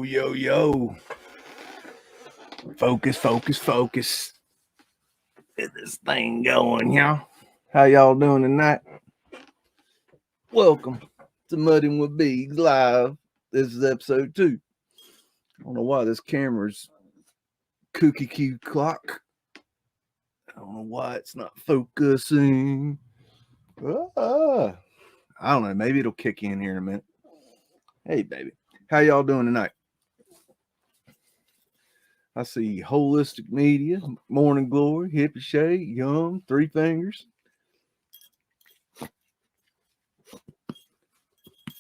Yo. Focus. Get this thing going, y'all. How y'all doing tonight? Welcome to Muddin with BEAGS Live. This is episode 2. I don't know why this camera's kooky cue clock. I don't know why it's not focusing. I don't know. Maybe it'll kick in here in a minute. Hey, baby. How y'all doing tonight? I see Holistic Media, Morning Glory, Hippie Shade, Yum, Three Fingers.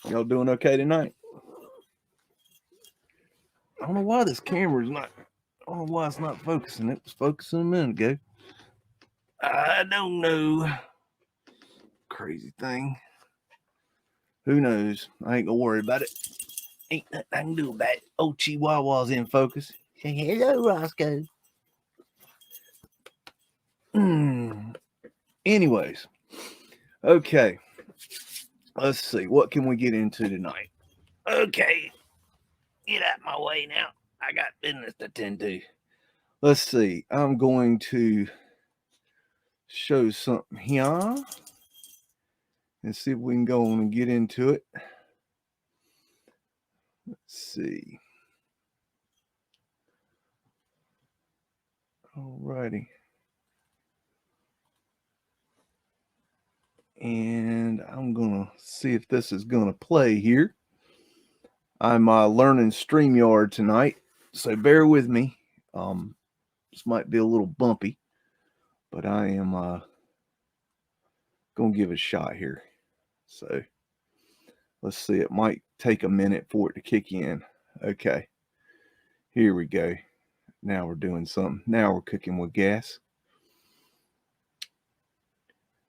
Y'all doing okay tonight? I don't know why this camera's not, I don't know why it's not focusing. It was focusing a minute ago. I don't know. Crazy thing. Who knows? I ain't gonna worry about it. Ain't nothing I can do about it. Oh, Chihuahua's in focus. Say hello, Roscoe. Anyways, okay. Let's see. What can we get into tonight? Okay. Get out my way now. I got business to tend to. Let's see. I'm going to show something here and see if we can go on and get into it. Let's see. Alrighty. And I'm going to see if this is going to play here. I'm learning StreamYard tonight, so bear with me. This might be a little bumpy, but I am going to give it a shot here. So let's see. It might take a minute for it to kick in. Okay. Here we go. Now we're doing something. Now we're cooking with gas.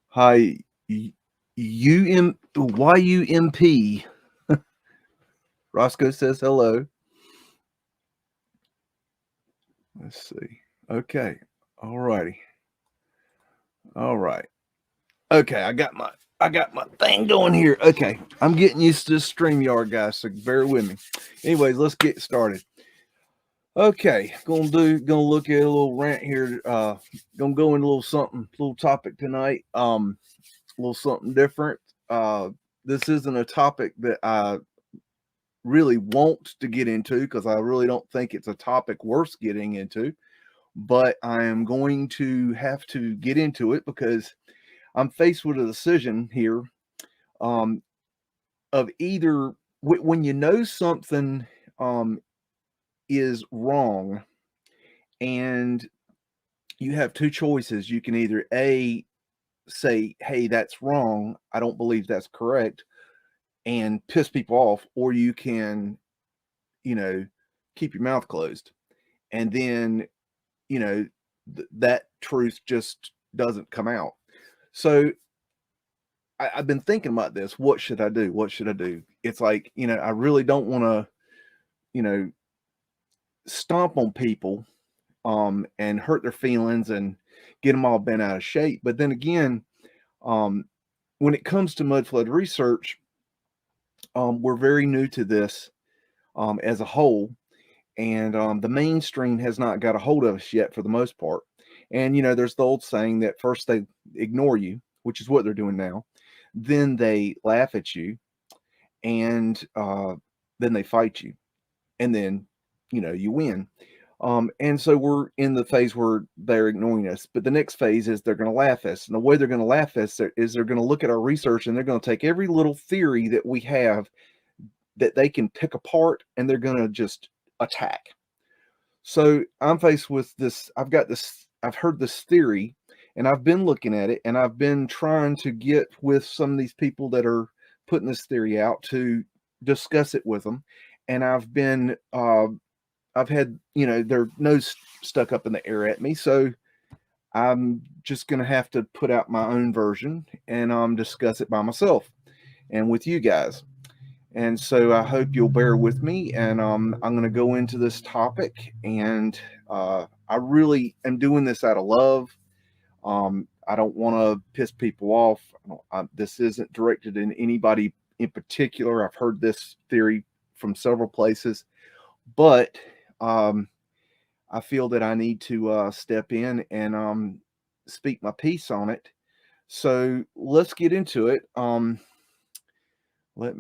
Hi, YUMP. Roscoe says hello. Let's see. Okay. All righty. All right. Okay, I got my thing going here. Okay, I'm getting used to this StreamYard, guys, so bear with me. Anyways, let's get started. Okay, gonna look at a little rant here. Gonna go into a little topic tonight. A little something different. This isn't a topic that I really want to get into because I really don't think it's a topic worth getting into, but I am going to have to get into it because I'm faced with a decision here of either when you know something is wrong and you have two choices. You can either A, say, hey, that's wrong, I don't believe that's correct, and piss people off, or you can, keep your mouth closed. And then, that truth just doesn't come out. So I've been thinking about this. What should I do? It's like, I really don't want to, stomp on people and hurt their feelings and get them all bent out of shape. But then again, when it comes to Mudflood research, we're very new to this as a whole. And the mainstream has not got a hold of us yet for the most part. And, there's the old saying that first they ignore you, which is what they're doing now. Then they laugh at you, and then they fight you. And then, you win. And so we're in the phase where they're ignoring us. But the next phase is they're going to laugh at us. And the way they're going to laugh at us is they're going to look at our research and they're going to take every little theory that we have that they can pick apart and they're going to just attack. So I'm faced with this. I've heard this theory and I've been looking at it and I've been trying to get with some of these people that are putting this theory out to discuss it with them. And I've had, their nose stuck up in the air at me. So I'm just going to have to put out my own version and discuss it by myself and with you guys. And so I hope you'll bear with me. And I'm going to go into this topic. And I really am doing this out of love. I don't want to piss people off. This isn't directed in anybody in particular. I've heard this theory from several places. but I feel that I need to step in and speak my piece on it. So let's get into it. Let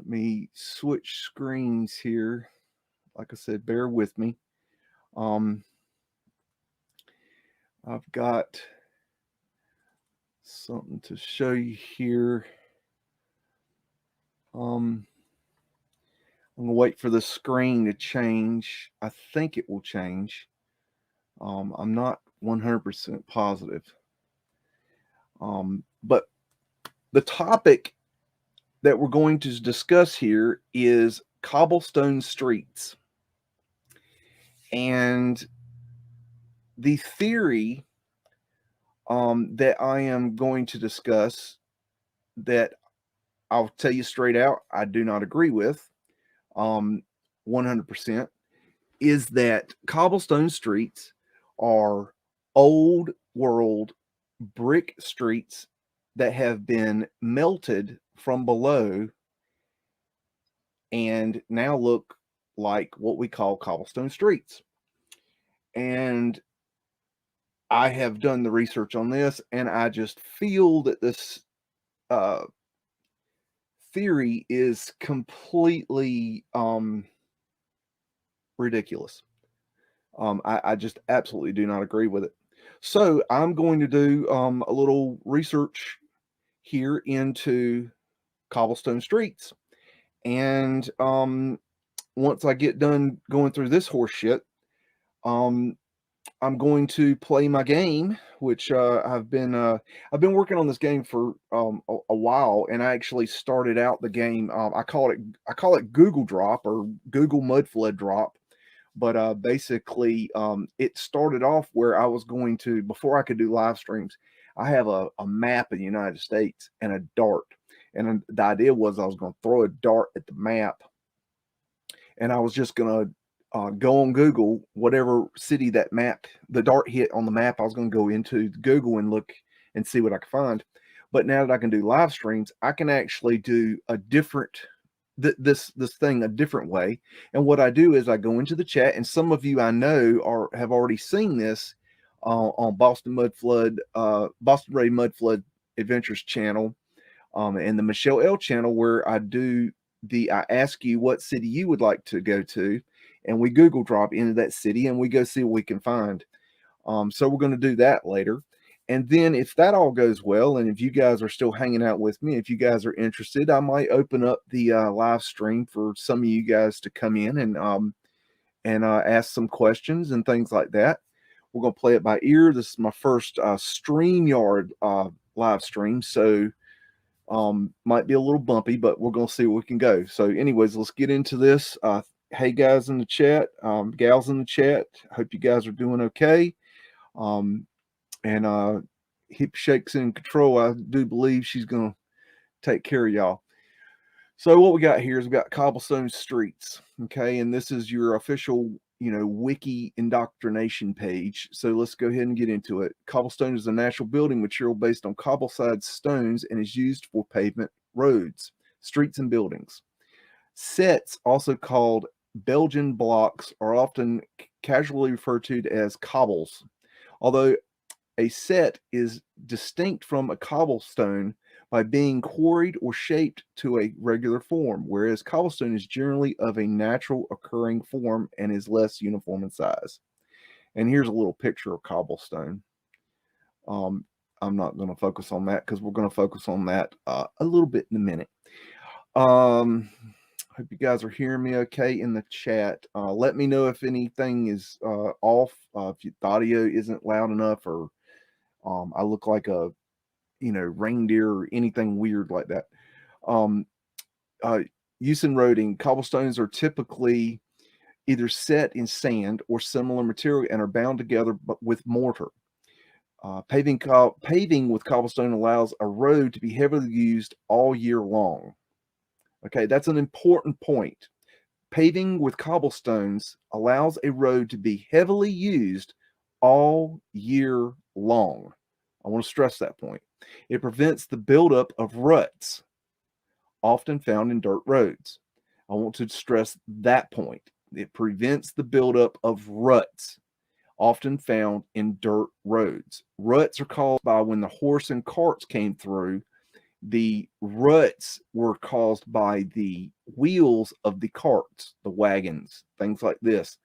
me switch screens here. Like I said, bear with me. I've got something to show you here. I'm gonna wait for the screen to change. I think it will change. I'm not 100% positive. But the topic that we're going to discuss here is cobblestone streets. And the theory that I am going to discuss, that I'll tell you straight out, I do not agree with 100%, is that cobblestone streets are old world brick streets that have been melted from below and now look like what we call cobblestone streets. And I have done the research on this, and I just feel that this theory is completely ridiculous. I just absolutely do not agree with it. So I'm going to do a little research here into cobblestone streets. And once I get done going through this horse shit, I'm going to play my game, which I've been working on this game for a while, and I actually started out the game. I call it Google Drop or Google Mudflood Drop, but basically it started off where I was going to, before I could do live streams, I have a map of the United States and a dart, and the idea was I was going to throw a dart at the map, and I was just going to go on Google, whatever city that map, the dart hit on the map, I was going to go into Google and look and see what I could find. But now that I can do live streams, I can actually do a different, this thing a different way. And what I do is I go into the chat, and some of you I know have already seen this on Boston Mudflood, Boston Ray Mudflood Adventures channel, and the Michelle L channel, where I ask you what city you would like to go to, and we Google drop into that city and we go see what we can find. So we're going to do that later. And then if that all goes well, and if you guys are still hanging out with me, if you guys are interested, I might open up the live stream for some of you guys to come in and ask some questions and things like that. We're going to play it by ear. This is my first StreamYard live stream, so might be a little bumpy, but we're going to see where we can go. So anyways, let's get into this. Hey guys in the chat, gals in the chat, hope you guys are doing okay. And Hip Shake's in control. I do believe she's going to take care of y'all. So what we got here is we got cobblestone streets. Okay. And this is your official, wiki indoctrination page. So let's go ahead and get into it. Cobblestone is a natural building material based on cobbleside stones and is used for pavement, roads, streets, and buildings. Sets, also called Belgian blocks, are often casually referred to as cobbles. Although a set is distinct from a cobblestone by being quarried or shaped to a regular form, whereas cobblestone is generally of a natural occurring form and is less uniform in size. And here's a little picture of cobblestone. I'm not going to focus on that because we're going to focus on that a little bit in a minute. Hope you guys are hearing me okay in the chat. Let me know if anything is off, if the audio isn't loud enough, or I look like a reindeer or anything weird like that. Use in roading, cobblestones are typically either set in sand or similar material and are bound together but with mortar. Paving with cobblestone allows a road to be heavily used all year long. Okay, that's an important point. Paving with cobblestones allows a road to be heavily used all year long. I want to stress that point. It prevents the buildup of ruts, often found in dirt roads. I want to stress that point. It prevents the buildup of ruts, often found in dirt roads. Ruts are caused by when the horse and carts came through. The ruts were caused by the wheels of the carts, the wagons, things like this.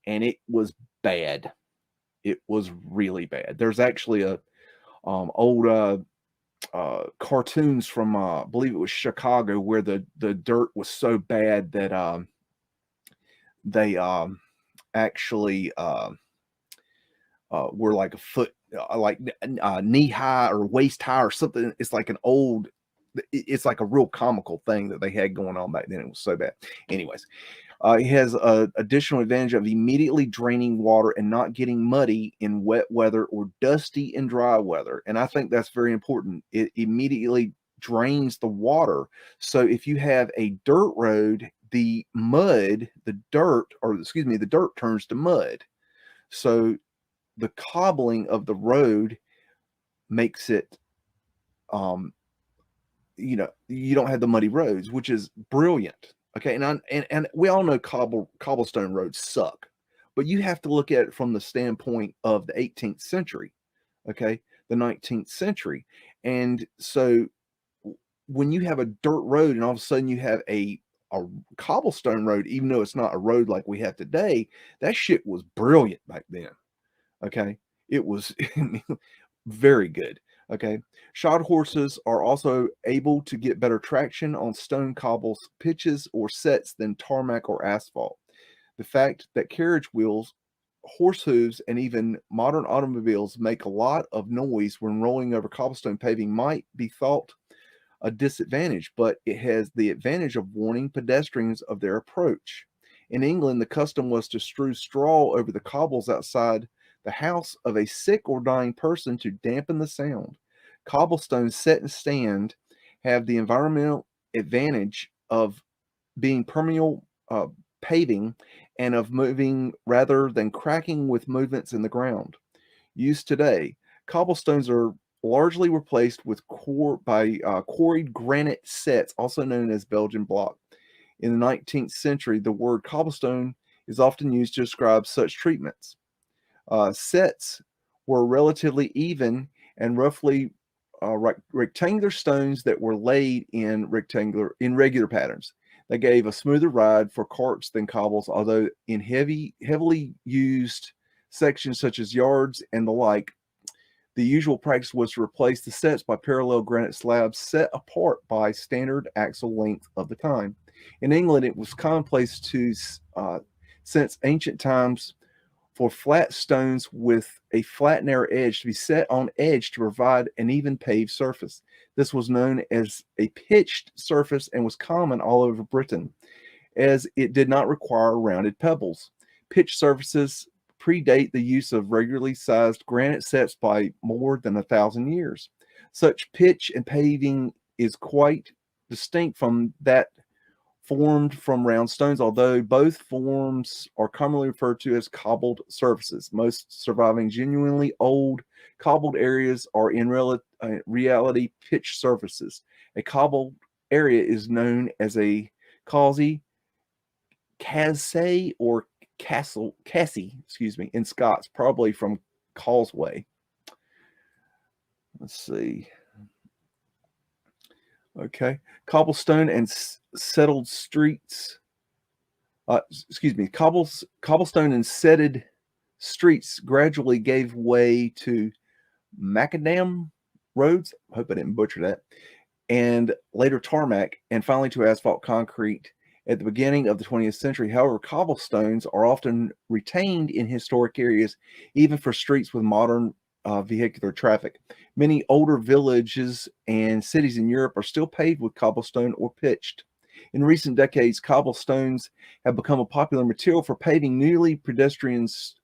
And it was bad. It was really bad. There's actually a old cartoons from I believe it was Chicago, where the dirt was so bad that they actually were like a foot, like knee high or waist high or something. It's like it's like a real comical thing that they had going on back then. It was so bad. Anyways, it has an additional advantage of immediately draining water and not getting muddy in wet weather or dusty in dry weather. And I think that's very important. It immediately drains the water. So if you have a dirt road, the dirt turns to mud. So the cobbling of the road makes it, you don't have the muddy roads, which is brilliant. Okay, and we all know cobblestone roads suck, but you have to look at it from the standpoint of the 18th century, okay, the 19th century, and so when you have a dirt road and all of a sudden you have a cobblestone road, even though it's not a road like we have today, that shit was brilliant back then. Okay, it was very good. Okay, shod horses are also able to get better traction on stone cobbles, pitches, or sets than tarmac or asphalt. The fact that carriage wheels, horse hooves, and even modern automobiles make a lot of noise when rolling over cobblestone paving might be thought a disadvantage, but it has the advantage of warning pedestrians of their approach. In England, the custom was to strew straw over the cobbles outside the house of a sick or dying person to dampen the sound. Cobblestones set and stand have the environmental advantage of being permeable paving and of moving rather than cracking with movements in the ground. Used today, cobblestones are largely replaced with quarried granite sets, also known as Belgian block. In the 19th century, the word cobblestone is often used to describe such treatments. Sets were relatively even and roughly rectangular stones that were laid in regular patterns. They gave a smoother ride for carts than cobbles, although in heavily used sections such as yards and the like, the usual practice was to replace the sets by parallel granite slabs set apart by standard axle length of the time. In England, it was commonplace since ancient times, for flat stones with a flat narrow edge to be set on edge to provide an even paved surface. This was known as a pitched surface and was common all over Britain, as it did not require rounded pebbles. Pitched surfaces predate the use of regularly sized granite sets by more than 1,000 years. Such pitch and paving is quite distinct from that formed from round stones, although both forms are commonly referred to as cobbled surfaces. Most surviving genuinely old cobbled areas are in reality pitched surfaces. A cobbled area is known as a causey, casse, or cassie, in Scots, probably from causeway. Let's see. Okay, cobblestone and settled streets. Cobblestone and setted streets gradually gave way to macadam roads. I hope I didn't butcher that. And later tarmac, and finally to asphalt concrete at the beginning of the 20th century. However, cobblestones are often retained in historic areas, even for streets with modern vehicular traffic. Many older villages and cities in Europe are still paved with cobblestone or pitched. In recent decades, cobblestones have become a popular material for paving newly pedestrianized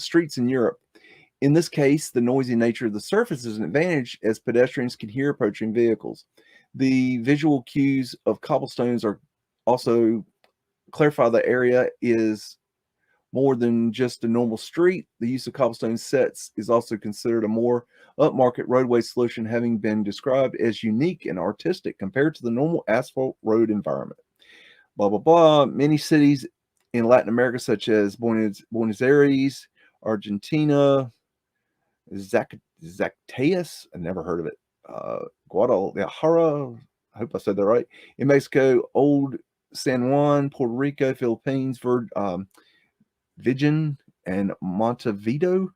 streets in Europe. In this case, the noisy nature of the surface is an advantage, as pedestrians can hear approaching vehicles. The visual cues of cobblestones are also clarify the area is more than just a normal street. The use of cobblestone sets is also considered a more upmarket roadway solution, having been described as unique and artistic compared to the normal asphalt road environment. Blah, blah, blah. Many cities in Latin America, such as Buenos Aires, Argentina, Zacatecas, I never heard of it, Guadalajara, I hope I said that right, in Mexico, Old San Juan, Puerto Rico, Philippines, Vigan, and Montevideo,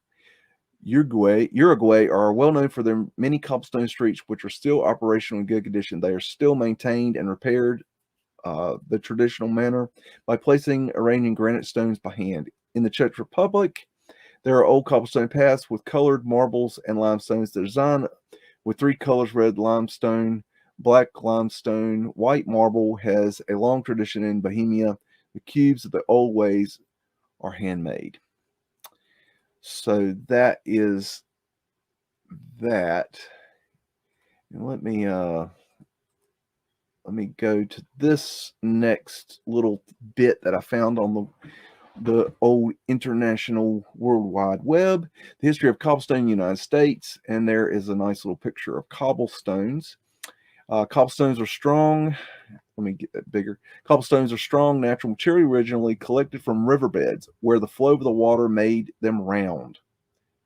Uruguay are well known for their many cobblestone streets, which are still operational in good condition. They are still maintained and repaired the traditional manner by arranging granite stones by hand. In the Czech Republic, there are old cobblestone paths with colored marbles and limestones. They're designed with three colors: red limestone, black limestone, white marble. Has a long tradition in Bohemia. The cubes of the old ways are handmade. So that is that. And let me go to this next little bit that I found on the old international World Wide Web, the history of cobblestone in the United States, and there is a nice little picture of cobblestones. Cobblestones are strong. Let me get that bigger. Cobblestones are strong natural material originally collected from riverbeds where the flow of the water made them round.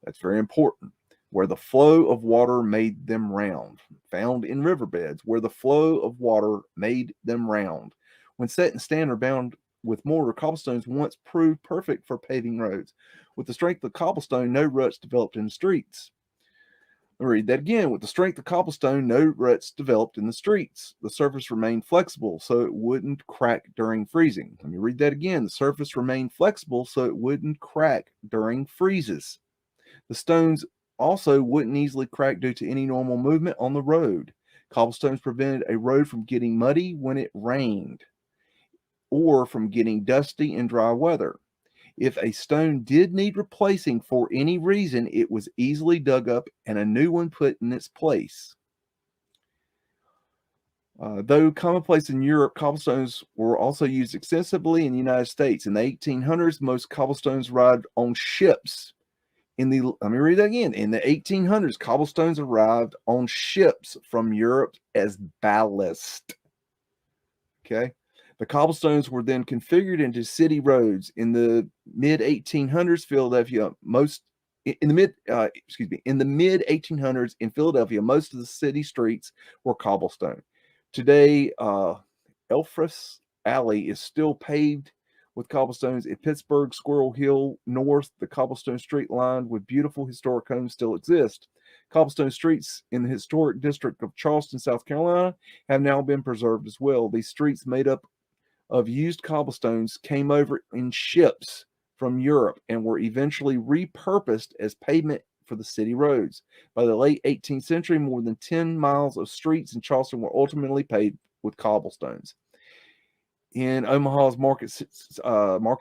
That's very important. Where the flow of water made them round. Found in riverbeds where the flow of water made them round. When set in stand or bound with mortar, cobblestones once proved perfect for paving roads. With the strength of cobblestone, no ruts developed in the streets. I'll read that again. With the strength of cobblestone, no ruts developed in the streets. The surface remained flexible so it wouldn't crack during freezing. Let me read that again. The surface remained flexible so it wouldn't crack during freezes. The stones also wouldn't easily crack due to any normal movement on the road. Cobblestones prevented a road from getting muddy when it rained or from getting dusty in dry weather. If a stone did need replacing for any reason, it was easily dug up and a new one put in its place. Though commonplace in Europe, cobblestones were also used extensively in the United States. In the 1800s, most cobblestones arrived on ships. Let me read that again. In the 1800s, cobblestones arrived on ships from Europe as ballast. Okay. The cobblestones were then configured into city roads. In the mid 1800s, in the mid 1800s in Philadelphia, most of the city streets were cobblestone. Today, Elfress Alley is still paved with cobblestones. In Pittsburgh, Squirrel Hill North, the cobblestone street lined with beautiful historic homes still exist. Cobblestone streets in the historic district of Charleston, South Carolina, have now been preserved as well. These streets, made up of used cobblestones, came over in ships from Europe and were eventually repurposed as pavement for the city roads. By the late 18th century, more than 10 miles of streets in Charleston were ultimately paved with cobblestones. In Omaha's market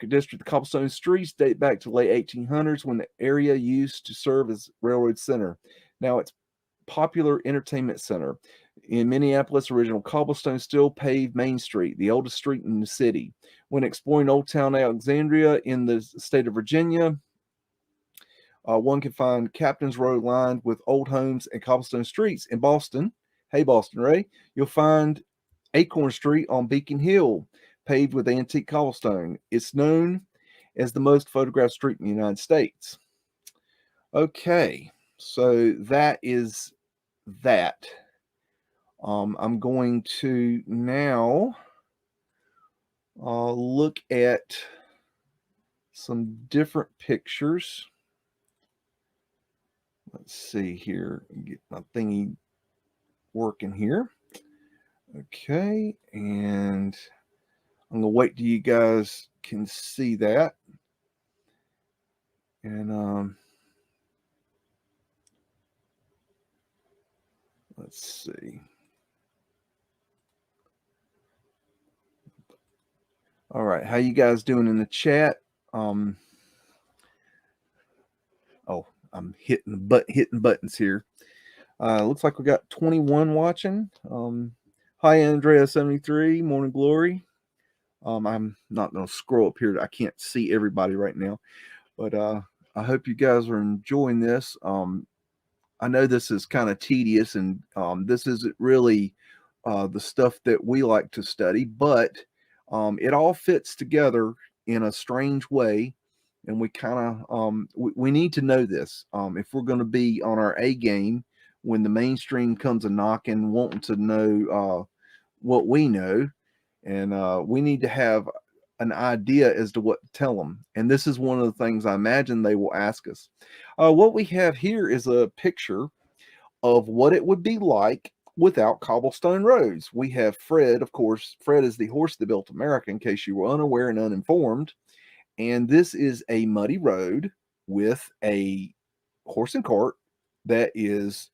district, the cobblestone streets date back to the late 1800s when the area used to serve as railroad center. Now it's popular entertainment center. In Minneapolis, original cobblestone still paved Main Street, the oldest street in the city. When exploring Old Town Alexandria in the state of Virginia, one can find Captain's Road lined with old homes and cobblestone streets. In Boston, hey Boston Ray, you'll find Acorn Street on Beacon Hill, paved with antique cobblestone. It's known as the most photographed street in the United States. Okay, so that is that. I'm going to now look at some different pictures. Let's see here. Get my thingy working here. Okay, and I'm going to wait till you guys can see that. And let's see. All right, how you guys doing in the chat? Oh, I'm hitting buttons here. Looks like we got 21 watching. Hi, Andrea73, Morning Glory. I'm not going to scroll up here. I can't see everybody right now, but I hope you guys are enjoying this. I know this is kind of tedious, and this isn't really the stuff that we like to study, but it all fits together in a strange way. And we kind of we need to know this if we're going to be on our A game when the mainstream comes a knocking, wanting to know what we know, and we need to have an idea as to what to tell them. And this is one of the things I imagine they will ask us. What we have here is a picture of what it would be like without cobblestone roads. We have Fred, of course. Fred is the horse that built America, in case you were unaware and uninformed. And this is a muddy road with a horse and cart that is,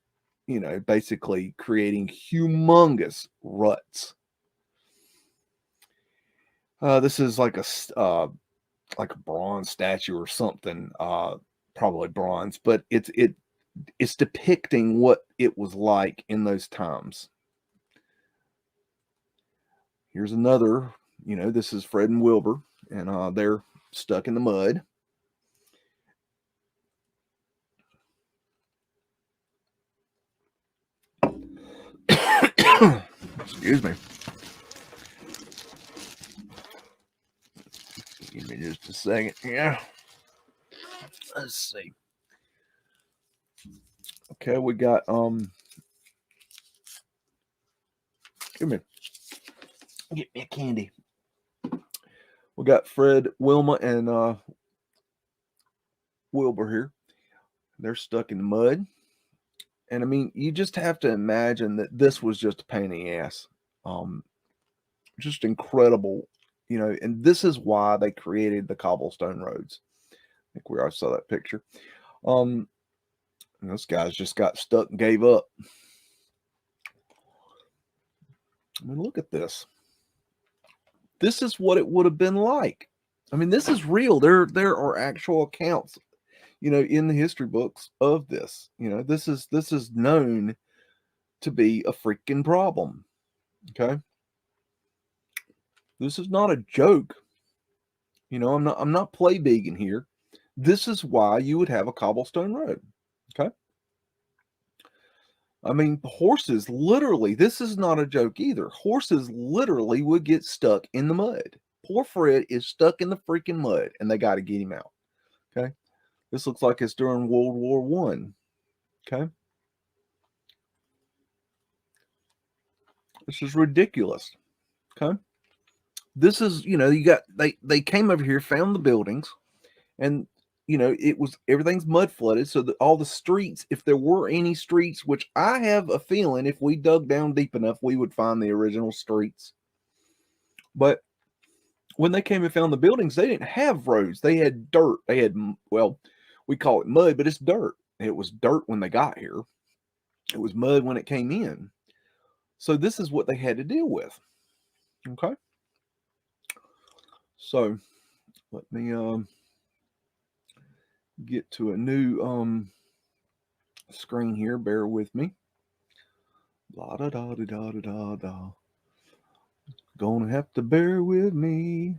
basically creating humongous ruts. This is like a bronze statue or something, probably bronze, but it's depicting what it was like in those times. Here's another, this is Fred and Wilbur, and they're stuck in the mud. Excuse me. Give me just a second. Yeah. Let's see. Okay, we got give me a candy. We got Fred, Wilma, and Wilbur here. They're stuck in the mud. And I mean, you just have to imagine that this was just a pain in the ass. Just incredible, and this is why they created the cobblestone roads. I think we already saw that picture. And those guys just got stuck and gave up. I mean, look at this. This is what it would have been like. I mean, this is real. There are actual accounts, in the history books of this. This is known to be a freaking problem. Okay. This is not a joke. I'm not play vegan here. This is why you would have a cobblestone road. Okay. I mean, horses literally, this is not a joke either. Horses literally would get stuck in the mud. Poor Fred is stuck in the freaking mud, and they got to get him out. Okay. This looks like it's during World War One. Okay. This is ridiculous. Okay. This is, you got, they came over here, found the buildings, and everything's mud flooded. So that all the streets, if there were any streets, which I have a feeling if we dug down deep enough, we would find the original streets. But when they came and found the buildings, they didn't have roads. They had dirt. They had, well, we call it mud, but it's dirt. It was dirt when they got here. It was mud when it came in. So this is what they had to deal with. Okay. So let me get to a new screen here. Bear with me. La da da da da da da. Gonna have to bear with me.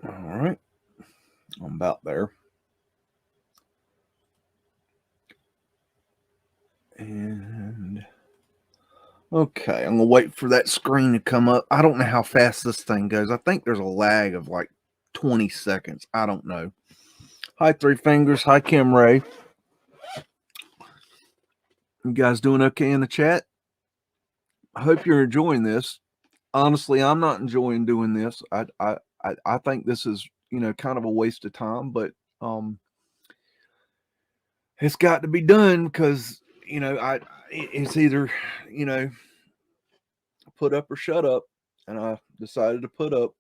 All right. I'm about there. And okay, I'm gonna wait for that screen to come up. I don't know how fast this thing goes. I think there's a lag of like 20 seconds. I don't know. Hi, Three Fingers. Hi, Kim Ray. You guys doing okay in the chat? I hope you're enjoying this. Honestly, I'm not enjoying doing this. I think this is, kind of a waste of time, but it's got to be done because, it's either, put up or shut up, and I decided to put up.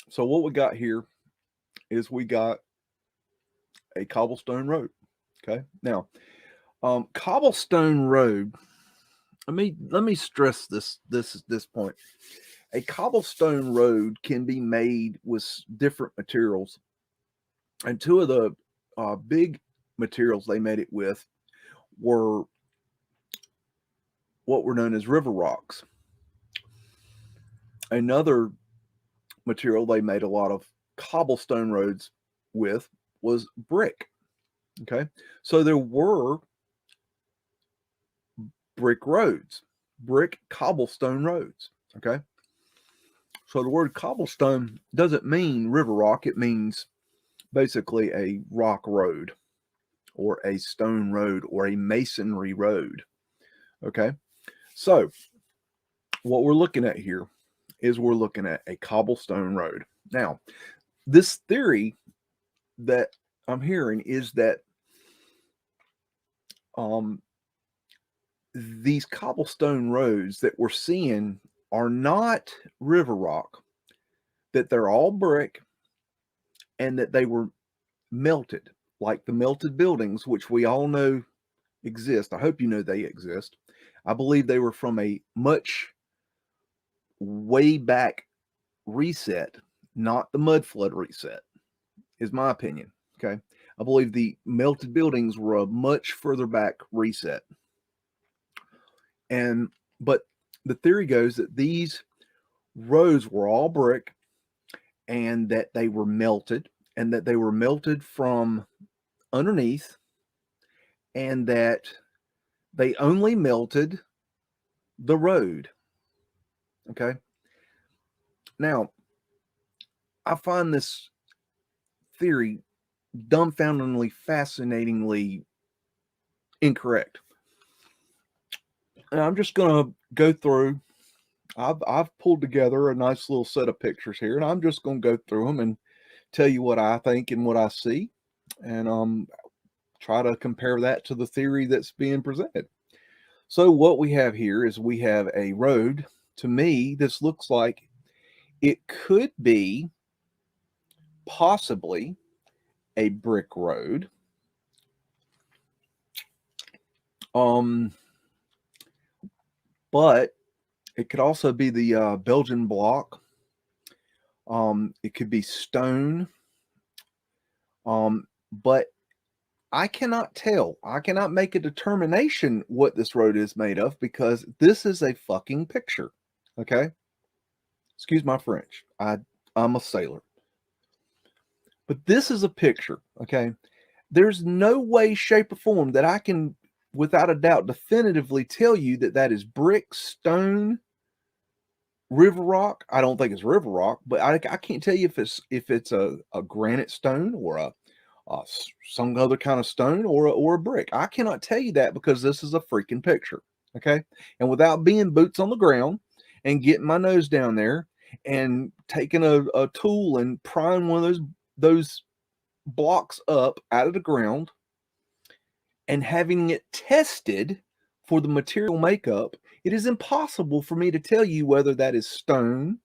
So what we got here is we got a cobblestone road. Okay. Now, cobblestone road. Let me stress this point. A cobblestone road can be made with different materials, and two of the big materials they made it with were what were known as river rocks. Another material they made a lot of cobblestone roads with was brick. Okay, so there were brick roads, brick cobblestone roads. Okay, so the word cobblestone doesn't mean river rock, it means basically a rock road or a stone road or a masonry road. Okay, so what we're looking at here is we're looking at a cobblestone road. Now, this theory that I'm hearing is that these cobblestone roads that we're seeing are not river rock, that they're all brick, and that they were melted, like the melted buildings, which we all know exist. I hope you know they exist. I believe they were from a much way back reset, not the Mudflood reset, is my opinion. Okay. I believe the melted buildings were a much further back reset. But the theory goes that these roads were all brick and that they were melted, and that they were melted from underneath, and that they only melted the road. Okay. Now, I find this theory dumbfoundingly, fascinatingly incorrect. And I'm just going to go through. I've pulled together a nice little set of pictures here, and I'm just going to go through them and tell you what I think and what I see, and try to compare that to the theory that's being presented. So what we have here is we have a road. To me, this looks like it could be possibly a brick road. But it could also be the Belgian block. It could be stone. But I cannot tell. I cannot make a determination what this road is made of because this is a fucking picture. Okay? Excuse my French. I'm a sailor. But this is a picture. Okay? There's no way, shape, or form that I can, without a doubt, definitively tell you that that is brick, stone, river rock. I don't think it's river rock, but I can't tell you if it's a granite stone or a some other kind of stone or a brick. I cannot tell you that because this is a freaking picture. Okay, and without being boots on the ground and getting my nose down there and taking a tool and prying one of those blocks up out of the ground and having it tested for the material makeup, it is impossible for me to tell you whether that is stone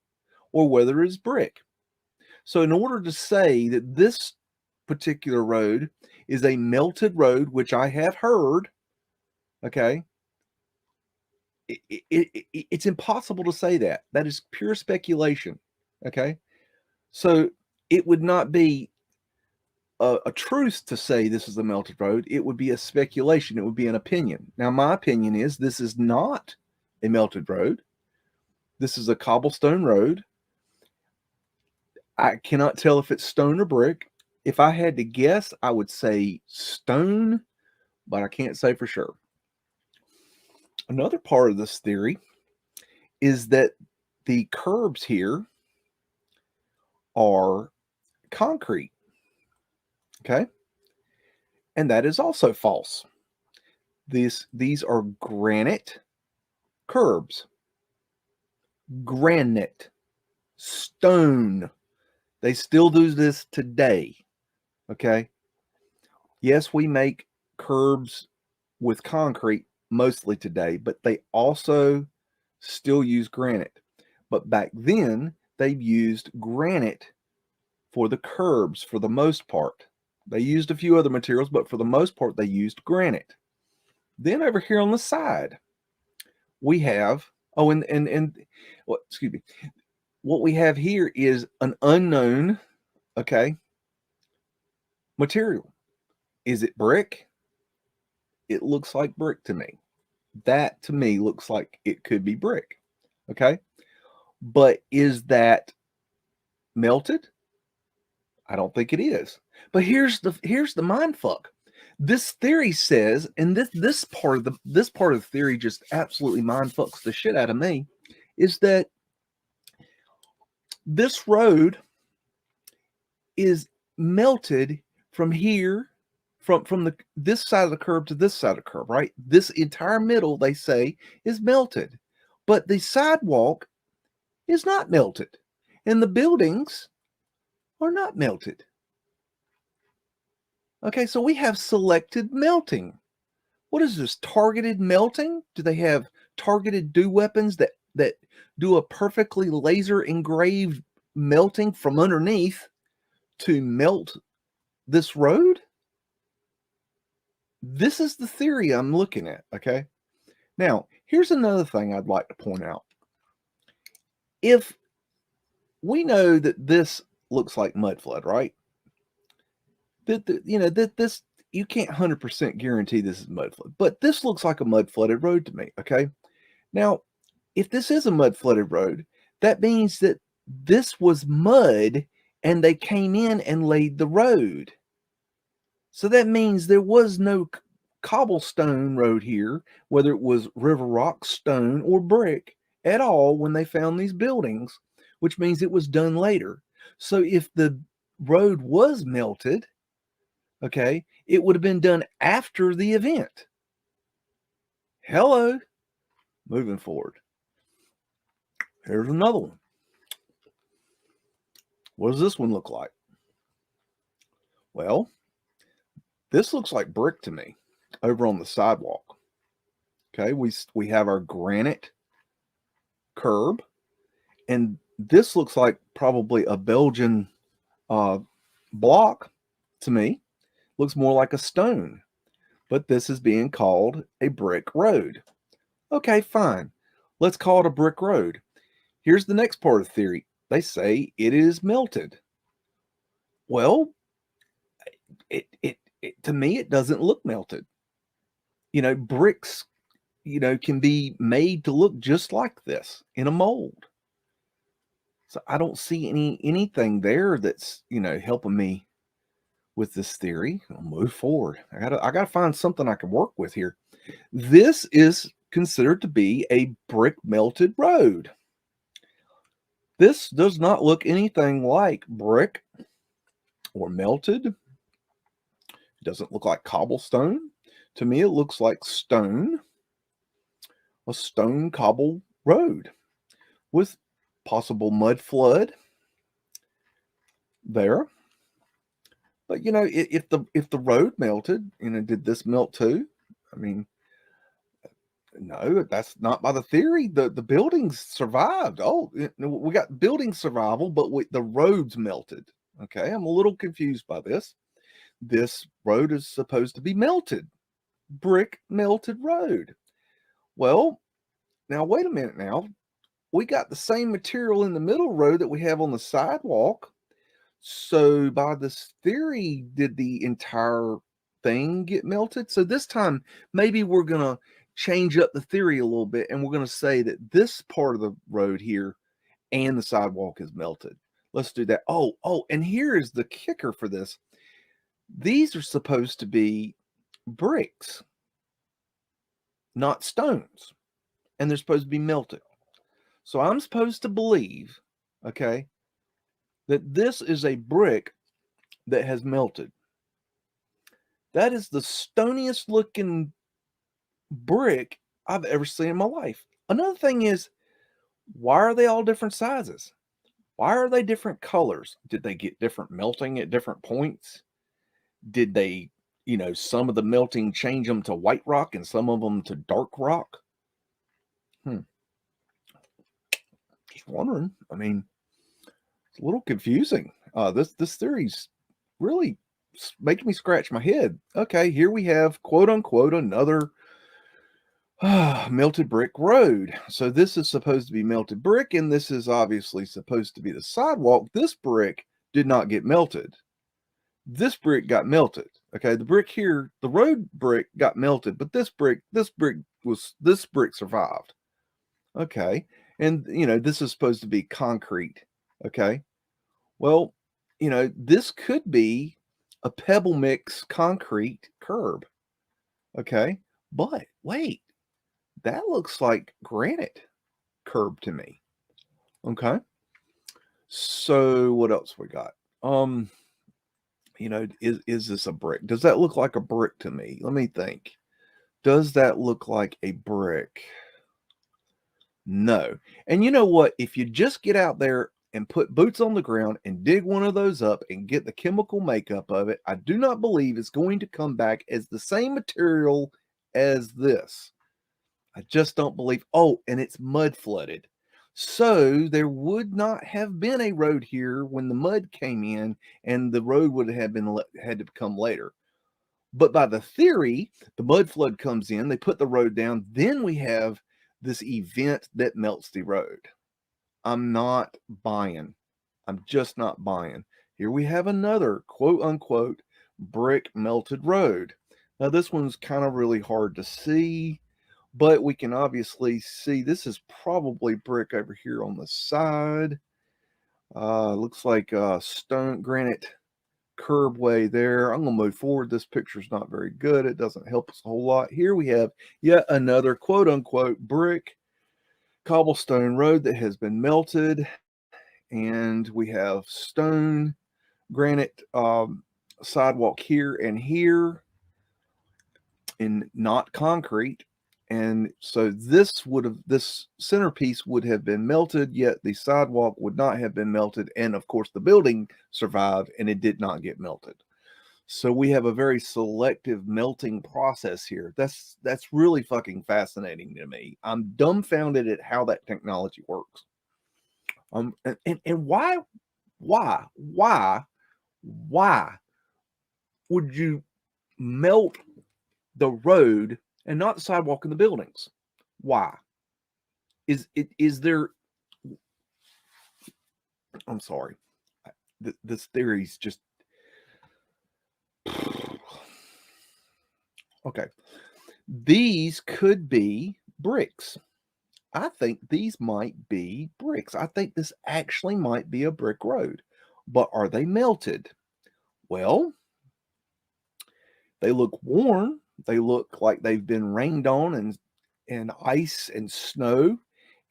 or whether it's brick. So in order to say that this particular road is a melted road, which I have heard, okay, it's impossible to say that. That is pure speculation, okay? So it would not be a truth to say this is a melted road. It would be a speculation. It would be an opinion. Now, my opinion is this is not a melted road. This is a cobblestone road. I cannot tell if it's stone or brick. If I had to guess, I would say stone, but I can't say for sure. Another part of this theory is that the curbs here are concrete. Okay. And that is also false. These are granite curbs. Granite. Stone. They still do this today. Okay. Yes, we make curbs with concrete mostly today, but they also still use granite. But back then, they used granite for the curbs for the most part. They used a few other materials, but for the most part, they used granite. Then over here on the side, we have, oh, well, excuse me. What we have here is an unknown, okay, material. Is it brick? It looks like brick to me. That to me looks like it could be brick. Okay. But is that melted? I don't think it is. But here's the mind fuck. This theory says, and this part of the theory just absolutely mind fucks the shit out of me, is that this road is melted from here, from this side of the curb to this side of the curb, right? This entire middle, they say, is melted, but the sidewalk is not melted, and the buildings are not melted. Okay, so we have selected melting. What is this, targeted melting? Do they have targeted dew weapons that do a perfectly laser engraved melting from underneath to melt this road? This is the theory I'm looking at, okay? Now, here's another thing I'd like to point out. If we know that this looks like Mudflood, right? That this, you can't 100% guarantee this is Mudflood, but this looks like a mud-flooded road to me, okay? Now, if this is a mud-flooded road, that means that this was mud and they came in and laid the road. So that means there was no cobblestone road here, whether it was river rock, stone, or brick at all when they found these buildings, which means it was done later. So if the road was melted, okay, it would have been done after the event. Hello. Moving forward. Here's another one. What does this one look like? Well, this looks like brick to me over on the sidewalk. Okay, we have our granite curb, and this looks like probably a Belgian block to me. Looks more like a stone, but this is being called a brick road. Okay, fine. Let's call it a brick road. Here's the next part of the theory. They say it is melted. Well, to me, it doesn't look melted. You know, bricks, can be made to look just like this in a mold. So I don't see anything there that's, helping me with this theory. I'll move forward. I gotta find something I can work with here. This is considered to be a brick melted road. This does not look anything like brick or melted. It doesn't look like cobblestone. To me, it looks like stone, a stone cobble road with possible mud flood there. But if the road melted, did this melt too? I mean, no, that's not by the theory. The buildings survived. Oh, we got building survival, but the roads melted. Okay, I'm a little confused by this. This road is supposed to be melted, brick melted road. Well, now wait a minute. Now we got the same material in the middle road that we have on the sidewalk. So by this theory, did the entire thing get melted? So this time, maybe we're going to change up the theory a little bit, and we're going to say that this part of the road here and the sidewalk is melted. Let's do that. Oh, and here is the kicker for this. These are supposed to be bricks, not stones, and they're supposed to be melted. So I'm supposed to believe, okay, that this is a brick that has melted. That is the stoniest looking brick I've ever seen in my life. Another thing is, why are they all different sizes? Why are they different colors? Did they get different melting at different points? Did they, some of the melting change them to white rock and some of them to dark rock? Just wondering. I mean, it's a little confusing. This theory's really making me scratch my head. Okay, here we have, quote unquote, another melted brick road. So this is supposed to be melted brick, and this is obviously supposed to be the sidewalk. This brick did not get melted. This brick got melted. Okay, the brick here, the road brick got melted, but this brick survived. Okay, and this is supposed to be concrete. Okay, well, this could be a pebble mix concrete curb. Okay, but wait, that looks like granite curb to me. Okay, so what else we got? Is this a brick? Does that look like a brick to me? Let me think. Does that look like a brick? No. And you know what? If you just get out there and put boots on the ground and dig one of those up and get the chemical makeup of it, I do not believe it's going to come back as the same material as this. I just don't believe. Oh, and it's mud flooded. So there would not have been a road here when the mud came in, and the road would have had to come later. But by the theory, the mud flood comes in, they put the road down, then we have this event that melts the road. I'm not buying. I'm just not buying. Here we have another quote unquote brick melted road. Now, this one's kind of really hard to see, but we can obviously see this is probably brick over here on the side. Looks like stone granite curbway there. I'm going to move forward. This picture's not very good. It doesn't help us a whole lot. Here we have yet another quote unquote brick cobblestone road that has been melted, and we have stone granite sidewalk here and here, and not concrete. And so this centerpiece would have been melted, yet the sidewalk would not have been melted. And of course, the building survived and it did not get melted. So we have a very selective melting process here. That's really fucking fascinating to me. I'm dumbfounded at how that technology works. And why would you melt the road and not the sidewalk in the buildings? Why? Is there? I'm sorry. This theory's just okay. These could be bricks. I think these might be bricks. I think this actually might be a brick road. But are they melted? Well, they look worn. They look like they've been rained on and ice and snow,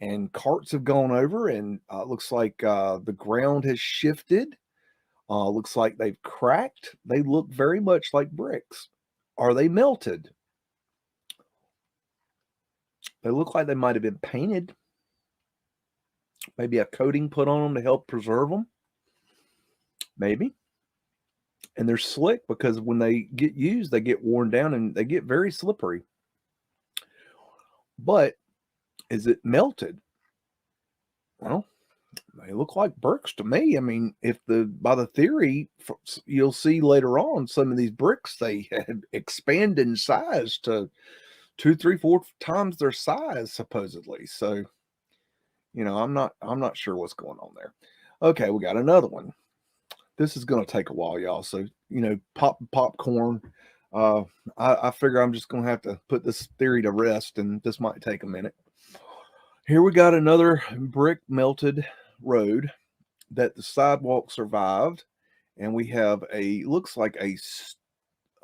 and carts have gone over, and looks like the ground has shifted. Looks like they've cracked. They look very much like bricks. Are they melted? They look like they might have been painted. Maybe a coating put on them to help preserve them. Maybe. And they're slick because when they get used, they get worn down and they get very slippery. But is it melted? Well, they look like bricks to me. I mean, by the theory, you'll see later on some of these bricks, they had expanded in size to 2, 3, 4 times their size, supposedly. So, I'm not sure what's going on there. Okay, we got another one. This is going to take a while, y'all. So, popcorn. I figure I'm just going to have to put this theory to rest, and this might take a minute. Here we got another brick melted road that the sidewalk survived, and we have looks like a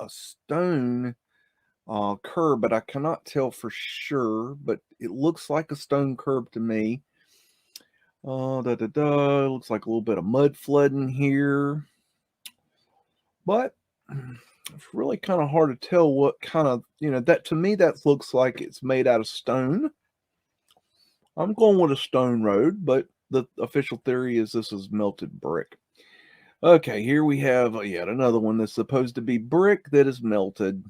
stone curb, but I cannot tell for sure, but it looks like a stone curb to me. Looks like a little bit of mud flooding here, but it's really kind of hard to tell what kind of, that to me, that looks like it's made out of stone. I'm going with a stone road, but the official theory is this is melted brick. Okay, here we have yet another one that's supposed to be brick that is melted.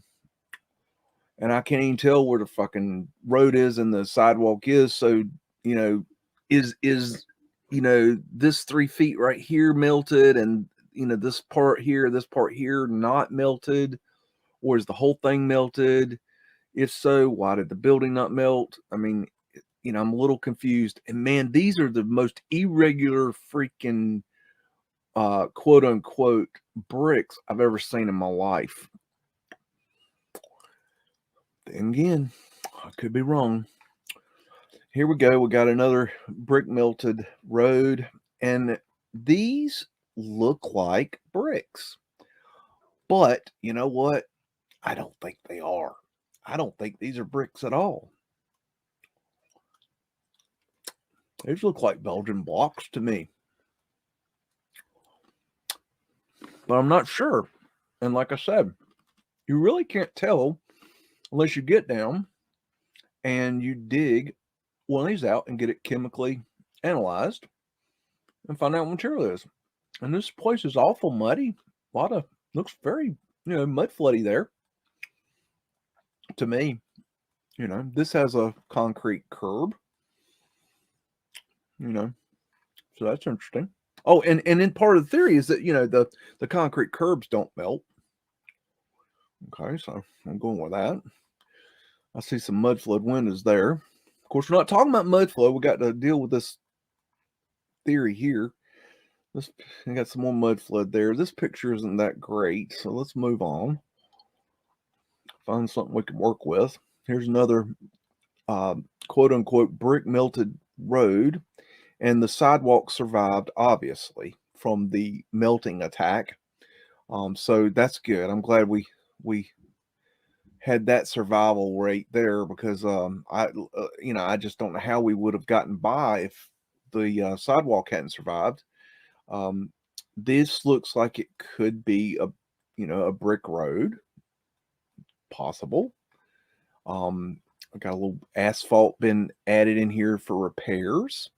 And I can't even tell where the fucking road is and the sidewalk is. So, is this 3 feet right here melted, and this part here not melted, or is the whole thing melted? If so, why did the building not melt? I mean, I'm a little confused. And man, these are the most irregular freaking quote unquote bricks I've ever seen in my life. Then again, I could be wrong. Here we go. We got another brick melted road, and these look like bricks. But you know what? I don't think they are. I don't think these are bricks at all. These look like Belgian blocks to me. But I'm not sure. And like I said, you really can't tell unless you get down and you dig one of these out and get it chemically analyzed and find out what material it is. And this place is awful muddy. A lot of, looks very, mud floody there. To me, this has a concrete curb, so that's interesting. Oh, and then part of the theory is that, the concrete curbs don't melt. Okay, so I'm going with that. I see some mud flood windows there. Of course, we're not talking about mud flood. We got to deal with this theory here. I got some more mud flood there. This picture isn't that great, so let's move on. Find something we can work with. Here's another quote-unquote brick melted road, and the sidewalk survived, obviously, from the melting attack. So that's good. I'm glad we had that survival rate there, because I just don't know how we would have gotten by if the sidewalk hadn't survived. This looks like it could be a brick road, possible. Got a little asphalt been added in here for repairs.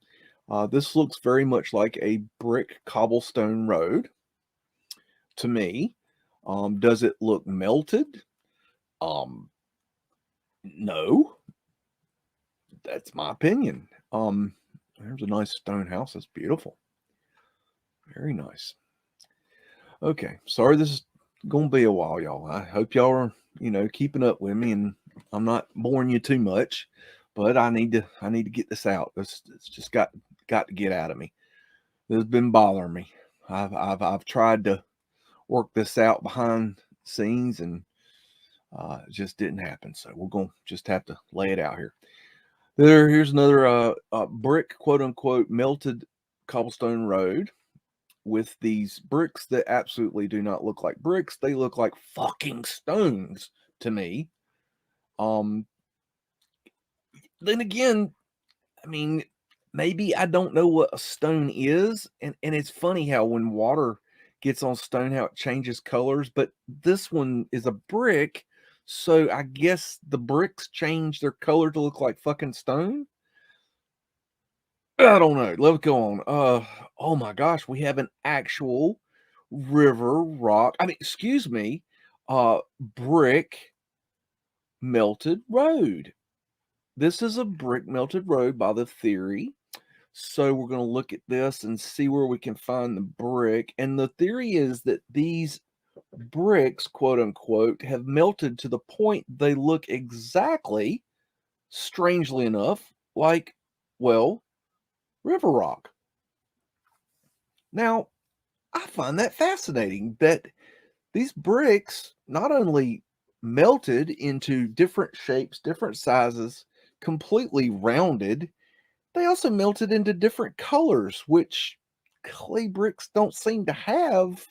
This looks very much like a brick cobblestone road to me. Does it look melted? No. That's my opinion. There's a nice stone house. That's beautiful. Very nice. Okay, sorry this is gonna be a while, y'all. I hope y'all are, keeping up with me, and I'm not boring you too much, but I need to get this out. It's just got to get out of me. This has been bothering me. I've tried to work this out behind scenes, and it just didn't happen. So we're gonna just have to lay it out here. Here's another brick, quote unquote, melted cobblestone road with these bricks that absolutely do not look like bricks. They look like fucking stones to me. Then again, I mean, maybe I don't know what a stone is, and it's funny how when water gets on stone, how it changes colors, but this one is a brick, so I guess the bricks change their color to look like fucking stone. I don't know. Let's go on. Oh my gosh, we have an actual river rock. I mean, excuse me, brick melted road. This is a brick melted road by the theory. So we're going to look at this and see where we can find the brick. And the theory is that these bricks, quote unquote, have melted to the point they look exactly, strangely enough, like, well, river rock. Now, I find that fascinating that these bricks not only melted into different shapes, different sizes, completely rounded, they also melted into different colors, which clay bricks don't seem to have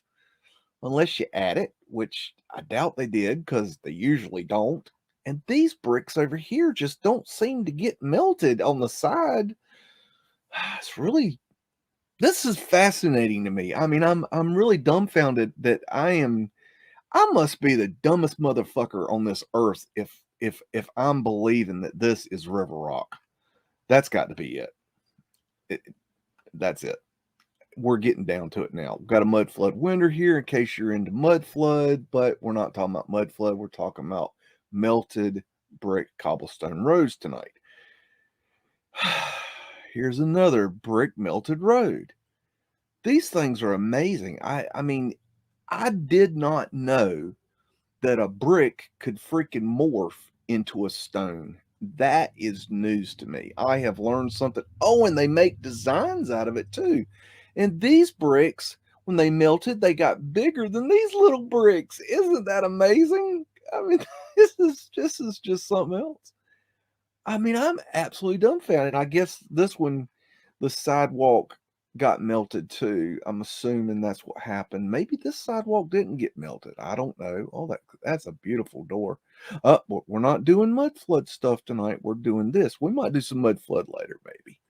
unless you add it, which I doubt they did because they usually don't. And these bricks over here just don't seem to get melted on the side. This is fascinating to me. I mean, I'm really dumbfounded that I must be the dumbest motherfucker on this earth if I'm believing that this is river rock. That's got to be it. That's it. We're getting down to it now. We've got a mud flood window here in case you're into mud flood, but we're not talking about mud flood. We're talking about melted brick cobblestone roads tonight. Here's another brick melted road. These things are amazing. I mean, I did not know that a brick could freaking morph into a stone. That is news to me. I have learned something. Oh, and they make designs out of it too. And these bricks, when they melted, they got bigger than these little bricks. Isn't that amazing? I mean, this is just something else. I mean, I'm absolutely dumbfounded. I guess this one, the sidewalk got melted too. I'm assuming that's what happened. Maybe this sidewalk didn't get melted. I don't know. Oh, that's a beautiful door. We're not doing mud flood stuff tonight. We're doing this. We might do some mud flood later, maybe,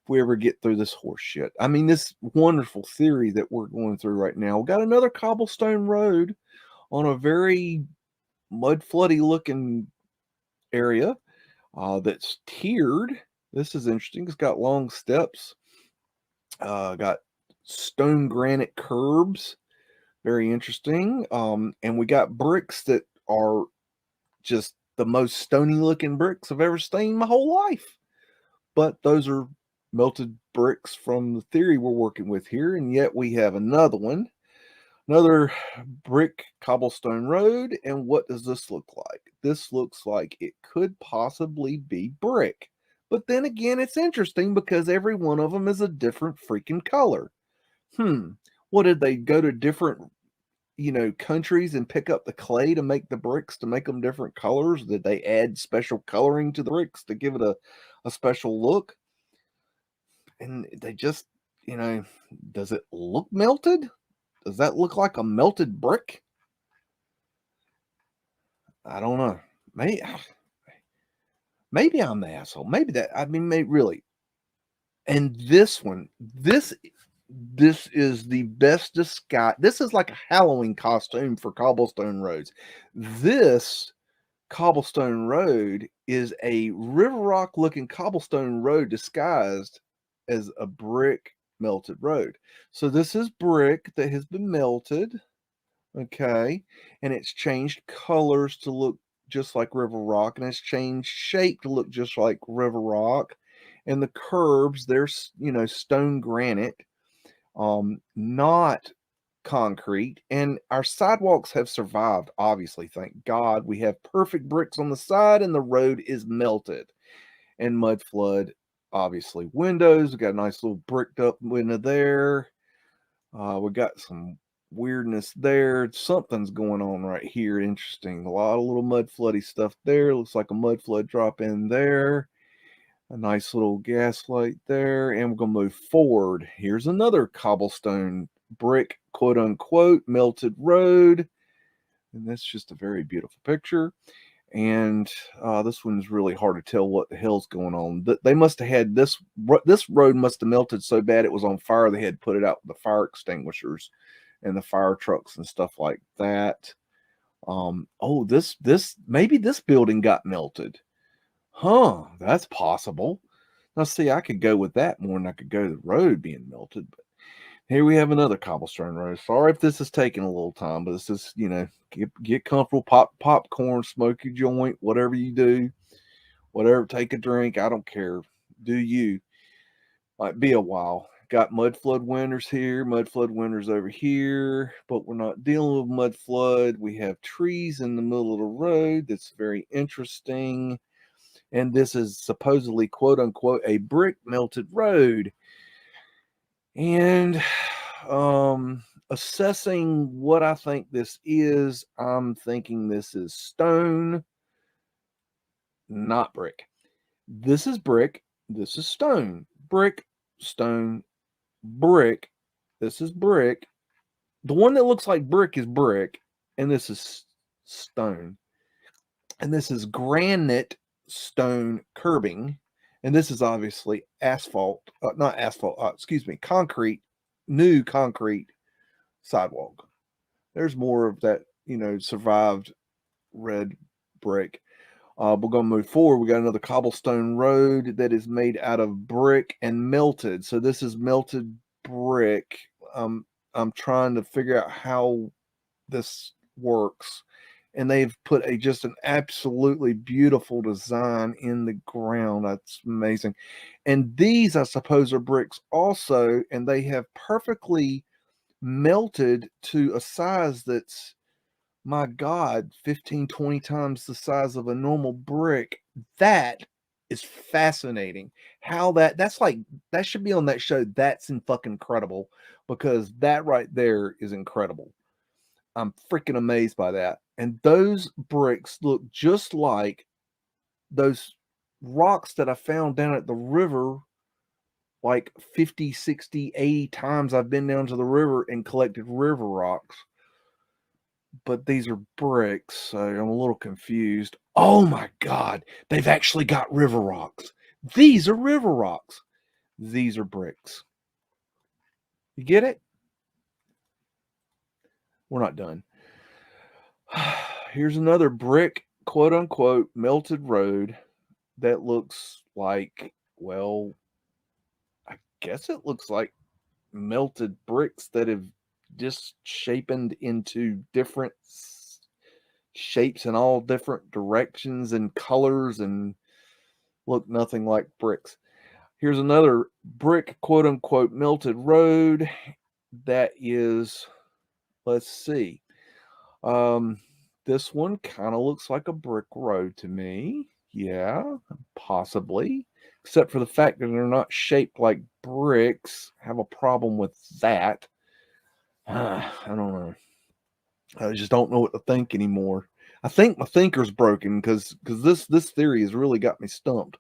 if we ever get through this horse shit. I mean, this wonderful theory that we're going through right now. We got another cobblestone road on a very mud floody looking area that's tiered. This is interesting. It's got long steps, got stone granite curbs. Very interesting. And we got bricks that are just the most stony looking bricks I've ever seen my whole life. But those are melted bricks from the theory we're working with here. And yet we have another one. Another brick cobblestone road. And what does this look like? This looks like it could possibly be brick. But then again, it's interesting because every one of them is a different freaking color. What did they go to different, countries and pick up the clay to make the bricks to make them different colors? Did they add special coloring to the bricks to give it a special look? And they just, does it look melted? Does that look like a melted brick? I don't know. Maybe I'm the asshole. Maybe really. And this one, this is the best disguise. This is like a Halloween costume for cobblestone roads. This cobblestone road is a river rock looking cobblestone road disguised as a brick melted road. So this is brick that has been melted. Okay. And it's changed colors to look just like river rock, and it's changed shape to look just like river rock. And the curbs, there's, stone granite, not concrete. And our sidewalks have survived, obviously. Thank God. We have perfect bricks on the side, and the road is melted. And mud flood, obviously. Windows, we got a nice little bricked up window there. We got some weirdness there. Something's going on right here. Interesting. A lot of little mud floody stuff there. Looks like a mud flood drop in there. A nice little gas light there. And we're going to move forward. Here's another cobblestone brick, quote unquote, melted road. And that's just a very beautiful picture. And this one's really hard to tell what the hell's going on. They must have had this road must have melted so bad it was on fire. They had put it out with the fire extinguishers and the fire trucks and stuff like that. Maybe this building got melted. That's possible. Now, see, I could go with that more than I could go to the road being melted. But here we have another cobblestone road. Sorry if this is taking a little time, but it's just, get comfortable, pop popcorn, smoke your joint, whatever you do, whatever, take a drink. I don't care. Do you. Might be a while. Got mud flood winters here, mud flood winters over here, but we're not dealing with mud flood. We have trees in the middle of the road. That's very interesting. And this is supposedly, quote unquote, a brick melted road. And assessing what I think this is, I'm thinking this is stone, not brick. This is brick. This is stone. Brick, stone, brick. This is brick. The one that looks like brick is brick, and this is stone. And this is granite stone curbing. And this is obviously asphalt, not asphalt, concrete, new concrete sidewalk. There's more of that, survived red brick. We're going to move forward. We got another cobblestone road that is made out of brick and melted. So this is melted brick. I'm trying to figure out how this works. And they've put just an absolutely beautiful design in the ground. That's amazing. And these, I suppose, are bricks also, and they have perfectly melted to a size that's, my God, 15, 20 times the size of a normal brick. That is fascinating. How that's like, that should be on that show. That's fucking incredible, because that right there is incredible. I'm freaking amazed by that. And those bricks look just like those rocks that I found down at the river, like 50, 60, 80 times I've been down to the river and collected river rocks. But these are bricks, so I'm a little confused. Oh my God, they've actually got river rocks. These are river rocks. These are bricks. You get it? We're not done. Here's another brick, quote unquote, melted road that looks like, well, I guess it looks like melted bricks that have just shapened into different shapes in all different directions and colors and look nothing like bricks. Here's another brick, quote unquote, melted road that is, let's see. This one kind of looks like a brick road to me. Yeah, possibly. Except for the fact that they're not shaped like bricks. I have a problem with that. I don't know. I just don't know what to think anymore. I think my thinker's broken because this theory has really got me stumped.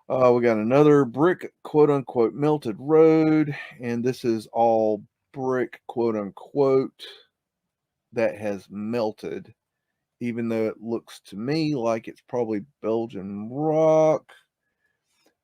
We got another brick, quote unquote, melted road, and this is all brick, quote unquote, that has melted, even though it looks to me like it's probably Belgian rock.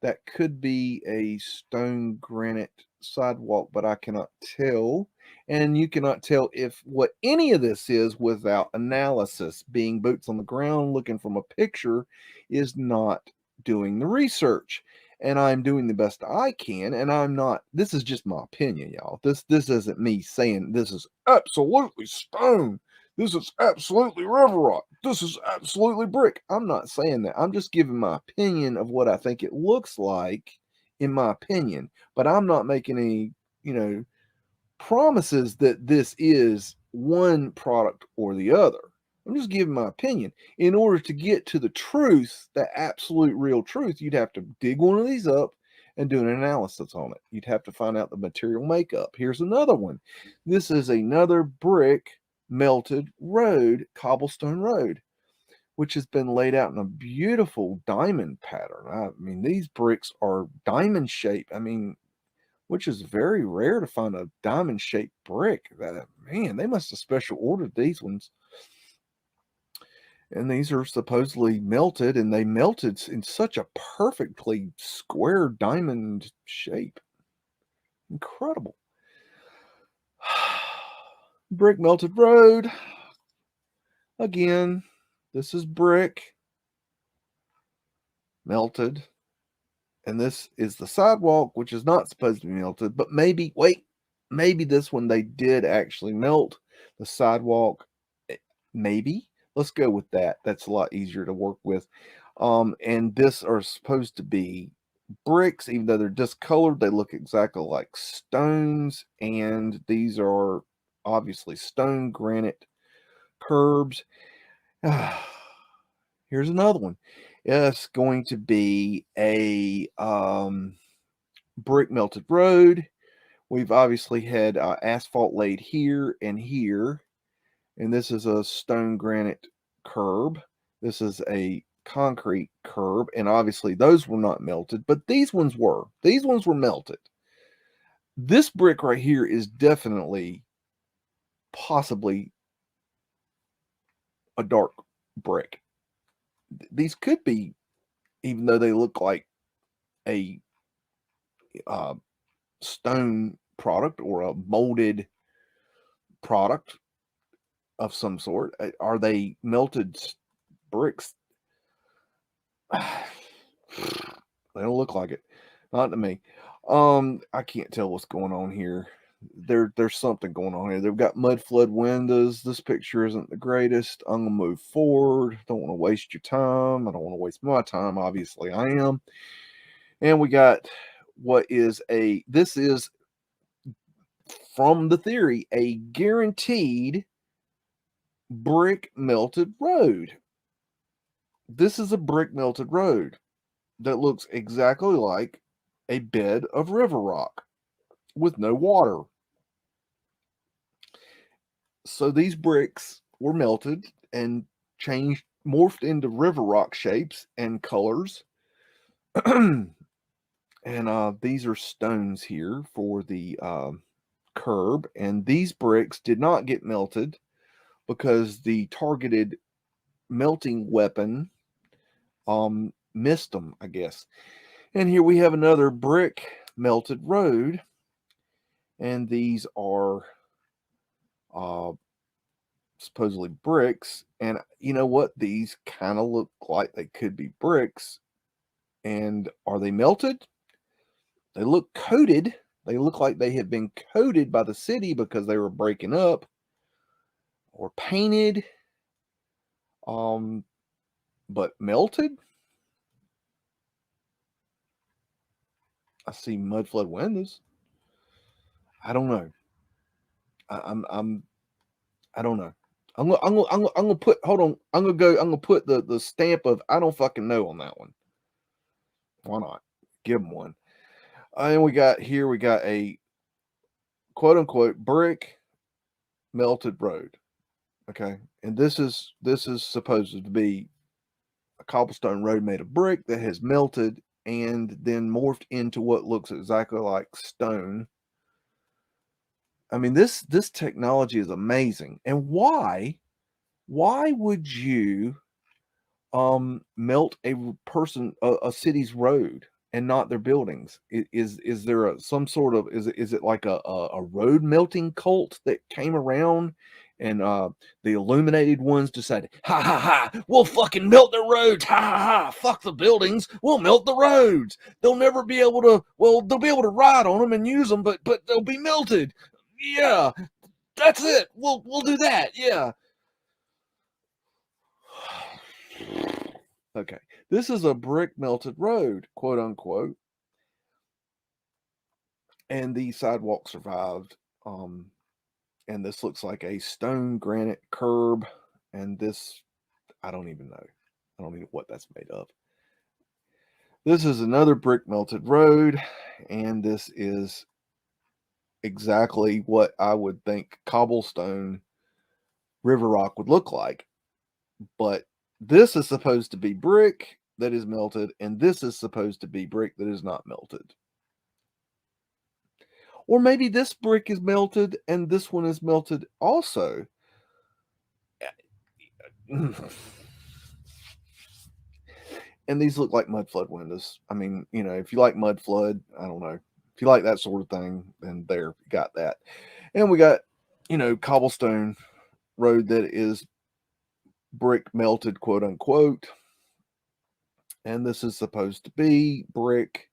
That could be a stone granite sidewalk, but I cannot tell. And you cannot tell if what any of this is without analysis. Being boots on the ground, looking from a picture, is not doing the research. And I'm doing the best I can, and I'm not. This is just my opinion, y'all. This isn't me saying this is absolutely stone. This is absolutely river rock. This is absolutely brick. I'm not saying that. I'm just giving my opinion of what I think it looks like, in my opinion. But I'm not making any, promises that this is one product or the other. I'm just giving my opinion. In order to get to the truth, the absolute real truth, you'd have to dig one of these up and do an analysis on it. You'd have to find out the material makeup. Here's another one. This is another brick melted road, cobblestone road, which has been laid out in a beautiful diamond pattern. I mean, these bricks are diamond shaped. I mean, which is very rare to find a diamond shaped brick. Man, they must have special ordered these ones. And these are supposedly melted, and they melted in such a perfectly square diamond shape. Incredible. Brick melted road. Again, this is brick melted. And this is the sidewalk, which is not supposed to be melted, but maybe, wait, maybe this one they did actually melt the sidewalk. Maybe. Let's go with that. That's a lot easier to work with. And this are supposed to be bricks, even though they're discolored, they look exactly like stones. And these are obviously stone granite curbs. Here's another one. It's going to be a brick melted road. We've obviously had asphalt laid here and here. And this is a stone granite curb. This is a concrete curb. And obviously those were not melted, but these ones were. These ones were melted. This brick right here is definitely, possibly a dark brick. These could be, even though they look like a stone product or a molded product of some sort. Are they melted bricks? They don't look like it. Not to me. I can't tell what's going on here. There's something going on here. They've got Mudflood windows. This picture isn't the greatest. I'm gonna move forward. Don't want to waste your time. I don't want to waste my time. Obviously, I am. And we got this is from the theory, a guaranteed brick melted road. This is a brick melted road that looks exactly like a bed of river rock with no water. So these bricks were melted and changed, morphed into river rock shapes and colors. And these are stones here for the curb, and these bricks did not get melted because the targeted melting weapon missed them, I guess. And here we have another brick melted road, and these are supposedly bricks. And you know what? These kind of look like they could be bricks. And are they melted? They look coated. They look like they have been coated by the city because they were breaking up, or painted. But melted? I see Mudflood windows. I don't know. I don't know. I'm gonna put, hold on. I'm gonna put the stamp of I don't fucking know on that one. Why not? Give them one. And we got a quote unquote brick melted road. Okay. And this is supposed to be a cobblestone road made of brick that has melted and then morphed into what looks exactly like stone. I mean, this technology is amazing. And why would you melt a city's road and not their buildings? Is there some sort of, is it like a road melting cult that came around, and the illuminated ones decided, ha ha ha, we'll fucking melt the roads, ha ha ha, fuck the buildings, we'll melt the roads. They'll never be able to, well, they'll be able to ride on them and use them, but they'll be melted. Yeah, that's it. We'll do that. Yeah. Okay. This is a brick melted road, quote unquote. And the sidewalk survived. And this looks like a stone granite curb. And this, I don't even know. I don't know what that's made of. This is another brick melted road. And this is exactly what I would think cobblestone river rock would look like. But this is supposed to be brick that is melted, and this is supposed to be brick that is not melted. Or maybe this brick is melted and this one is melted also. And these look like Mudflood windows. I mean, you know, if you like Mudflood, I don't know. If you like that sort of thing, then there, you got that. And we got, you know, cobblestone road that is brick melted, quote unquote. And this is supposed to be brick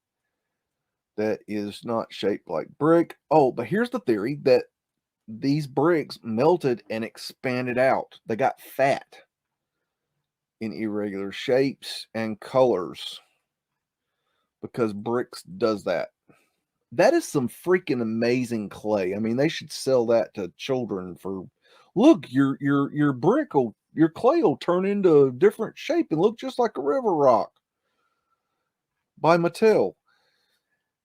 that is not shaped like brick. Oh, but here's the theory that these bricks melted and expanded out. They got fat in irregular shapes and colors because bricks does that. That is some freaking amazing clay. I mean, they should sell that to children for, look, your brick will, your clay will turn into a different shape and look just like a river rock by Mattel.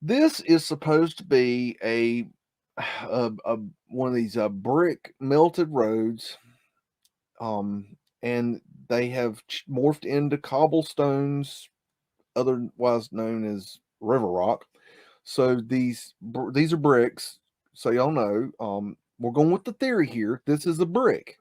This is supposed to be a one of these brick melted roads, and they have morphed into cobblestones, otherwise known as river rock. So these are bricks. So y'all know, we're going with the theory here. This is a brick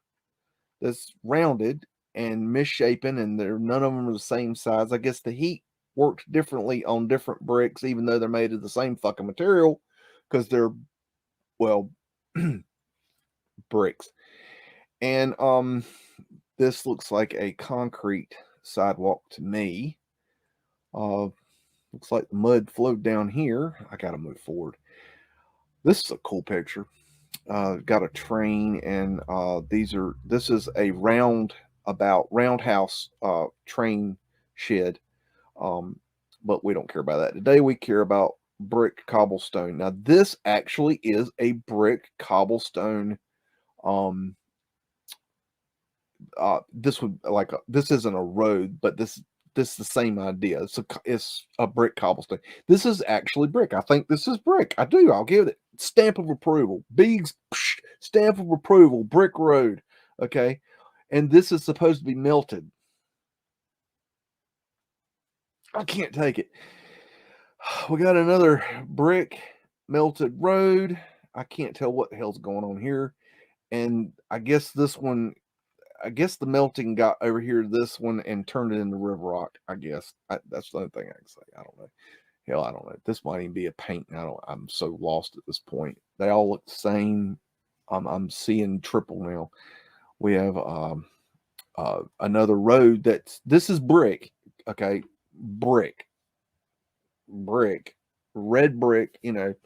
that's rounded and misshapen, and none of them are the same size. I guess the heat worked differently on different bricks, even though they're made of the same fucking material, because they're, well, bricks. And this looks like a concrete sidewalk to me. Looks like the mud flowed down here. I gotta move forward. This is a cool picture. Got a train, and this is a roundhouse train shed. But we don't care about that today. We care about brick cobblestone. Now, this actually is a brick cobblestone. This would this isn't a road, but this is the same idea. It's a brick cobblestone. This is actually brick. I think this is brick. I do. I'll give it stamp of approval. BEAGS stamp of approval. Brick road. Okay. and this is supposed to be melted. I can't take it. We got another brick melted road. I can't tell what the hell's going on here. And I guess this one, I guess the melting got over here to this one and turned it into river rock. I guess that's the only thing I can say. I don't know. Hell, I don't know. This might even be a paint. I'm so lost at this point. They all look the same. I'm seeing triple now. We have another road this is brick. Okay, brick, red brick. This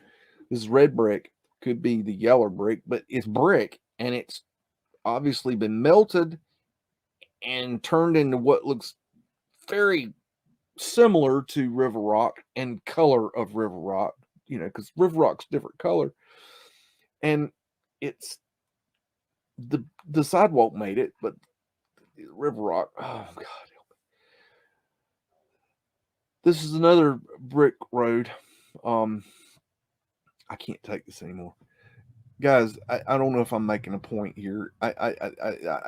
is red brick. Could be the yellow brick, but it's brick, and it's obviously been melted and turned into what looks very similar to river rock and color of river rock, because river rock's different color. And it's the sidewalk made it, but river rock, oh God. This is another brick road. I can't take this anymore. Guys, I don't know if I'm making a point here.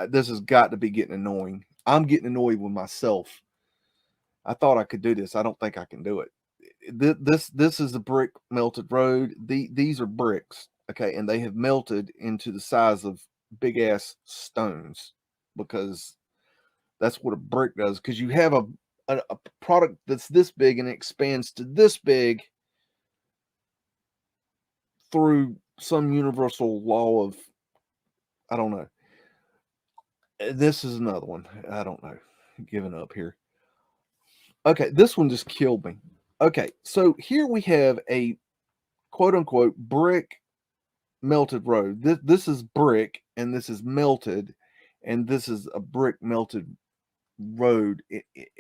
This has got to be getting annoying. I'm getting annoyed with myself. I thought I could do this. I don't think I can do it. This is a brick melted road. These are bricks, okay, and they have melted into the size of big ass stones, because that's what a brick does. Because you have a product that's this big and it expands to this big through some universal law of, I don't know. This is another one. I don't know. Giving up here. Okay, this one just killed me. Okay, so here we have a quote unquote brick melted road. This is brick and this is melted, and this is a brick melted road.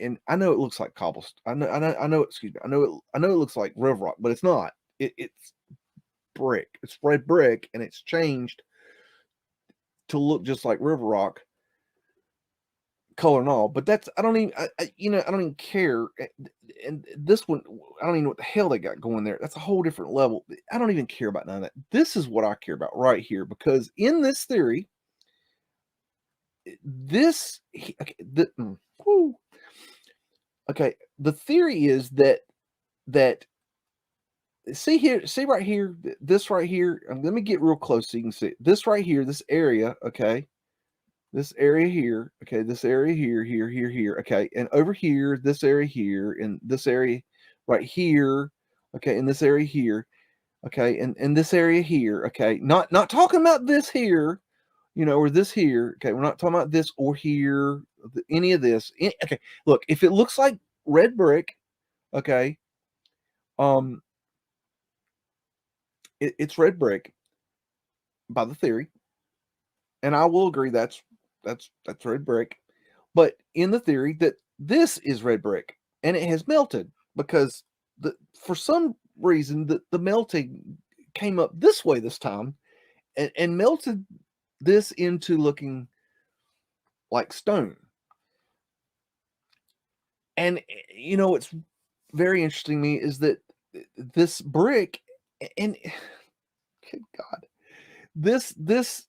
And I know it looks like cobblestone. I know. Excuse me. I know it looks like river rock, but it's not. It's brick. It's red brick, and it's changed to look just like river rock, color and all. But that's I don't even care. And this one, I don't even know what the hell they got going there. That's a whole different level. I don't even care about none of that. This is what I care about right here, because in this theory, the theory is that see right here, this right here. Let me get real close so you can see it. This right here, this area, okay. This area here, okay, this area here, okay, and over here, this area here, and this area right here, okay, and this area here, okay, and this area here, okay, not talking about this here, or this here, okay, we're not talking about this or here, any of this, okay, look, if it looks like red brick, okay, it's red brick by the theory, and I will agree that's red brick. But in the theory that this is red brick and it has melted, because for some reason the melting came up this way this time and melted this into looking like stone. And what's very interesting to me is that this brick, and good God, this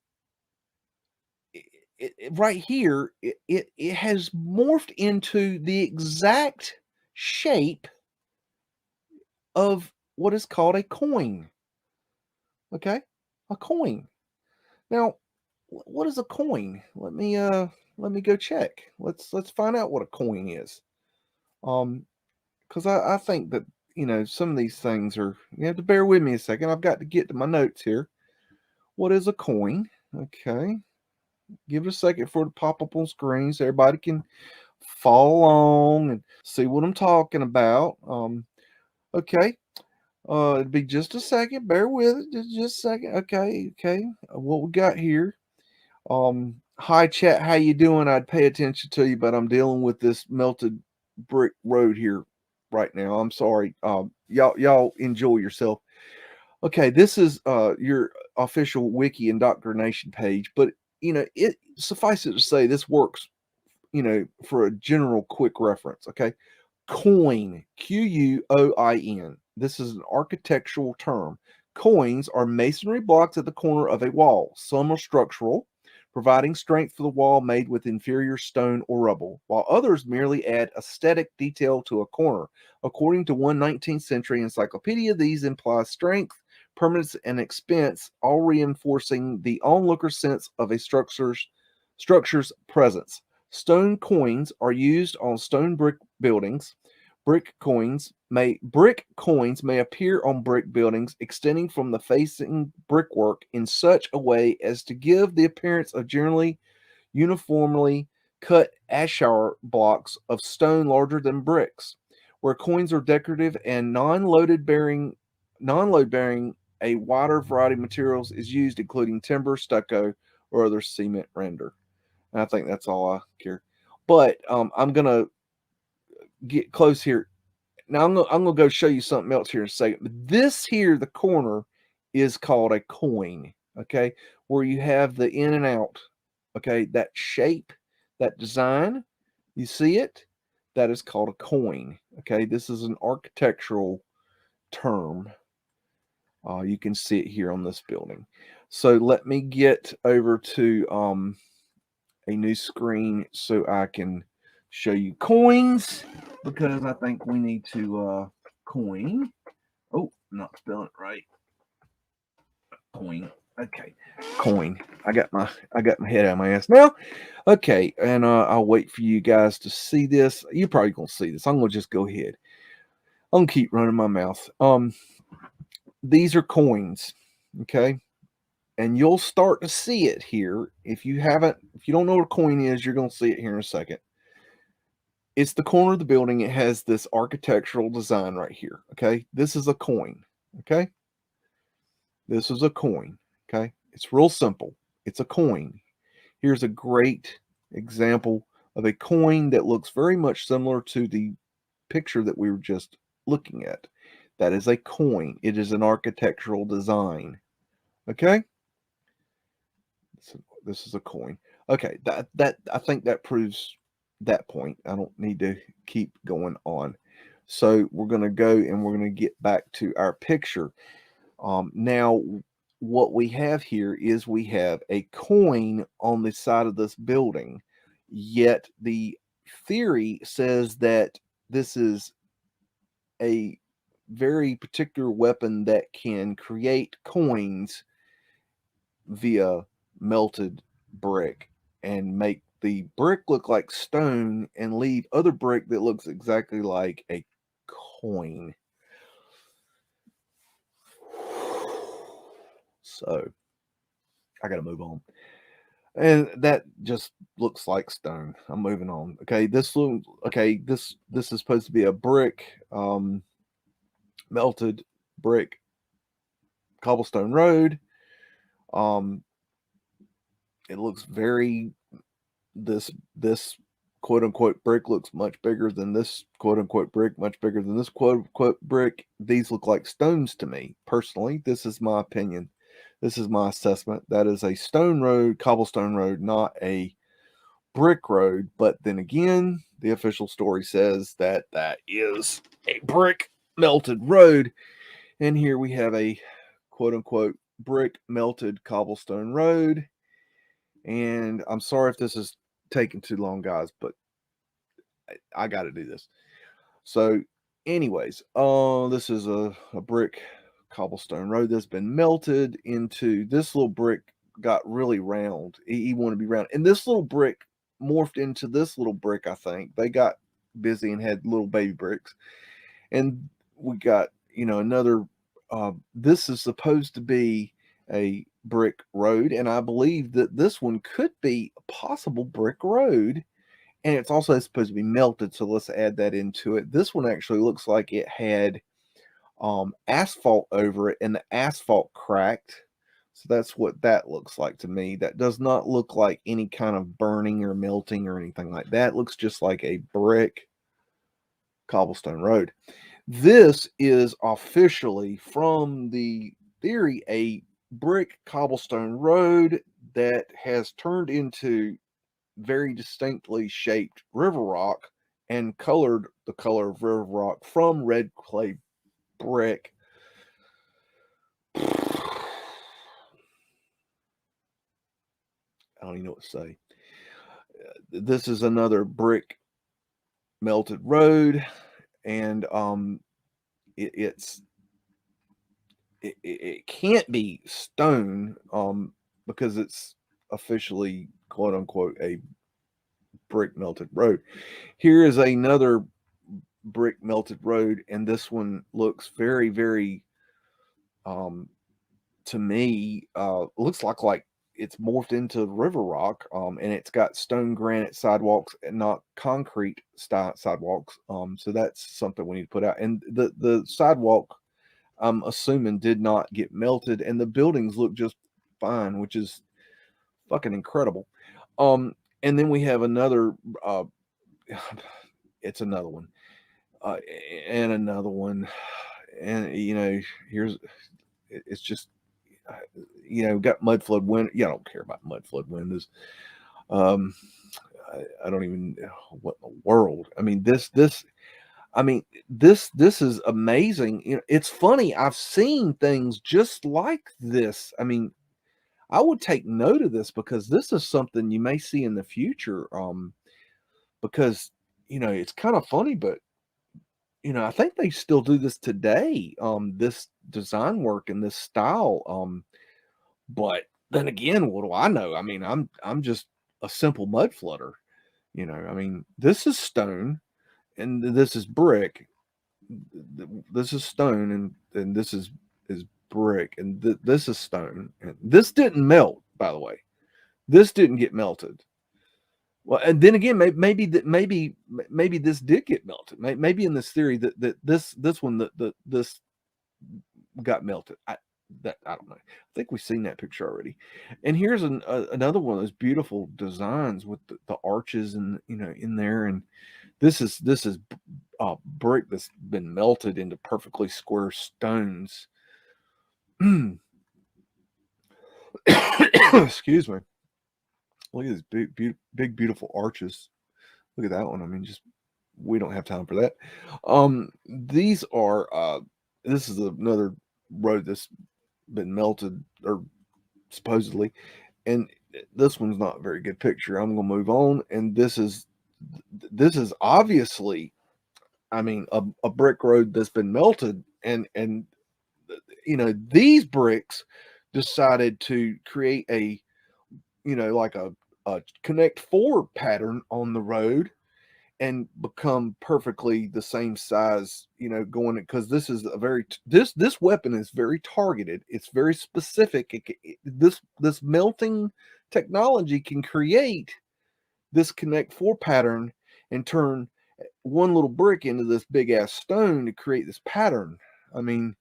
right here, it has morphed into the exact shape of what is called a coin. Okay, a coin. Now, what is a coin? Let me go check. Let's find out what a coin is. Because I think that some of these things are, you have to bear with me a second. I've got to get to my notes here. What is a coin? Okay. Give it a second for it to pop up on screen so everybody can follow along and see what I'm talking about. Okay. It'll be just a second. Bear with it. Just a second. Okay. What we got here? Hi chat. How you doing? I'd pay attention to you, but I'm dealing with this melted brick road here right now. I'm sorry. Y'all enjoy yourself. Okay. This is your official wiki indoctrination page, but it suffices to say this works, for a general quick reference. Okay. Coin, Quoin. This is an architectural term. Coins are masonry blocks at the corner of a wall. Some are structural, providing strength for the wall made with inferior stone or rubble, while others merely add aesthetic detail to a corner. According to one 19th century encyclopedia, these imply strength, permanence, and expense, all reinforcing the onlooker's sense of a structure's presence. Stone coins are used on stone brick buildings. Brick coins may appear on brick buildings, extending from the facing brickwork in such a way as to give the appearance of generally uniformly cut ashlar blocks of stone larger than bricks. Where coins are decorative and non-load bearing, a wider variety of materials is used, including timber, stucco, or other cement render. And I think that's all I care. But I'm gonna get close here. Now I'm gonna go show you something else here in a second. But this here, the corner, is called a coin. Okay, where you have the in and out. Okay, that shape, that design, you see it? That is called a coin. Okay, this is an architectural term. You can see it here on this building. So let me get over to a new screen so I can show you coins, because I think we need to coin. Oh, not spelling it right. Coin. Okay, coin. I got my head out of my ass now. Okay, and I'll wait for you guys to see this. You're probably gonna see this. I'm gonna just go ahead. I'm gonna keep running my mouth. These are coins. Okay, and you'll start to see it here. If you don't know what a coin is, you're gonna see it here in a second. It's the corner of the building. It has this architectural design right here. Okay, this is a coin. Okay, this is a coin. Okay, it's real simple. It's a coin. Here's a great example of a coin that looks very much similar to the picture that we were just looking at. That is a coin. It is an architectural design. Okay, so this is a coin. Okay, that I think that proves that point. I don't need to keep going on. So we're going to go and we're going to get back to our picture. Now, what we have here is we have a coin on the side of this building, yet the theory says that this is a very particular weapon that can create coins via melted brick and make the brick look like stone and leave other brick that looks exactly like a coin. So I gotta move on. And that just looks like stone. I'm moving on. Okay, this is supposed to be a brick, melted brick cobblestone road. It looks very this quote unquote brick looks much bigger than this quote unquote brick, much bigger than this quote unquote brick. These look like stones to me personally. This is my opinion. This is my assessment. That is a stone road, cobblestone road, not a brick road. But then again, the official story says that that is a brick melted road. And here we have a quote unquote brick melted cobblestone road. And I'm sorry if this is taking too long, guys, but I got to do this. So, anyways, this is a brick cobblestone road that's been melted into this little brick. Got really round. He wanted to be round, and this little brick morphed into this little brick. I think they got busy and had little baby bricks, and we got another. This is supposed to be a brick road, and I believe that this one could be a possible brick road. And it's also supposed to be melted, so let's add that into it. This one actually looks like it had asphalt over it, and the asphalt cracked. So that's what that looks like to me. That does not look like any kind of burning or melting or anything like that. It looks just like a brick cobblestone road. This is officially, from the theory, a brick cobblestone road that has turned into very distinctly shaped river rock and colored the color of river rock from red clay brick. I don't even know what to say. This is another brick melted road, and it's it can't be stone because it's officially quote unquote a brick melted road. Here is another brick melted road, and this one looks very, very um to me looks like it's morphed into river rock, and it's got stone granite sidewalks and not concrete sidewalks. So that's something we need to put out. And the sidewalk, I'm assuming, did not get melted, and the buildings look just fine, which is fucking incredible. And then we have another. It's another one, uh, and another one, and here's it's just got mudflood wind. Yeah, I don't care about mudflood windows. Um, I don't even what in the world. I mean, this is amazing. It's funny. I've seen things just like this. I mean, I would take note of this because this is something you may see in the future. Because it's kind of funny, but I think they still do this today. This design work and this style. But then again, what do I know? I mean, I'm just a simple mud flooder. I mean, this is stone and this is brick. This is stone and this is brick and this is stone. And this didn't melt, by the way. This didn't get melted. Well, and then again, maybe this did get melted. Maybe in this theory that this one this got melted. I don't know. I think we've seen that picture already. And here's another one of those beautiful designs with the arches and in there. And this is brick that's been melted into perfectly square stones. Excuse me. Look at these big beautiful arches. Look at that one. I mean, just we don't have time for that. These are this is another road that's been melted or supposedly, and this one's not a very good picture. I'm gonna move on, and this is obviously, I mean, a brick road that's been melted, and these bricks decided to create a like a connect four pattern on the road and become perfectly the same size, going because this is a very this weapon is very targeted. It's very specific. This melting technology can create this connect four pattern and turn one little brick into this big ass stone to create this pattern. I mean,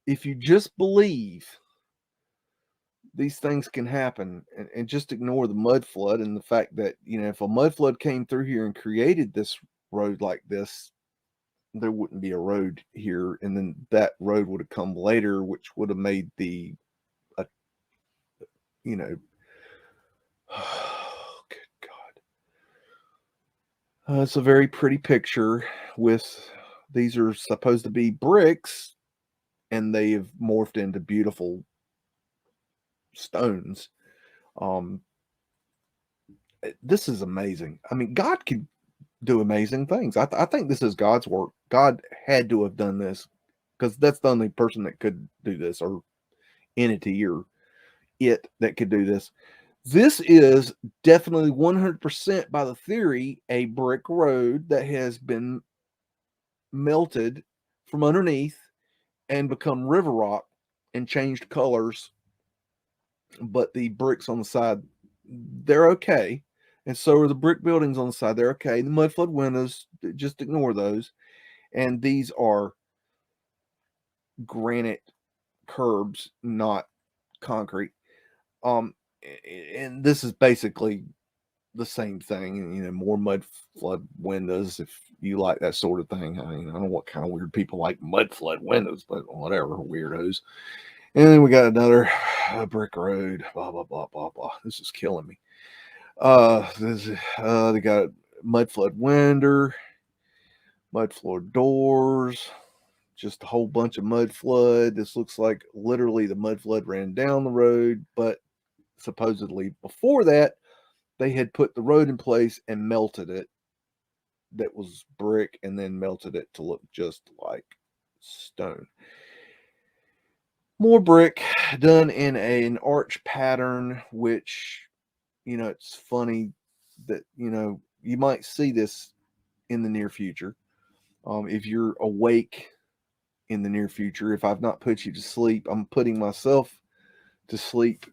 if you just believe these things can happen and just ignore the mud flood and the fact that if a mud flood came through here and created this road like this, there wouldn't be a road here, and then that road would have come later, which would have made the you know oh, good god. It's a very pretty picture with these are supposed to be bricks and they have morphed into beautiful stones. um this is amazing. I mean, God could do amazing things. I think this is God's work. God had to have done this because that's the only person that could do this, or entity, or it that could do this. This is definitely 100% by the theory a brick road that has been melted from underneath and become river rock and changed colors. But the bricks on the side, they're okay. And so are the brick buildings on the side. They're okay. The mud flood windows, just ignore those. And these are granite curbs, not concrete. Um, and this is basically the same thing. More mud flood windows if you like that sort of thing. I mean, I don't know what kind of weird people like mud flood windows, but whatever, weirdos. And then we got another brick road. Blah blah blah blah blah. This is killing me. They got mud flood window, mud floor doors, just a whole bunch of mud flood. This looks like literally the mud flood ran down the road, but supposedly before that, they had put the road in place and melted it. That was brick, and then melted it to look just like stone. More brick done in an arch pattern, which, it's funny that, you might see this in the near future. If you're awake in the near future, if I've not put you to sleep, I'm putting myself to sleep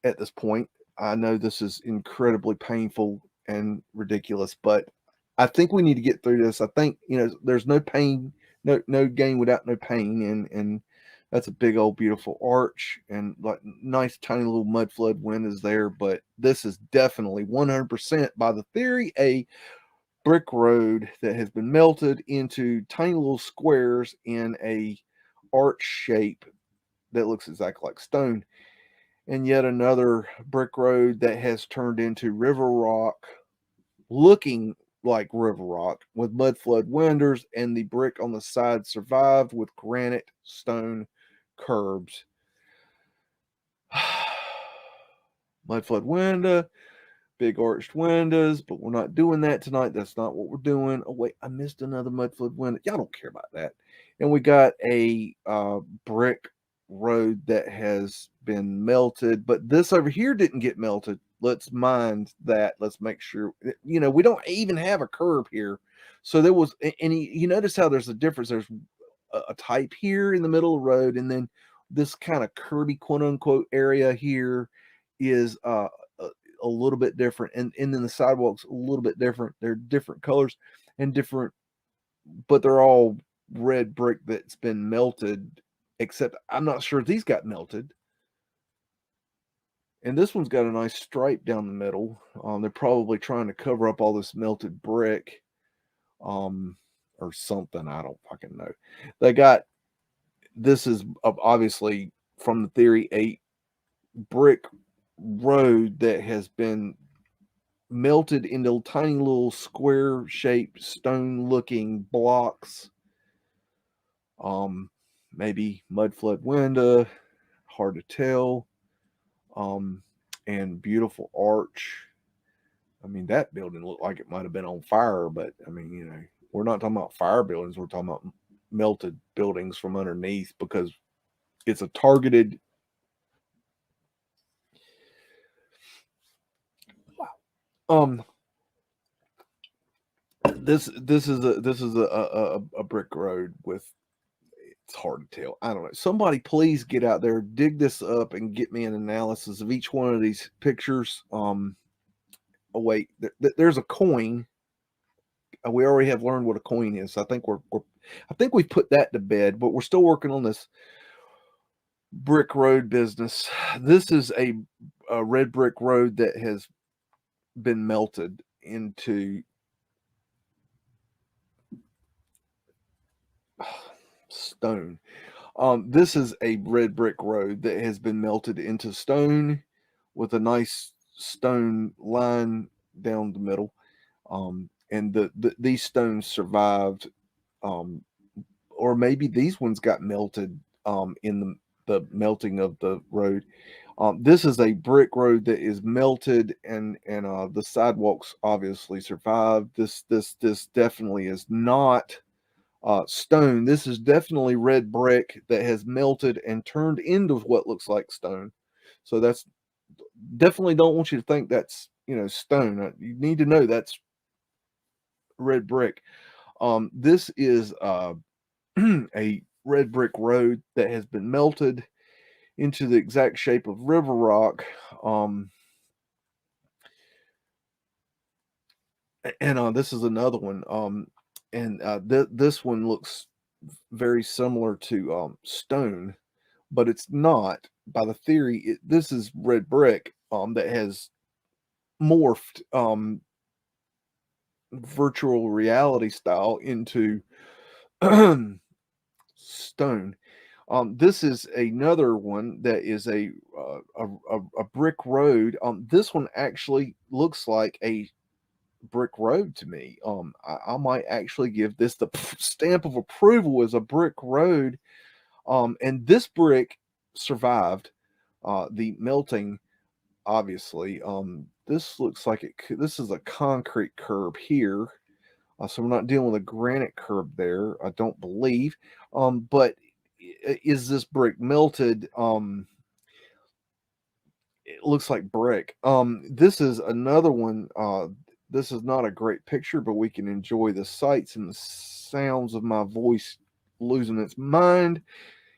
at this point. I know this is incredibly painful and ridiculous, but I think we need to get through this. I think, there's no pain, no gain without no pain. And that's a big old beautiful arch, and like nice tiny little mud flood windows there. But this is definitely 100% by the theory a brick road that has been melted into tiny little squares in a arch shape that looks exactly like stone. And yet another brick road that has turned into river rock, looking like river rock, with mud flood windows, and the brick on the side survived with granite stone curbs. Mud flood window, big arched windows, but we're not doing that tonight. That's not what we're doing. Oh wait, I missed another mud flood window. Y'all don't care about that. And we got a brick road that has been melted, but this over here didn't get melted. Let's mind that. Let's make sure, we don't even have a curb here. So there was, and you notice how there's a difference. There's a type here in the middle of the road, and then this kind of curvy, quote unquote, area here is a little bit different, and then the sidewalks a little bit different. They're different colors and different, but they're all red brick that's been melted, except I'm not sure these got melted. And this one's got a nice stripe down the middle. They're probably trying to cover up all this melted brick, or something. I don't fucking know. They got, this is obviously from the theory a brick road that has been melted into tiny little square shaped stone looking blocks. Maybe mud flood window, hard to tell. And beautiful arch. I mean, that building looked like it might have been on fire, but I mean, we're not talking about fire buildings. We're talking about melted buildings from underneath, because it's a targeted. This is a brick road with, it's hard to tell. I don't know. Somebody please get out there, dig this up, and get me an analysis of each one of these pictures. Oh wait, there's a coin. We already have learned what a coin is. So I think I think we've put that to bed, but we're still working on this brick road business. This is a red brick road that has been melted into stone. This is a red brick road that has been melted into stone with a nice stone line down the middle. And these stones survived, or maybe these ones got melted in the melting of the road. This is a brick road that is melted, and the sidewalks obviously survived. This definitely is not stone. This is definitely red brick that has melted and turned into what looks like stone. So that's definitely, don't want you to think that's stone. You need to know that's red brick. This is a red brick road that has been melted into the exact shape of river rock. And this is another one. And this one looks very similar to stone, but it's not. By the theory, this is red brick that has morphed virtual reality style into stone. This is another one that is a brick road. This one actually looks like a brick road to me. I might actually give this the stamp of approval as a brick road. And this brick survived the melting obviously. This looks like this is a concrete curb here. So we're not dealing with a granite curb there, I don't believe. But is this brick melted? It looks like brick. This is another one. This is not a great picture, but we can enjoy the sights and the sounds of my voice losing its mind.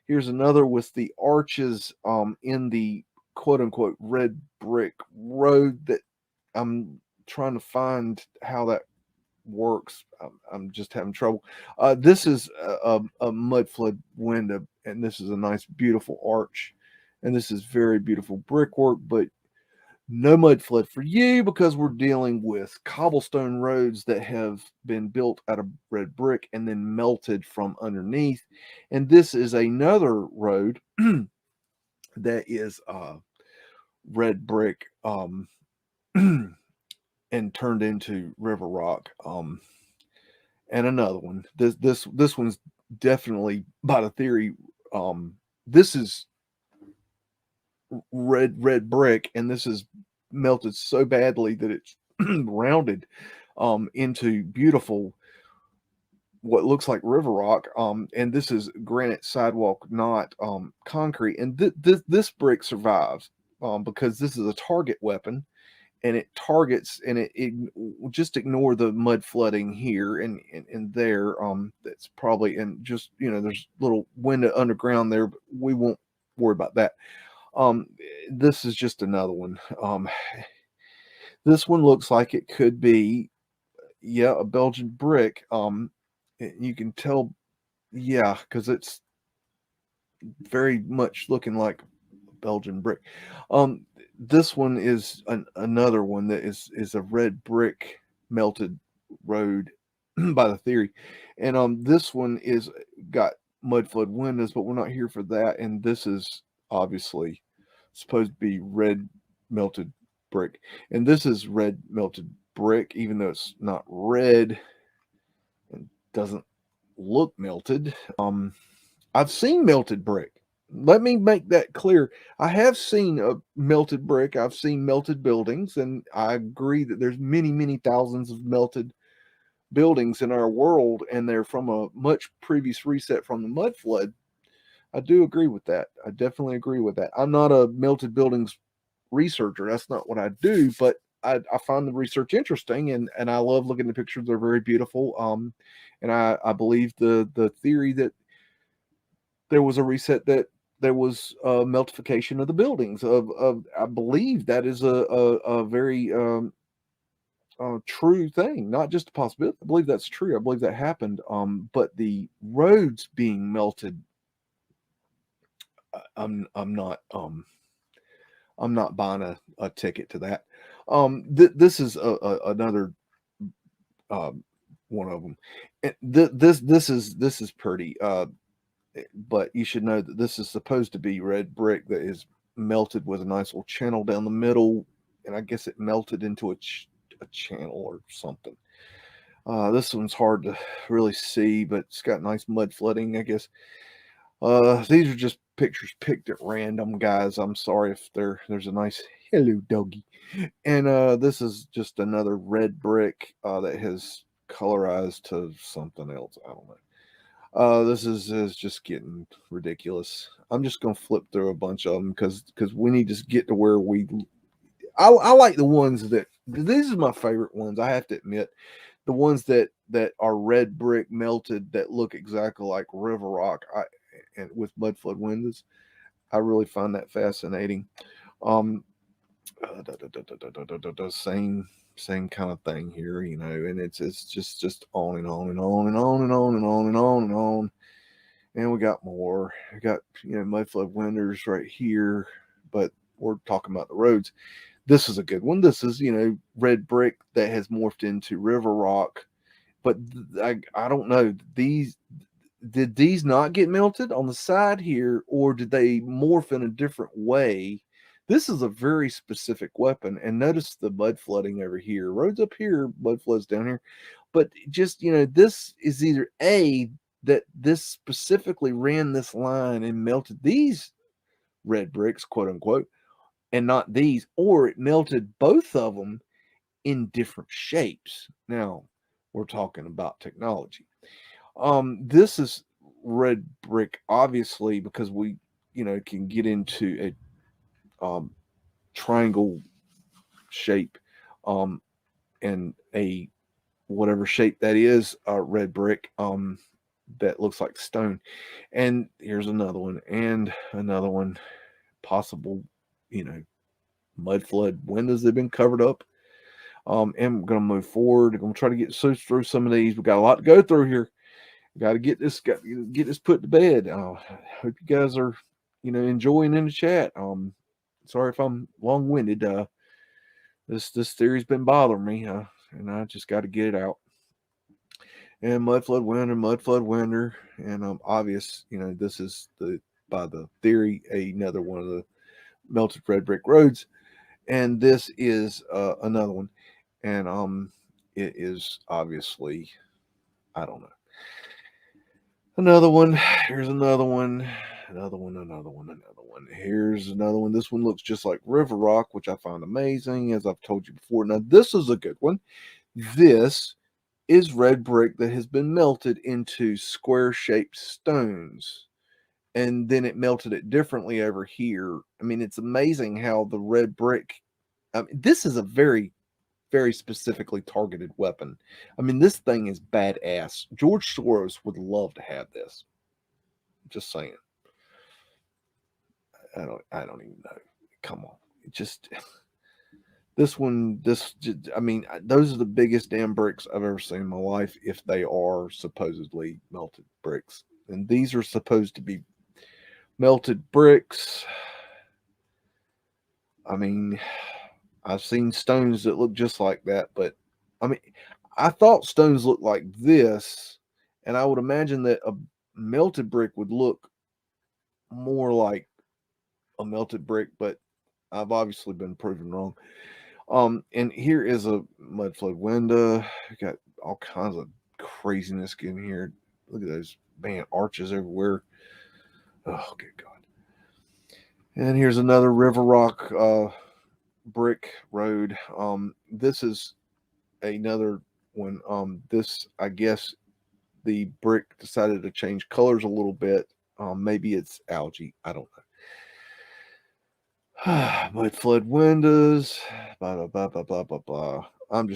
Here's another with the arches in the quote unquote red brick road that I'm trying to find how that works. I'm just having trouble. This is a mud flood window, and this is a nice, beautiful arch. And this is very beautiful brickwork, but no mud flood for you because we're dealing with cobblestone roads that have been built out of red brick and then melted from underneath. And this is another road that is red brick and turned into river rock. And another one. This one's definitely by the theory. This is red brick, and this is melted so badly that it's rounded into beautiful what looks like river rock. And this is granite sidewalk, not concrete. And this brick survives because this is a target weapon, and it targets, and it just ignore the mud flooding here and there. That's probably, and just, there's little window underground there, but we won't worry about that. This is just another one. This one looks like it could be, yeah, a Belgian brick. You can tell, yeah, because it's very much looking like Belgian brick. This one is another one that is a red brick melted road by the theory, and this one is got mud flood windows, but we're not here for that. And this is obviously supposed to be red melted brick, and this is red melted brick, even though it's not red and doesn't look melted. I've seen melted brick. Let me make that clear. I have seen a melted brick. I've seen melted buildings, and I agree that there's many, many thousands of melted buildings in our world, and they're from a much previous reset from the mud flood. I do agree with that. I definitely agree with that. I'm not a melted buildings researcher. That's not what I do, but I find the research interesting, and I love looking at the pictures. They're very beautiful. And I believe the theory that there was a reset, that there was a meltification of the buildings. Of I believe that is a very true thing, not just a possibility. I believe that's true. I believe that happened. But the roads being melted, I'm not I'm not buying a ticket to that. This is another one of them. This is pretty. But you should know that this is supposed to be red brick that is melted with a nice little channel down the middle, and I guess it melted into a channel or something. This one's hard to really see, but it's got nice mud flooding, I guess. These are just pictures picked at random, guys. I'm sorry if there's a nice hello doggy. And this is just another red brick that has colorized to something else. I don't know. This is just getting ridiculous. I'm just gonna flip through a bunch of them because we need to get to where I like the ones that, these are my favorite ones. I have to admit, the ones that are red brick melted that look exactly like river rock. And with mud flood windows, I really find that fascinating. Um, same kind of thing here, and it's just on and on and on and on and on and on and on and on. And we got more. We got, mud flood windows right here, but we're talking about the roads. This is a good one. This is, red brick that has morphed into river rock. But I don't know. Did these not get melted on the side here, or did they morph in a different way? This is a very specific weapon. And notice the mud flooding over here. Roads up here, mud floods down here. But just, this is either A, that this specifically ran this line and melted these red bricks, quote unquote, and not these, or it melted both of them in different shapes. Now we're talking about technology. This is red brick, obviously, because we, can get into a triangle shape, and a whatever shape that is, red brick, that looks like stone. And here's another one, and another one, possible, mud flood windows that have been covered up. And we're gonna move forward. I'm gonna try to get through some of these. We got a lot to go through here. Got to get this put to bed. Hope you guys are, enjoying in the chat. Sorry if I'm long winded. This theory's been bothering me, and I just got to get it out. And mud flood winter, and obvious. This is by the theory another one of the melted red brick roads, and this is another one, and it is obviously, I don't know. Another one. Here's another one. Another one. Here's another one. This one looks just like river rock, which I find amazing, as I've told you before. Now, this is a good one. This is red brick that has been melted into square-shaped stones, and then it melted it differently over here. I mean, it's amazing how the red brick. This is a very, very specifically targeted weapon. I mean, this thing is badass. George Soros would love to have this. Just saying. I don't even know. Come on. Just this one, I mean, those are the biggest damn bricks I've ever seen in my life, if they are supposedly melted bricks. And these are supposed to be melted bricks. I mean, I've seen stones that look just like that, but I mean, I thought stones looked like this, and I would imagine that a melted brick would look more like a melted brick, but I've obviously been proven wrong. And here is a mudflood window. Got all kinds of craziness in here. Look at those arches everywhere. Oh, good God. And here's another river rock brick road. This is another one. This, I guess, the brick decided to change colors a little bit. Maybe it's algae. I don't know. Mud flood windows. Blah blah blah blah blah blah blah. I don't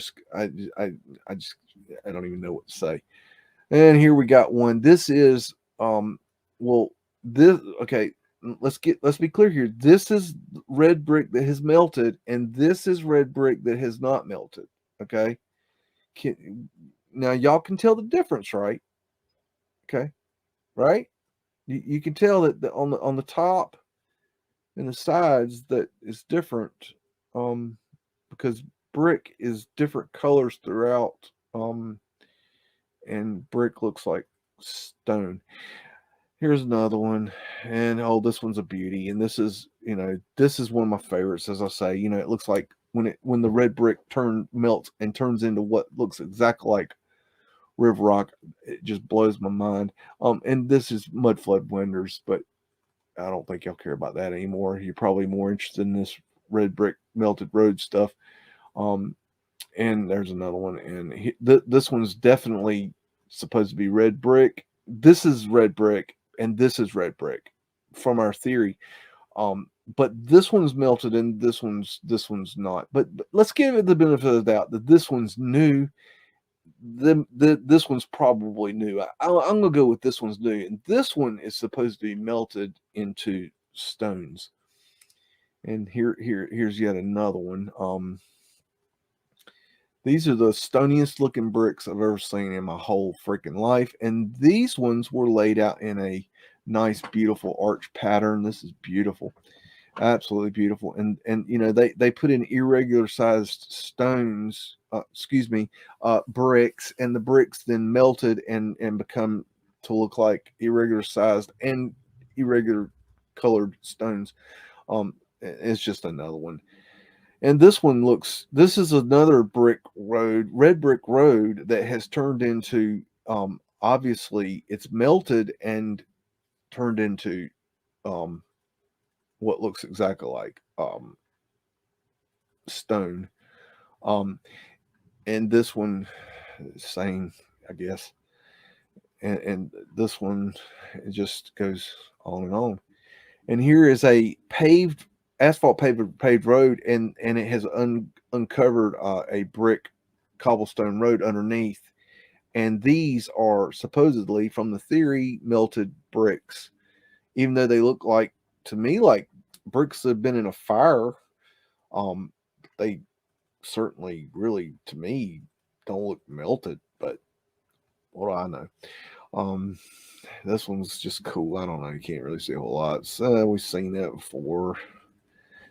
even know what to say. And here we got one. This is okay. Let's be clear here. This is red brick that has melted, and this is red brick that has not melted. Okay. Now y'all can tell the difference, right? Okay, right? You can tell that on the top and the sides that is different, because brick is different colors throughout, and brick looks like stone. Here's another one, and this one's a beauty. And this is one of my favorites. As I say, it looks like when the red brick melts and turns into what looks exactly like river rock. It just blows my mind. And this is mud flood windows, but I don't think y'all care about that anymore. You're probably more interested in this red brick melted road stuff. And there's another one, and this one's definitely supposed to be red brick. This is red brick, and this is red brick from our theory. But this one's melted, and this one's not. But let's give it the benefit of the doubt that this one's new. This one's probably new. I'm gonna go with this one's new, and this one is supposed to be melted into stones. And here's yet another one. These are the stoniest looking bricks I've ever seen in my whole freaking life, and these ones were laid out in a nice, beautiful arch pattern. This is beautiful. Absolutely beautiful. And they put in irregular sized stones, bricks, and the bricks then melted and become to look like irregular sized and irregular colored stones. It's just another one. And this is another red brick road that has turned into, obviously it's melted and turned into what looks exactly like stone. And this one, same, I guess. And this one, it just goes on and on. And here is a asphalt paved road, and it has uncovered a brick cobblestone road underneath. And these are supposedly, from the theory, melted bricks, even though they look like, to me, like bricks that have been in a fire. They certainly, really, to me, don't look melted, but what do I know? This one's just cool. I don't know. You can't really see a whole lot. So we've seen that before.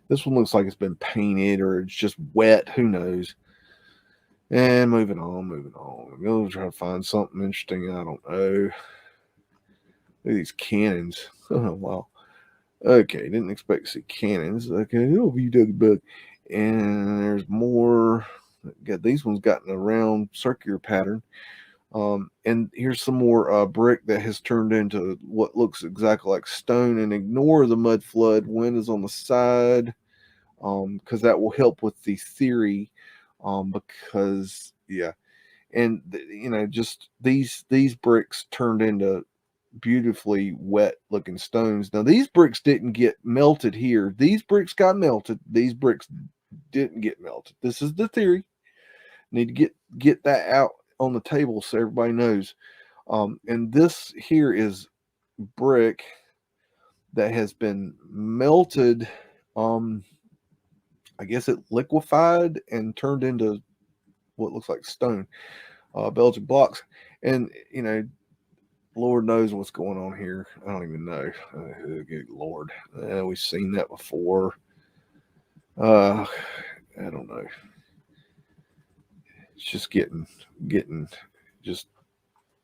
This one looks like it's been painted or it's just wet. Who knows? And moving on. We'll try to find something interesting. I don't know. Look at these cannons. Oh, wow. Okay, didn't expect to see cannons. Okay, oh, you dug a bug. And there's more. Got these ones got in a round circular pattern. And here's some more brick that has turned into what looks exactly like stone. And ignore the mud flood. Wind is on the side, because that will help with the theory. Because yeah, and just these bricks turned into beautifully wet looking stones. Now these bricks didn't get melted here. These bricks got melted. These bricks didn't get melted. This is the theory. Need to get that out on the table so everybody knows. And this here is brick that has been melted. I guess it liquefied and turned into what looks like stone, Belgian blocks. And Lord knows what's going on here. I don't even know. Good Lord, we've seen that before. I don't know. It's just getting just,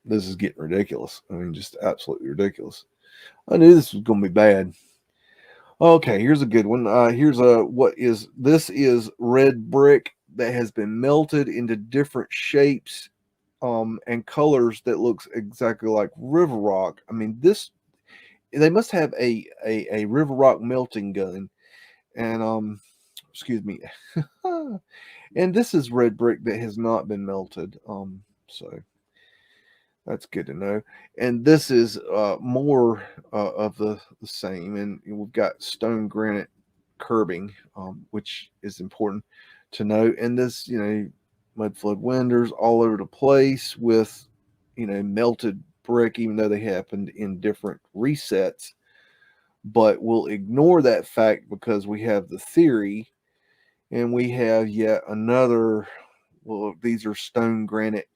this is getting ridiculous. I mean, just absolutely ridiculous. I knew this was going to be bad. Okay, here's a good one. Here's this is red brick that has been melted into different shapes and colors that looks exactly like river rock. I mean, they must have a river rock melting gun. And excuse me. And this is red brick that has not been melted. So that's good to know. And this is more of the same. And we've got stone granite curbing, which is important to know. And this, mud flood windows all over the place with, melted brick, even though they happened in different resets. But we'll ignore that fact because we have the theory, and we have yet another. Well, these are stone granite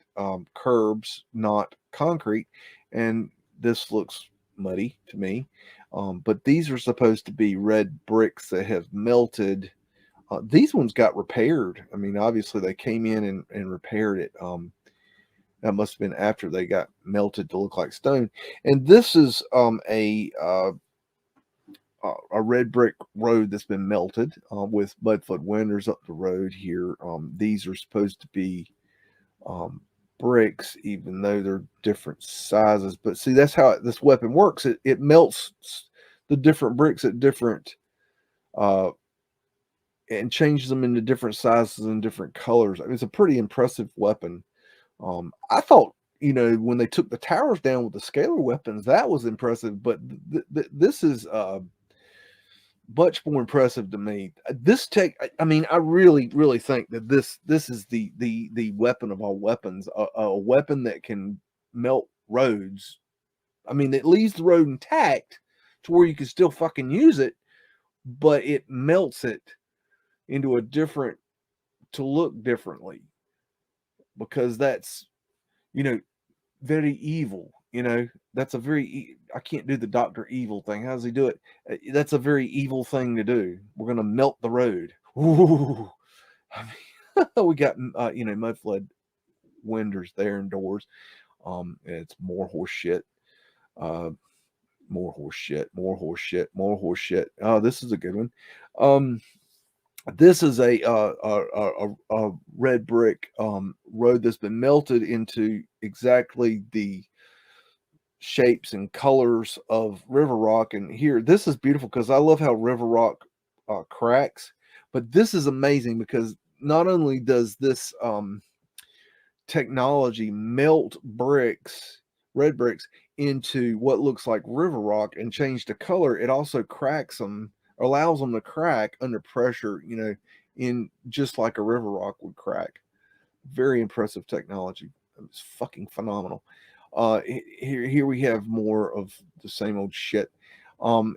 curbs, not concrete, and this looks muddy to me. But these are supposed to be red bricks that have melted. These ones got repaired. I mean, obviously they came in and repaired it. That must have been after they got melted to look like stone. And this is a red brick road that's been melted with Mudflood windows up the road here. These are supposed to be bricks, even though they're different sizes. But see, that's how this weapon works. It melts the different bricks at different and changes them into different sizes and different colors. I mean, it's a pretty impressive weapon. I thought, when they took the towers down with the scalar weapons, that was impressive. But this is much more impressive to me. I mean, I really, really think that this is the weapon of all weapons, a weapon that can melt roads. I mean, it leaves the road intact to where you can still fucking use it, but it melts it into to look differently, because that's, very evil. That's a very, I can't do the Dr. Evil thing. How does he do it? That's a very evil thing to do. We're going to melt the road. Ooh. I mean, we got, mud flood windows there and doors. It's more horse shit. More horse shit. Oh, this is a good one. This is a red brick road that's been melted into exactly the shapes and colors of river rock. And here, this is beautiful because I love how river rock cracks, But this is amazing because not only does this technology melt bricks, red bricks, into what looks like river rock and change the color, it also cracks them, allows them to crack under pressure, you know, in just like a river rock would crack. Very impressive technology. It's fucking phenomenal. Here we have more of the same old shit. And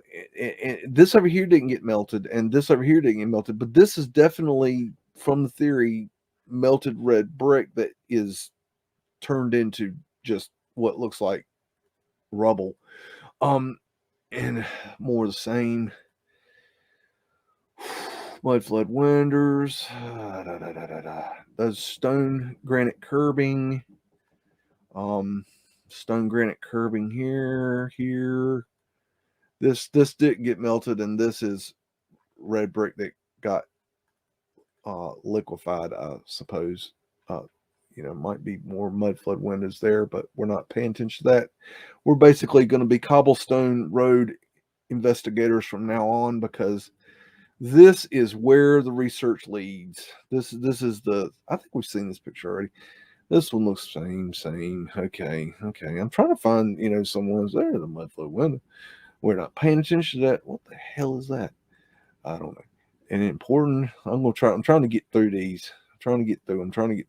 this over here didn't get melted, and this over here didn't get melted, but this is definitely from the theory melted red brick that is turned into just what looks like rubble. And more of the same. Mudflood windows, those stone granite curbing, stone granite curbing here. This didn't get melted, and this is red brick that got liquefied, I suppose. You know, might be more mudflood windows there, but we're not paying attention to that. We're basically going to be cobblestone road investigators from now on, because this is where the research leads. This is the, I think we've seen this picture already. This one looks same. Okay. I'm trying to find, you know, someone's there, the mudflood window. We're not paying attention to that. What the hell is that? I don't know. And important. I'm trying to get through these. I'm trying to get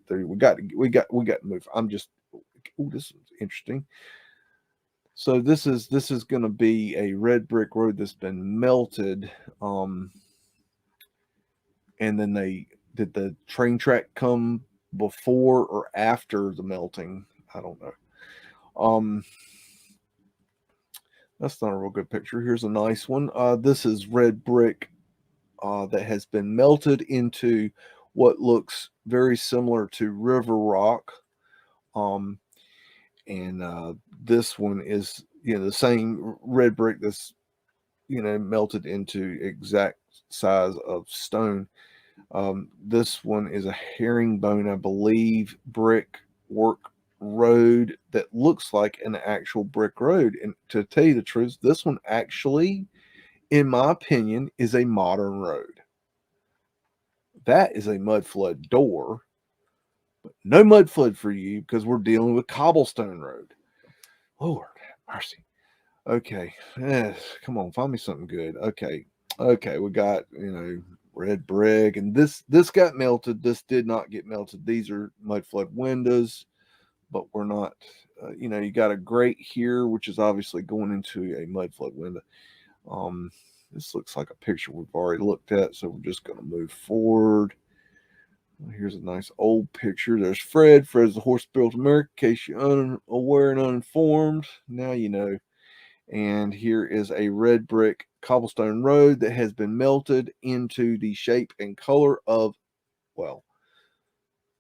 through. We got to move. This is interesting. So this is going to be a red brick road that's been melted. And then did the train track come before or after the melting? I don't know. That's not a real good picture. Here's a nice one. This is red brick that has been melted into what looks very similar to river rock. And this one is, you know, the same red brick that's, you know, melted into exact size of stone. This one is a herringbone, I believe, brick work road that looks like an actual brick road. And to tell you the truth, this one actually, in my opinion, is a modern road. That is a mud flood door, but no mud flood for you because we're dealing with cobblestone road. Lord have mercy. Okay, come on, find me something good. Okay, we got, you know, red brick, and this got melted. This did not get melted. These are mud flood windows, but we're not. You know, you got a grate here, which is obviously going into a mud flood window. This looks like a picture we've already looked at, so we're just going to move forward. Here's a nice old picture. There's Fred. Fred's the horse built America. In case you're unaware and uninformed, now you know. And here is a red brick cobblestone road that has been melted into the shape and color of, well,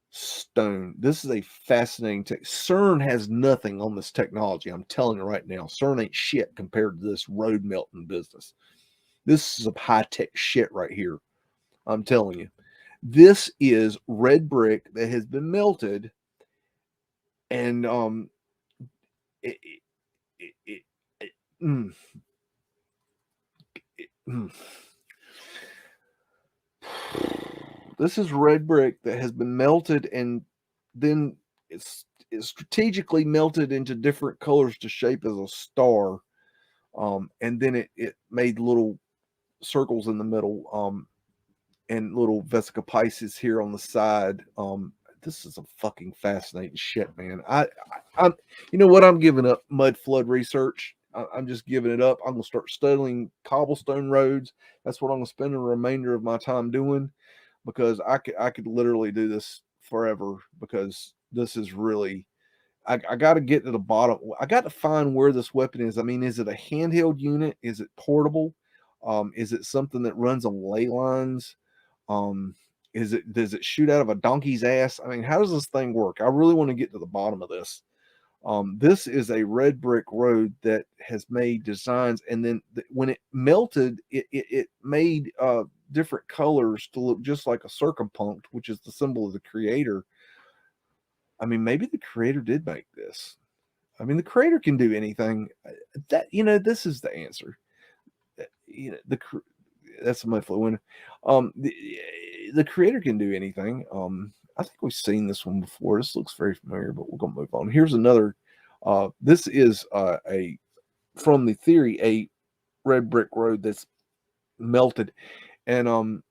stone. This is a fascinating tech. CERN has nothing on this technology. I'm telling you right now, CERN ain't shit compared to this road melting business. This is a high-tech shit right here. I'm telling you. This is red brick that has been melted, and it, it, it, it, mm, this is red brick that has been melted, and then it's strategically melted into different colors to shape as a star. And then it made little circles in the middle, and little Vesica Pisces here on the side. This is a fucking fascinating shit, man. I'm, you know what? I'm giving up mud flood research. I'm just giving it up. I'm gonna start studying cobblestone roads. That's what I'm gonna spend the remainder of my time doing, because I could literally do this forever, because this is really, I got to get to the bottom. I got to find where this weapon is. I mean, is it a handheld unit? Is it portable? Is it something that runs on ley lines? Does it shoot out of a donkey's ass? I mean, how does this thing work? I really want to get to the bottom of this. This is a red brick road that has made designs, and then when it melted, it made different colors to look just like a circumpunct, which is the symbol of the creator. I mean, maybe the creator did make this. I mean, the creator can do anything. That, you know, this is the answer. You know, that's a Mudflood window. The creator can do anything. I think we've seen this one before. This looks very familiar, but we're gonna move on. Here's another. This is a from the theory a red brick road that's melted and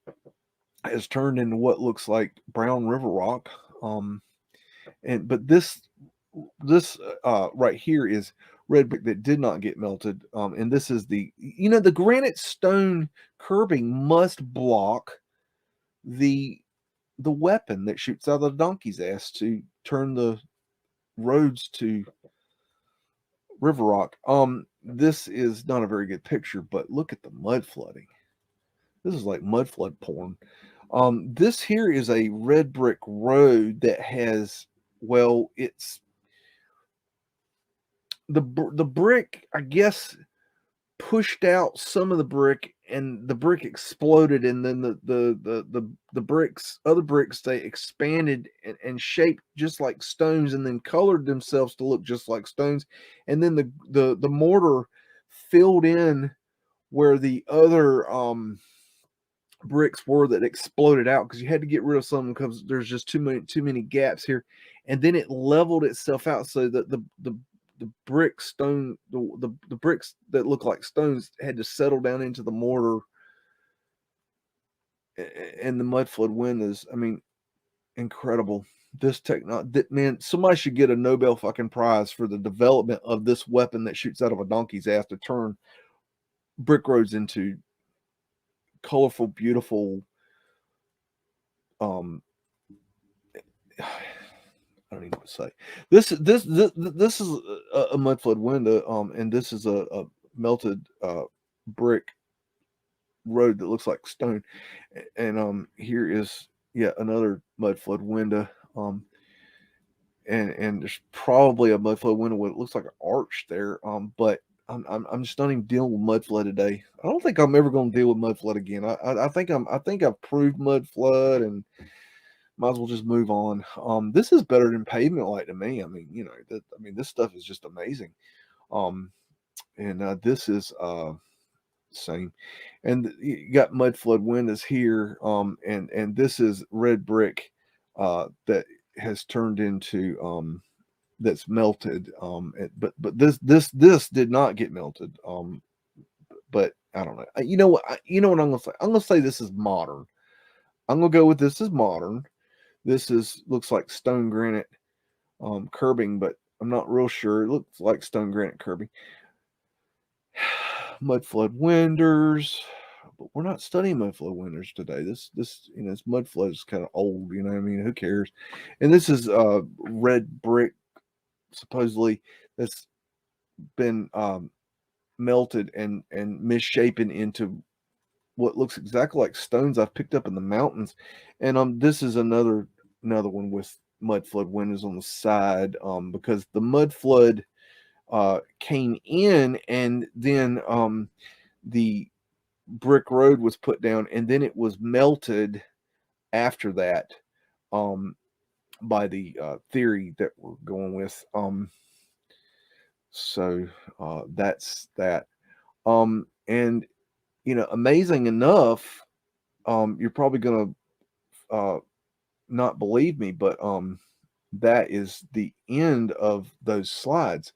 has turned into what looks like brown river rock. But this right here is red brick that did not get melted. And this is the granite stone curbing must block the weapon that shoots out of the donkey's ass to turn the roads to river rock. This is not a very good picture, but look at the mud flooding. This is like mud flood porn. This here is a red brick road that has, well, it's the brick, I guess, pushed out some of the brick, and the brick exploded, and then the bricks, other bricks, they expanded and shaped just like stones, and then colored themselves to look just like stones, and then the mortar filled in where the other bricks were that exploded out, because you had to get rid of some because there's just too many gaps here, and then it leveled itself out so that the brick stone the bricks that look like stones had to settle down into the mortar, and the mud flood windows. I mean, incredible. This technology, man, somebody should get a Nobel fucking prize for the development of this weapon that shoots out of a donkey's ass to turn brick roads into colorful, beautiful, I don't even know what to say. This is a mud flood window, and this is a melted brick road that looks like stone, and here is yet another mud flood window, and there's probably a mud flood window with it looks like an arch there, but I'm just not even dealing with mud flood today. I don't think I'm ever going to deal with mud flood again. I think I've proved mud flood, and might as well just move on. This is better than pavement light to me. I mean, this stuff is just amazing. And this is same, and you got mud flood windows here. And this is red brick that has turned into that's melted. But this did not get melted. But I don't know. You know what? You know what I'm gonna say? I'm gonna say this is modern. I'm gonna go with this is modern. This looks like stone granite curbing, but I'm not real sure. It looks like stone granite curbing. Mud flood windows, but we're not studying mud flood windows today. This mud flood is kind of old. You know what I mean? Who cares? And this is red brick, supposedly, that's been melted and misshapen into what looks exactly like stones I've picked up in the mountains. And this is another one with mud flood windows on the side, because the mud flood came in, and then the brick road was put down, and then it was melted after that, by the theory that we're going with. So that's that. And amazing enough, you're probably gonna not believe me, but that is the end of those slides.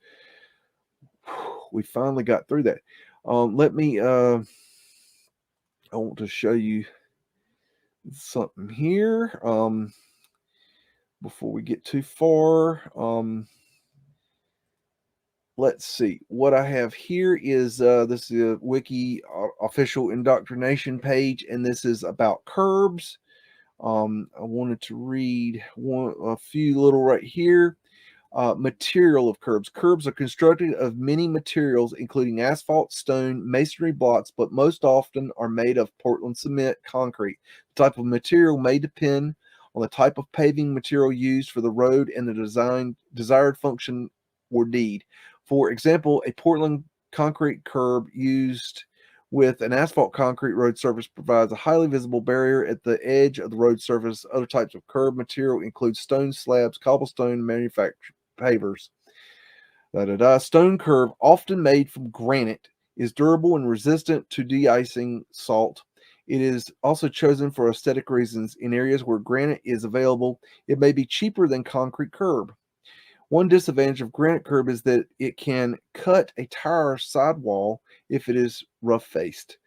We finally got through that. Let me I want to show you something here before we get too far. Let's see. What I have here is this is a wiki official indoctrination page, and this is about curbs. I wanted to read a few little right here. Material of curbs. Curbs are constructed of many materials, including asphalt, stone, masonry blocks, but most often are made of Portland cement, concrete. The type of material may depend on the type of paving material used for the road and the desired function or need. For example, a Portland concrete curb used with an asphalt concrete road surface provides a highly visible barrier at the edge of the road surface. Other types of curb material include stone slabs, cobblestone, manufactured pavers. Stone curb, often made from granite, is durable and resistant to de-icing salt. It is also chosen for aesthetic reasons. In areas where granite is available, it may be cheaper than concrete curb. One disadvantage of granite curb is that it can cut a tire sidewall if it is rough faced.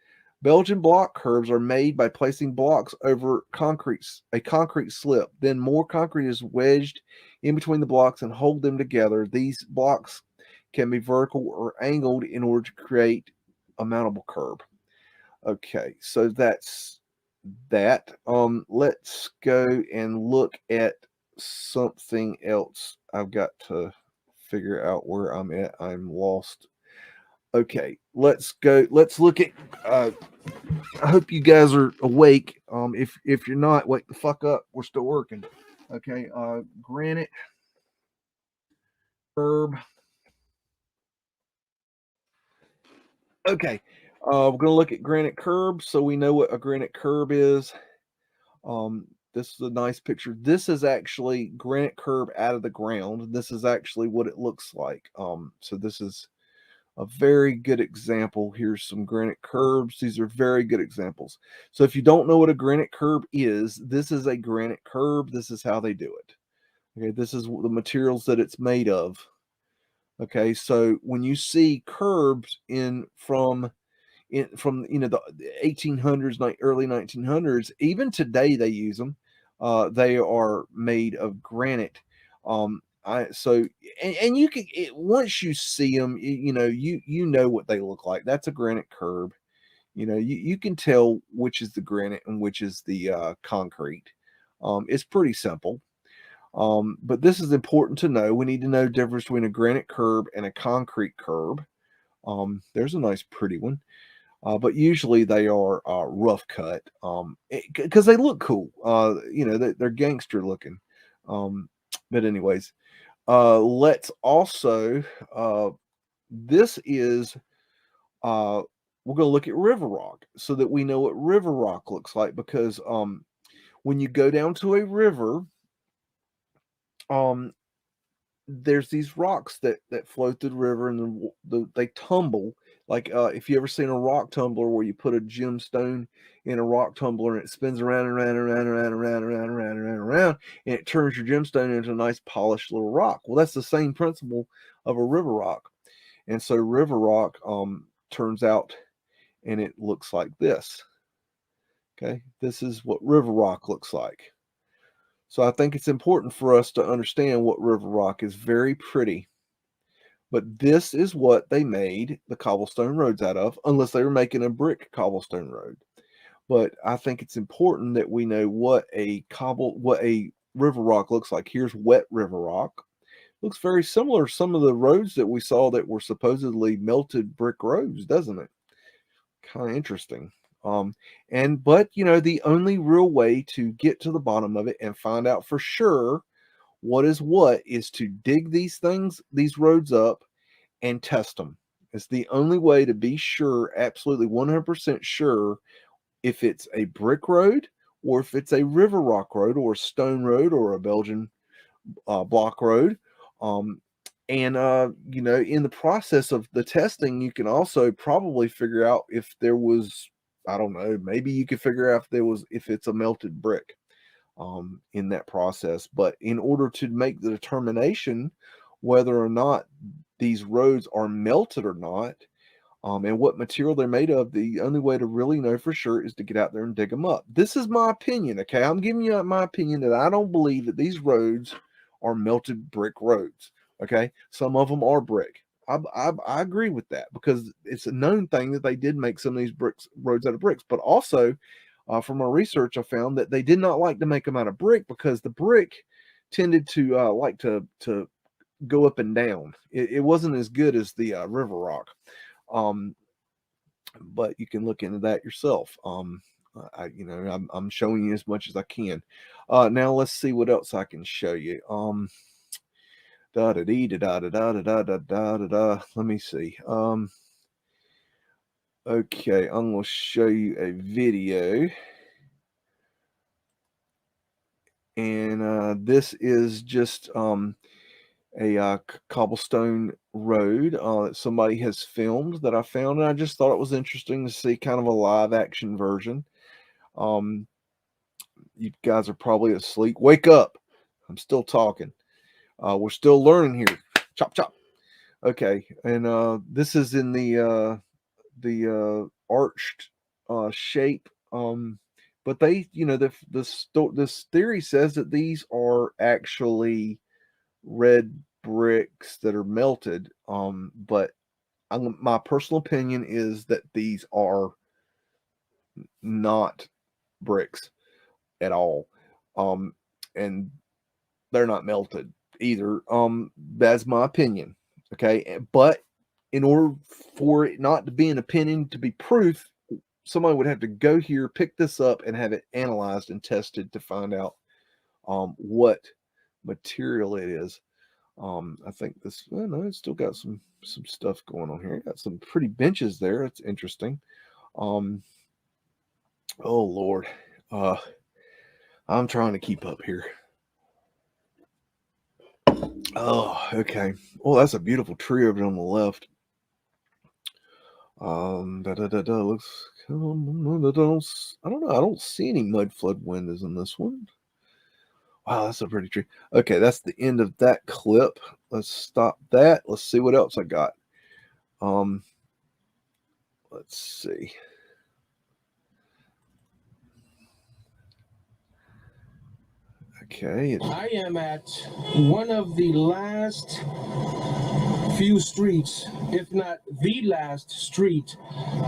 Belgian block curbs are made by placing blocks over a concrete slip. Then more concrete is wedged in between the blocks and hold them together. These blocks can be vertical or angled in order to create a mountable curb. Okay, so that's that. Let's go and look at something else. I've got to figure out where I'm at. I'm lost. Okay, let's go. Let's look at. I hope you guys are awake. If you're not, wake the fuck up. We're still working. Okay. Granite curb. Okay. We're gonna look at granite curb, so we know what a granite curb is. This is a nice picture. This is actually granite curb out of the ground. This is actually what it looks like. So this is a very good example. Here's some granite curbs. These are very good examples. So if you don't know what a granite curb is, this is a granite curb. This is how they do it. Okay, this is the materials that it's made of. Okay, so when you see curbs from the 1800s, early 1900s, even today they use them. They are made of granite. I so and you can once you see them, you know what they look like. That's a granite curb. You can tell which is the granite and which is the concrete. It's pretty simple. But this is important to know. We need to know the difference between a granite curb and a concrete curb. There's a nice pretty one. But usually they are rough cut because they look cool. They're gangster looking. Um, but anyways, let's also this is we're going to look at river rock so that we know what river rock looks like because when you go down to a river, um, there's these rocks that flow through the river and they tumble like if you ever seen a rock tumbler where you put a gemstone in a rock tumbler and it spins around and around and around and around and around and around and around and around and around and it turns your gemstone into a nice polished little rock. Well, that's the same principle of a river rock. And so river rock turns out and it looks like this. Okay, this is what river rock looks like. So I think it's important for us to understand what river rock is. Very pretty. But this is what they made the cobblestone roads out of, unless they were making a brick cobblestone road. But I think it's important that we know what a river rock looks like. Here's wet river rock. Looks very similar to some of the roads that we saw that were supposedly melted brick roads, doesn't it? Kind of interesting. But the only real way to get to the bottom of it and find out for sure what is to dig these roads up and test them. It's the only way to be sure, absolutely 100% sure, if it's a brick road or if it's a river rock road or a stone road or a Belgian block road. In the process of the testing, you can also probably figure out if there was, I don't know, maybe you could figure out if it's a melted brick in that process. But in order to make the determination whether or not these roads are melted or not, and what material they're made of, the only way to really know for sure is to get out there and dig them up. This is my opinion, okay? I'm giving you my opinion that I don't believe that these roads are melted brick roads, okay? Some of them are brick. I agree with that because it's a known thing that they did make some of these roads out of bricks, but also from my research, I found that they did not like to make them out of brick because the brick tended to like to go up and down. It wasn't as good as the river rock. Um, but you can look into that yourself. I'm showing you as much as I can. Now let's see what else I can show you. Da da dee da da da da da da da da da. Let me see. Okay, I'm gonna show you a video. And this is just a cobblestone road that somebody has filmed that I found, and I just thought it was interesting to see kind of a live action version. You guys are probably asleep. Wake up. I'm still talking. We're still learning here. Chop, chop. Okay. And this is in the arched shape. But they, this theory says that these are actually red bricks that are melted. But my personal opinion is that these are not bricks at all. And they're not melted either. That's my opinion. Okay. But in order for it not to be an opinion, to be proof, somebody would have to go here, pick this up, and have it analyzed and tested to find out what material it is. I think this, well, no, it's still got some stuff going on here. Got some pretty benches there. It's interesting. Oh Lord. I'm trying to keep up here. Oh, okay. Well, that's a beautiful tree over on the left. Looks. I don't know. I don't see any Mudflood windows in this one. Wow, that's a pretty tree. Okay, that's the end of that clip. Let's stop that. Let's see what else I got. Let's see. Okay. I am at one of the last few streets, if not the last street,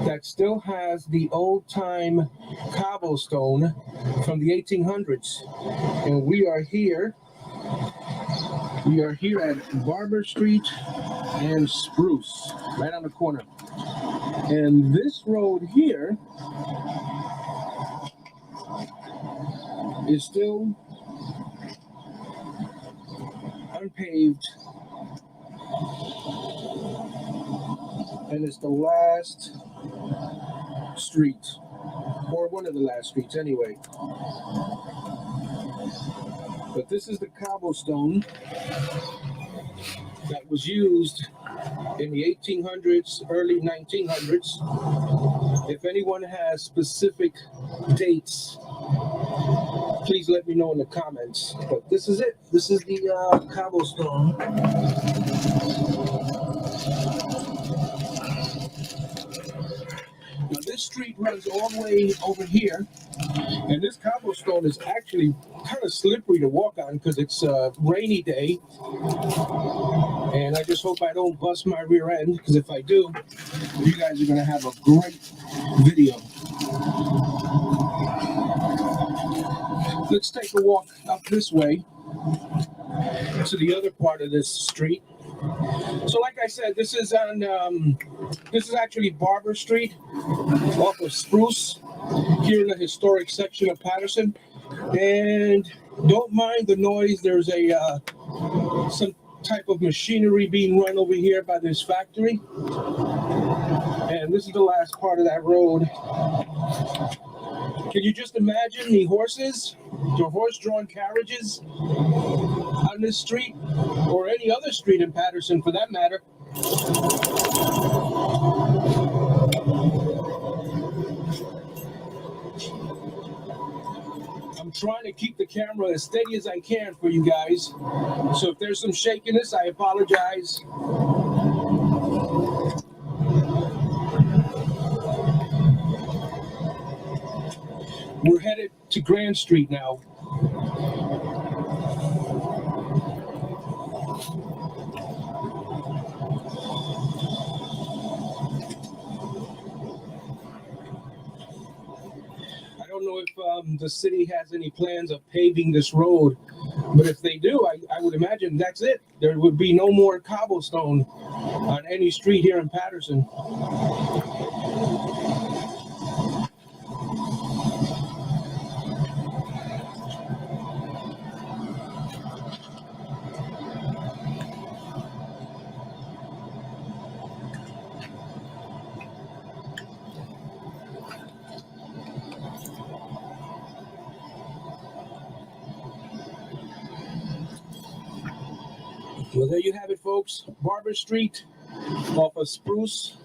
that still has the old-time cobblestone from the 1800s. And we are here. We are here at Barber Street and Spruce, right on the corner. And this road here is still unpaved, and it's the last street, or one of the last streets anyway. But this is the cobblestone that was used in the 1800s, early 1900s. If anyone has specific dates, please let me know in the comments. But this is it. This is the cobblestone. Now this street runs all the way over here, and this cobblestone is actually kind of slippery to walk on because it's a rainy day. And I just hope I don't bust my rear end, because if I do, you guys are going to have a great video. Let's take a walk up this way to the other part of this street. So like I said, this is actually Barber Street off of Spruce here in the historic section of Patterson. And don't mind the noise. There's some type of machinery being run over here by this factory. And this is the last part of that road. Can you just imagine the horses, the horse-drawn carriages on this street, or any other street in Patterson for that matter? I'm trying to keep the camera as steady as I can for you guys. So if there's some shakiness, I apologize. We're headed to Grand Street now. I don't know if the city has any plans of paving this road, but if they do, I would imagine that's it. There would be no more cobblestone on any street here in Patterson. Well, there you have it, folks. Barber Street off of Spruce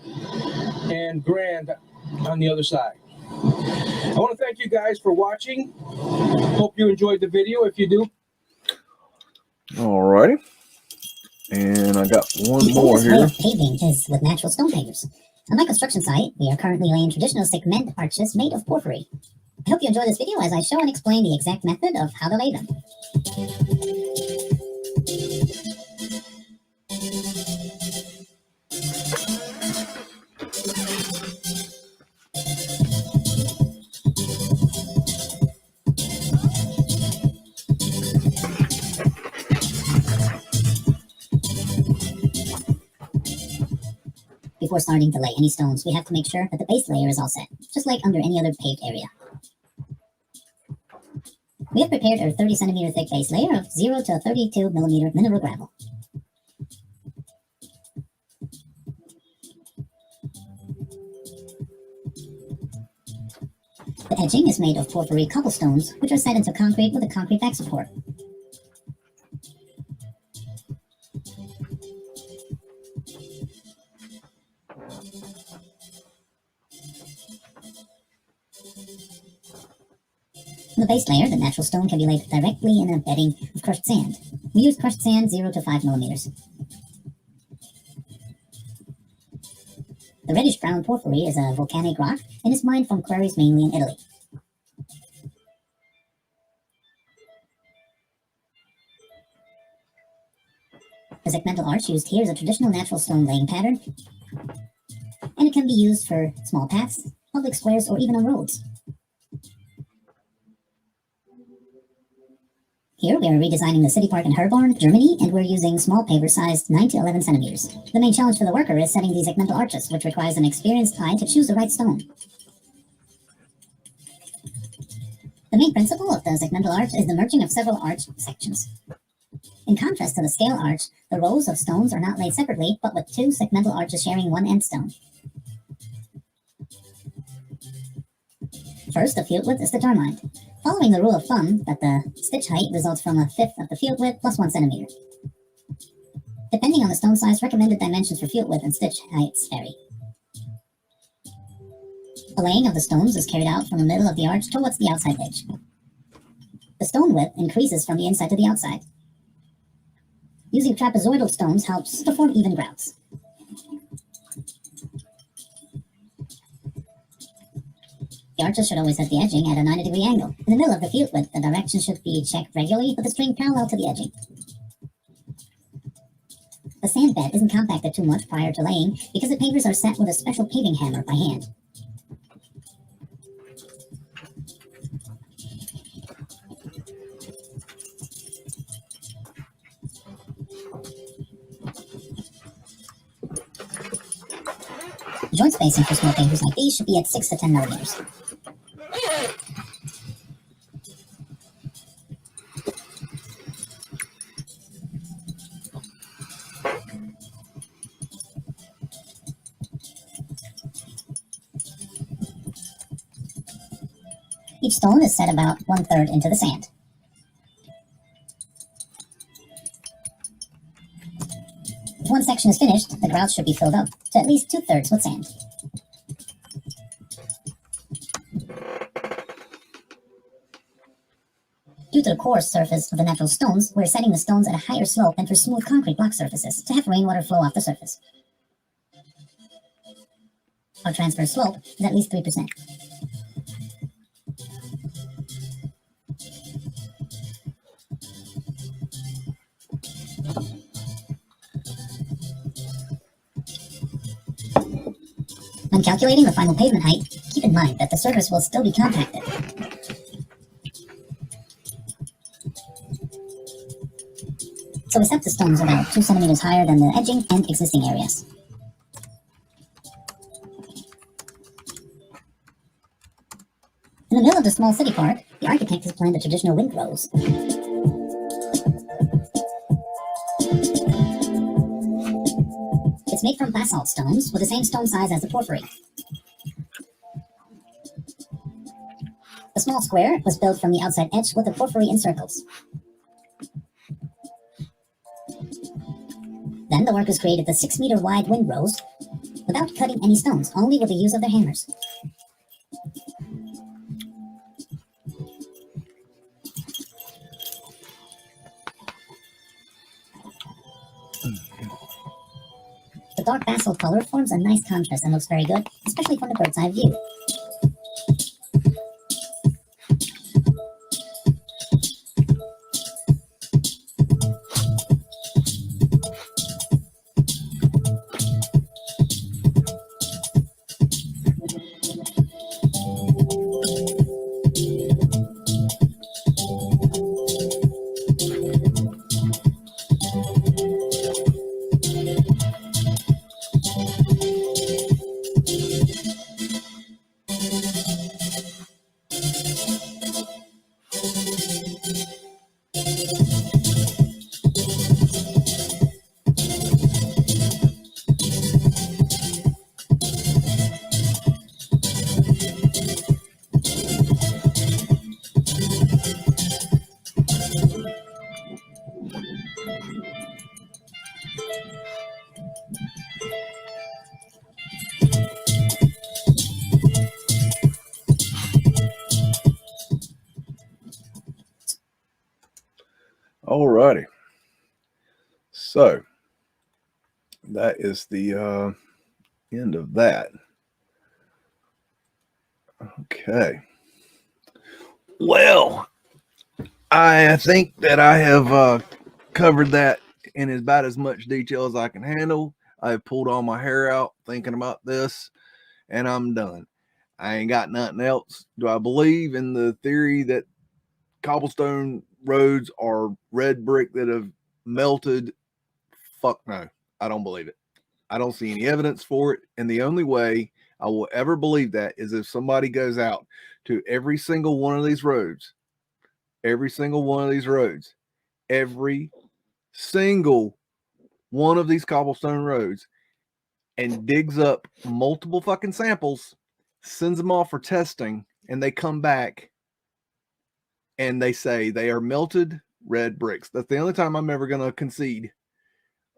and Grand on the other side. I want to thank you guys for watching. Hope you enjoyed the video. If you do, Alrighty. And I got one more here. Paving is with natural stone pavers. On my construction site, we are currently laying traditional segment arches made of porphyry. I hope you enjoy this video as I show and explain the exact method of how to lay them. Before starting to lay any stones, we have to make sure that the base layer is all set, just like under any other paved area. We have prepared a 30 centimeter thick base layer of 0 to 32 millimeter mineral gravel. The edging is made of porphyry cobblestones, which are set into concrete with a concrete back support. On the base layer, the natural stone can be laid directly in a bedding of crushed sand. We use crushed sand 0 to 5 millimeters. The reddish-brown porphyry is a volcanic rock and is mined from quarries mainly in Italy. The segmental arch used here is a traditional natural stone laying pattern, and it can be used for small paths, public squares, or even on roads. Here we are redesigning the city park in Herborn, Germany, and we're using small paver sized 9 to 11 centimeters. The main challenge for the worker is setting these segmental arches, which requires an experienced eye to choose the right stone. The main principle of the segmental arch is the merging of several arch sections. In contrast to the scale arch, the rows of stones are not laid separately, but with two segmental arches sharing one end stone. First, the field width is determined, following the rule of thumb that the stitch height results from 1/5 of the field width plus 1 centimeter. Depending on the stone size, recommended dimensions for field width and stitch heights vary. The laying of the stones is carried out from the middle of the arch towards the outside edge. The stone width increases from the inside to the outside. Using trapezoidal stones helps to form even grouts. The arches should always hit the edging at a 90-degree angle. In the middle of the field width, the direction should be checked regularly with the string parallel to the edging. The sand bed isn't compacted too much prior to laying because the pavers are set with a special paving hammer by hand. Joint spacing for small pavers like these should be at 6 to 10 millimeters. Each stone is set about 1/3 into the sand. If one section is finished, the grout should be filled up to at least 2/3 with sand. Due to the coarse surface of the natural stones, we're setting the stones at a higher slope than for smooth concrete block surfaces to have rainwater flow off the surface. Our transfer slope is at least 3%. When calculating the final pavement height, keep in mind that the surface will still be compacted. So we set the stones about 2 centimeters higher than the edging and existing areas. In the middle of the small city park, the architect has planned the traditional windrows. It's made from basalt stones with the same stone size as the porphyry. The small square was built from the outside edge with the porphyry in circles. Then the workers created the 6-meter wide windrows without cutting any stones, only with the use of their hammers. dark basalt color forms a nice contrast and looks very good, especially from the bird's eye view. Alrighty. So that is the end of that. Okay. Well, I think that I have covered that in about as much detail as I can handle. I pulled all my hair out thinking about this, and I'm done. I ain't got nothing else. Do I believe in the theory that cobblestone roads are red brick that have melted? Fuck no. I don't believe it. I don't see any evidence for it. And the only way I will ever believe that is if somebody goes out to every single one of these roads, every single one of these roads, every single one of these cobblestone roads, and digs up multiple fucking samples, sends them off for testing, and they come back and they say they are melted red bricks. That's the only time I'm ever going to concede.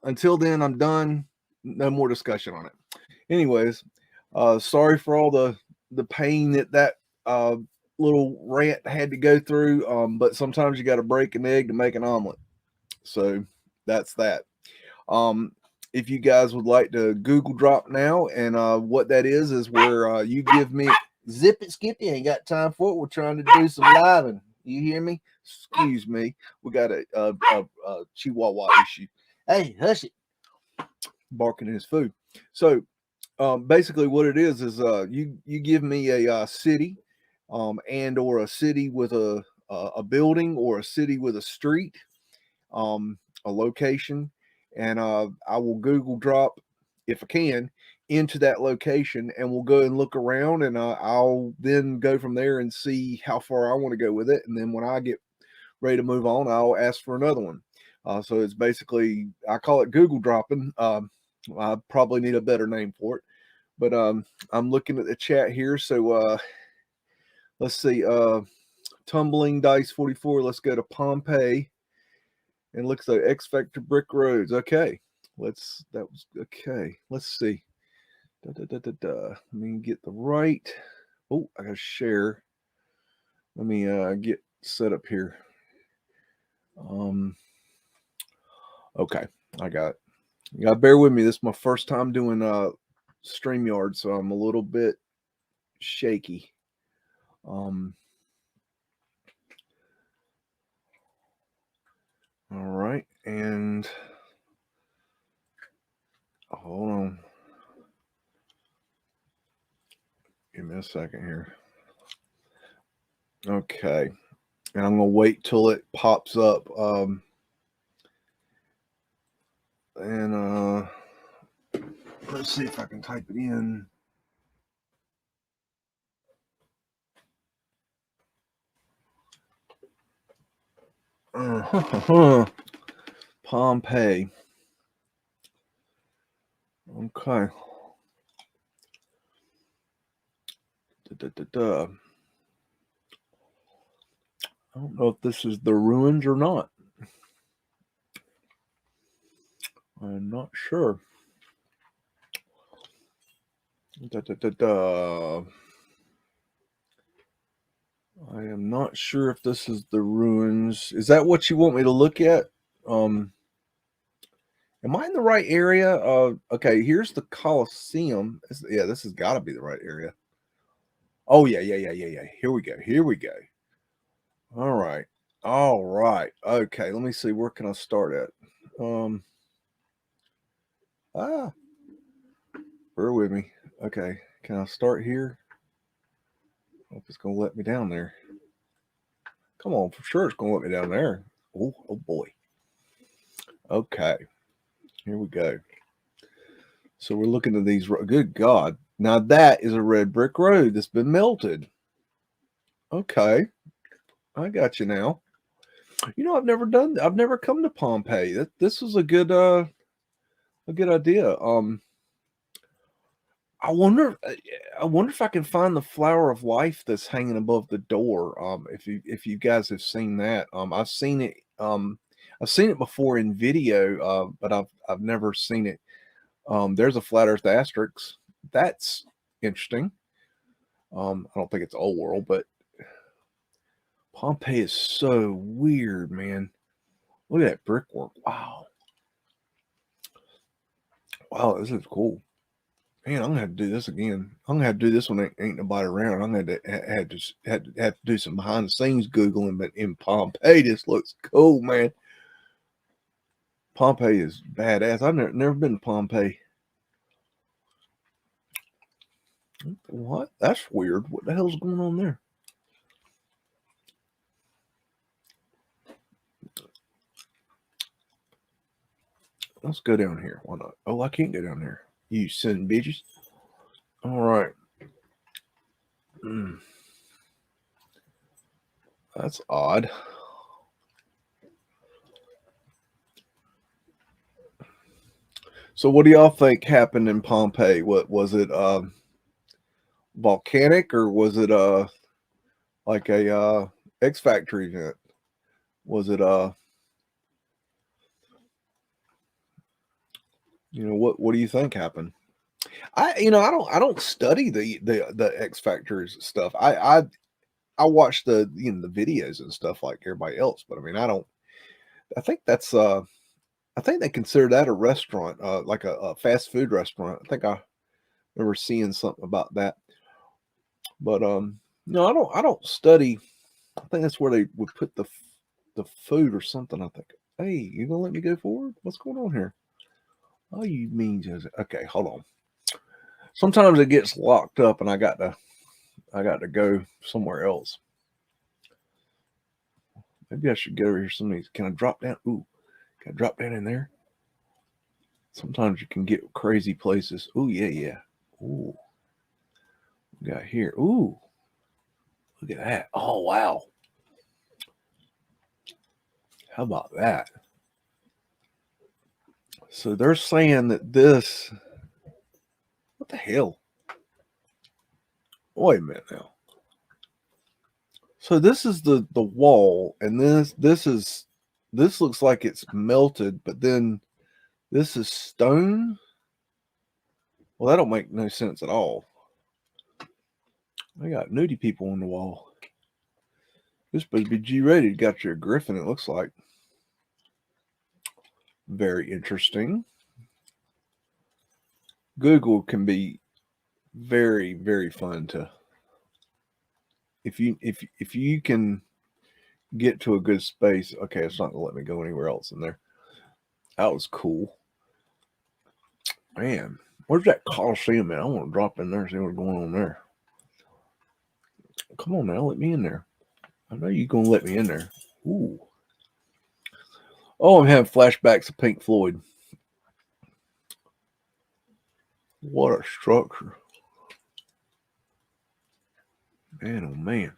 Until then, I'm done. No more discussion on it. Anyways, sorry for all the pain that little rant had to go through. But sometimes you got to break an egg to make an omelet. So that's that. If you guys would like to Google drop now, and what that is where you give me zip it, Skippy. Ain't got time for it. We're trying to do some living. You hear me? Excuse me. We got a Chihuahua issue. Hey, hush it. Barking at his food. So basically what it is you give me a city and or a city with a building, or a city with a street, a location, and I will Google drop, if I can, into that location, and we'll go and look around, and I'll then go from there and see how far I want to go with it. And then when I get ready to move on, I'll ask for another one. So it's basically, I call it Google dropping. I probably need a better name for it, but I'm looking at the chat here. So let's see, Tumbling Dice 44. Let's go to Pompeii, and looks like X Factor Brick Roads. Okay, that was okay. Let's see. Let me get the right. Oh, I gotta share. Let me get set up here. Okay, I got it. You gotta bear with me. This is my first time doing StreamYard, so I'm a little bit shaky. All right, and hold on. Give me a second here. Okay, and I'm gonna wait till it pops up. And let's see if I can type it in. Pompeii. Okay. I don't know if this is the ruins or not. I'm not sure. I am not sure if this is the ruins. Is that what you want me to look at? Am I in the right area? Okay, here's the Coliseum. Yeah, this has got to be the right area. Oh, yeah. Here we go. Here we go. All right. All right. Okay, let me see. Where can I start at? Bear with me. Okay, can I start here? Hope it's going to let me down there. Come on, for sure it's going to let me down there. Oh boy. Okay, here we go. So we're looking at these. Good God. Now that is a red brick road that's been melted. Okay, I got you now. You know, I've never come to Pompeii. This was a good idea. I wonder if I can find the flower of life that's hanging above the door. If you guys have seen that, I've seen it. I've seen it before in video, but I've never seen it. There's a flat Earth asterisk. That's interesting. I don't think it's old world, but Pompeii is so weird, man. Look at that brickwork. Wow. Wow, this is cool. Man, I'm gonna have to do this again. I'm gonna have to do this when ain't nobody around. I'm gonna have to do some behind the scenes googling. But in Pompeii, this looks cool, man. Pompeii is badass. I've never been to Pompeii. What? That's weird. What the hell's going on there? Let's go down here. Why not? Oh, I can't go down there. You son bitches. All right. That's odd. So what do y'all think happened in Pompeii? What was it? Volcanic, or was it like a X Factor event? Was it what do you think happened? I don't study the X Factors stuff. I watch the the videos and stuff like everybody else, but I mean I think that's I think they consider that a restaurant, like a fast food restaurant. I think I remember seeing something about that. But no, I don't study. I think that's where they would put the food or something. I think. Hey, you gonna let me go forward? What's going on here? Oh, you mean just okay? Hold on. Sometimes it gets locked up, and I got to go somewhere else. Maybe I should go over here. Some of these. Can I drop down? Ooh, can I drop down in there? Sometimes you can get crazy places. Ooh, yeah. Ooh, we got here. Ooh, look at that. Oh, wow. How about that? So they're saying that this. What the hell? Wait a minute now. So this is the wall, and this looks like it's melted, but then this is stone. Well, that don't make no sense at all. I got nudie people on the wall. This supposed to be G-rated. Got your griffin, it looks like. Very interesting. Google can be very, very fun to if you can get to a good space. Okay, it's not gonna let me go anywhere else in there. That was cool. Man, where's that Coliseum at? I want to drop in there and see what's going on there. Come on now, let me in there. I know you're gonna let me in there. Ooh. Oh, I'm having flashbacks of Pink Floyd. What a structure. Man, oh man.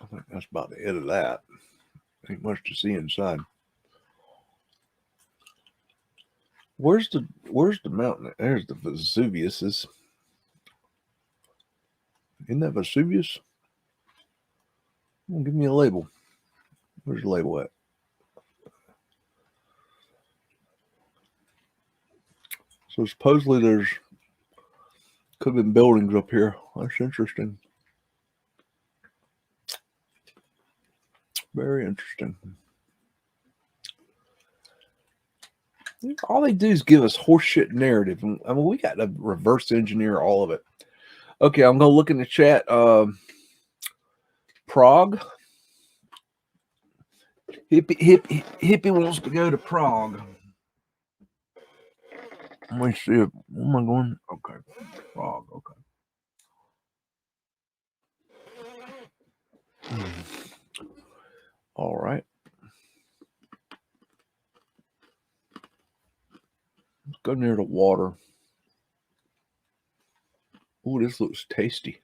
I think that's about the end of that. Ain't much to see inside. Where's the mountain? There's the Vesuvius. Isn't that Vesuvius? Well, give me a label. Where's the label at? So supposedly there's could have been buildings up here. That's interesting. Very interesting. All they do is give us horseshit narrative. I mean, we got to reverse engineer all of it. Okay, I'm gonna look in the chat. Prague. Hippie wants to go to Prague. Let me see it. Where am I going? Okay, Prague. Okay. All right. Let's go near the water. Oh, this looks tasty.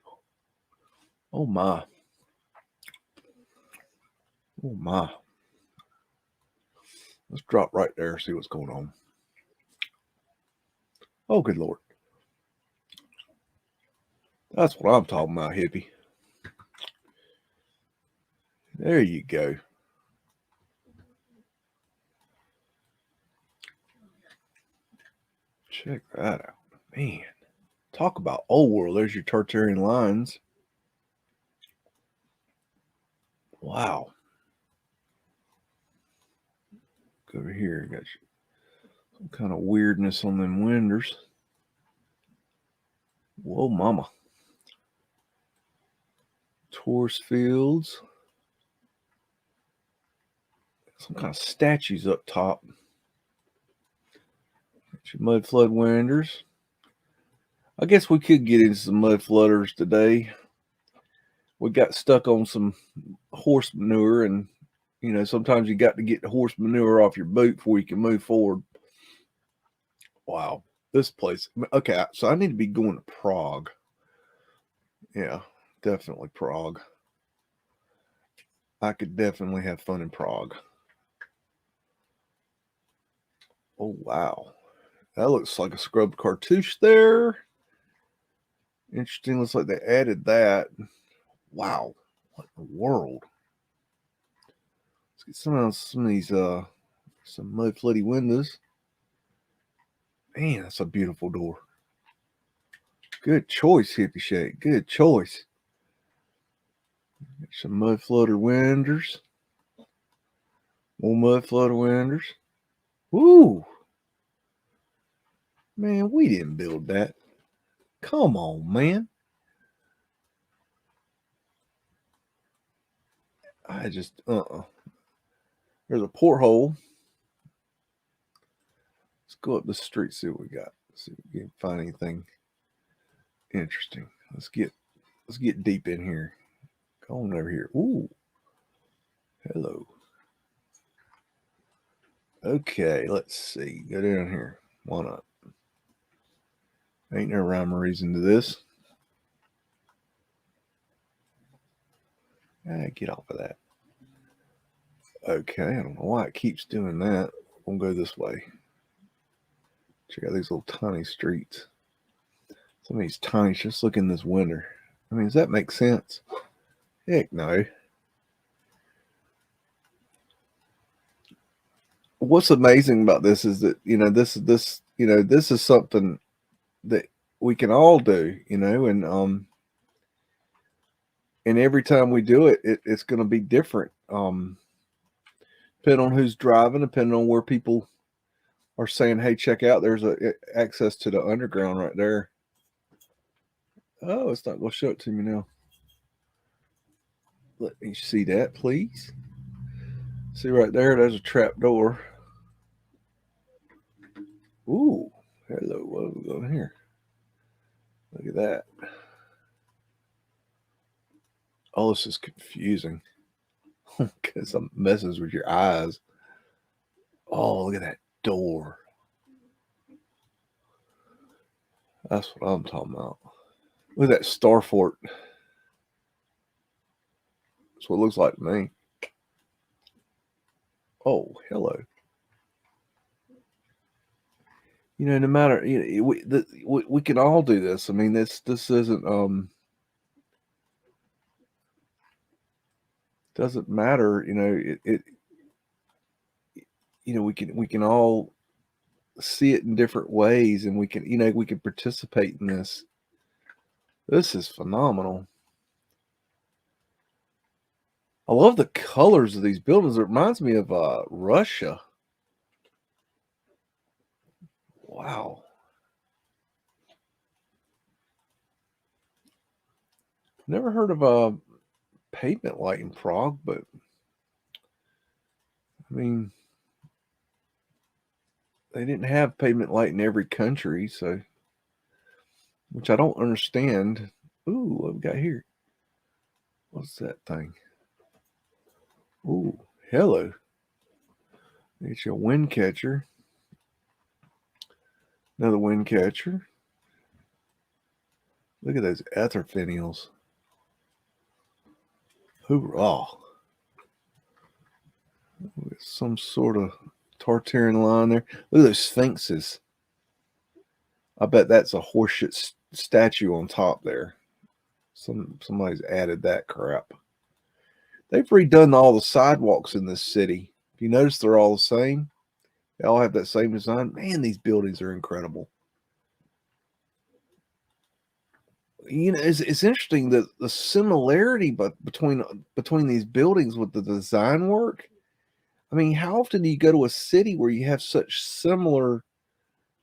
Oh my. Oh my. Let's drop right there, see what's going on. Oh, good Lord. That's what I'm talking about, hippie. There you go. Check that out. Man, talk about old world. There's your Tartarian lines. Wow. Go over here. Got some kind of weirdness on them winders. Whoa, mama. Torus fields. Some kind of statues up top. Got your mudflood winders. I guess we could get into some mud flutters today. We got stuck on some horse manure, and you know, sometimes you got to get the horse manure off your boot before you can move forward. Wow, this place. Okay, so I need to be going to Prague. Yeah, definitely Prague. I could definitely have fun in Prague. Oh, wow. That looks like a scrubbed cartouche there. Interesting. Looks like they added that. Wow. What in the world? Let's get some of these some mud floody windows. Man, that's a beautiful door. Good choice, Hippie Shake. Good choice. Some mud flutter winders. More mud flutter winders. Woo! Man, we didn't build that. Come on, man. I just, There's a porthole. Let's go up the street, see what we got. See if we can find anything interesting. Let's get deep in here. Go on over here. Ooh. Hello. Okay, let's see. Go down here. Why not? Ain't no rhyme or reason to this. Get off of that. Okay, I don't know why it keeps doing that. We'll go this way. Check out these little tiny streets. Some of these tiny, just look in this winter. I mean, does that make sense? Heck no. What's amazing about this is that, you know, this is something that we can all do, you know, and every time we do it, it's going to be different. Depending on who's driving, depending on where people are saying, hey, check out, there's access to the underground right there. Oh, it's not going to show it to me now. Let me see that, please. See right there, there's a trap door. Ooh, hello, what have we got here? Look at that. Oh, this is confusing. Because some messes with your eyes. Oh, look at that door. That's what I'm talking about. Look at that star fort. That's what it looks like to me. Oh, hello. You know, no matter, you know, we can all do this. I mean, this isn't doesn't matter. You know, you know, we can all see it in different ways, and we can participate in this. This is phenomenal. I love the colors of these buildings. It reminds me of Russia. Wow. Never heard of a pavement light in Prague, but I mean, they didn't have pavement light in every country, so, which I don't understand. Ooh, what we got here? What's that thing? Ooh, hello. It's your wind catcher. Another wind catcher. Look at those ether finials. Hoorah. Some sort of Tartarian line there. Look at those sphinxes. I bet that's a horseshit statue on top there. Somebody's added that crap. They've redone all the sidewalks in this city. If you notice, they're all the same. They all have that same design. Man, these buildings are incredible. You know, it's interesting that the similarity between these buildings with the design work. I mean, how often do you go to a city where you have such similar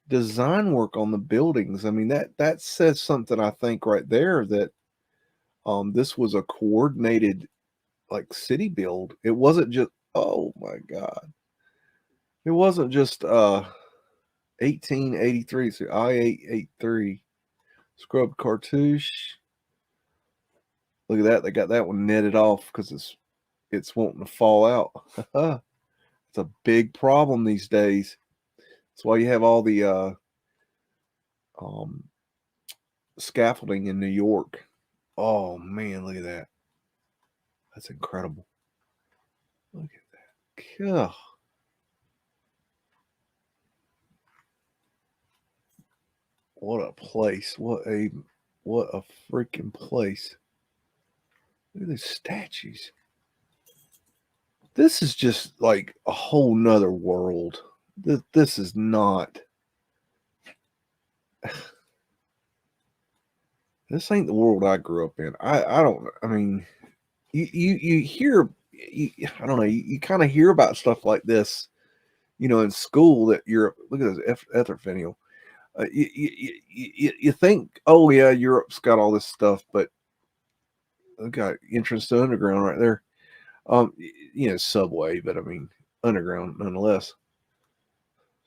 design work on the buildings? I mean, that says something, I think, right there, that this was a coordinated like city build. It wasn't just, oh my god, it wasn't just 1883. So I-883 scrub cartouche. Look at that, they got that one netted off because it's wanting to fall out. It's a big problem these days. That's why you have all the scaffolding in New York. Oh man, look at that. That's incredible. Look at that. Ugh. What a place. What a freaking place. Look at these statues. This is just like a whole nother world. This is not. This ain't the world I grew up in. I don't. I mean, you hear. I don't know. You kind of hear about stuff like this, you know, in school. That Europe. Look at this ether finial. You think, oh yeah, Europe's got all this stuff, but they've got entrance to underground right there. You know, subway, but I mean underground nonetheless.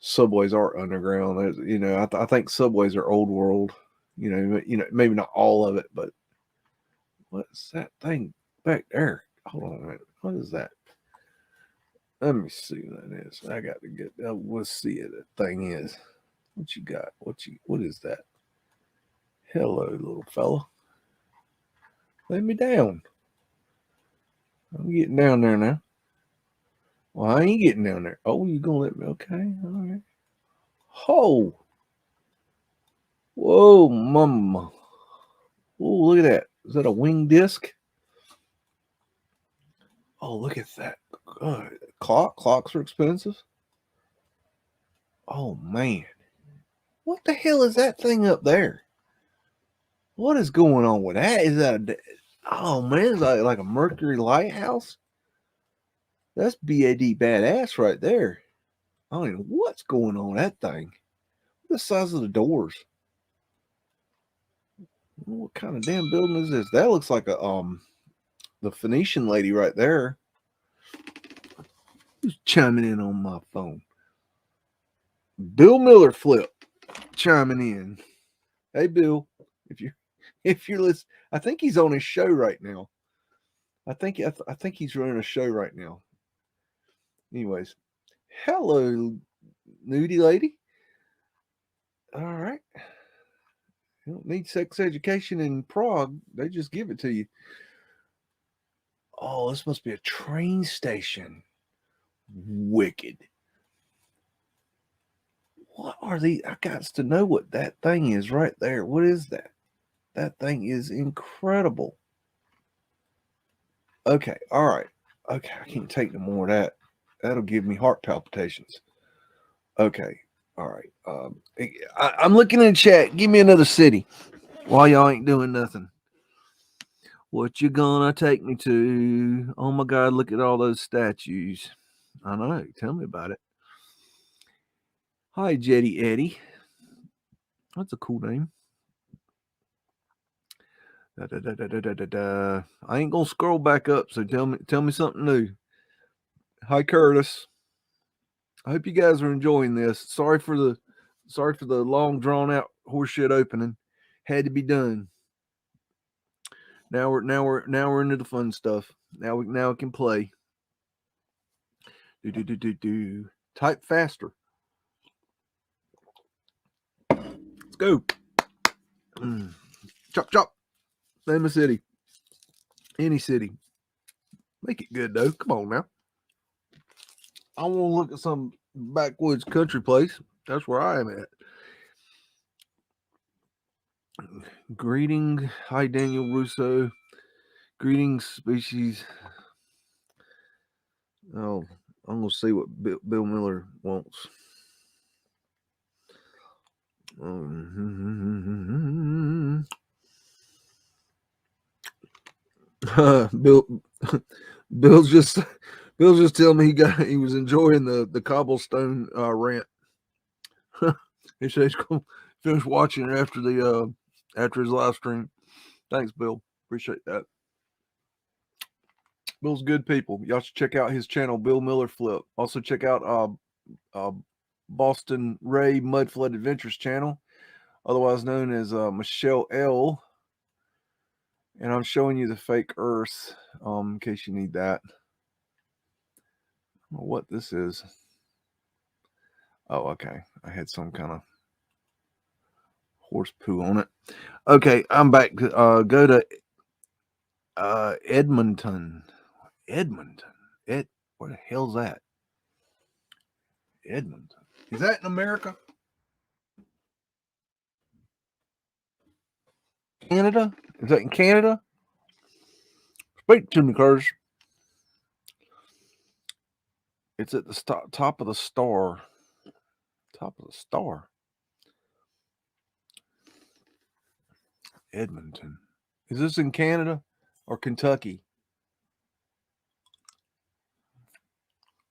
Subways are underground. There's, you know, I think subways are old world. You know, maybe not all of it, but what's that thing back there? Hold on a minute. What is that? Let me see what that is. I got to get. Let's see what that thing is. What you got? What is that? Hello, little fella. Lay me down. I'm getting down there now. Well, I ain't getting down there. Oh, you gonna let me? Okay, all right. Oh, whoa, mama. Oh, look at that. Is that a wing disc? Oh, look at that. Clocks are expensive. Oh man, what the hell is that thing up there? What is going on with that? Is that oh man, is that like a Mercury lighthouse? That's BAD badass right there. I don't know what's going on with that thing. What the size of the doors? What kind of damn building is this? That looks like a the Phoenician lady right there. Who's chiming in on my phone? Bill Miller Flip chiming in. Hey Bill, if you're listening, I think he's on his show right now. I think he's running a show right now. Anyways, hello, nudie lady. All right. You don't need sex education in Prague. They just give it to you. Oh, this must be a train station. Wicked. What are these? I got to know what that thing is right there. What is that? That thing is incredible. Okay, all right. Okay, I can't take no more of that. That'll give me heart palpitations. Okay, all right. I'm looking in the chat. Give me another city while y'all ain't doing nothing. What you gonna take me to? Oh my God, look at all those statues. I know. Tell me about it. Hi, Jetty Eddie. That's a cool name. I ain't gonna scroll back up, so tell me something new. Hi, Curtis. I hope you guys are enjoying this. Sorry for the long drawn out horseshit opening. Had to be done. Now we're into the fun stuff. Now we can play. Do. Type faster. Let's go. Chop chop. Name a city. Any city. Make it good though. Come on now. I want to look at some backwoods country place. That's where I am at. Greeting. Hi, Daniel Russo. Greetings, species. Oh, I'm going to see what Bill Miller wants. Bill's just telling me he was enjoying the cobblestone rant. He said he's going to finish watching it after his live stream. Thanks, Bill. Appreciate that. Bill's good people. Y'all should check out his channel, Bill Miller Flip. Also check out Boston Ray Mudflood Adventures channel, otherwise known as Michelle L. And I'm showing you the fake Earth, in case you need that. I don't know what this is. Oh, okay. I had some kind of horse poo on it. Okay, I'm back. Go to Edmonton. Edmonton. Where the hell's that? Edmonton. Is that in America? Canada? Is that in Canada? Speak to me, Curtis. It's at the top of the star. Top of the star. Edmonton. Is this in Canada or Kentucky?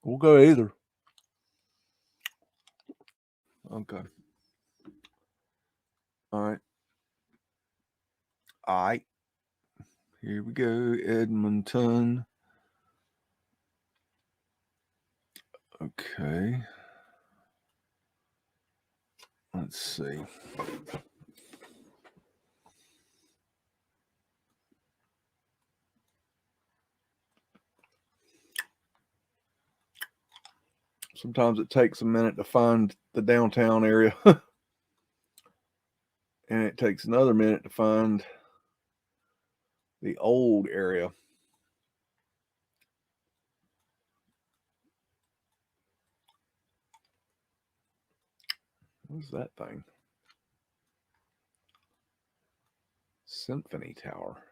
We'll go either. Okay. All right. Here we go. Edmonton. Okay. Let's see. Sometimes it takes a minute to find the downtown area. And it takes another minute to find the old area. What's that thing? Symphony Tower.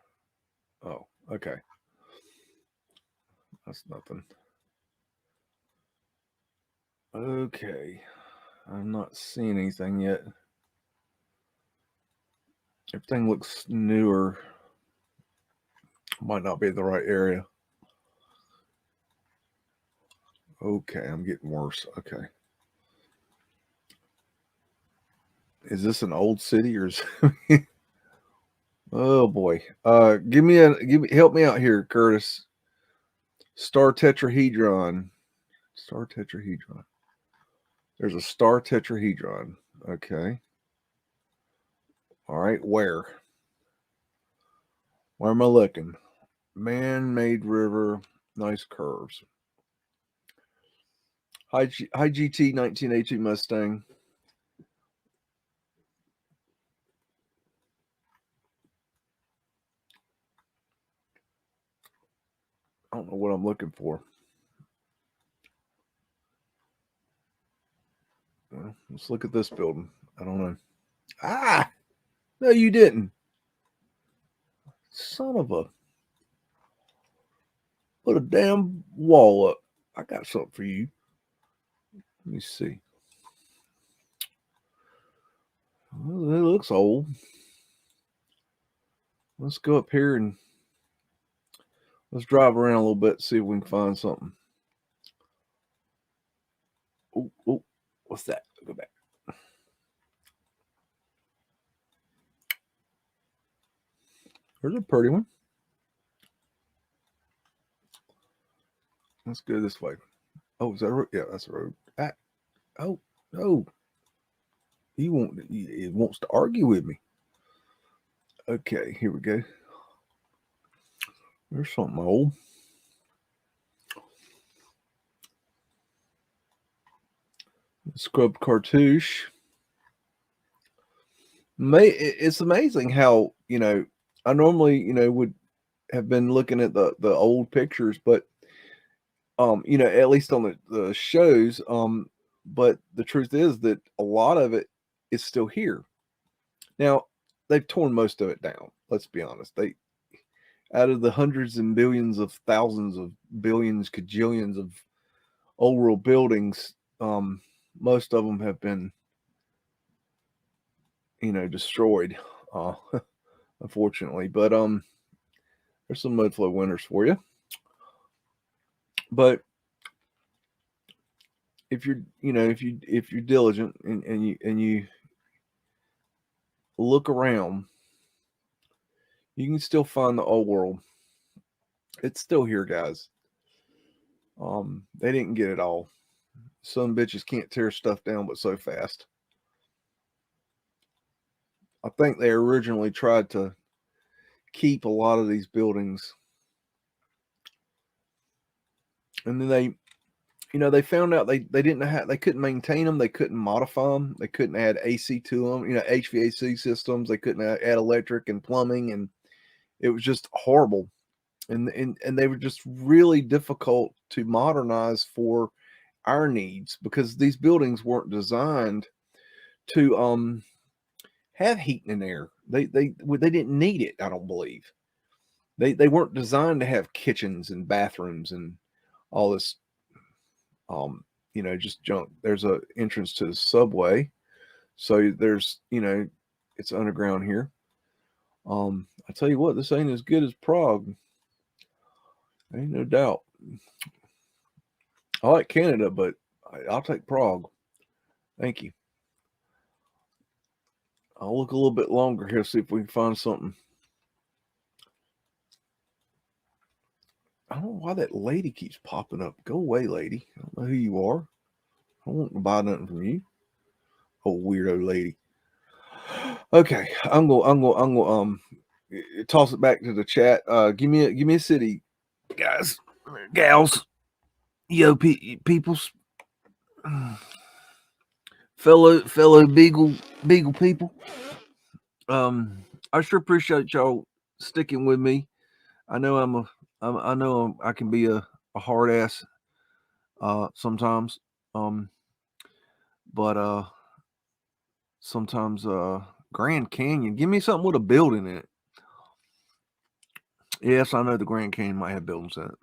Oh, okay. That's nothing. Okay. I'm not seeing anything yet. Everything looks newer. Might not be the right area. Okay, I'm getting worse. Okay. Is this an old city or is Oh boy. Help me out here, Curtis. Star tetrahedron. Star tetrahedron. There's a star tetrahedron. Okay. All right, where? Where am I looking? Man-made river, nice curves. Hi GT 1982 Mustang. I don't know what I'm looking for. Well, let's look at this building. I don't know. Ah! No, you didn't. Son of a... Put a damn wall up. I got something for you. Let me see. Well, it looks old. Let's go up here and let's drive around a little bit, see if we can find something. Oh, what's that? Go back. There's a pretty one. Let's go this way. Oh, is that a road? Yeah, that's a road. Ah, oh, no. He wants to argue with me. Okay, here we go. There's something old. Scrubbed cartouche. It's amazing how, I normally, would have been looking at the old pictures, but at least on the shows, but the truth is that a lot of it is still here. Now, they've torn most of it down. Let's be honest. Out of the hundreds and billions of thousands of billions, cajillions of old world buildings, most of them have been, destroyed, unfortunately. But there's some Mudflood winners for you. But if you're, if you're diligent and you look around, you can still find the old world. It's still here, guys. They didn't get it all. Some bitches can't tear stuff down but so fast. I think they originally tried to keep a lot of these buildings, and then they found out they didn't have, they couldn't maintain them, they couldn't modify them, they couldn't add AC to them, HVAC systems, they couldn't add electric and plumbing, and it was just horrible, and they were just really difficult to modernize for our needs, because these buildings weren't designed to have heat and air. They didn't need it. I don't believe they weren't designed to have kitchens and bathrooms and all this just junk. There's a entrance to the subway, so there's it's underground here. I tell you what, this ain't as good as Prague, ain't no doubt. I like Canada, but I'll take Prague. Thank you. I'll look a little bit longer here, see if we can find something. I don't know why that lady keeps popping up. Go away, lady. I don't know who you are. I don't want to buy nothing from you. Oh, weirdo lady. Okay, I'm gonna toss it back to the chat. Give me a city, guys, gals, peoples, fellow beagle people. I sure appreciate y'all sticking with me. I know I know I can be a hard ass sometimes, but sometimes Grand Canyon, give me something with a building in it. Yes, I know the Grand Canyon might have buildings in it.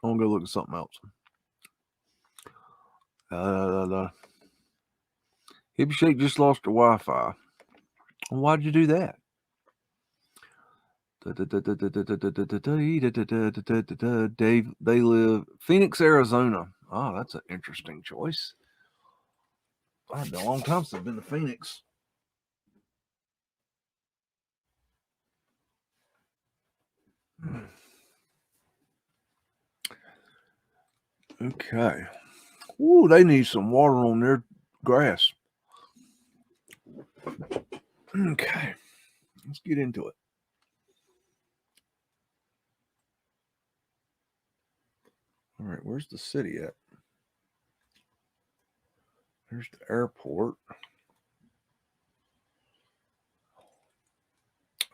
I'm gonna go look at something else. Hippie Shake just lost her Wi-Fi. Why'd you do that? Dave, they live Phoenix, Arizona. Oh, that's an interesting choice. It's been a long time since I've been to Phoenix. Okay. Ooh, they need some water on their grass. Okay. Let's get into it. All right, where's the city at? There's the airport.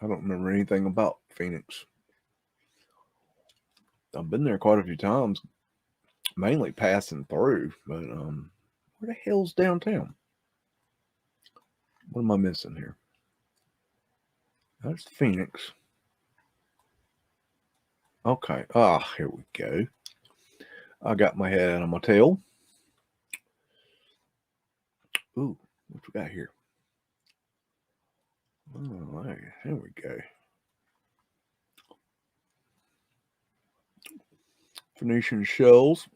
I don't remember anything about Phoenix. I've been there quite a few times, mainly passing through, but where the hell's downtown? What am I missing here? That's Phoenix. Okay. Here we go. I got my head out of my tail. Ooh, what we got here? All right, here we go. Phoenician shells,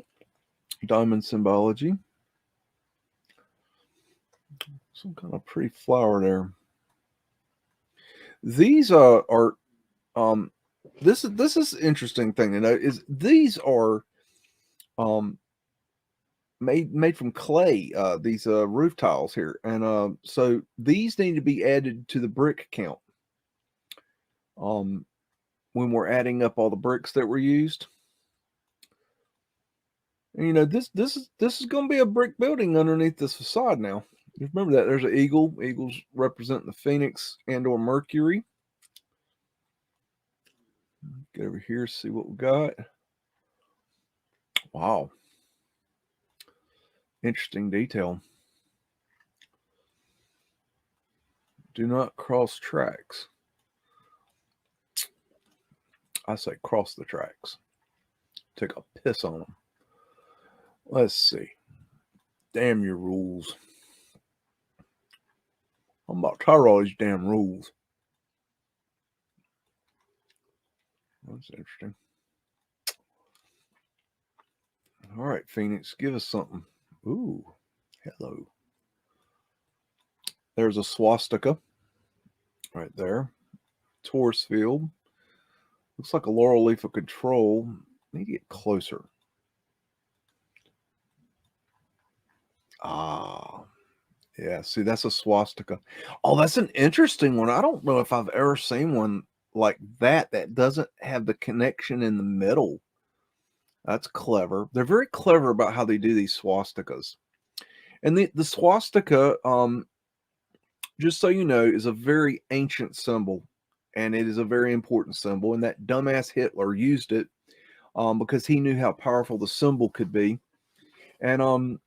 diamond symbology. Some kind of pretty flower there. These are this is interesting thing to know is these are made from clay, these roof tiles here, and so these need to be added to the brick count when we're adding up all the bricks that were used. And you know, this is going to be a brick building underneath this facade now. You remember that there's an eagle. Eagles represent the Phoenix and or Mercury. Get over here, see what we got. Wow. Interesting detail. Do not cross tracks. I say cross the tracks. Take a piss on them. Let's see. Damn your rules. I'm about tired of all these damn rules. That's interesting. All right, Phoenix, give us something. Ooh, hello. There's a swastika right there. Taurus field. Looks like a laurel leaf of control. Need to get closer. Ah, yeah. See, that's a swastika. Oh, that's an interesting one. I don't know if I've ever seen one like that that doesn't have the connection in the middle. That's clever. They're very clever about how they do these swastikas. And the swastika, just so you know, is a very ancient symbol. And it is a very important symbol. And that dumbass Hitler used it because he knew how powerful the symbol could be. And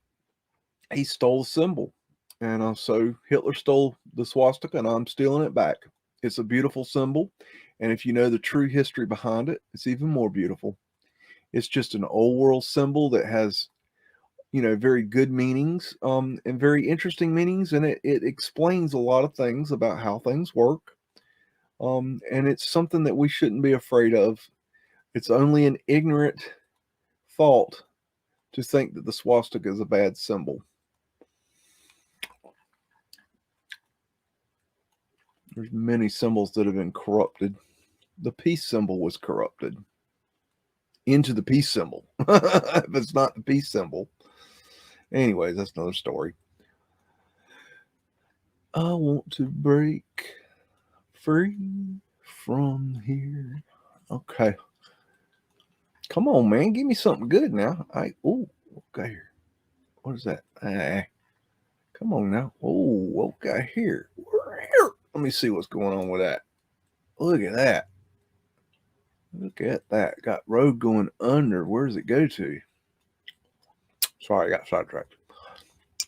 he stole the symbol. And so Hitler stole the swastika, and I'm stealing it back. It's a beautiful symbol. And if you know the true history behind it, it's even more beautiful. It's just an old world symbol that has, you know, very good meanings and very interesting meanings. And it explains a lot of things about how things work. And it's something that we shouldn't be afraid of. It's only an ignorant thought to think that the swastika is a bad symbol. There's many symbols that have been corrupted. The peace symbol was corrupted into the peace symbol. If it's not the peace symbol. Anyways, that's another story. I want to break free from here. Okay. Come on, man. Give me something good now. Okay here. What is that? Come on now. Oh, okay here. Let me see what's going on with that. Look at that. Look at that. Got road going under. Where does it go to? Sorry, I got sidetracked.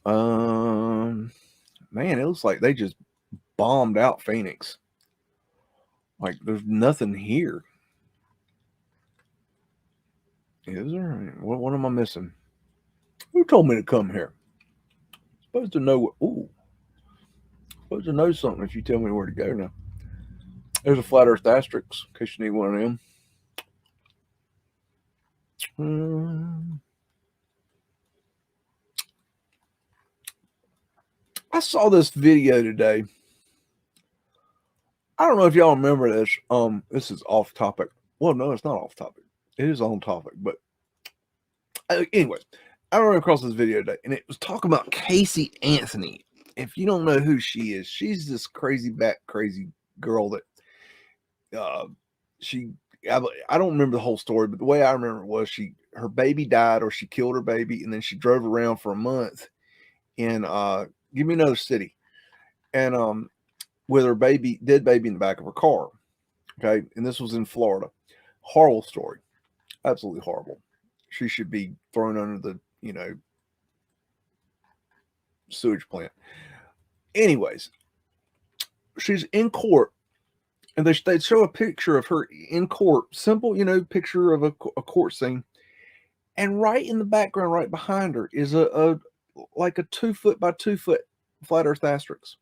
Man, it looks like they just bombed out Phoenix. Like there's nothing here. Is there? What am I missing? Who told me to come here? Supposed to know what. Ooh. Supposed to know something if you tell me where to go now. There's a flat earth asterisk in case you need one of them. I saw this video today. I don't know if y'all remember this. This is off topic. Well, no, it's not off topic. It is on topic, but anyway, I ran across this video today, and it was talking about Casey Anthony. If you don't know who she is, she's this crazy girl that I don't remember the whole story, but the way I remember it was her baby died, or she killed her baby, and then she drove around for a month in give me another city, and with her dead baby in the back of her car. Okay, and this was in Florida. Horrible story, absolutely horrible. She should be thrown under the sewage plant. Anyways, she's in court. And they show a picture of her in court, simple, picture of a court scene. And right in the background, right behind her, is a 2 foot by 2 foot flat earth asterisk.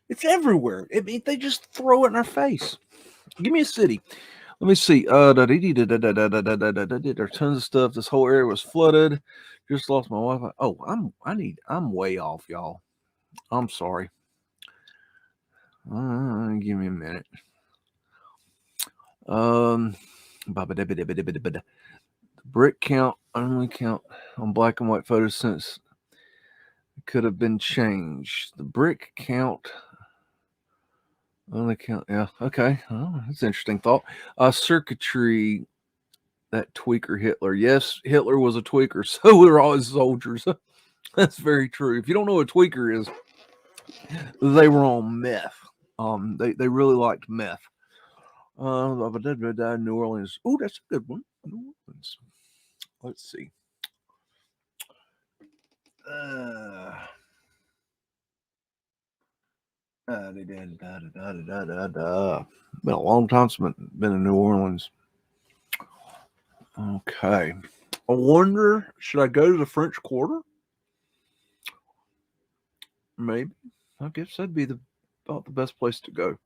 It's everywhere. They just throw it in our face. Give me a city. Let me see. There's tons of stuff. This whole area was flooded. Just lost my Wi-Fi. Oh, I'm way off, y'all. I'm sorry. Give me a minute. The brick count only count on black and white photos since it could have been changed. The brick count only count. Yeah, okay. Oh, that's an interesting thought. Circuitry. That tweaker Hitler. Yes, Hitler was a tweaker, so we were all his soldiers. That's very true. If you don't know what a tweaker is, they were on meth. They really liked meth. New Orleans. Oh, that's a good one. New Orleans. Let's see. Been a long time since I've been in New Orleans. Okay. I wonder, should I go to the French Quarter? Maybe. I guess that'd be about the best place to go.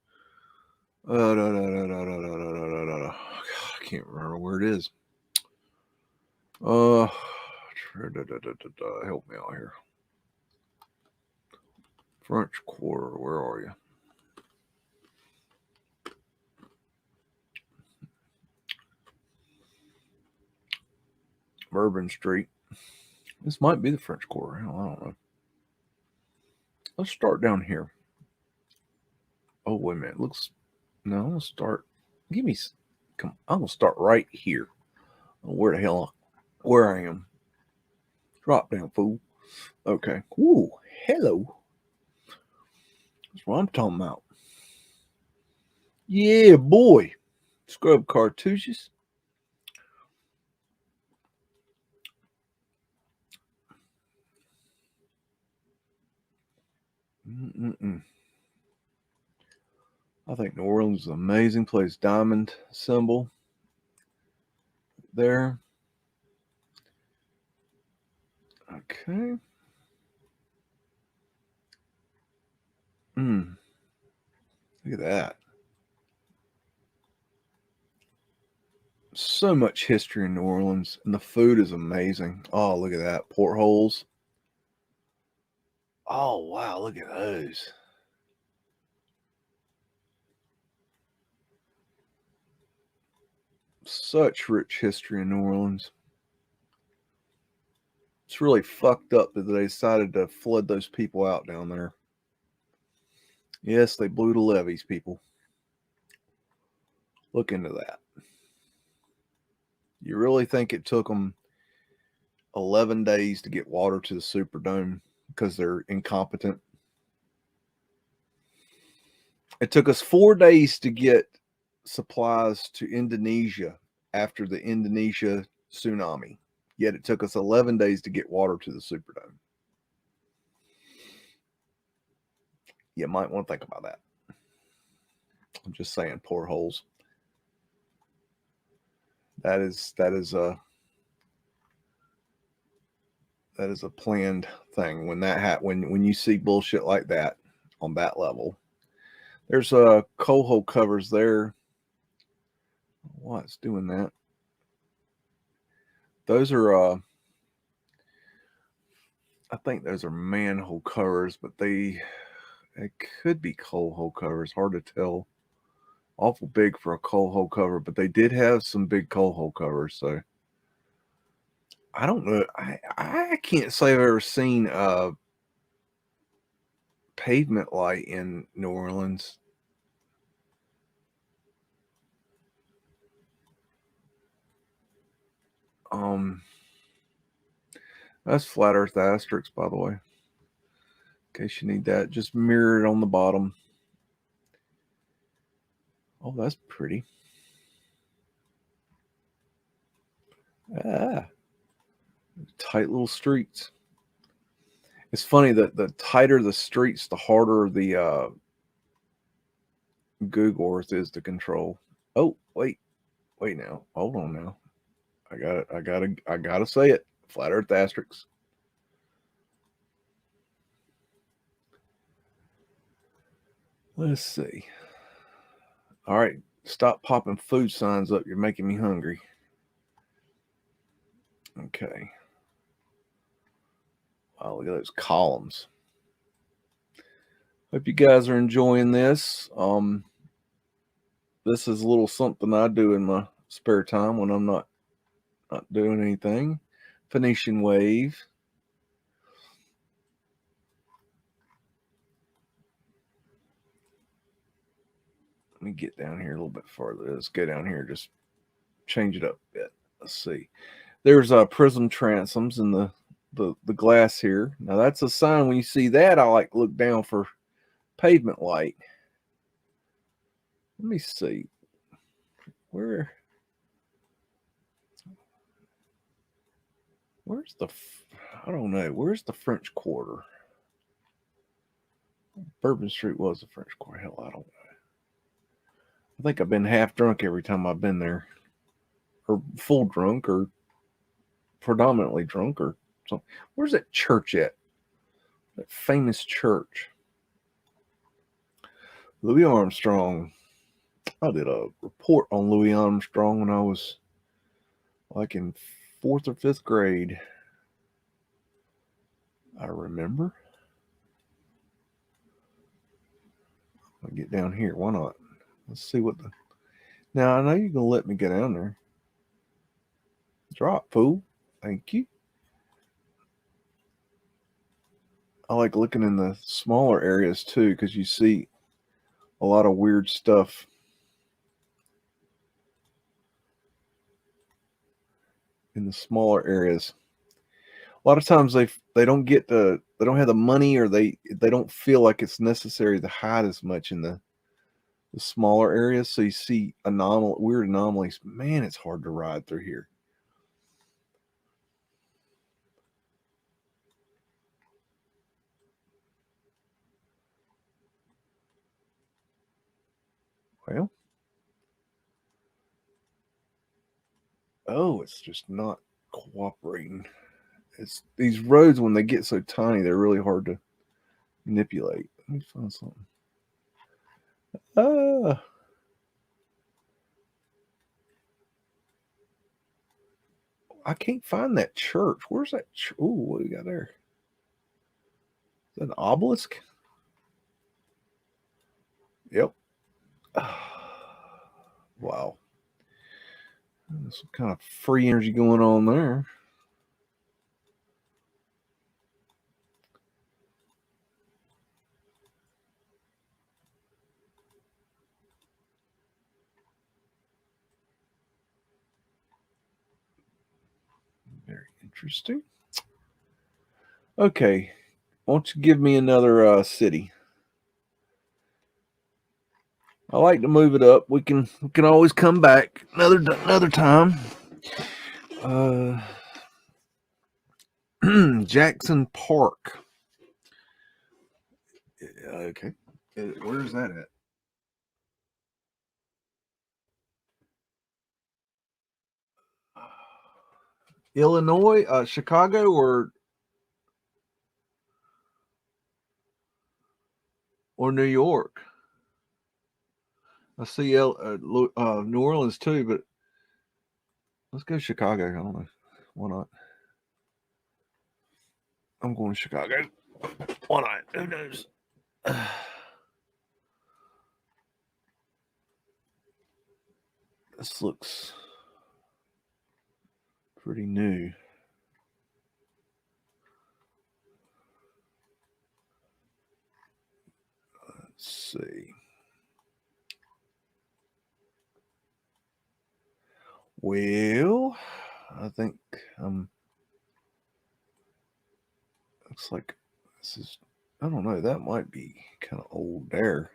I can't remember where it is. Help me out here. French Quarter, where are you? Bourbon Street. This might be the French Quarter. I don't know. Let's start down here. Oh, wait a minute. No, I'm going to start. I'm going to start right here. Where I am. Drop down, fool. Okay. Ooh, hello. That's what I'm talking about. Yeah, boy. Scrub cartouches. I think New Orleans is an amazing place. Diamond symbol there. Okay. Look at that. So much history in New Orleans, and the food is amazing. Oh, look at that. Portholes. Oh, wow. Look at those. Such rich history in New Orleans. It's really fucked up that they decided to flood those people out down there. Yes, they blew the levees, people. Look into that. You really think it took them 11 days to get water to the Superdome because they're incompetent? It took us 4 days to get supplies to Indonesia after the Indonesia tsunami. Yet it took us 11 days to get water to the Superdome. You might want to think about that. I'm just saying, poor holes. That is a planned thing. When you see bullshit like that on that level, there's coal hole covers there. What's doing that? Those are I think those are manhole covers, but it could be coal hole covers. Hard to tell. Awful big for a coal hole cover, but they did have some big coal hole covers, so I don't know. I can't say I've ever seen a pavement light in New Orleans. That's flat earth asterisks, by the way. In case you need that, just mirror it on the bottom. Oh, that's pretty. Tight little streets. It's funny that the tighter the streets, the harder the Google Earth is to control. Oh, wait now. Hold on now. I gotta say it. Flat earth asterisks. Let's see. All right. Stop popping food signs up. You're making me hungry. Okay. Wow, look at those columns. Hope you guys are enjoying this. This is a little something I do in my spare time when I'm not doing anything. Phoenician wave. Let me get down here a little bit farther. Let's go down here, just change it up a bit. Let's see. There's prism transoms in the glass here. Now that's a sign when you see that, I like look down for pavement light. Let me see. Where's the, I don't know. Where's the French Quarter? Bourbon Street was the French Quarter. Hell, I don't know. I think I've been half drunk every time I've been there. Or full drunk or predominantly drunk or something. Where's that church at? That famous church. Louis Armstrong. I did a report on Louis Armstrong when I was like in 4th or 5th grade. I remember. I'll get down here. Why not? Let's see what the... Now, I know you're going to let me get down there. Drop, fool. Thank you. I like looking in the smaller areas too, because you see a lot of weird stuff. In the smaller areas. A lot of times they don't get they don't have the money, or they don't feel like it's necessary to hide as much in the smaller areas. So you see weird anomalies. Man, it's hard to ride through here. Well, oh, it's just not cooperating. It's these roads, when they get so tiny, they're really hard to manipulate. Let me find something. I can't find that church. Where's that? Oh, what do we got there? Is that an obelisk? Yep. Wow. There's some kind of free energy going on there. Very interesting. Okay. Why don't you give me another city? I like to move it up. We can always come back another time. Jackson Park. Okay. Where's that at? Illinois, Chicago, or New York? I see New Orleans too, but let's go Chicago. I don't know. Why not? I'm going to Chicago. Why not? Who knows? This looks pretty new. Let's see. Well, I think looks like this is, I don't know, that might be kind of old there.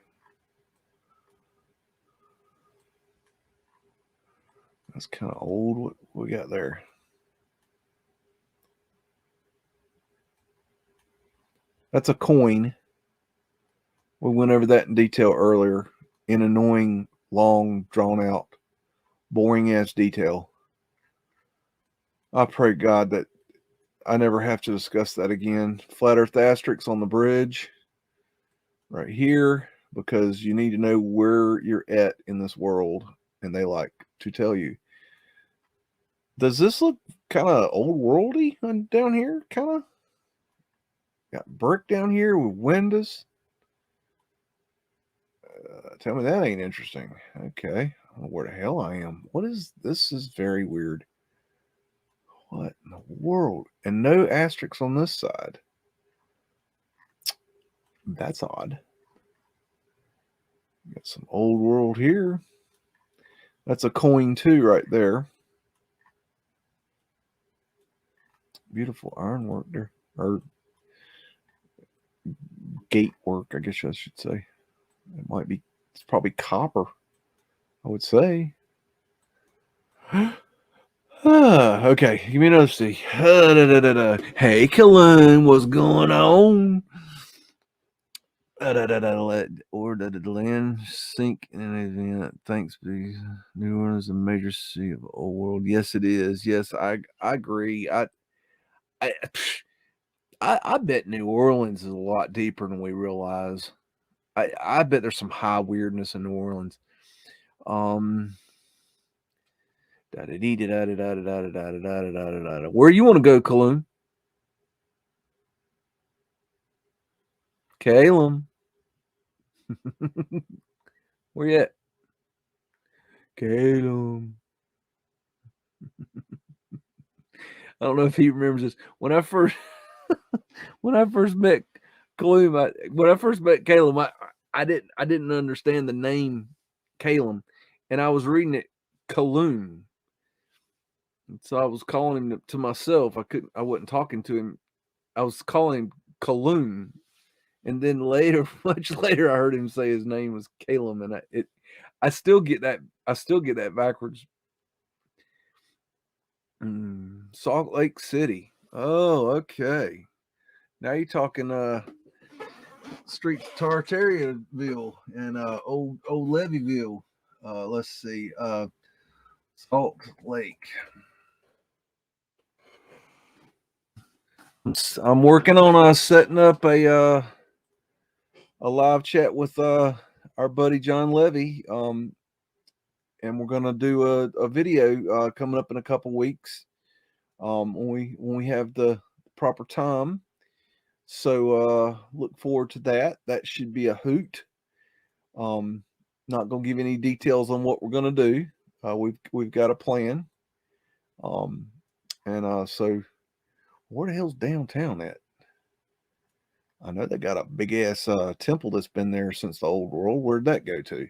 That's kind of old. What we got there? That's a coin. We went over that in detail earlier, in annoying, long, drawn out, boring ass detail. I pray God that I never have to discuss that again. Flat Earth asterisks on the bridge right here, because you need to know where you're at in this world, and they like to tell you. Does this look kind of old worldy down here? Kind of got brick down here with windows. Tell me that ain't interesting. Okay. I don't know where the hell I am. What is this? Is very weird. What in the world? And no asterisks on this side. That's odd. Got some old world here. That's a coin too, right there. Beautiful ironwork there, or gate work, I guess I should say. It might be. It's probably copper, I would say. Okay, give me another C. Hey, Cologne, what's going on? Let or the land sink in an event. Thanks, please. New Orleans is a major city of the old world. Yes, it is. Yes, I agree. I I bet New Orleans is a lot deeper than we realize. I bet there's some high weirdness in New Orleans. Where you want to go, Cologne? Calum. Where you at? Calum. I don't know if he remembers this. When I first met Calum, when I first met Calum, I didn't understand the name Calum, and I was reading it Cologne. So I was calling him to myself. I wasn't talking to him. I was calling him Cologne. And then later, much later, I heard him say his name was Calum, and I still get that. I still get that backwards. Salt Lake City. Oh, okay. Now you're talking street Tartariaville and old Levyville. Let's see. Salt Lake. I'm working on setting up a live chat with our buddy John Levy. And we're gonna do a video coming up in a couple weeks. When we have the proper time. So look forward to that. That should be a hoot. Not gonna give any details on what we're gonna do. We've got a plan. So where the hell's downtown at? I know they got a big ass temple that's been there since the old world. Where'd that go to?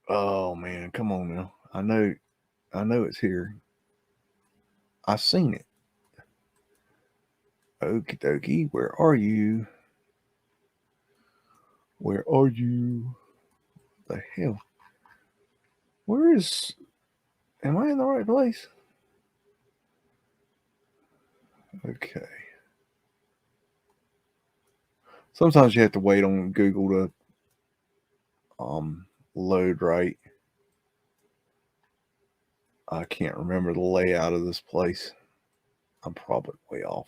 Oh man, come on now. I know it's here. I seen it. Okie dokie, where are you? Where are you? The hell? Where is? Am I in the right place? Okay. Sometimes you have to wait on Google to load right. I can't remember the layout of this place. I'm probably way off.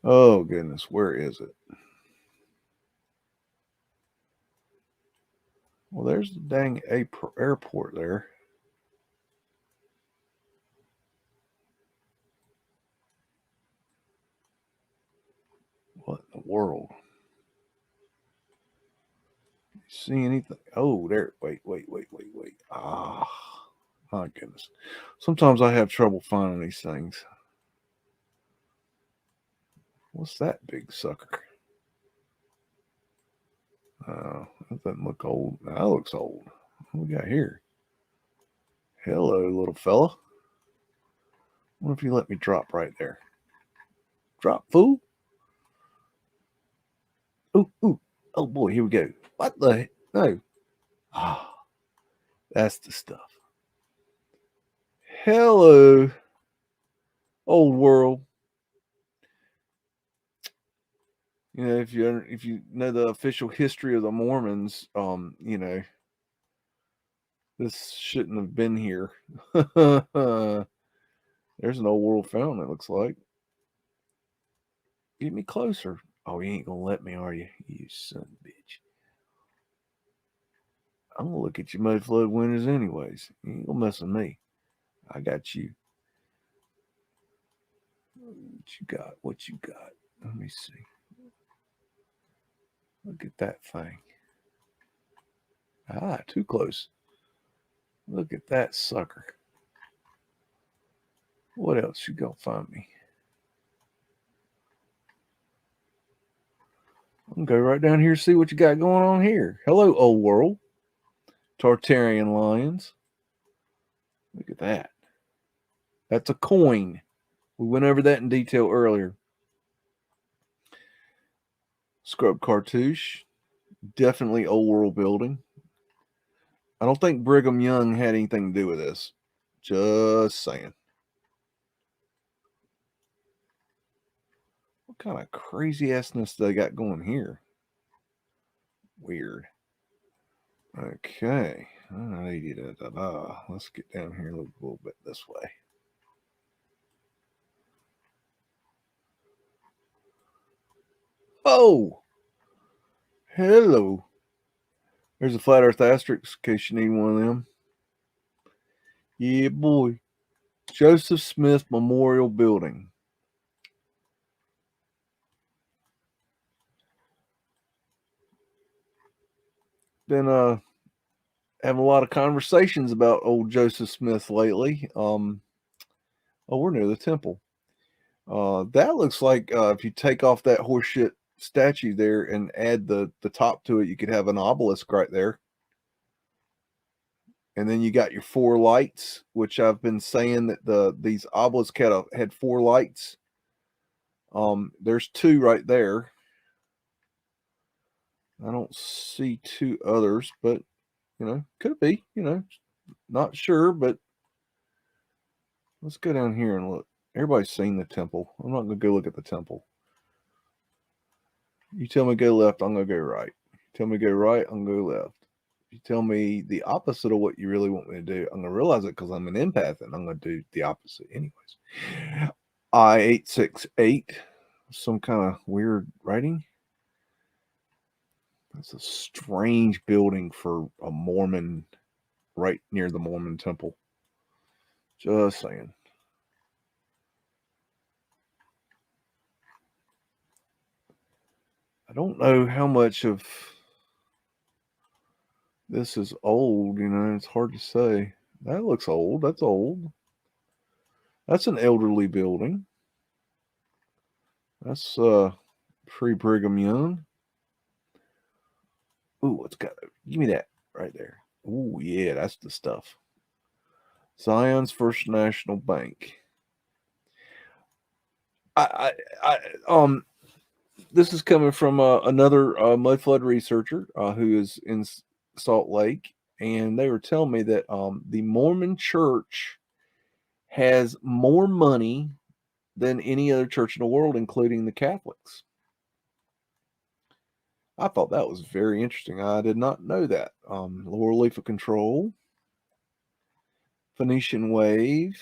Oh goodness, where is it? Well, there's the dang airport there. What in the world? See anything? Oh, there. Wait. Ah, my goodness. Sometimes I have trouble finding these things. What's that big sucker? That doesn't look old. That looks old. What we got here? Hello, little fella. What if you let me drop right there? Drop, fool. Ooh. Oh boy, here we go. What the? No. Ah, that's the stuff. Hello, old world. You know, if you know the official history of the Mormons, you know, this shouldn't have been here. There's an old world fountain, it looks like. Get me closer. Oh, you ain't gonna let me, are you? You son of a bitch. I'm gonna look at your Mudflood winners anyways. You ain't gonna mess with me. I got you. What you got? What you got? Let me see. Look at that thing. Ah, too close. Look at that sucker. What else you gonna find me? I'm gonna go right down here and see what you got going on here. Hello, old world. Tartarian lions. Look at that. That's a coin. We went over that in detail earlier. Scrub cartouche. Definitely old world building. I don't think Brigham Young had anything to do with this. Just saying. What kind of crazy assness they got going here? Weird. Okay. Let's get down here a little bit this way. Oh! Hello. There's a flat earth asterisk in case you need one of them. Yeah, boy. Joseph Smith Memorial Building. Been having a lot of conversations about old Joseph Smith lately. Oh, we're near the temple. That looks like if you take off that horseshit statue there and add the top to it, you could have an obelisk right there. And then you got your 4 lights, which I've been saying that these obelisks had 4 lights. There's 2 right there. I don't see 2 others, but could be, not sure, but let's go down here and look. Everybody's seen the temple. I'm not gonna go look at the temple. You tell me go left, I'm gonna go right. You tell me go right, I'm gonna go left. If you tell me the opposite of what you really want me to do, I'm gonna realize it because I'm an empath and I'm gonna do the opposite anyways. I-868, some kind of weird writing. That's a strange building for a Mormon right near the Mormon temple. Just saying. I don't know how much of this is old, it's hard to say. That looks old. That's old. That's an elderly building. That's pre-Brigham Young. Ooh, give me that right there. Ooh, yeah, that's the stuff. Zion's First National Bank. This is coming from another Mudflood researcher who is in Salt Lake, and they were telling me that the Mormon Church has more money than any other church in the world, including the Catholics. I thought that was very interesting. I did not know that. Laurel Leaf of Control, Phoenician Wave.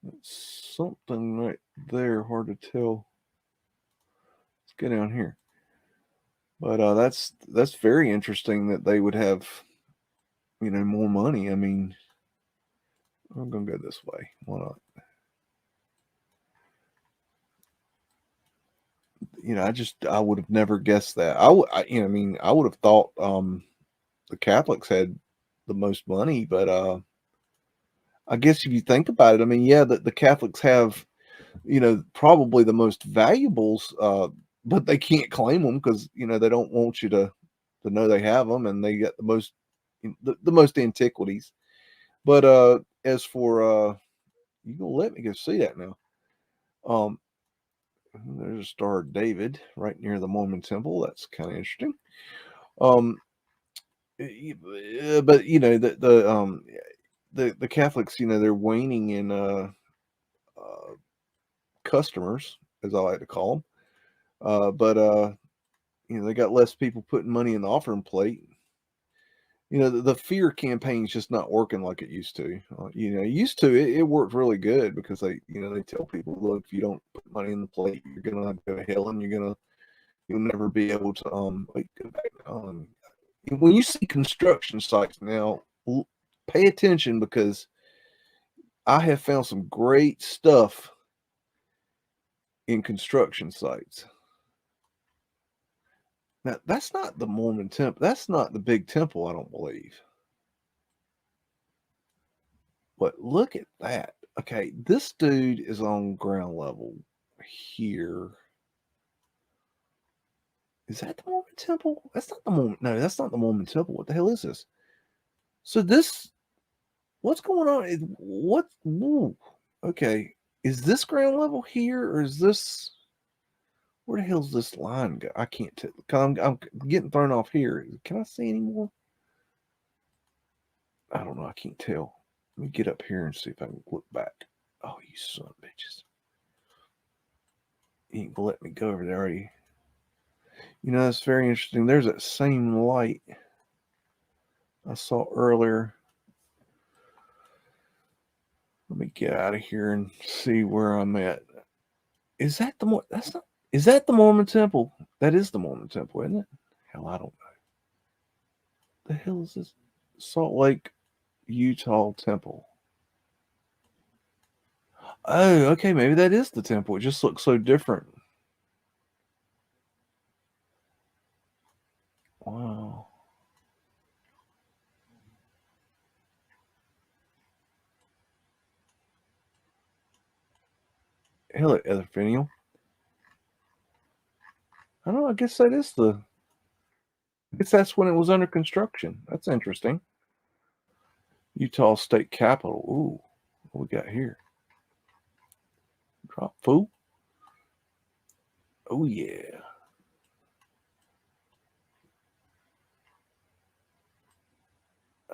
It's something right there, hard to tell. Let's get down here. But that's very interesting that they would have, more money. I mean, I'm gonna go this way. Why not? I would have never guessed that. I would have thought the Catholics had the most money, but I guess if you think about it, I mean, yeah, the Catholics have, probably the most valuables, but they can't claim them because they don't want you to know they have them, and they got the most antiquities. But as for you gonna let me go see that now? There's a Star of David right near the Mormon temple. That's kind of interesting. But the Catholics, they're waning in customers, as I like to call them. But they got less people putting money in the offering plate. The fear campaign is just not working like it used to. Used to it worked really good because they tell people, look, if you don't put money in the plate, you're gonna go to hell, and you'll never be able to go back. When you see construction sites now, pay attention because I have found some great stuff in construction sites. Now, that's not the Mormon temple. That's not the big temple, I don't believe. But look at that. Okay, this dude is on ground level here. Is that the Mormon temple? That's not the Mormon. No, that's not the Mormon temple. What the hell is this? So this, what's going on? What? Whoa. Okay, is this ground level here, or is this? Where the hell's this line go? I can't tell. I'm getting thrown off here. Can I see any more? I don't know. I can't tell. Let me get up here and see if I can look back. Oh, you son of bitches. You ain't gonna let me go over there, are you? You know, that's very interesting. There's that same light I saw earlier. Let me get out of here and see where I'm at. Is that the Mormon? That's not. Is that the Mormon temple? That is the Mormon temple, isn't it? Hell, I don't know. The hell is this? Salt Lake, Utah temple. Oh, okay. Maybe that is the temple. It just looks so different. Wow. Hello, Etherphenial. I don't know. I guess that is the. I guess that's when it was under construction. That's interesting. Utah State Capitol. Ooh, what we got here? Drop fool. Oh yeah.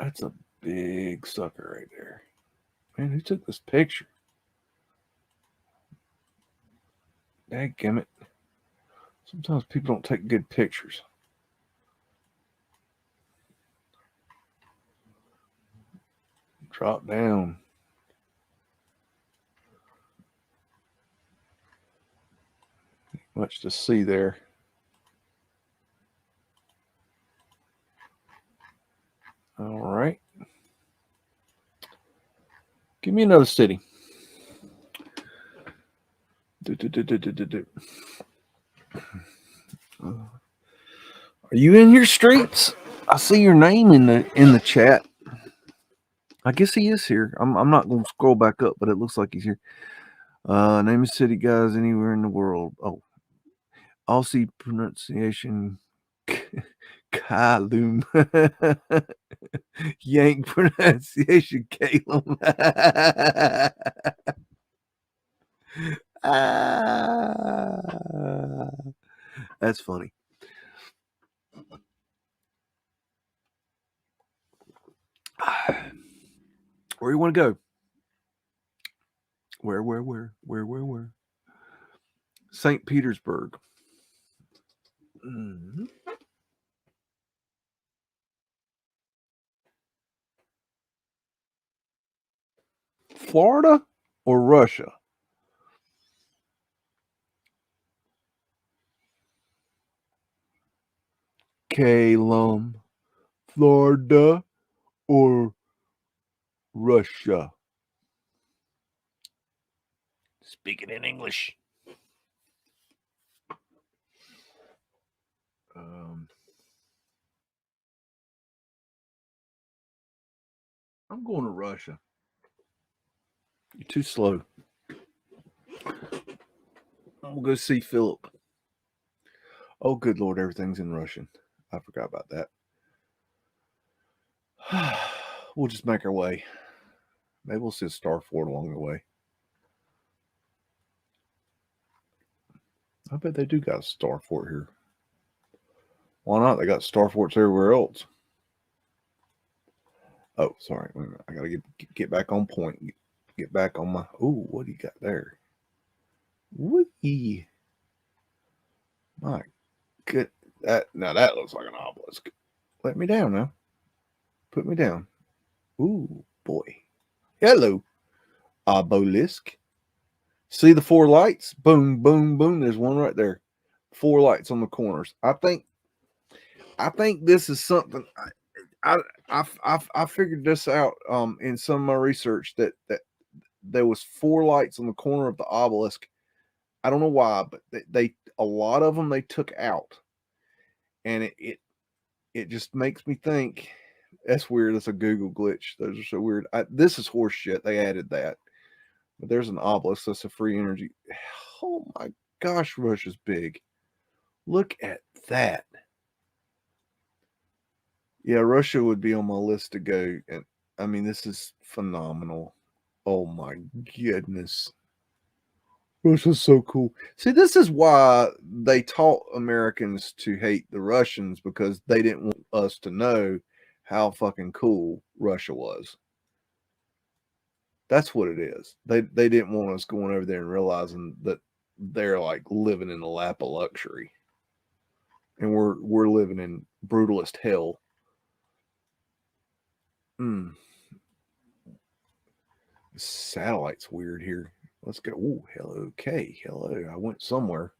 That's a big sucker right there. Man, who took this picture? Dadgummit. Sometimes people don't take good pictures. Drop down. Much to see there. All right. Give me another city. Are you in here, Streets? I see your name in the chat. I guess he is here. I'm not going to scroll back up, but it looks like he's here. Name of city, guys, anywhere in the world. Oh, Aussie pronunciation, Kalum. Yank pronunciation, Calum. That's funny. Where you want to go? Where? St. Petersburg. Mm-hmm. Florida or Russia? Calum, Florida or Russia? Speaking in English. I'm going to Russia. You're too slow. I'm going to go see Philip. Oh, good Lord, everything's in Russian. I forgot about that. We'll just make our way. Maybe we'll see a star fort along the way. I bet they do got a star fort here. Why not? They got star forts everywhere else. Oh, sorry. Wait a minute. I got to get back on point. Get back on my... Ooh, what do you got there? Whee! My good... Now that looks like an obelisk. Let me down now. Put me down. Ooh, boy. Hello, obelisk. See the 4 lights? Boom, boom, boom. There's one right there. 4 lights on the corners. I think this is something... I figured this out in some of my research that there was 4 lights on the corner of the obelisk. I don't know why, but they a lot of them they took out, and it just makes me think. That's weird. That's a Google glitch. Those are so weird. This is horse shit. They added that. But there's an obelisk. That's a free energy. Oh my gosh, Russia's big. Look at that. Yeah, Russia would be on my list to go. And I mean, this is phenomenal. Oh my goodness. Russia's so cool. See, this is why they taught Americans to hate the Russians, because they didn't want us to know how fucking cool Russia was. That's what it is. They didn't want us going over there and realizing that they're like living in the lap of luxury, and we're living in brutalist hell. The satellite's weird here. Let's go. Oh, hello. Okay, hello. I went somewhere.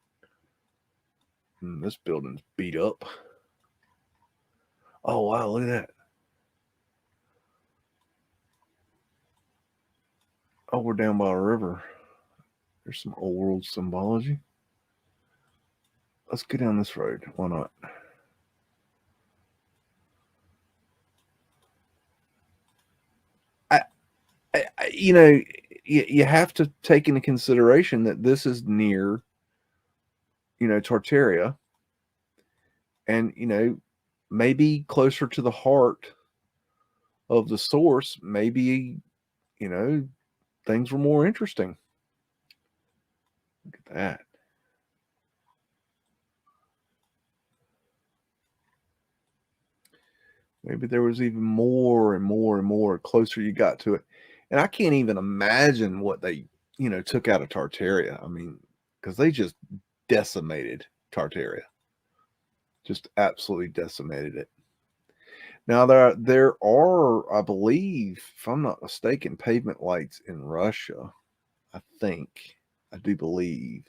This building's beat up. Oh wow, look at that. Oh, we're down by a river. There's some old world symbology. Let's go down this road. Why not? You know, you have to take into consideration that this is near, Tartaria, and maybe closer to the heart of the source. Maybe things were more interesting. Look at that. Maybe there was even more and more and more closer you got to it. And I can't even imagine what they, took out of Tartaria. I mean, because they just decimated Tartaria. Just absolutely decimated it. Now, there are, I believe, if I'm not mistaken, pavement lights in Russia. I think. I do believe.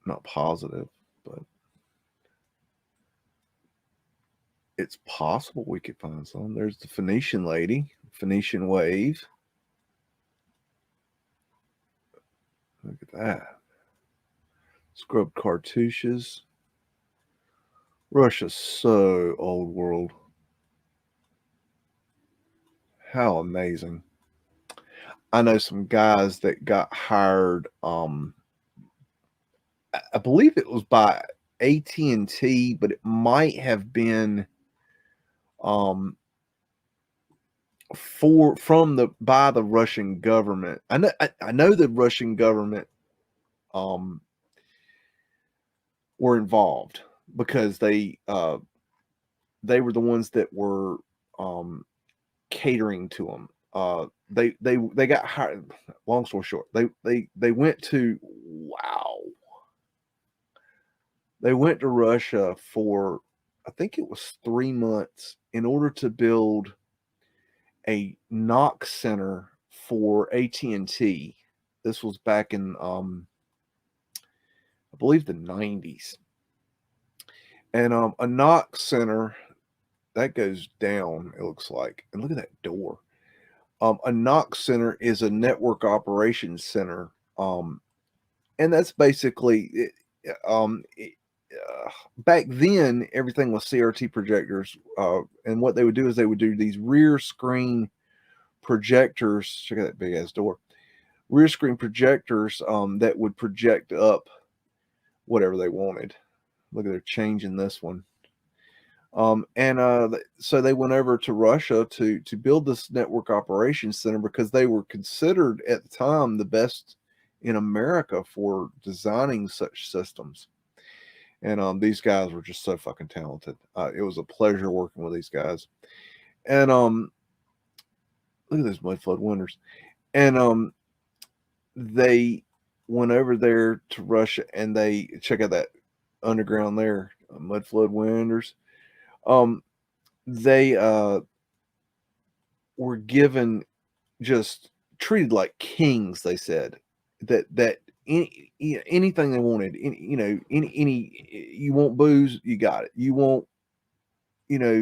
Not positive, but it's possible we could find some. There's the Phoenician lady, Phoenician wave. Look at that. Scrubbed cartouches. Russia's so old world. How amazing. I know some guys that got hired, I believe it was by AT&T, but it might have been by the Russian government. I know the Russian government were involved, because they were the ones that were catering to them. They got hired. Long story short, they went to They went to Russia for, I think it was 3 months, in order to build a knock center for AT&T. This was back in, I believe, the 90s. And a knock center that goes down, it looks like. And look at that door. A knock center is a network operations center. And that's basically back then, everything was CRT projectors. And what they would do is they would do these rear screen projectors. Check out that big ass door. Rear screen projectors that would project up whatever they wanted. Look at, they're changing this one. So they went over to Russia to build this network operations center, because they were considered at the time the best in America for designing such systems. And these guys were just so fucking talented. It was a pleasure working with these guys. And look at those Mudflood winters. And they went over there to Russia, and they check out that underground there, Mudflood winters. They were given, just treated like kings. They said that anything they wanted, any you want booze, you got it. You want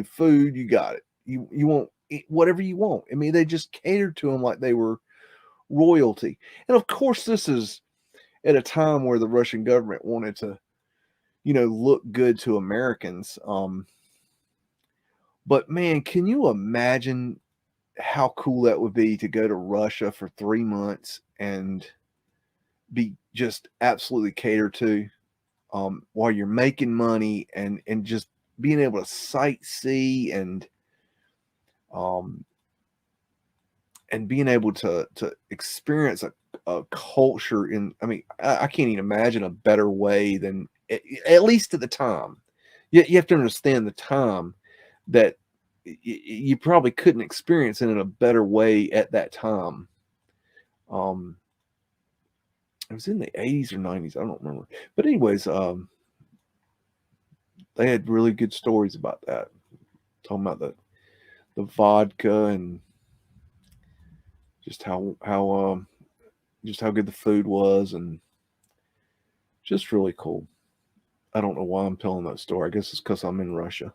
food, you got it. You want whatever you want. I mean, they just catered to them like they were royalty. And of course, this is at a time where the Russian government wanted to look good to Americans. But man, can you imagine how cool that would be to go to Russia for 3 months and be just absolutely catered to, while you're making money, and just being able to sightsee, um, and being able to experience a culture I can't even imagine a better way than, at least at the time. You have to understand the time that you probably couldn't experience it in a better way at that time. It was in the 80s or 90s, I don't remember. But anyways, they had really good stories about that, talking about the vodka, and just how good the food was, and just really cool. I don't know why I'm telling that story. I guess it's because I'm in Russia.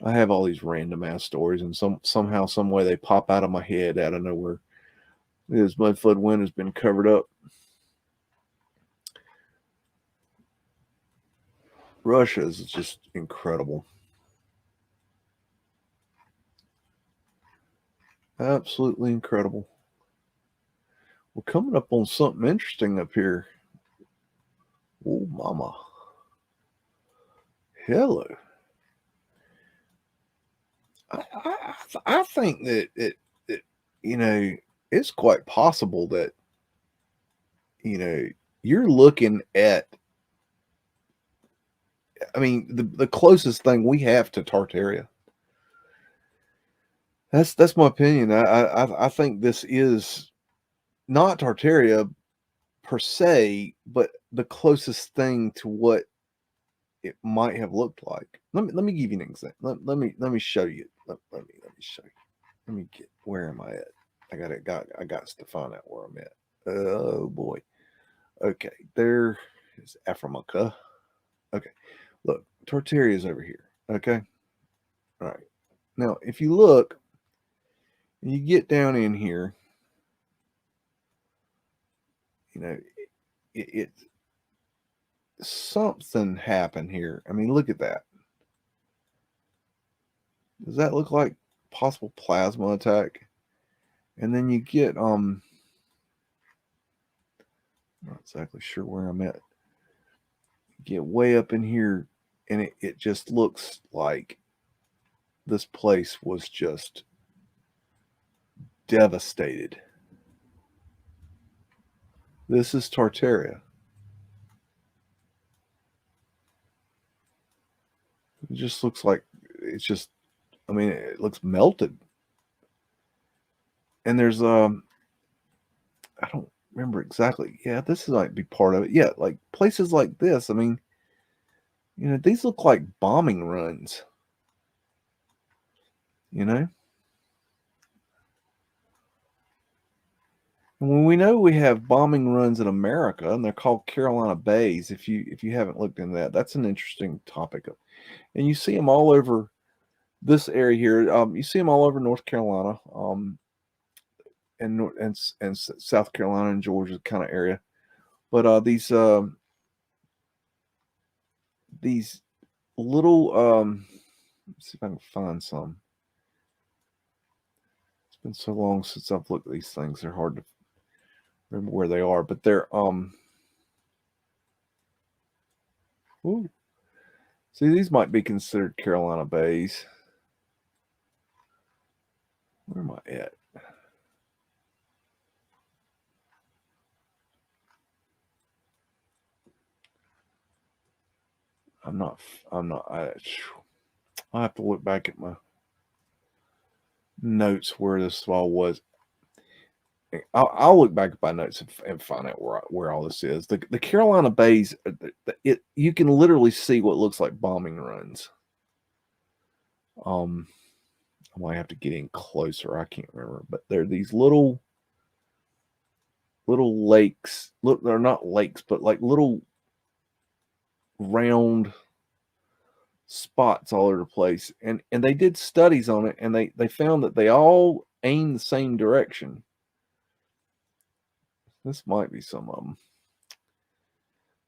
I have all these random ass stories, and somehow, some way, they pop out of my head out of nowhere. This Mudflood wind has been covered up. Russia is just incredible. Absolutely incredible. We're coming up on something interesting up here. Oh, mama. Hello. I think that it's quite possible that, you're looking at, the closest thing we have to Tartaria. That's my opinion. I think this is not Tartaria per se, but the closest thing to what it might have looked like. Let me give you an example. Let me show you. Let me show you. Let me get, where am I at? I got to find out where I'm at. Oh boy. Okay, there is Africa. Okay, look, Tartaria is over here. Okay, all right. Now, if you look, and you get down in here, it something happened here. Look at that. Does that look like possible plasma attack? And then you get not exactly sure where I'm at. Get way up in here, and it just looks like this place was just devastated. This is Tartaria. It just looks like it looks melted. And there's I don't remember exactly. Yeah, this might be part of it. Yeah, like places like this. These look like bombing runs. And when we know we have bombing runs in America, and they're called Carolina Bays. If you haven't looked into that, that's an interesting topic. And you see them all over this area here. You see them all over North Carolina, and South Carolina and Georgia kind of area. But these little let's see if I can find some. It's been so long since I've looked at these things; they're hard to remember where they are. But they're ooh. See, these might be considered Carolina Bays. Where am I at? I'm not. I'll have to look back at my notes where this all was. I'll look back at my notes and find out where all this is. The Carolina Bays, you can literally see what looks like bombing runs. I might have to get in closer. I can't remember, but they're these little lakes. Look, they're not lakes, but like little round spots all over the place. And they did studies on it, and they found that they all aim the same direction. This might be some of them.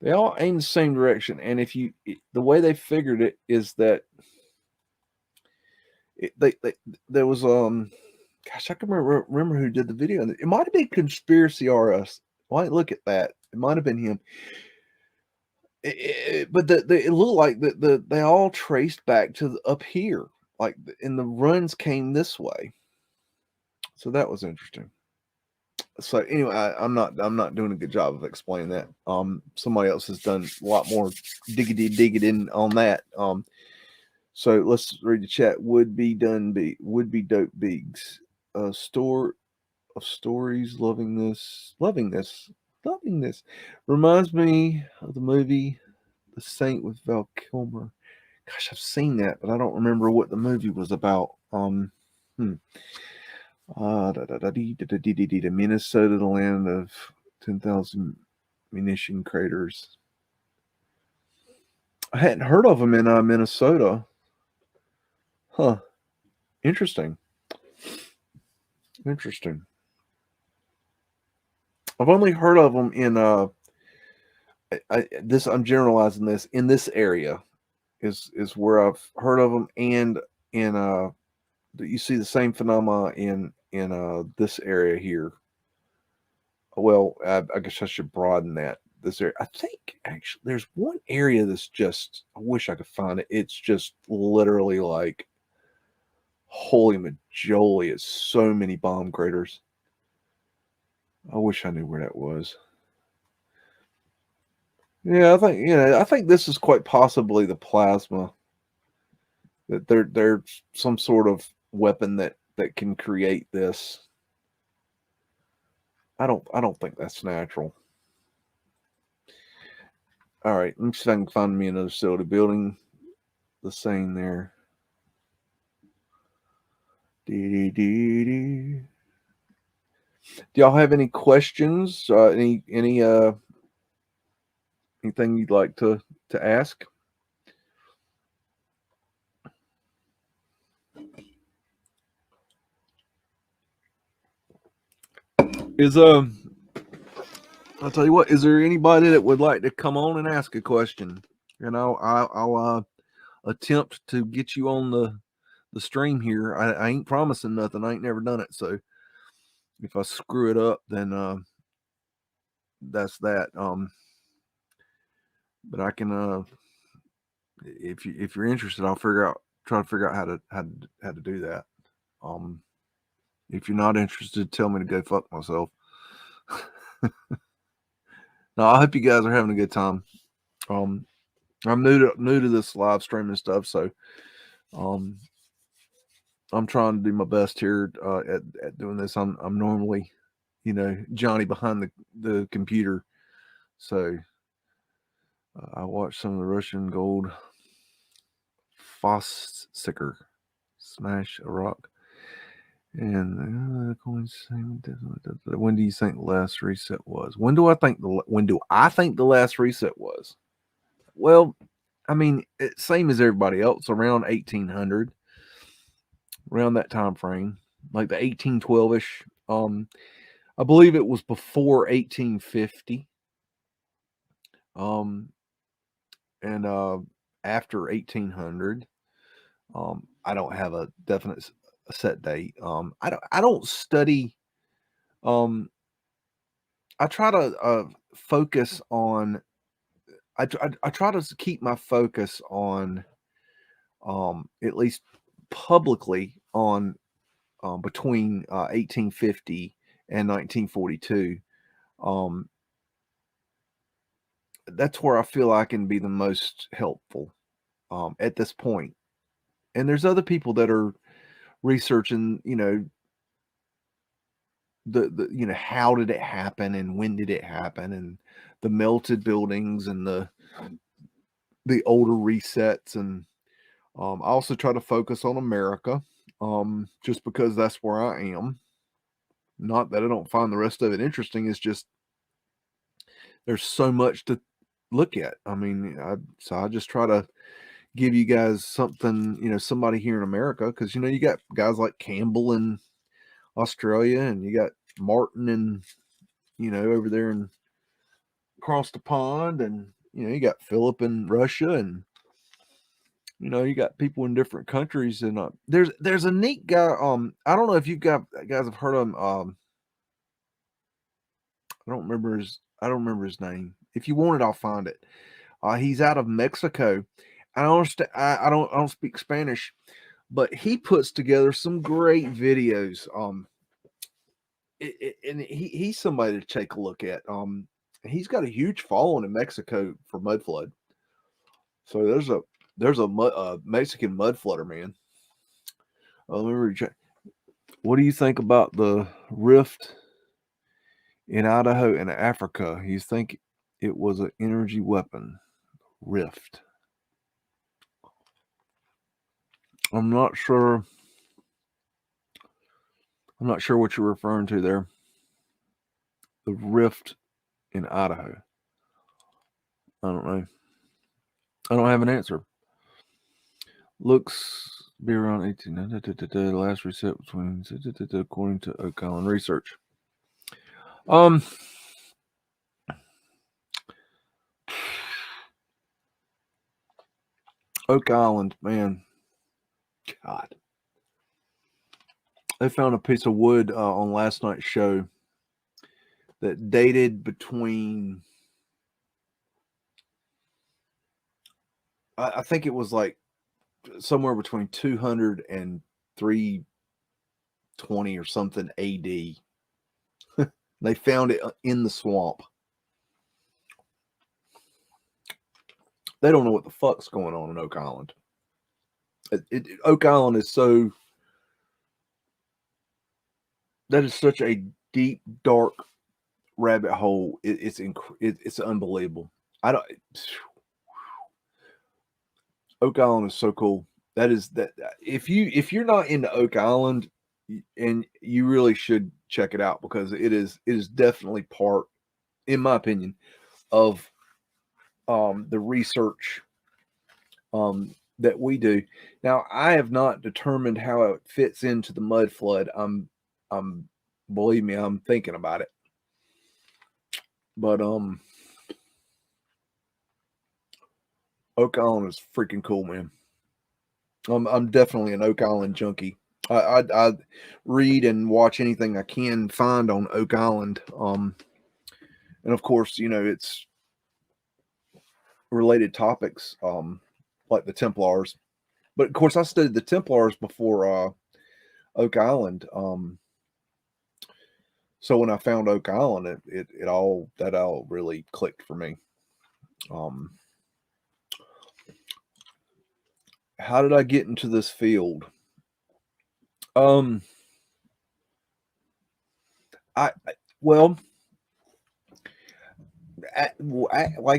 They all aim the same direction, and if you, the way they figured it is that there was gosh, I can remember who did the video. It might have been Conspiracy RS. Why look at that? It might have been him. But it looked like they all traced back to up here, like, and the runs came this way. So that was interesting. So anyway, I'm not doing a good job of explaining that. Somebody else has done a lot more digging in on that. So let's read the chat. Would be dope Biggs. Store of stories, loving this. Reminds me of the movie The Saint with Val Kilmer. Gosh, I've seen that, but I don't remember what the movie was about. Minnesota, the land of 10,000 munition craters. I hadn't heard of them in Minnesota. Huh. Interesting. I've only heard of them in I'm generalizing this, in this area is where I've heard of them, and in you see the same phenomena in this area here. Well, I guess I should broaden that. This area, I think, actually, there's one area that's just, I wish I could find it. It's just literally like, holy majoli, it's so many bomb craters. I wish I knew where that was. Yeah, I think this is quite possibly the plasma. That they're some sort of weapon that can create this. I don't think that's natural. All right, let me see if I can find me another facility building the same there. Do y'all have any questions? Anything you'd like to ask? I'll tell you what, is there anybody that would like to come on and ask a question? I'll attempt to get you on the stream here. I ain't promising nothing. I ain't never done it. So if I screw it up, then that's that. But I can if you're interested, I'll try to figure out how to do that. If you're not interested, tell me to go fuck myself. No, I hope you guys are having a good time. I'm new to this live streaming stuff, so I'm trying to do my best here at doing this. I'm normally, Johnny behind the computer, so I watched some of the Russian gold Fossicker smash a rock. And when do you think the last reset was? When do I think the last reset was? Well, I mean, same as everybody else, around 1800, around that time frame, like the 1812ish. I believe it was before 1850. And after 1800. I don't have a definite set date. I don't study. I try to focus on. I try to keep my focus on, at least publicly, on between 1850 and 1942. That's where I feel I can be the most helpful at this point. And there's other people that are researching, the how did it happen and when did it happen, and the melted buildings and the older resets. And I also try to focus on America, just because that's where I am. Not that I don't find the rest of it interesting. It's just there's so much to look at. I mean, I just try to give you guys something, somebody here in America, because you got guys like Campbell in Australia, and you got Martin and over there in across the pond, and you got Philip in Russia, and you got people in different countries, and there's a neat guy. I don't know if you guys have heard of him. I don't remember his name. If you want it, I'll find it. He's out of Mexico. I don't understand. I don't speak Spanish, but he puts together some great videos. And he's somebody to take a look at. He's got a huge following in Mexico for Mudflood. So there's a Mexican mudflooder, man. Let me recheck. What do you think about the rift in Idaho and Africa? You think it was an energy weapon? Rift. I'm not sure what you're referring to there. The rift in Idaho. I don't know. I don't have an answer. Looks be around 18. The last reset between according to Oak Island research. Oak Island, man. God. They found a piece of wood on last night's show that dated between, I think it was like somewhere between 200 and 320 or something AD. They found it in the swamp. They don't know what the fuck's going on in Oak Island. Oak Island is that is such a deep, dark rabbit hole. It's unbelievable. Oak Island is so cool. That if you're not into Oak Island, and you really should check it out, because it is definitely part, in my opinion, of the research that we do. Now, I have not determined how it fits into the mud flood. I'm believe me, I'm thinking about it. But Oak Island is freaking cool, man. I'm definitely an Oak Island junkie. I read and watch anything I can find on Oak Island. And of course, it's related topics, like the Templars. But of course, I studied the Templars before Oak Island. So when I found Oak Island, it all really clicked for me. How did I get into this field? Like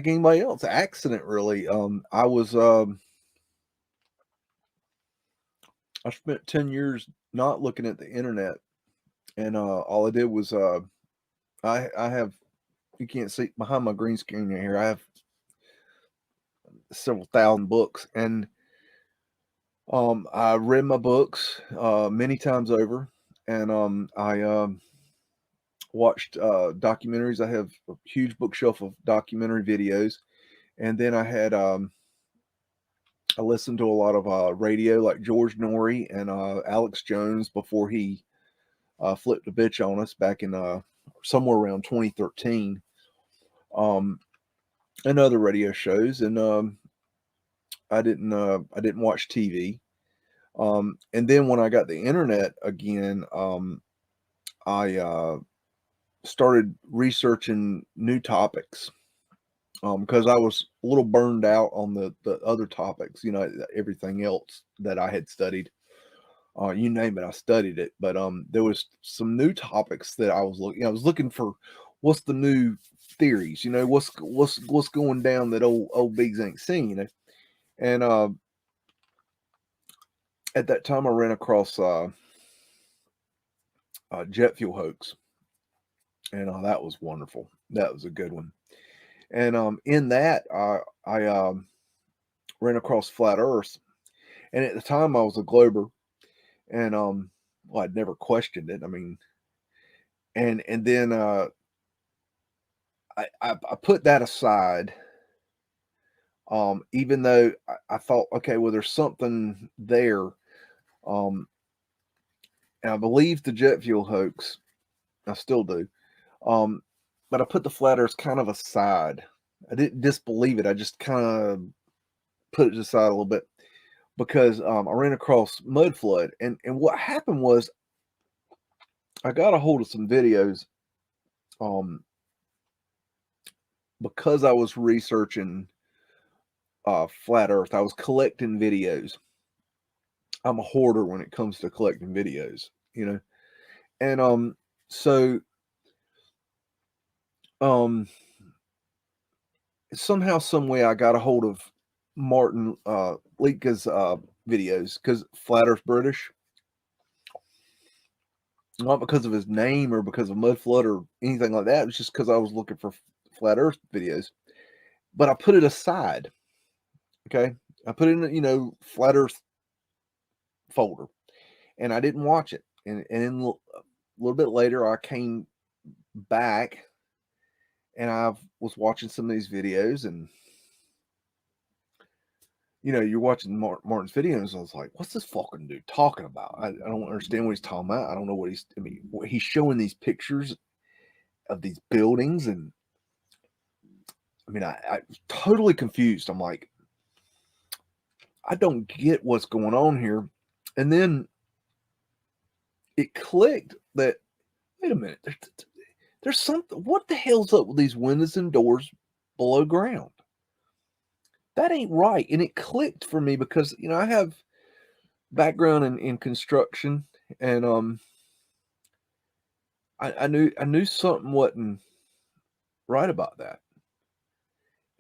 anybody else, accident really. I spent 10 years not looking at the internet, and all I did was I have, you can't see behind my green screen here, I have several thousand books, and I read my books many times over, and I watched documentaries. I have a huge bookshelf of documentary videos, and then I listened to a lot of radio, like George Norrie and Alex Jones, before he flipped a bitch on us back in somewhere around 2013, and other radio shows. And I didn't watch TV. And then when I got the internet again, I started researching new topics, because I was a little burned out on the other topics, everything else that I had studied. You name it, I studied it. But there was some new topics that I was looking. I was looking for what's the new theories, what's going down that old Biggs ain't seen, And at that time, I ran across jet fuel hoax, and that was wonderful. That was a good one. And in that, I ran across flat Earth, and at the time, I was a glober, and well, I'd never questioned it. I mean, and then I put that aside. Even though I thought, okay, well, there's something there. And I believe the jet fuel hoax. I still do. But I put the flat earth kind of aside. I didn't disbelieve it. I just kind of put it aside a little bit because I ran across Mudflood. And what happened was I got a hold of some videos because I was researching flat earth. I was collecting videos. I'm a hoarder when it comes to collecting videos, you know. And so somehow, some way, I got a hold of Martin Lite's videos because Flat Earth British, not because of his name or because of Mudflood or anything like that. It was just because I was looking for Flat Earth videos. But I put it aside. Okay, I put it in the Flat Earth folder, and I didn't watch it. And then a little bit later, I came back and I was watching some of these videos, and you're watching Martin's videos. I was like, what's this fucking dude talking about? I don't understand what he's talking about. I don't know what he's showing these pictures of these buildings. And I was totally confused. I'm like, I don't get what's going on here. And then it clicked that, wait a minute, there's something, what the hell's up with these windows and doors below ground? That ain't right. And it clicked for me because, I have background in construction, and I knew something wasn't right about that.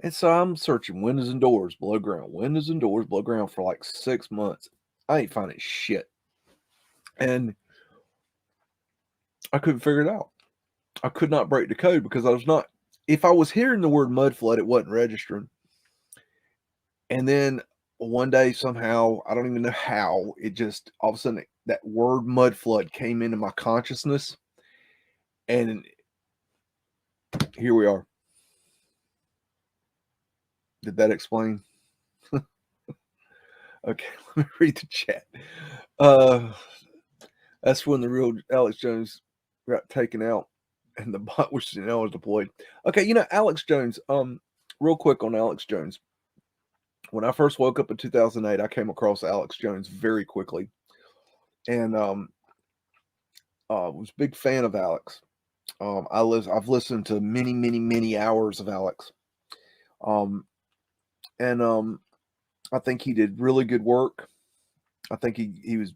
And so I'm searching windows and doors below ground, windows and doors below ground for like 6 months. I ain't finding shit. And I couldn't figure it out. I could not break the code because I was not, if I was hearing the word Mudflood, it wasn't registering. And then one day, somehow, I don't even know how, it just, all of a sudden, that word Mudflood came into my consciousness. And here we are. Did that explain? Okay, let me read the chat. That's when the real Alex Jones got taken out and the bot was deployed. Okay, Alex Jones, real quick on Alex Jones. When I first woke up in 2008, I came across Alex Jones very quickly. And was a big fan of Alex. I've listened to many, many, many hours of Alex. And I think he did really good work. I think he was,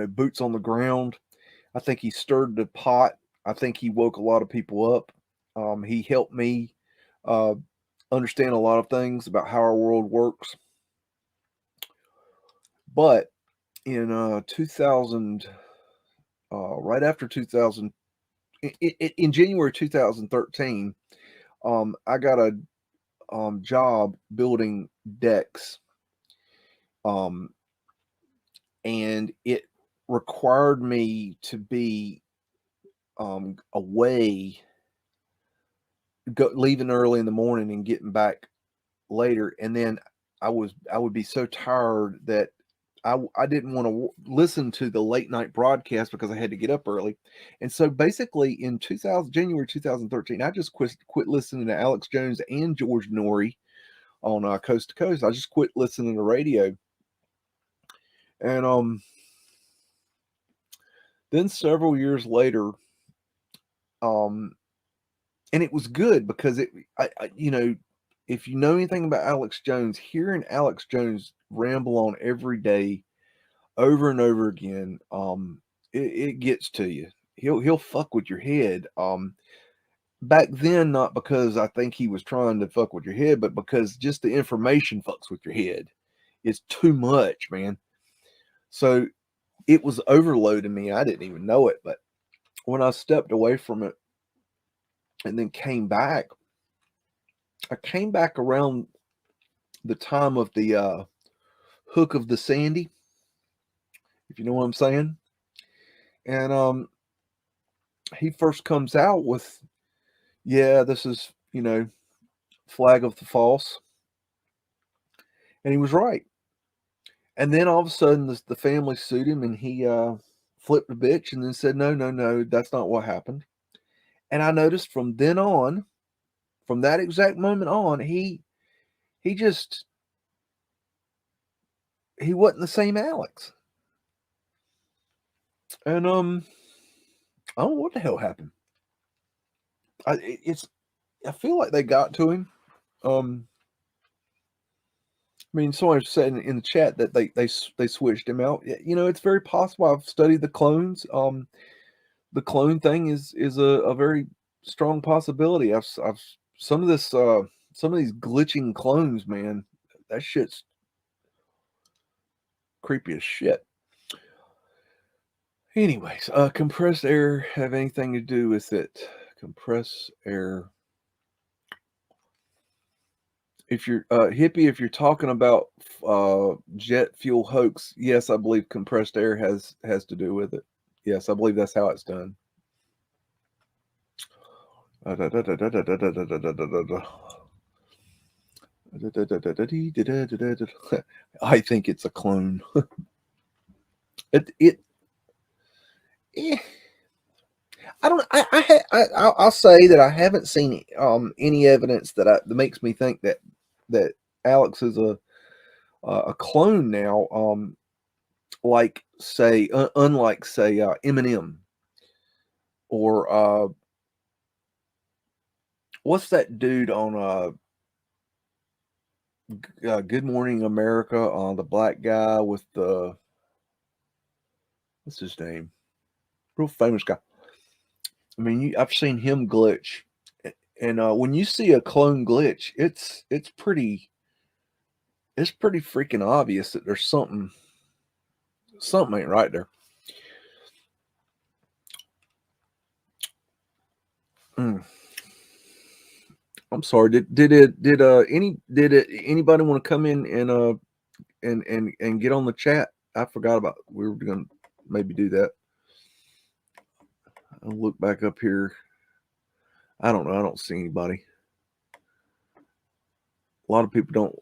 boots on the ground. I think he stirred the pot. I think he woke a lot of people up. He helped me understand a lot of things about how our world works. But in 2000, right after 2000, in January 2013, I got a job building decks. And it required me to be away, leaving early in the morning and getting back later. And then I would be so tired that I didn't want to listen to the late night broadcast because I had to get up early. And so basically in January 2013, I just quit listening to Alex Jones and George Norrie on Coast to Coast. I just quit listening to radio. And then several years later, and it was good because if you know anything about Alex Jones, hearing Alex Jones ramble on every day, over and over again, it gets to you. He'll fuck with your head. Back then, not because I think he was trying to fuck with your head, but because just the information fucks with your head. It's too much, man. So it was overloading me. I didn't even know it, but when I stepped away from it and then came back, I came back around the time of the Hook of the Sandy, if you know what I'm saying. And he first comes out with, yeah, this is, flag of the false. And he was right. And then all of a sudden, the family sued him, and he flipped a bitch and then said, no, that's not what happened. And I noticed from then on, from that exact moment on, he wasn't the same Alex. And I don't know what the hell happened. I feel like they got to him. I mean, someone said in the chat that they switched him out. It's very possible. I've studied the clones. The clone thing is a very strong possibility. I've some of these glitching clones, man. That shit's creepy as shit. Anyways, compressed air have anything to do with it? Compressed air. If you're hippie, if you're talking about jet fuel hoax, yes, I believe compressed air has to do with it. Yes, I believe that's how it's done. I think it's a clone. I don't. I'll say that I haven't seen any evidence that makes me think that Alex is a clone now. Like say, unlike say Eminem or what's that dude on Good Morning America? The black guy with the what's his name? Real famous guy. I mean, I've seen him glitch, and when you see a clone glitch, it's pretty freaking obvious that there's something ain't right there. I'm sorry. Did anybody want to come in and get on the chat? I forgot about we were gonna maybe do that. I'll look back up here. I don't know. I don't see anybody. A lot of people don't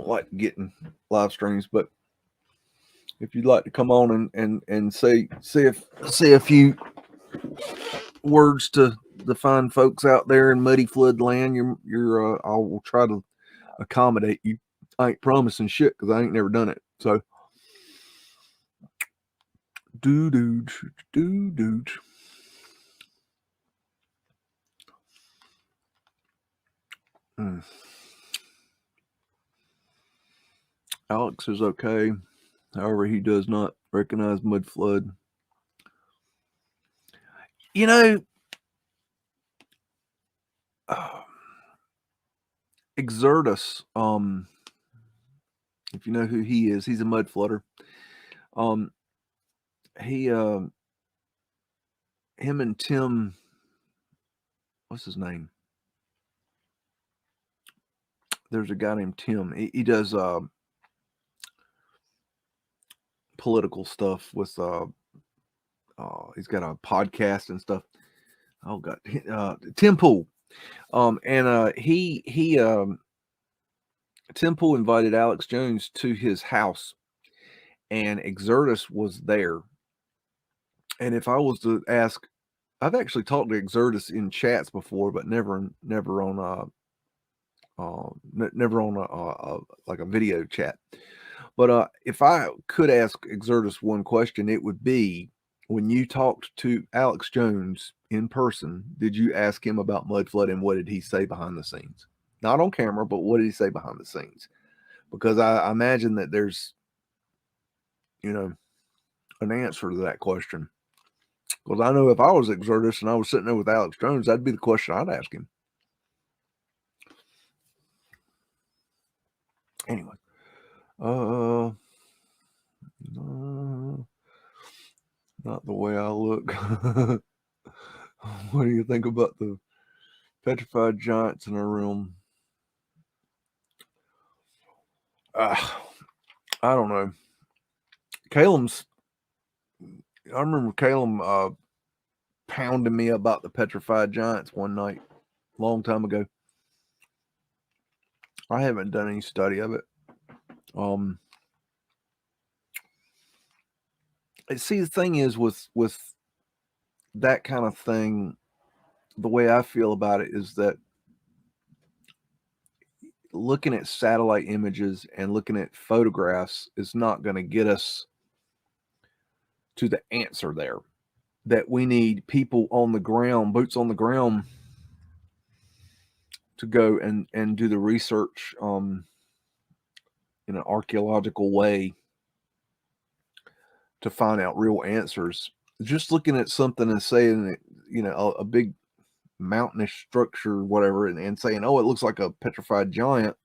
like getting live streams, but if you'd like to come on and say a few words to the fine folks out there in muddy flood land, I will try to accommodate you. I ain't promising shit because I ain't never done it. So do. Alex is okay. However, he does not recognize Mudflood. Exertus, if you know who he is, he's a mud flooder. Him and Tim, what's his name? There's a guy named Tim. He does political stuff with he's got a podcast and stuff. Oh god, Tim Pool. Tim Pool invited Alex Jones to his house, and Exertus was there. And if I was to ask, I've actually talked to Exertus in chats before, but never on like a video chat. But if I could ask Exertus one question, it would be, when you talked to Alex Jones in person, did you ask him about Mudflood, and what did he say behind the scenes? Not on camera, but what did he say behind the scenes? Because I imagine that there's, an answer to that question. Because I know if I was Exertus and I was sitting there with Alex Jones, that'd be the question I'd ask him. Anyway. Not the way I look. What do you think about the petrified giants in our realm? I don't know. I remember Calum pounding me about the petrified giants one night. long time ago. I haven't done any study of it. See, the thing is with that kind of thing, the way I feel about it is that looking at satellite images and looking at photographs is not going to get us to the answer there. That we need people on the ground, boots on the ground, to go and do the research in an archaeological way to find out real answers. Just looking at something and saying that, you know, a big mountainous structure, whatever, and saying, oh, it looks like a petrified giant,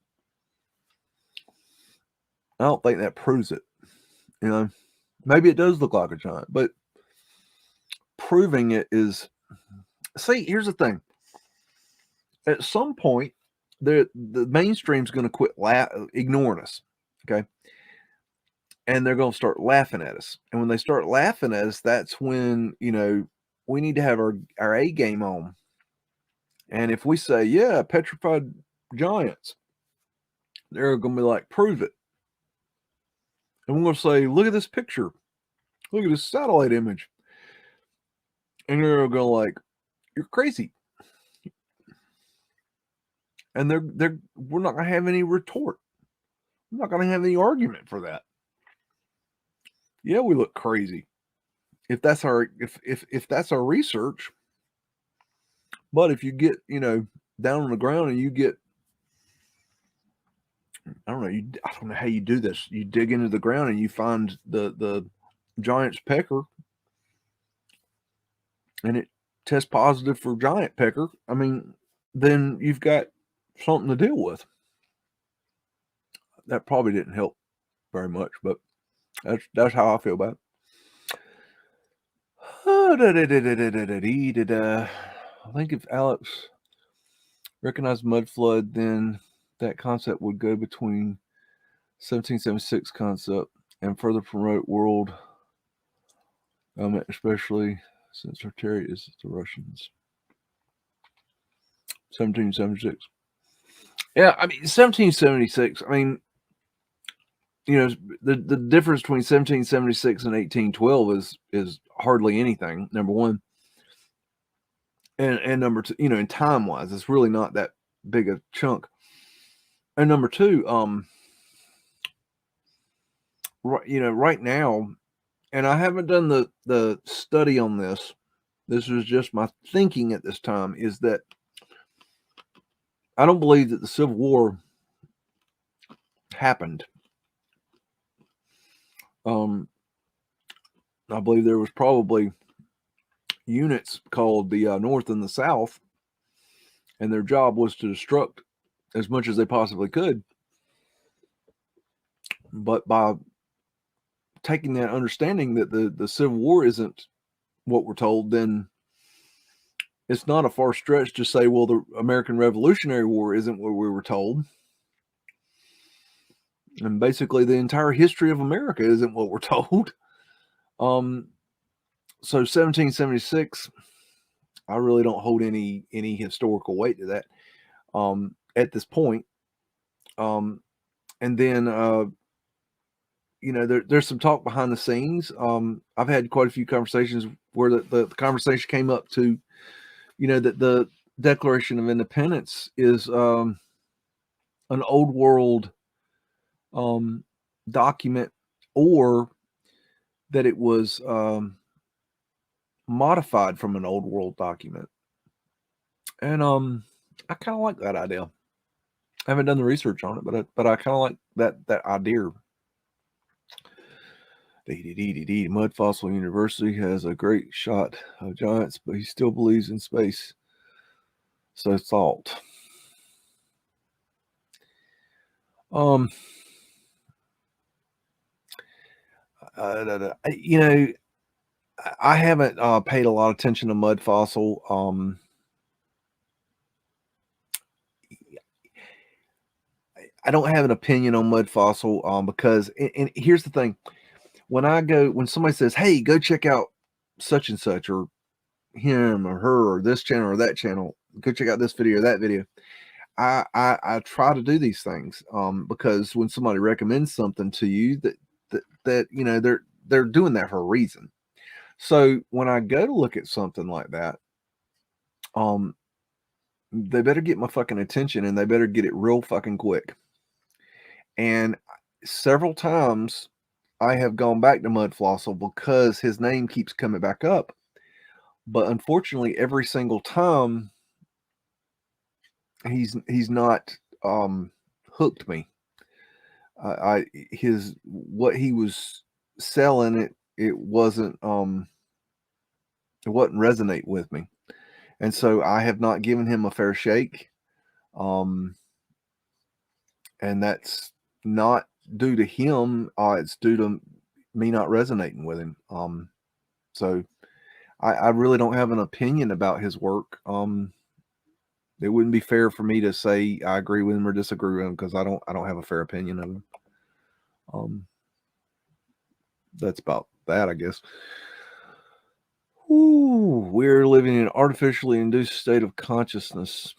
I don't think that proves it. You know, maybe it does look like a giant, but proving it is, see, here's the thing. At some point, the mainstream's going to quit ignoring us, okay? And they're going to start laughing at us. And when they start laughing at us, that's when, you know, we need to have our A game on. And if we say, yeah, petrified giants, they're going to be like, prove it. And we're going to say, look at this picture. Look at this satellite image. And they're going to like, you're crazy. And we're not going to have any retort. We're not going to have any argument for that. Yeah, we look crazy. If that's our research. But if you get, you know, down on the ground and you get, I don't know how you do this. You dig into the ground and you find the giant's pecker, and it tests positive for giant pecker. I mean, then you've got something to deal with. That probably didn't help very much, but that's how I feel about it. I think if Alex recognized Mudflood, then that concept would go between 1776 concept and further promote world, especially since Tartaria is the Russians. 1776. Yeah, I mean, 1776, I mean, you know, the difference between 1776 and 1812 is hardly anything, number one. And number two, you know, in time wise, it's really not that big a chunk. And number two, right now, and I haven't done the study on this. This is just my thinking at this time, is that I don't believe that the Civil War happened. I believe there was probably units called the North and the South, and their job was to destruct as much as they possibly could. But by taking that understanding that the Civil War isn't what we're told, then it's not a far stretch to say, well, the American Revolutionary War isn't what we were told. And basically the entire history of America isn't what we're told. So 1776, I really don't hold any historical weight to that at this point. And then you know, there's some talk behind the scenes. I've had quite a few conversations where the conversation came up to, you know, that the Declaration of Independence is an old world document, or that it was modified from an old world document. And I kind of like that idea. I haven't done the research on it, but I kind of like that idea. Mud Fossil University has a great shot of giants, but he still believes in space. So thought. You know, I haven't paid a lot of attention to Mud Fossil. I don't have an opinion on Mud Fossil because, and here's the thing. When somebody says, hey, go check out such and such, or him or her, or this channel or that channel, go check out this video, that video. I try to do these things because when somebody recommends something to you, that you know, they're doing that for a reason. So when I go to look at something like that, they better get my fucking attention, and they better get it real fucking quick. And several times I have gone back to Mudflossel because his name keeps coming back up. But unfortunately, every single time he's not hooked me. His what he was selling, it wasn't resonate with me. And so I have not given him a fair shake. And that's not due to him. It's due to me not resonating with him. So I really don't have an opinion about his work. It wouldn't be fair for me to say I agree with him or disagree with him because I don't have a fair opinion of him. That's about that, I guess. Ooh, we're living in an artificially induced state of consciousness.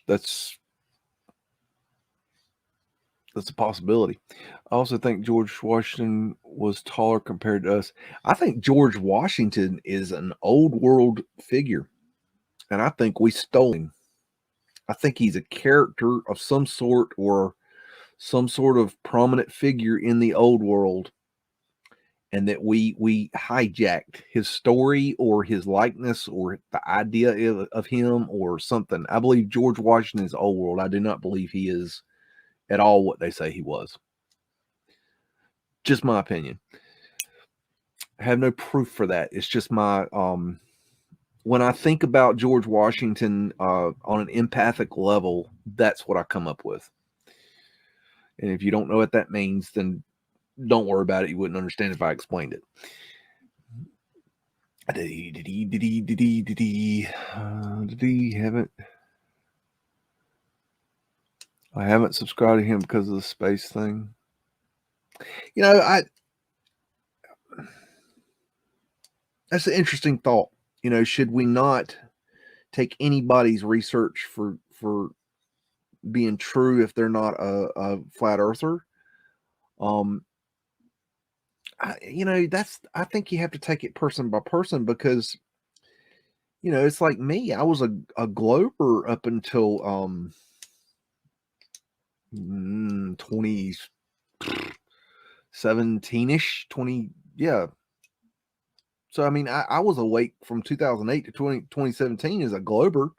That's a possibility. I also think George Washington was taller compared to us. I think George Washington is an old world figure, and I think we stole him. I think he's a character of some sort or some sort of prominent figure in the old world, and that we hijacked his story or his likeness or the idea of him or something. I believe George Washington is old world. I do not believe he is at all what they say he was. Just my opinion. I have no proof for that. It's just my when I think about George Washington on an empathic level, that's what I come up with. And if you don't know what that means, then don't worry about it. You wouldn't understand if I explained it. Did he haven't? I haven't subscribed to him because of the space thing. You know, that's an interesting thought. You know, should we not take anybody's research for being true if they're not a flat earther? You know, I think you have to take it person by person because, you know, it's like me. I was a glober up until 2017-ish, 20, yeah. So, I mean, I was awake from 2008 to 2017 as a glober,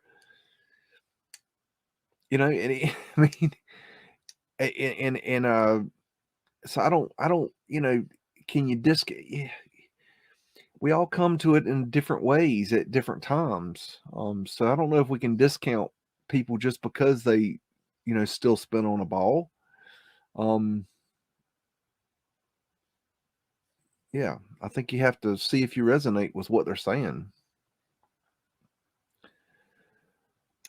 you know, and I mean, so I don't, you know, can you we all come to it in different ways at different times. So I don't know if we can discount people just because they, you know, still spin on a ball. Yeah, I think you have to see if you resonate with what they're saying.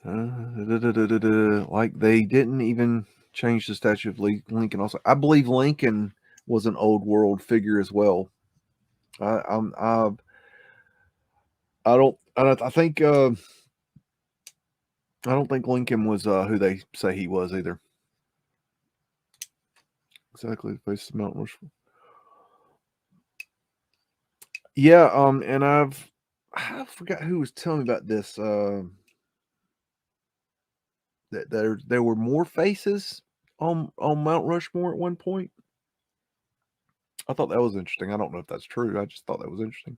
Like they didn't even change the statue of Lincoln. Also, I believe Lincoln was an old world figure as well. I think I don't think Lincoln was who they say he was either. Exactly the face of Mount Rushmore. Yeah, and I forgot who was telling me about this. That there were more faces on Mount Rushmore at one point. I thought that was interesting. I don't know if that's true. I just thought that was interesting.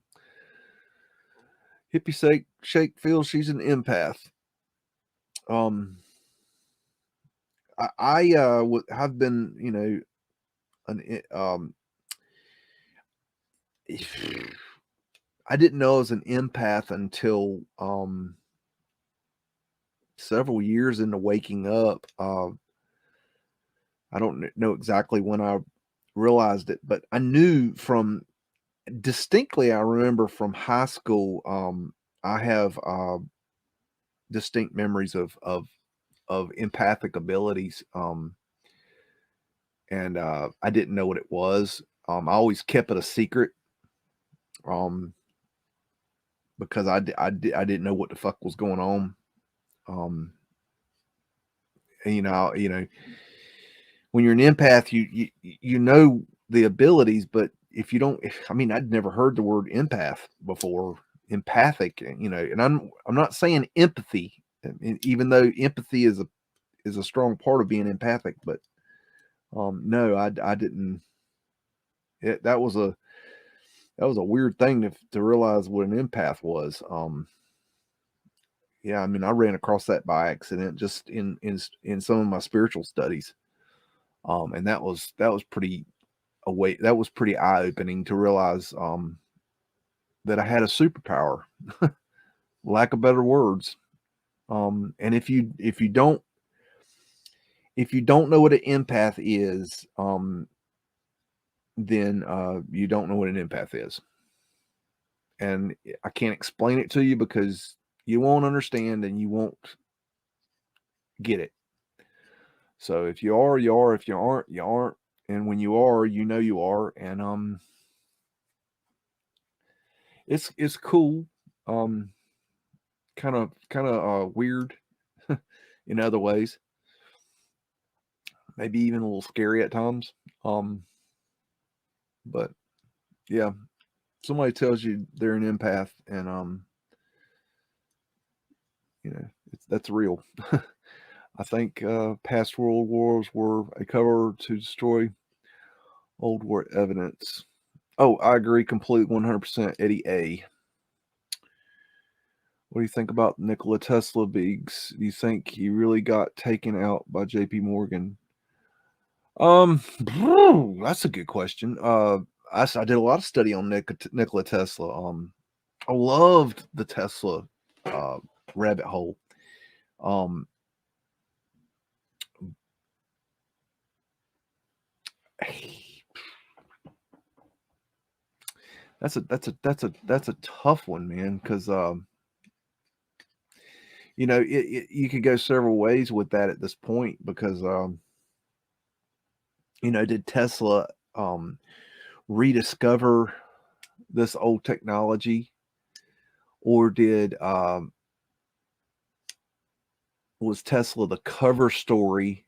Hippie Shake feels she's an empath. I have been, you know, I didn't know I was an empath until several years into waking up. I don't know exactly when I realized it, but I knew from distinctly. I remember from high school. I have distinct memories of empathic abilities. And I didn't know what it was. I always kept it a secret. because I didn't know what the fuck was going on. And, you know, when you're an empath, you know the abilities, but if you don't, I mean, I'd never heard the word empath before. Empathic, you know, and I'm not saying empathy, even though empathy is a strong part of being empathic, but no, I didn't. That was a weird thing to realize what an empath was. Yeah, I mean, I ran across that by accident just in some of my spiritual studies, and that was pretty that was pretty eye opening to realize that I had a superpower, lack of better words. And if you don't know what an empath is, then you don't know what an empath is. And I can't explain it to you because you won't understand and you won't get it. So if you are, you are. If you aren't, you aren't. And when you are, you know you are. And it's cool. Kind of weird in other ways. Maybe even a little scary at times. But yeah, somebody tells you they're an empath, and you know, that's real. I think past world wars were a cover to destroy old war evidence. Oh, I agree completely, 100%. Eddie A. What do you think about Nikola Tesla, Biggs? Do you think he really got taken out by J.P. Morgan? That's a good question. I did a lot of study on Nikola Tesla. I loved the Tesla rabbit hole. That's a tough one, man, because you know, you could go several ways with that at this point because you know, did Tesla rediscover this old technology, or did was Tesla the cover story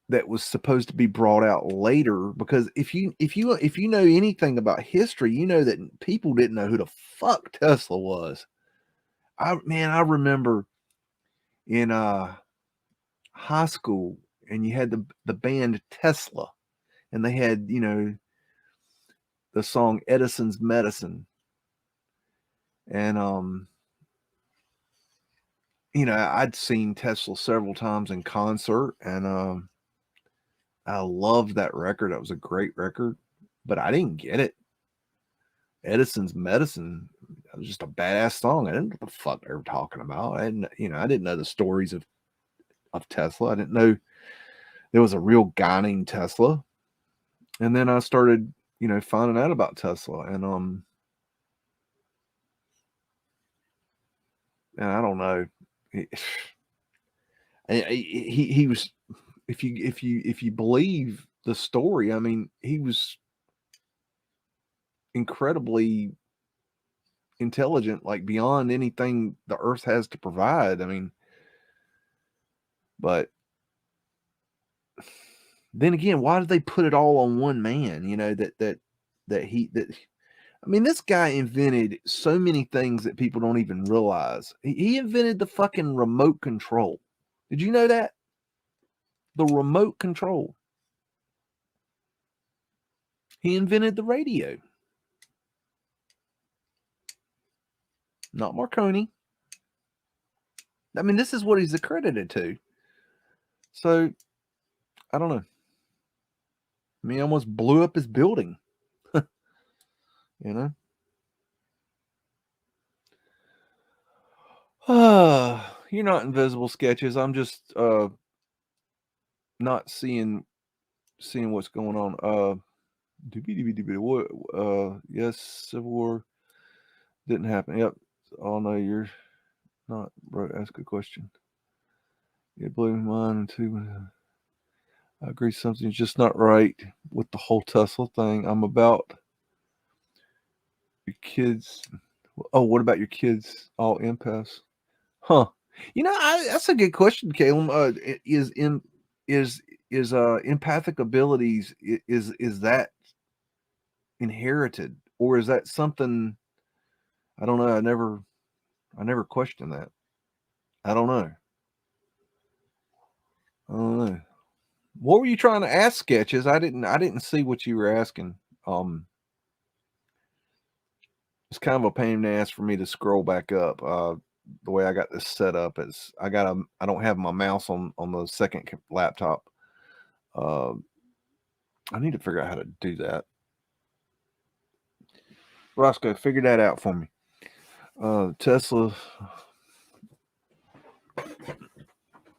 that was supposed to be brought out later? Because if you know anything about history, you know that people didn't know who the fuck Tesla was. I remember in high school, and you had the band Tesla, and they had, you know, the song Edison's Medicine, and you know, I'd seen Tesla several times in concert, and I loved that record. That was a great record, but I didn't get it. Edison's Medicine, it was just a badass song. I didn't know what the fuck they were talking about. I didn't know the stories of Tesla. I didn't know there was a real guy named Tesla. And then I started, you know, finding out about Tesla, and I don't know. He was, if you believe the story, I mean, he was incredibly intelligent, like beyond anything the earth has to provide. I mean, but then again, why did they put it all on one man? You know, that I mean, this guy invented so many things that people don't even realize. He invented the fucking remote control. Did you know that? The remote control. He invented the radio. Not Marconi. I mean, this is what he's accredited to. So, I don't know. I mean, he almost blew up his building. You know? You're not invisible, Sketches. I'm just not seeing what's going on. What? Yes, Civil War didn't happen. Yep. Oh no, you're not, bro. Ask a question. It blew my mind too. I agree something's just not right with the whole Tesla thing. I'm about your kids. Oh, what about your kids? All empaths? Huh. That's a good question, Caleb. Is empathic abilities is that inherited, or is that something? I don't know. I never questioned that. I don't know. I don't know. What were you trying to ask, Sketches? I didn't see what you were asking. It's kind of a pain in the ass for me to scroll back up. The way I got this set up is I don't have my mouse on the second laptop. I need to figure out how to do that. Roscoe, figure that out for me. Tesla.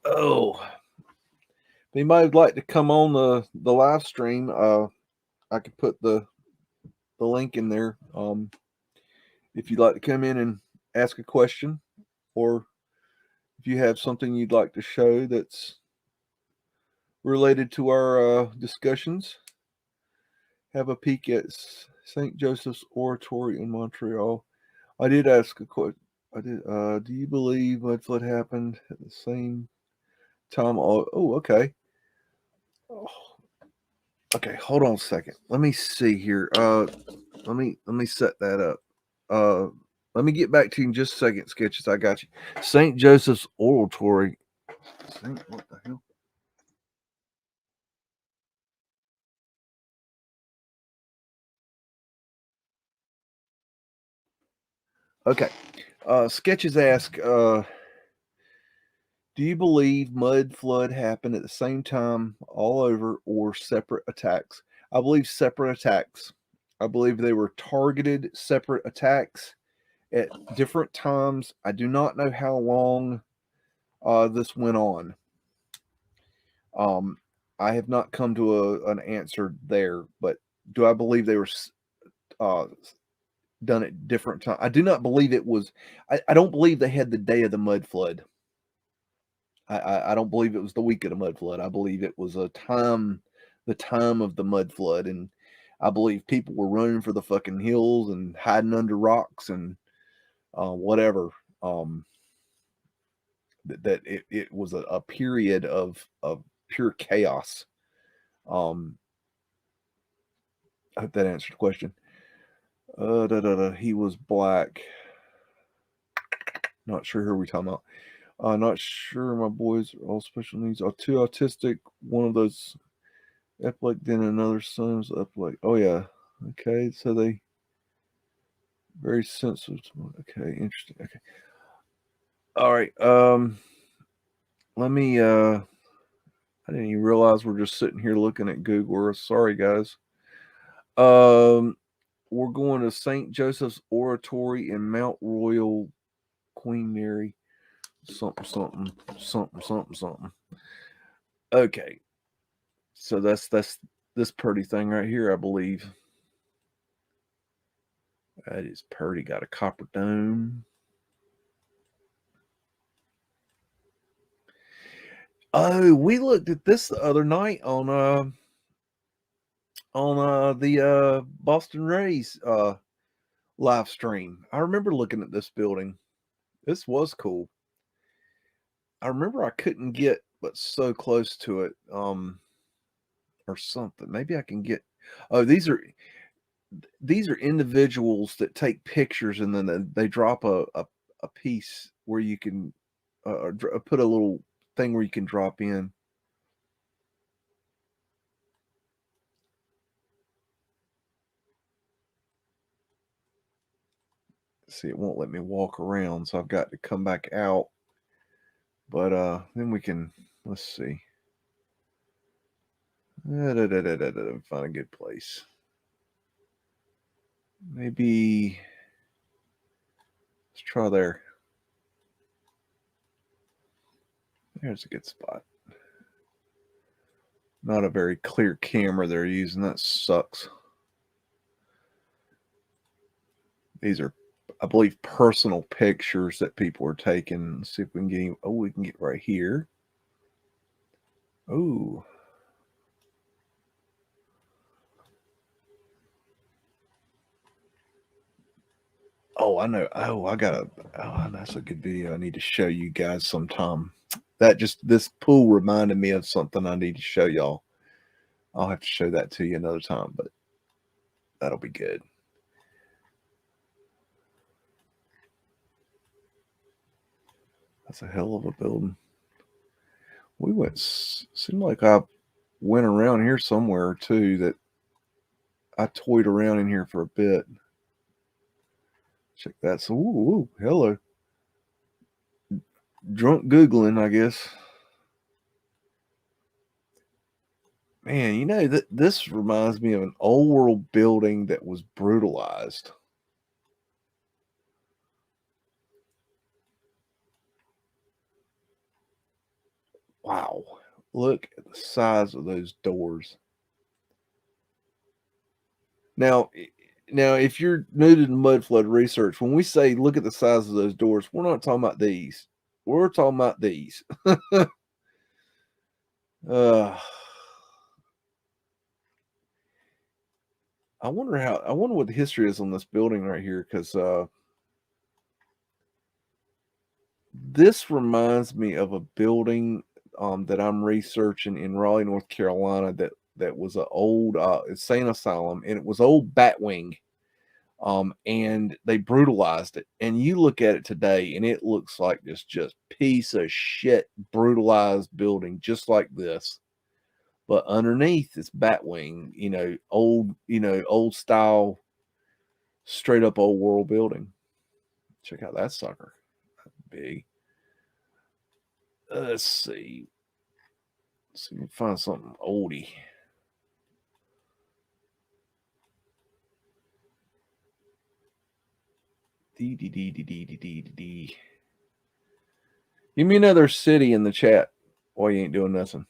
Oh, if anybody would like to come on the live stream, I could put the link in there. If you'd like to come in and ask a question, or if you have something you'd like to show that's related to our discussions, have a peek at St. Joseph's Oratory in Montreal. I did ask a question. Do you believe Mudflood happened at the same time? Okay. Oh, okay, hold on a second. Let me see here. Let me set that up. Let me get back to you in just a second, Sketches. I got you. St. Joseph's Oratory. What the hell? Okay. Sketches ask, do you believe Mudflood happened at the same time all over or separate attacks? I believe separate attacks. I believe they were targeted separate attacks at different times. I do not know how long this went on. I have not come to an answer there, but do I believe they were done at different times? I do not believe it was. I don't believe they had the day of the mud flood. I don't believe it was the week of the mud flood. I believe it was the time of the mud flood, and I believe people were running for the fucking hills and hiding under rocks and whatever. That it was a period of pure chaos. I hope that answered the question. He was black. Not sure who we're talking about. Not sure. My boys are all special needs. Two autistic. One of those epileptic. Then another son was epileptic. Oh yeah. Okay. So they very sensitive. Okay. Interesting. Okay. All right. Let me. I didn't even realize we're just sitting here looking at Google. We're sorry, guys. We're going to St. Joseph's Oratory in Mount Royal, Queen Mary. Something. Okay. So that's this pretty thing right here, I believe. That is pretty. Got a copper dome. Oh, we looked at this the other night on the Boston Rays live stream. I remember looking at this building. This was cool. I remember I couldn't get but so close to it or something. Maybe I can get. Oh, these are individuals that take pictures and then they drop a piece where you can put a little thing where you can drop in. See, it won't let me walk around, so I've got to come back out. But then we can, let's see. Find a good place. Maybe let's try there. There's a good spot. Not a very clear camera they're using. That sucks. These are, I believe, personal pictures that people are taking. Let's see if we can get. We can get right here. Oh, Oh, I know. Oh, I got a. Oh, that's a good video. I need to show you guys sometime. This pool reminded me of something I need to show y'all. I'll have to show that to you another time, but that'll be good. That's a hell of a building. Seemed like I went around here somewhere too, that I toyed around in here for a bit. Check that. So, ooh, hello. Drunk Googling, I guess. Man, you know, this reminds me of an old world building that was brutalized. Wow. Look at the size of those doors. Now, if you're new to the Mudflood research, when we say look at the size of those doors, we're not talking about these. We're talking about these. I wonder what the history is on this building right here, because this reminds me of a building that I'm researching in Raleigh, North Carolina, that was an old insane asylum, and it was old Batwing. And they brutalized it. And you look at it today, and it looks like this just piece of shit brutalized building, just like this. But underneath it's Batwing, old style, straight up old world building. Check out that sucker. Big. Let's see. Let's see if we can find something oldie. D. Give me another city in the chat while you ain't doing nothing.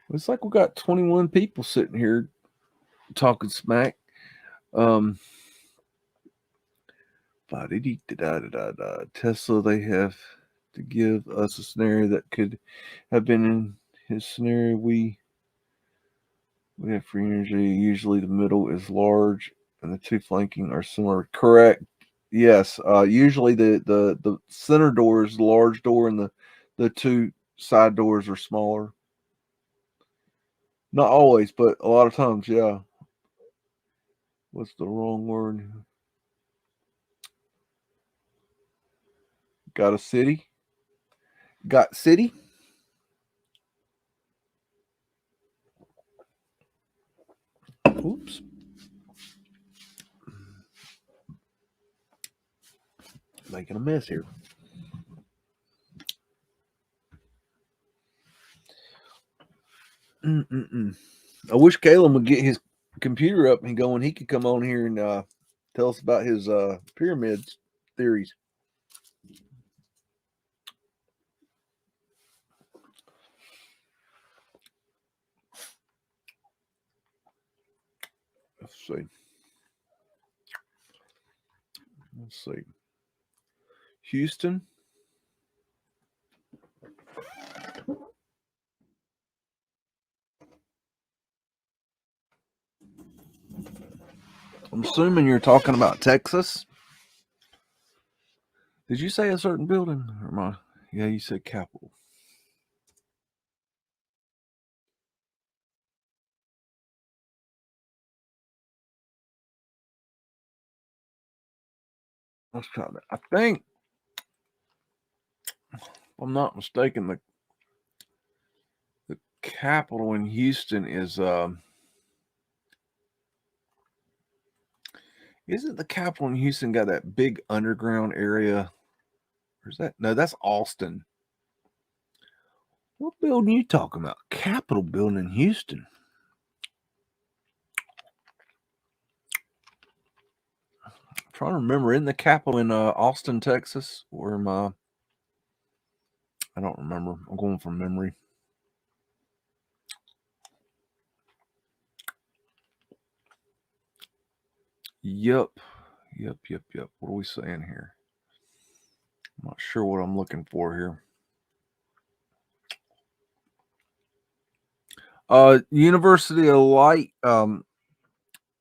Looks like we got 21 people sitting here talking smack. Tesla, they have to give us a scenario that could have been in his scenario. We have free energy. Usually the middle is large and the two flanking are similar. Correct. Yes. Usually the center door is the large door and the two side doors are smaller. Not always, but a lot of times, yeah. What's the wrong word? Got a city? Got city? Oops. Making a mess here. I wish Caleb would get his computer up and going. He could come on here and tell us about his pyramids theories. Let's see. Houston. I'm assuming you're talking about Texas. Did you say a certain building? Yeah, you said Capitol. Let's try that. I think, if I'm not mistaken, the Capitol in Houston is isn't the Capitol in Houston got that big underground area? Or is that? No, that's Austin. What building are you talking about? Capitol building in Houston. I'm trying to remember. In the Capitol in Austin, Texas? Or am I don't remember. I'm going from memory. Yep. What are we saying here? I'm not sure what I'm looking for here. University of Lite.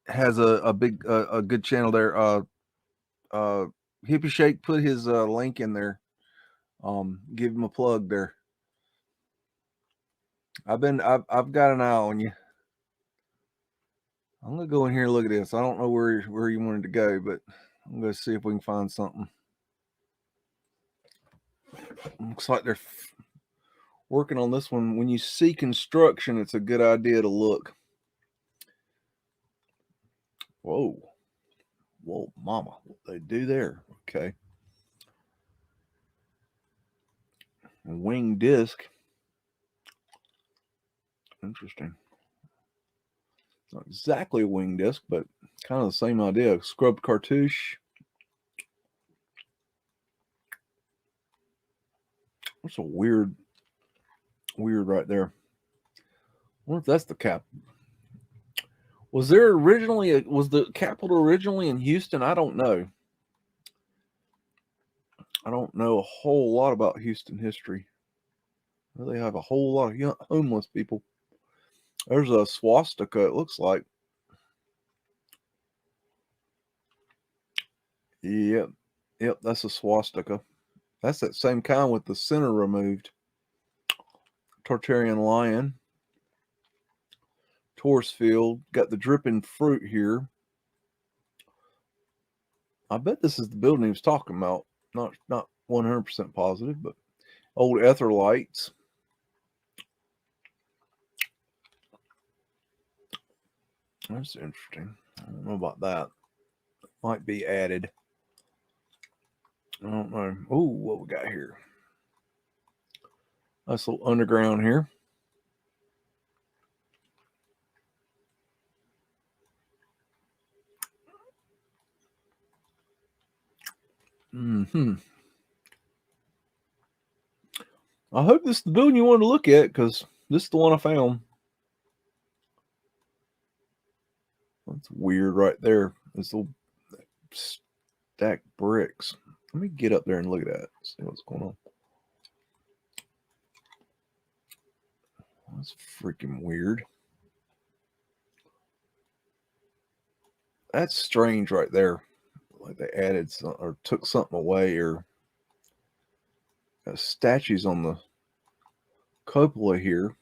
has a big a good channel there. Hippie Shake put his link in there. Give him a plug there. I've got an eye on you. I'm gonna go in here and look at this. I don't know where you wanted to go, but I'm gonna see if we can find something. Looks like they're working on this one. When you see construction, it's a good idea to look. Whoa, mama, what they do there? Okay, wing disc. Interesting. Not exactly a wing disc, but kind of the same idea. Scrubbed cartouche. That's a weird right there. I wonder if that's the cap. Was there originally was the Capitol originally in Houston? I don't know. I don't know a whole lot about Houston history. Well, they have a whole lot of homeless people. There's a swastika, it looks like. Yep, that's a swastika. That's that same kind with the center removed. Tartarian lion. Taurus field. Got the dripping fruit here. I bet this is the building he was talking about. Not 100% positive, but old ether lights. That's interesting. I don't know about that. Might be added. I don't know. Oh, what we got here? Nice little underground here. I hope this is the building you want to look at, because this is the one I found. That's weird right there. This little stacked bricks. Let me get up there and look at that. See what's going on. That's freaking weird. That's strange right there. Like they added some, or took something away, or got statues on the cupola here.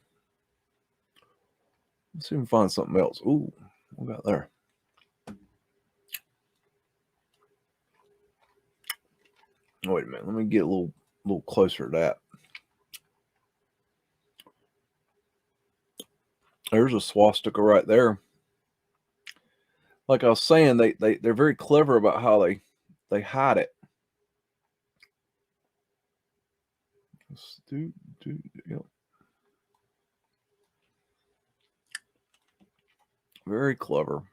Let's see if we can find something else. Ooh, what we got there? Wait a minute. Let me get a little closer to that. There's a swastika right there. Like I was saying, they're very clever about how they hide it. Very clever.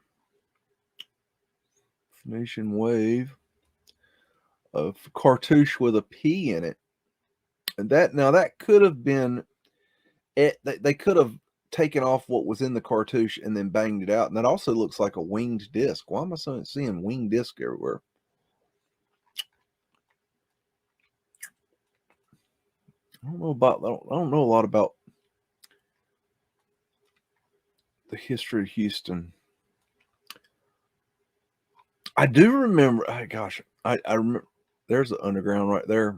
Phoenician wave of cartouche with a P in it. And that could have been it. They could have taken off what was in the cartouche and then banged it out. And that also looks like a winged disc. Why am I seeing winged disc everywhere? I don't know a lot about the history of Houston. I do remember. Oh gosh, I remember. There's the underground right there.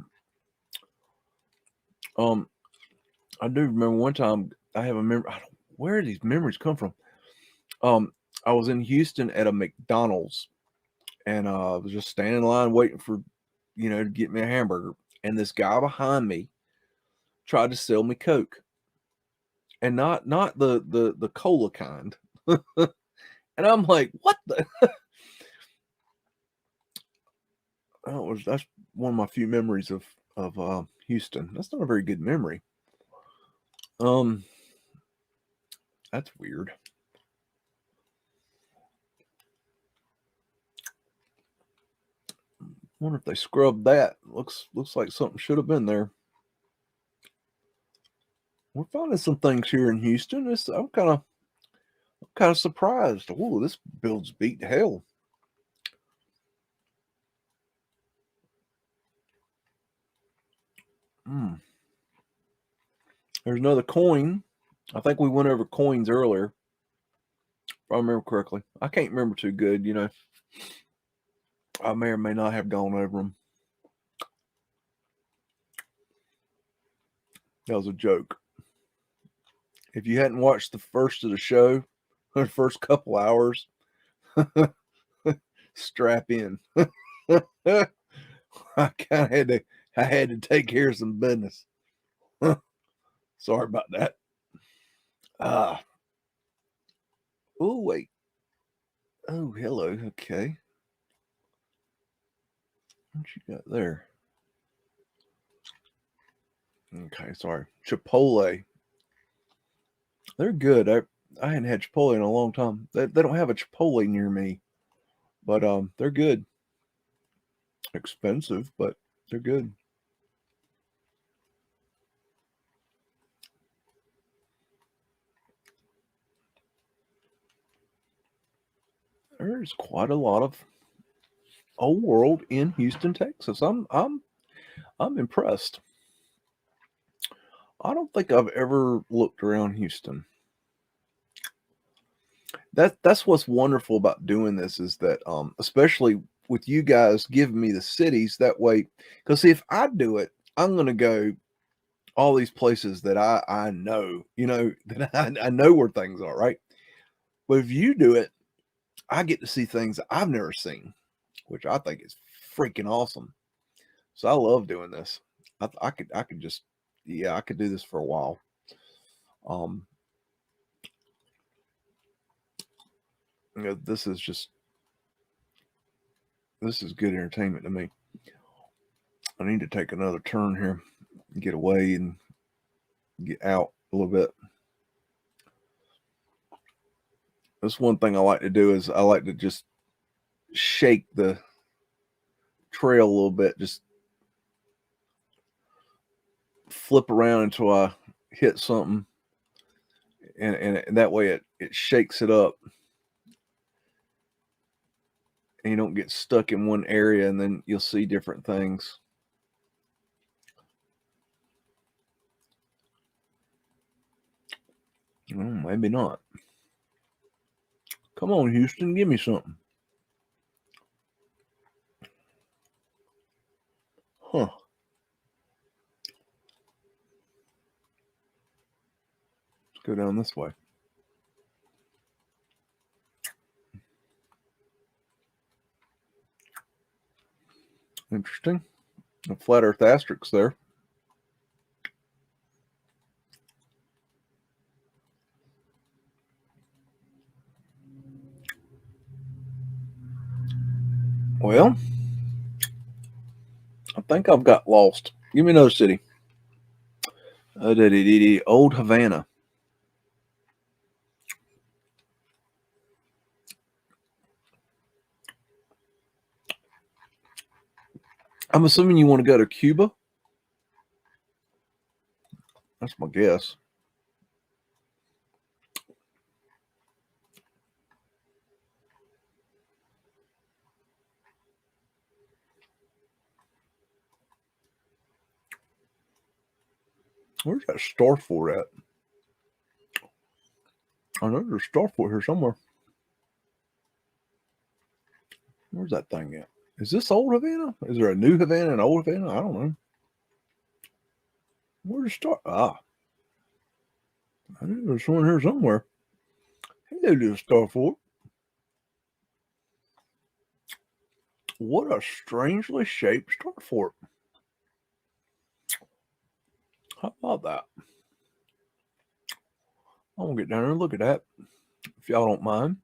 I do remember one time. I have a memory. Where do these memories come from? I was in Houston at a McDonald's, and I was just standing in line waiting for, to get me a hamburger. And this guy behind me tried to sell me Coke, and not the cola kind. And I'm like, what the? That's one of my few memories of Houston. That's not a very good memory. That's weird. Wonder if they scrubbed that. Looks like something should have been there. We're finding some things here in Houston. I'm kind of surprised. Oh, this build's beat to hell. There's another coin. I think we went over coins earlier. I remember correctly. I can't remember too good, you know. I may or may not have gone over them. That was a joke. If you hadn't watched the first of the show, the first couple hours, strap in. I kind of had to take care of some business. Sorry about that. Oh wait. Oh, hello. Okay. What you got there? Okay, sorry. Chipotle. They're good. I hadn't had Chipotle in a long time. They don't have a Chipotle near me, but they're good. Expensive, but they're good. There's quite a lot of old world in Houston, Texas. I'm impressed. I don't think I've ever looked around Houston. That's what's wonderful about doing this is that especially with you guys giving me the cities that way, because if I do it, I'm gonna go all these places that I know, you know, that I know where things are, right? But if you do it, I get to see things I've never seen, which I think is freaking awesome. So I love doing this. I could just, yeah, I could do this for a while. You know, this is good entertainment to me. I need to take another turn here, get away and get out a little bit. That's one thing I like to do is I like to just shake the trail a little bit, just flip around until I hit something, and that way it shakes it up, and you don't get stuck in one area, and then you'll see different things. Maybe not. Come on, Houston, give me something. Huh. Let's go down this way. Interesting. A flat earth asterisk there. Well, I think I've got lost. Give me another city. Old Havana. I'm assuming you want to go to Cuba. That's my guess. Where's that Starfort at? I know there's a Starfort here somewhere. Where's that thing at? Is this old Havana? Is there a new Havana and old Havana? I don't know. Where's Star? I knew there's one here somewhere. Hello, little Starfort. What a strangely shaped Starfort. How about that? I'm gonna get down there and look at that, if y'all don't mind.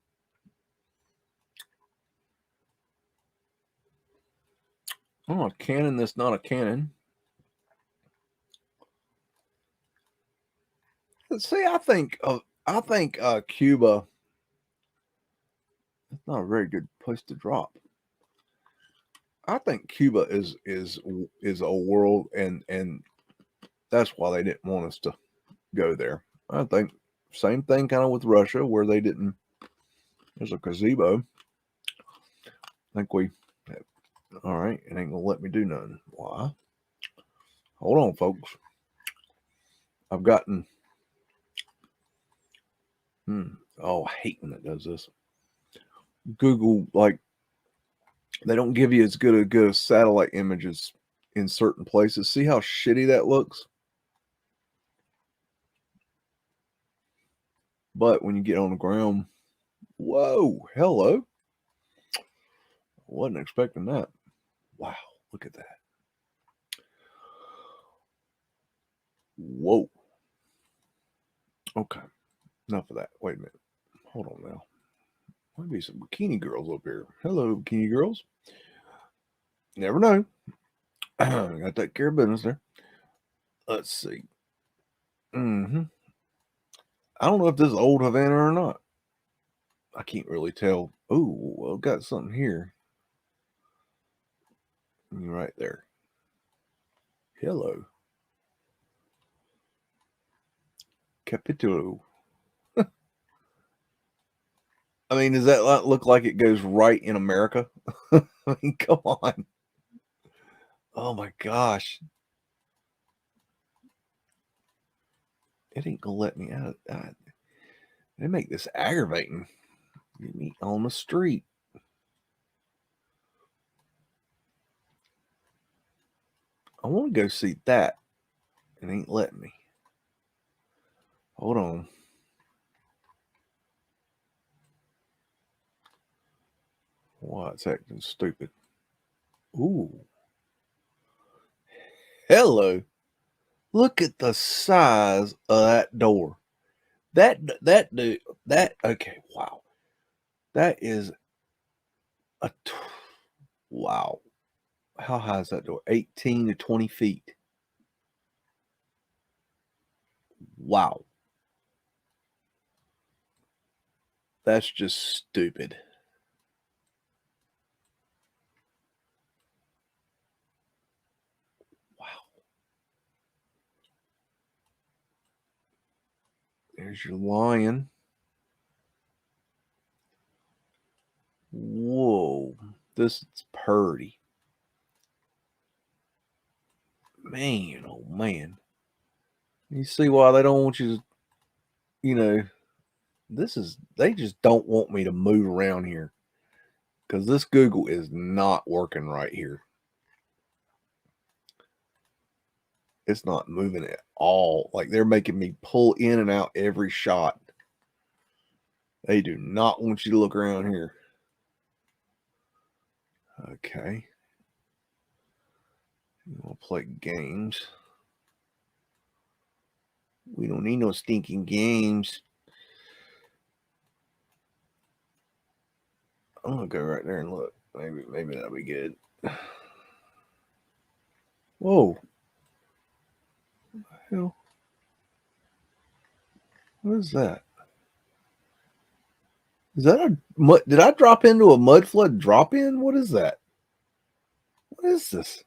Oh, a cannon that's not a cannon. See, I think Cuba. It's not a very good place to drop. I think Cuba is a world, and that's why they didn't want us to go there. I think same thing kind of with Russia, where they didn't. There's a gazebo. I think we. All right, it ain't gonna let me do nothing. Why? Hold on, folks. I've gotten. Oh, I hate when it does this. Google, like, they don't give you as good satellite images in certain places. See how shitty that looks? But when you get on the ground, whoa, hello. Wasn't expecting that. Wow, look at that. Whoa. Okay, enough of that. Wait a minute. Hold on now. Might be some bikini girls up here. Hello, bikini girls. Never know. Got to take care of business there. Let's see. I don't know if this is old Havana or not. I can't really tell. Oh, well, got something here. Right there. Hello. Capitulo. I mean, does that look like it goes right in America? I mean, come on. Oh my gosh. It ain't gonna let me out. They make this aggravating. Get me on the street. I want to go see that. It ain't letting me. Hold on. Why it's acting stupid. Ooh. Hello. Look at the size of that door. That okay, wow. That is wow. How high is that door? 18 to 20 feet. Wow. That's just stupid. Wow. There's your lion. Whoa. This is purty. Man, oh man. You see why they don't want you to, they just don't want me to move around here. Because this Google is not working right here. It's not moving at all. Like they're making me pull in and out every shot. They do not want you to look around here. Okay. You want to play games? We don't need no stinking games. I'm gonna go right there and look. Maybe that'll be good. Whoa. What the hell? What is that? Is that a did I drop into a Mudflood drop-in? What is that? What is this?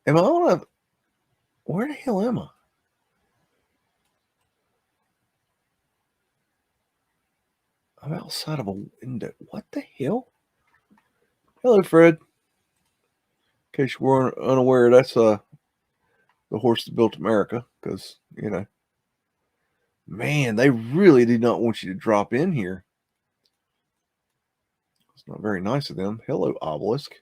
Am I on a... Where the hell am I? I'm outside of a window. What the hell? Hello, Fred. In case you weren't unaware, that's the horse that built America. Because, man, they really did not want you to drop in here. It's not very nice of them. Hello, obelisk.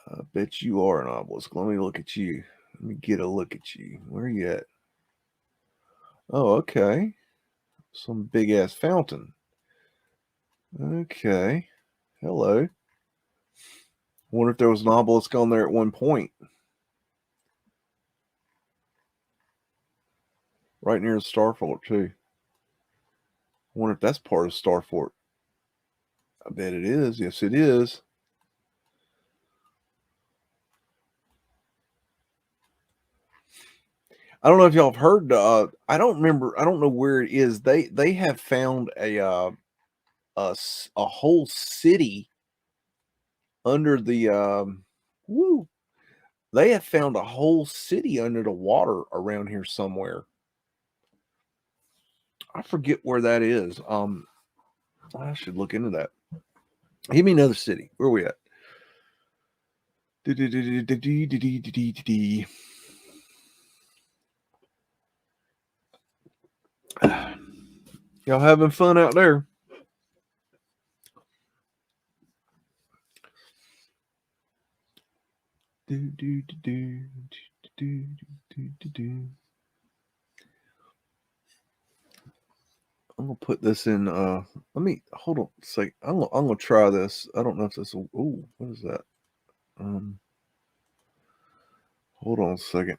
I bet you are an obelisk. Let me look at you. Let me get a look at you. Where are you at? Oh, okay. Some big ass fountain. Okay. Hello. Wonder if there was an obelisk on there at one point. Right near the Starfort, too. Wonder if that's part of Starfort. I bet it is. Yes, it is. I don't know if y'all have heard. I don't remember. I don't know where it is. They have found a whole city under the woo. They have found a whole city under the water around here somewhere. I forget where that is. I should look into that. Give me another city. Where are we at? Y'all having fun out there? Do, do, do, do, do, do, do, do. I'm gonna put this in. Let me hold on a sec. I'm gonna try this. I don't know if this will. Oh, what is that? Hold on a second.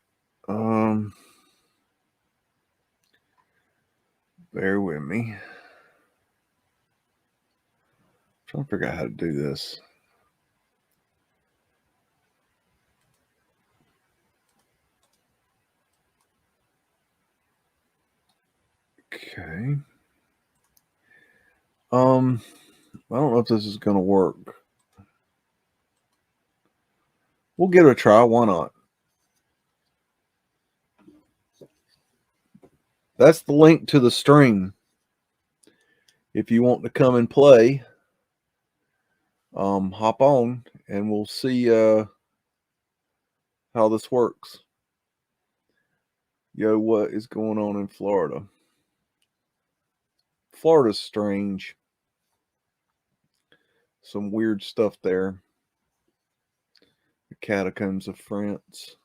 Bear with me. I'm trying to figure out how to do this. Okay. I don't know if this is gonna work. We'll give it a try. Why not? That's the link to the stream. If you want to come and play, hop on and we'll see how this works. Yo, what is going on in Florida? Florida's strange. Some weird stuff there. The catacombs of France.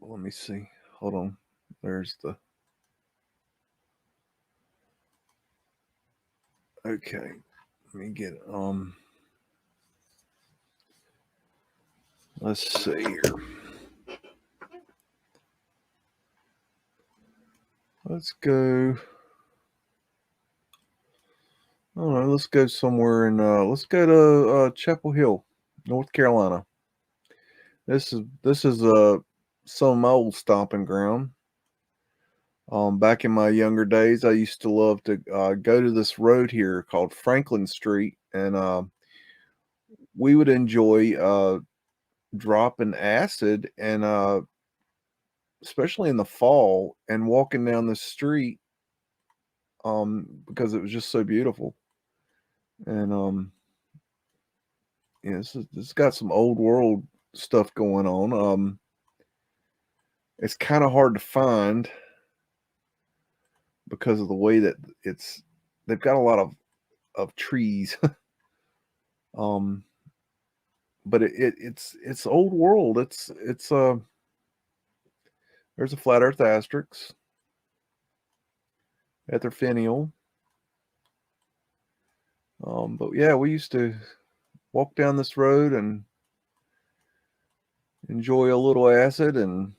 Let me see. Hold on. There's the. Okay. Let me get let's see here. Let's go. I don't know. Let's go somewhere in. Let's go to Chapel Hill, North Carolina. This is some of my old stomping ground. Back in my younger days, I used to love to go to this road here called Franklin Street, and we would enjoy dropping acid, and especially in the fall, and walking down the street, because it was just so beautiful. And yeah, this got some old world stuff going on. It's kind of hard to find because of the way that they've got a lot of trees. But it's old world. It's there's a flat earth asterisk at their finial. But yeah, we used to walk down this road and enjoy a little acid, and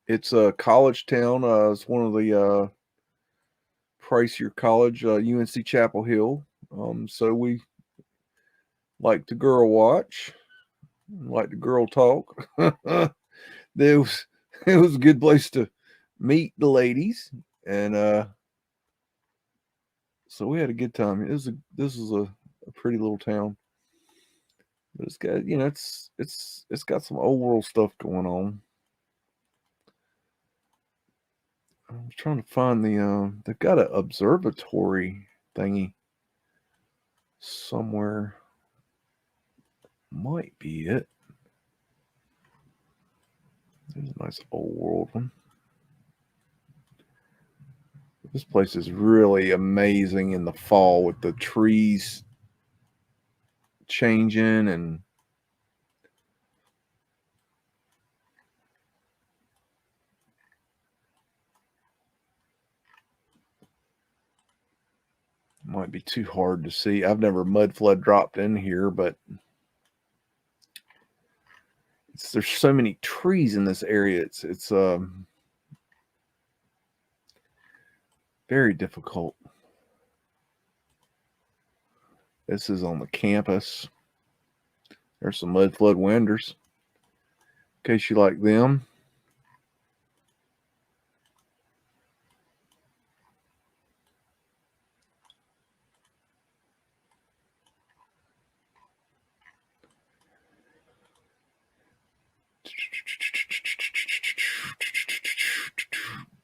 it's a college town. It's one of the pricier college, UNC Chapel Hill. So we like to girl watch, like to girl talk. There was it was a good place to meet the ladies, and so we had a good time. This is a pretty little town, but it's got it's got some old world stuff going on. I'm trying to find the they've got an observatory thingy somewhere. Might be it. There's a nice old world one. This place is really amazing in the fall with the trees changing and might be too hard to see. I've never Mudflood dropped in here, but there's so many trees in this area. It's very difficult. This is on the campus. There's some Mudflood winders, in case you like them.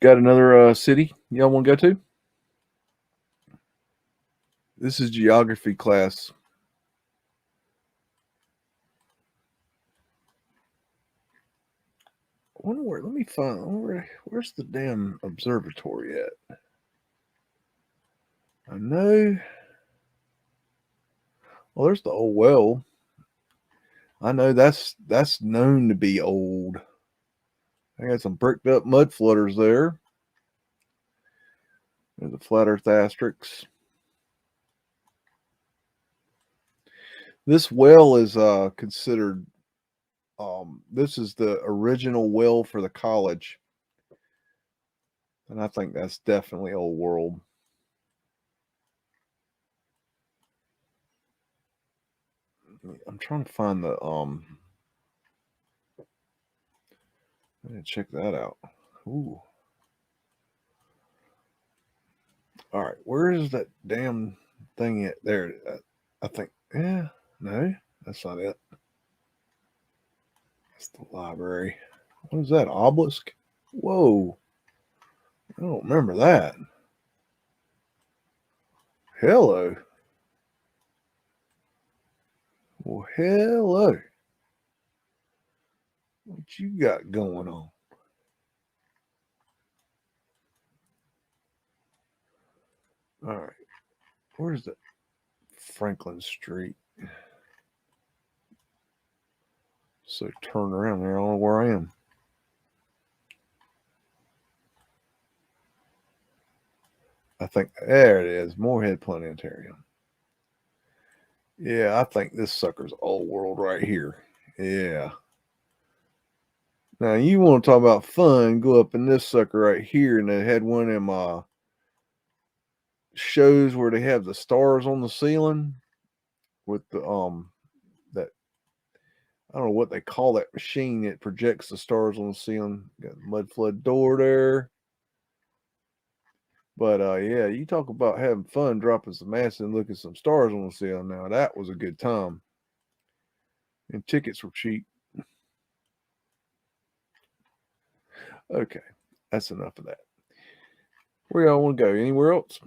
Got another city y'all want to go to? This is geography class. wonder where. Let me find. Where's the damn observatory at? I know. Well, there's the old well. I know that's known to be old. I got some bricked up mud flooders there. There's a flat earth asterisk. This well is considered. This is the original well for the college, and I think that's definitely old world. I'm trying to find the I need to check that out. Ooh. All right, where is that damn thing at? There, I think. Yeah, no, that's not it. That's the library. What is that? Obelisk? Whoa. I don't remember that. Hello. Well, hello. What you got going on? All right. Where's that? Franklin Street. So turn around there. I don't know where I am. I think there it is. Moorhead Planetarium. Yeah, I think this sucker's old world right here. Yeah. Now you want to talk about fun? Go up in this sucker right here, and they had one of them shows where they have the stars on the ceiling with the that I don't know what they call that machine that projects the stars on the ceiling. Got a Mudflood door there. But yeah, you talk about having fun dropping some acid and looking at some stars on the ceiling. Now that was a good time. And tickets were cheap. Okay, that's enough of that. Where y'all want to go? Anywhere else?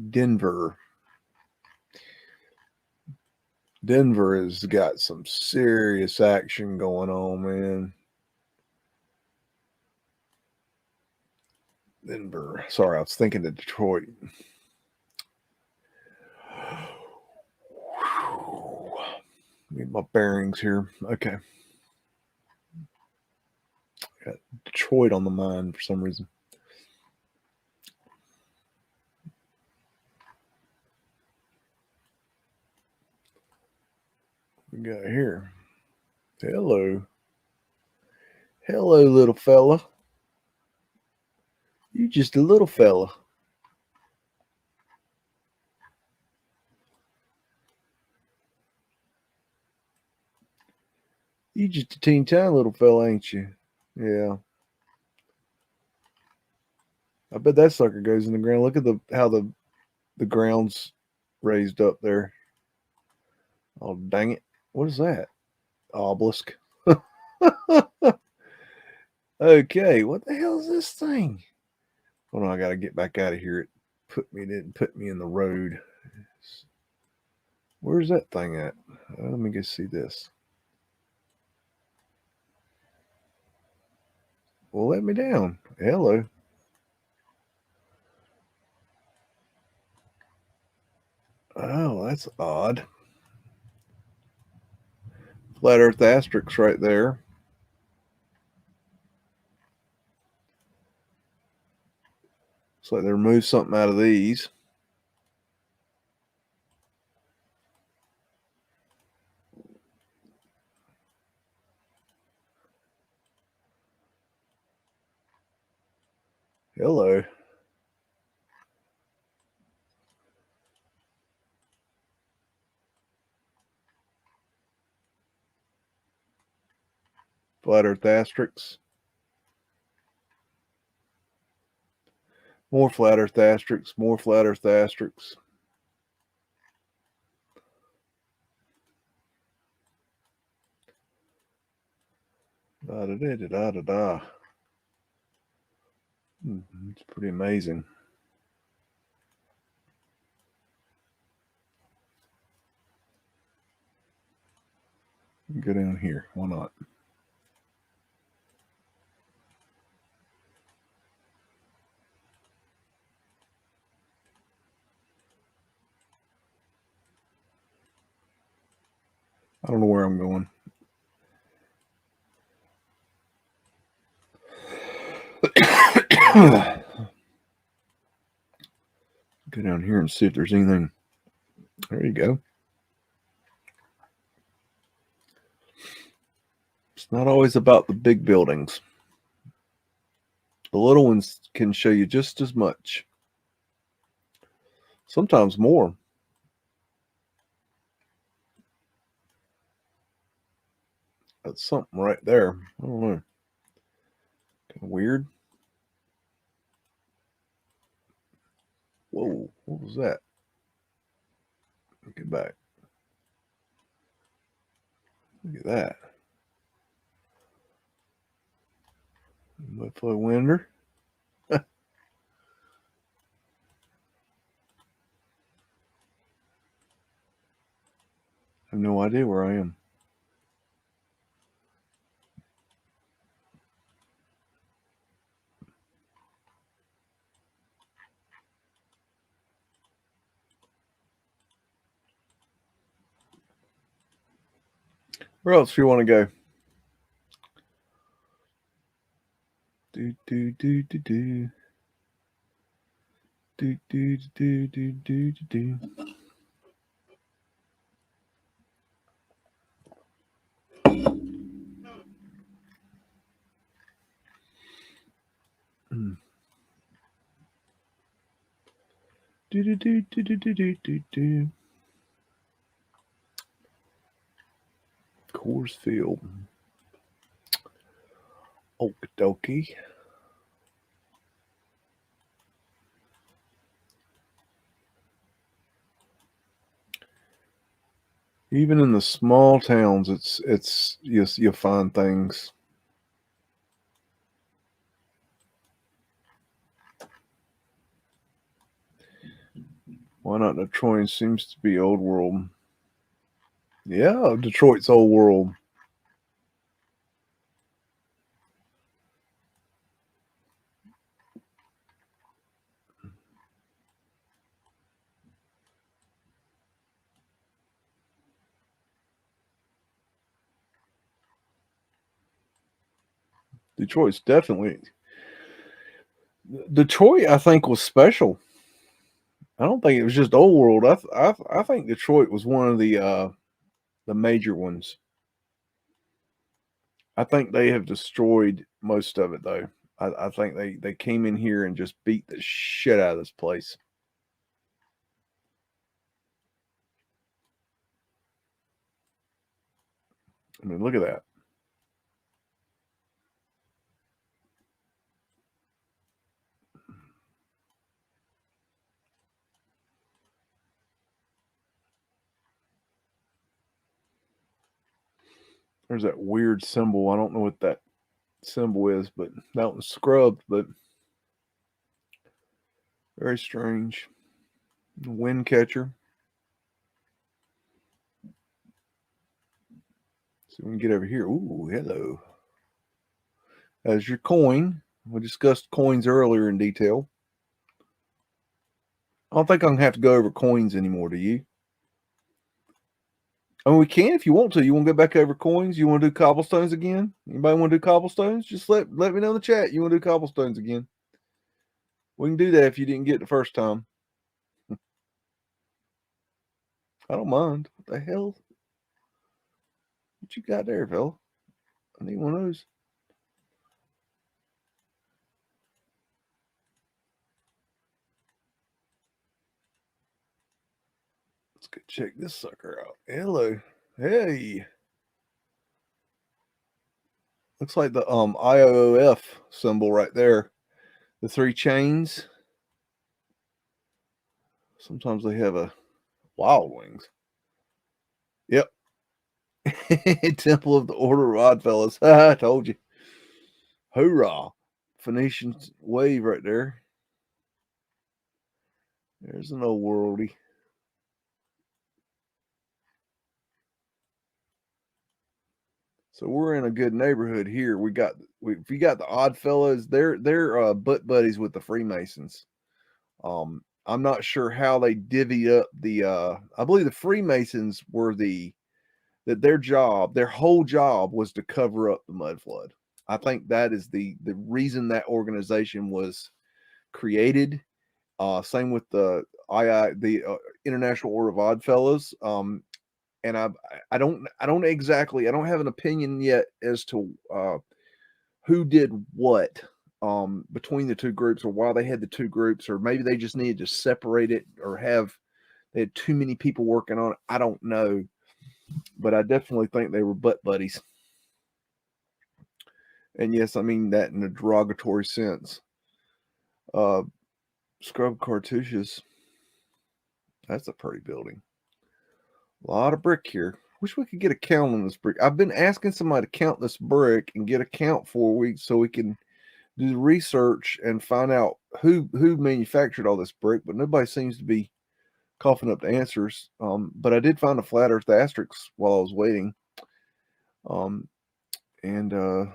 Denver. Denver has got some serious action going on, man. Denver. Sorry, I was thinking of Detroit. Get my bearings here. Okay. Got Detroit on the mind for some reason. We got here. Hello. Hello, little fella. You just a little fella. You just a teeny tiny little fella, ain't you? Yeah. I bet that sucker goes in the ground. Look at how the ground's raised up there. Oh, dang it. What is that? Obelisk. Okay, what the hell is this thing? Hold on, I gotta get back out of here. It didn't put me in the road. Where's that thing at? Let me go see this. Well, let me down. Hello. Oh, that's odd. Flat Earth asterisk right there. Looks like they removed something out of these. Hello. Flat Earth asterisks. More Flat Earth asterisks. More Flat Earth asterisks. Da da da da da da. It's pretty amazing. Go down here. Why not? I don't know where I'm going. Go down here and see if there's anything. There you go. It's not always about the big buildings. The little ones can show you just as much. Sometimes more. That's something right there. I don't know. Kind of weird. Whoa, what was that? Get back. Look at that. Mudflood winder. I have no idea where I am. Where else do you want to go? Do do do do do. Do do do do do do do. Do do do do do do do do do. Coors Field. Okie dokie. Even in the small towns, it's you find things. Why not? Detroit seems to be old world. Yeah, Detroit's old world. Detroit's definitely. Detroit, I think, was special. I don't think it was just old world. I think Detroit was one of the major ones. I think they have destroyed most of it, though. I think they came in here and just beat the shit out of this place. I mean, look at that. There's that weird symbol. I don't know what that symbol is, but that one's scrubbed, but very strange. Wind catcher. So we can get over here. Ooh, hello. As your coin. We discussed coins earlier in detail. I don't think I'm going to have to go over coins anymore, do you? I mean, we can if you want to. You want to go back over coins? You want to do cobblestones again? Anybody want to do cobblestones? Just let me know in the chat. You want to do cobblestones again? We can do that if you didn't get it the first time. I don't mind. What the hell? What you got there, fella? I need one of those. Let's go check this sucker out. Hello. Hey. Looks like the IOOF symbol right there. The three chains. Sometimes they have a wild wings. Yep. Temple of the Order of Oddfellows. I told you. Hoorah. Phoenician wave right there. There's an old worldie. So we're in a good neighborhood here. If you got the Odd Fellows, they're butt buddies with the Freemasons. I'm not sure how they divvy up the I believe the Freemasons were their whole job was to cover up the mud flood. I think that is the reason that organization was created. Same with the International Order of Odd Fellows. And I don't have an opinion yet as to who did what between the two groups, or why they had the two groups, or maybe they just needed to separate it, or they had too many people working on it. I don't know, but I definitely think they were butt buddies. And yes, I mean that in a derogatory sense. Scrub cartouches. That's a pretty building. A lot of brick here. Wish we could get a count on this brick. I've been asking somebody to count this brick and get a count for weeks so we can do the research and find out who manufactured all this brick, but nobody seems to be coughing up the answers. But I did find a flat earth asterisk while I was waiting. Another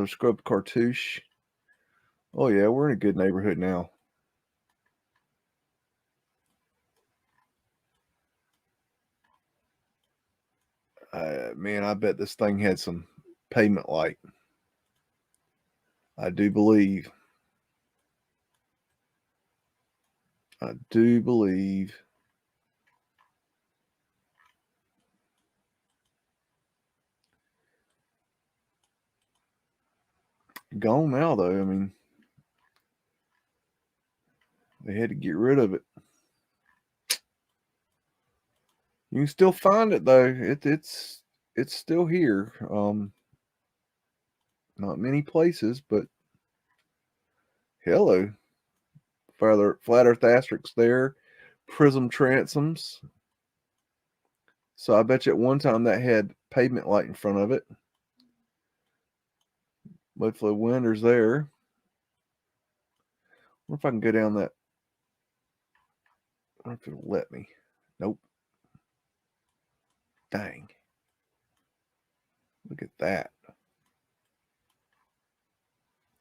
scrub cartouche. Oh yeah, we're in a good neighborhood now. Man, I bet this thing had some pavement light. I do believe. Gone now, though. I mean, they had to get rid of it. You can still find it, though. It's still here. Not many places, but hello. Flat earth asterisks there. Prism transoms. So I bet you at one time that had pavement light in front of it. Mudflood winders there. I wonder if I can go down that. I wonder if it'll let me. Nope. Dang. Look at that.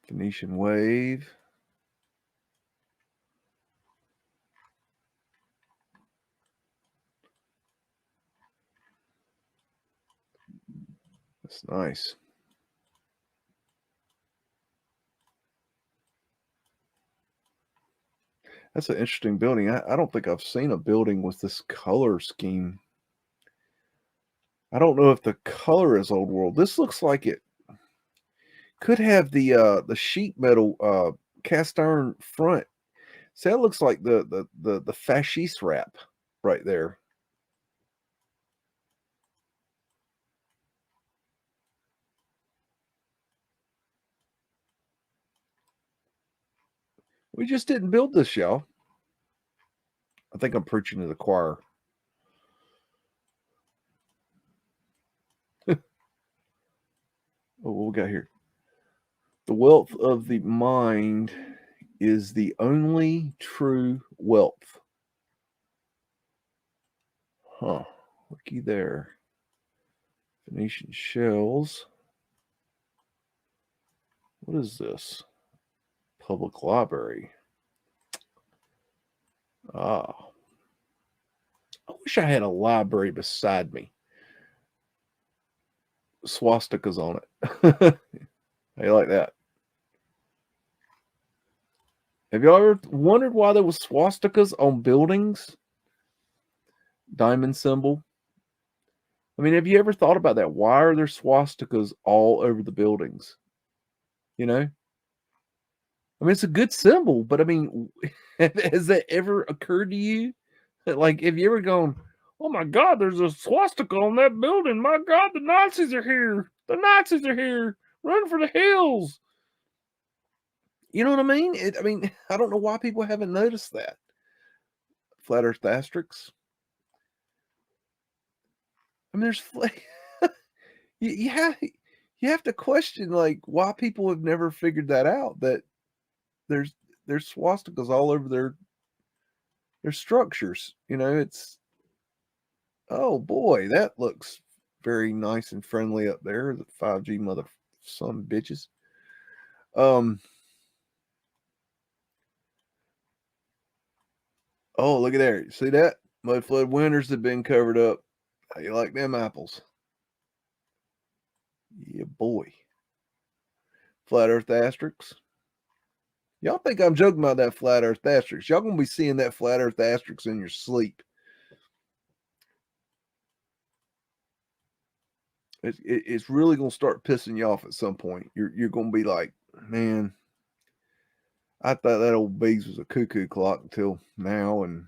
Venetian wave. That's nice. That's an interesting building. I don't think I've seen a building with this color scheme. I don't know if the color is old world. This looks like it could have the sheet metal cast iron front. See, that looks like the fasciste wrap right there. We just didn't build this, y'all. I think I'm preaching to the choir. Oh, what we got here? The wealth of the mind is the only true wealth. Huh. Looky there. Venetian shells. What is this? Public library. Ah. I wish I had a library beside me. Swastikas on it. How you like that? Have y'all ever wondered why there was swastikas on buildings? Diamond symbol. I mean, have you ever thought about that? Why are there swastikas all over the buildings? You know? I mean, it's a good symbol, but I mean, has that ever occurred to you? Like, have you ever gone, oh my God, there's a swastika on that building. My God, the Nazis are here. The Nazis are here. Run for the hills. You know what I mean? I don't know why people haven't noticed that. Flat Earth asterisks. I mean, there's you have to question like why people have never figured that out. That there's swastikas all over their structures. You know, it's oh boy, that looks very nice and friendly up there. The 5G mother son bitches. Oh, look at there. See that? Mudflood winters have been covered up. How you like them apples? Yeah, boy. Flat Earth asterisks. Y'all think I'm joking about that flat Earth asterisk? Y'all gonna be seeing that flat Earth asterisk in your sleep. It's really gonna start pissing you off at some point. You're gonna be like, man, I thought that old BEAGS was a cuckoo clock until now, and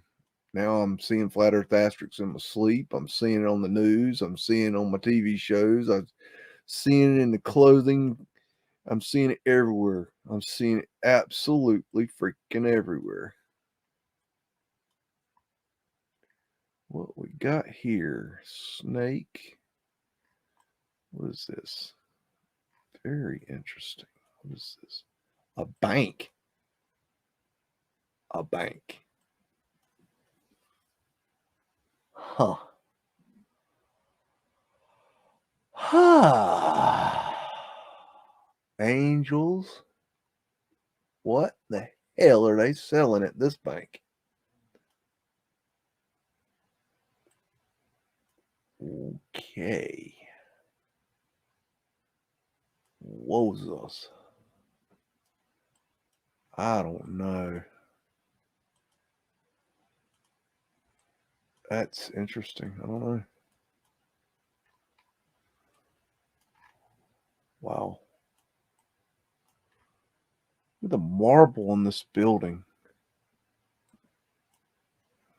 now I'm seeing flat Earth asterisks in my sleep. I'm seeing it on the news. I'm seeing it on my TV shows. I'm seeing it in the clothing. I'm seeing it everywhere. I'm seeing it absolutely freaking everywhere. What we got here? Snake. What is this? Very interesting. What is this? A bank. A bank. Huh. Angels. What the hell are they selling at this bank? Okay. Wozos. I don't know. That's interesting. I don't know. Wow. Look at the marble on this building.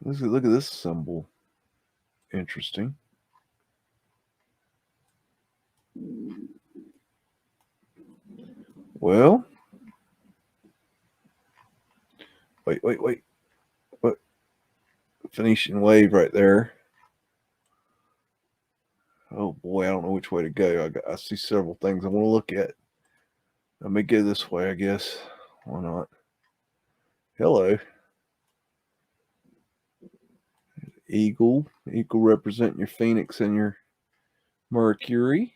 Look at this symbol. Interesting. Well, wait. What? Phoenician wave right there. Oh boy, I don't know which way to go. I see several things I want to look at. Let me go this way, I guess. Why not? Hello. Eagle. Eagle representing your Phoenix and your Mercury.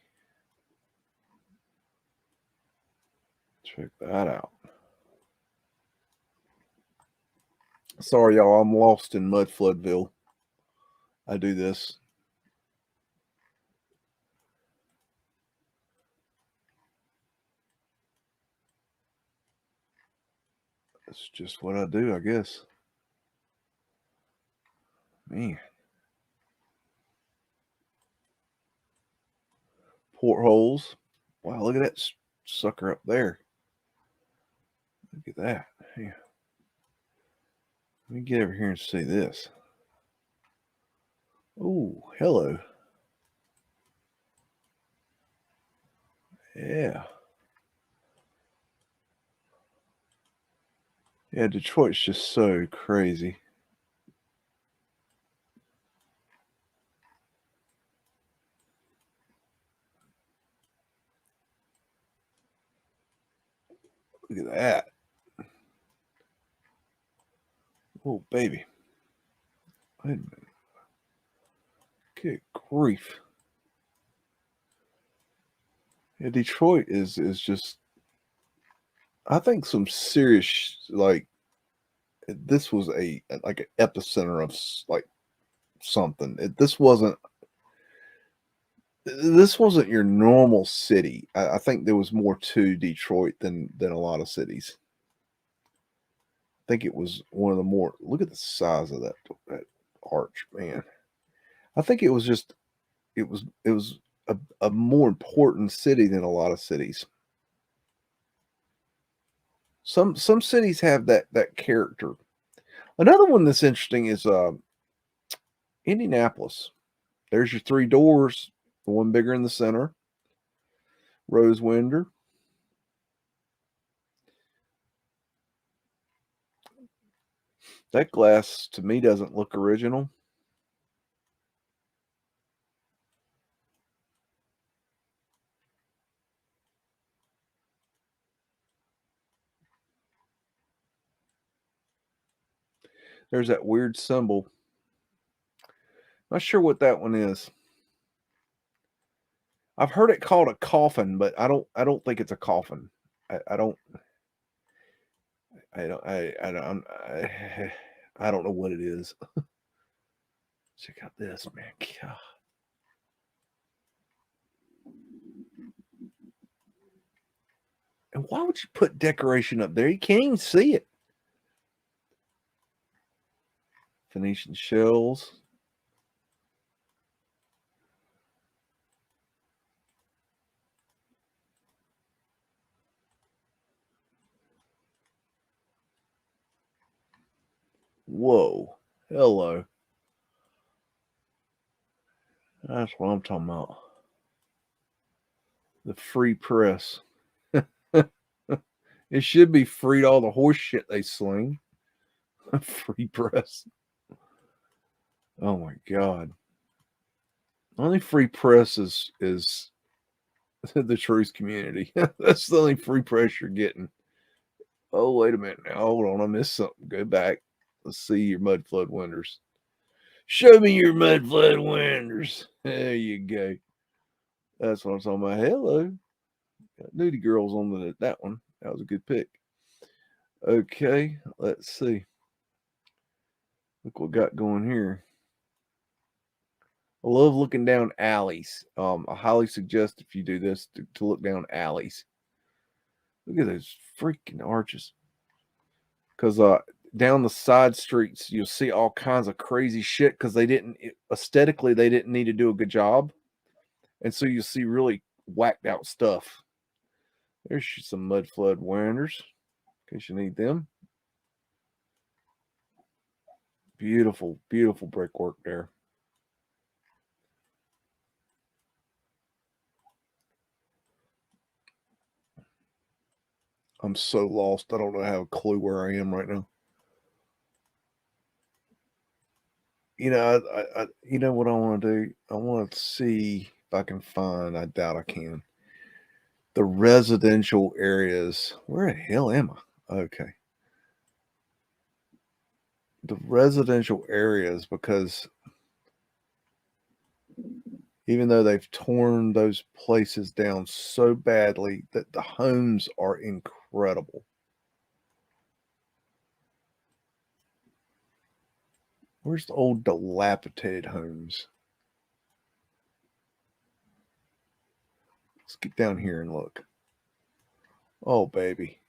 Check that out. Sorry, y'all. I'm lost in Mudfloodville. I do this. That's just what I do, I guess. Man. Portholes. Wow, look at that sucker up there. Look at that. Yeah. Let me get over here and see this. Oh, hello. Yeah. Yeah, Detroit's just so crazy. Look at that. Oh, baby. Wait a minute. Good grief. Yeah, Detroit is just, I think, some serious, like, this was like an epicenter of like something. This wasn't your normal city. I think there was more to Detroit than a lot of cities. I think it was one of the more, look at the size of that arch, man. I think it was just, it was a more important city than a lot of cities. Some cities have that character. Another one that's interesting is Indianapolis. There's your three doors, the one bigger in the center. Rose window. That glass to me doesn't look original. There's that weird symbol. Not sure what that one is. I've heard it called a coffin, but I don't think it's a coffin. I don't I don't know what it is. Check out this, man. God. And why would you put decoration up there? You can't even see it. Phoenician shells. Whoa. Hello. That's what I'm talking about. The free press. It should be free to all the horse shit they sling. Free press. Oh my god. Only free press is the truth community. That's the only free press you're getting. Oh, wait a minute now. Hold on. I missed something. Go back. Let's see your Mudflood winners. Show me your Mudflood winners. There you go. That's what I'm talking about. Hello. Got Nudie Girls on that one. That was a good pick. Okay. Let's see. Look what we got going here. I love looking down alleys. I highly suggest if you do this to look down alleys. Look at those freaking arches. Because down the side streets, you'll see all kinds of crazy shit because aesthetically, they didn't need to do a good job. And so you see really whacked out stuff. There's some Mudflood winders in case you need them. Beautiful, beautiful brickwork there. I'm so lost. I don't know, have a clue where I am right now. You know, you know what I want to do? I want to see if I can find. I doubt I can. The residential areas. Where the hell am I? Okay. The residential areas, because even though they've torn those places down so badly, that the homes are incredible. Where's the old dilapidated homes? Let's get down here and look. Oh, baby.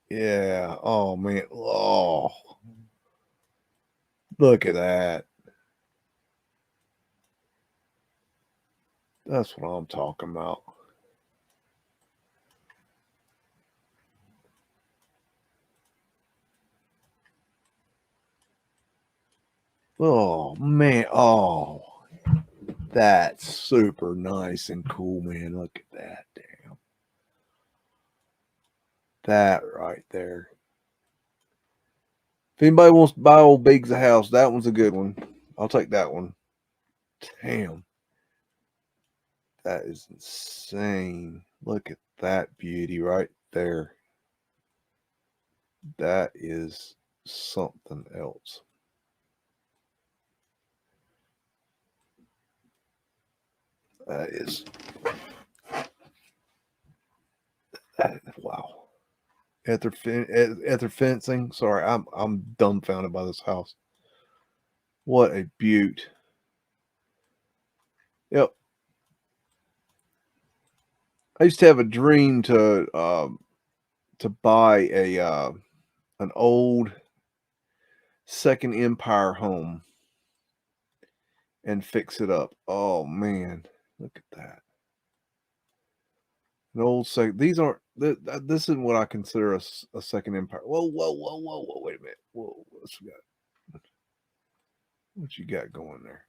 Yeah. Oh, man. Oh. Look at that. That's what I'm talking about. Oh, man. Oh. That's super nice and cool, man. Look at that. Damn. That right there. If anybody wants to buy old BEAGS a house, that one's a good one. I'll take that one. Damn. That is insane. Look at that beauty right there. That is something else. That is. Wow. Ether fencing. Sorry, I'm dumbfounded by this house. What a beaut. Yep. I used to have a dream to buy an old Second Empire home and fix it up. Oh man, look at that. An old second. These aren't. This isn't what I consider a Second Empire. Whoa, whoa, whoa, whoa, whoa! Wait a minute. Whoa, what you got? What you got going there?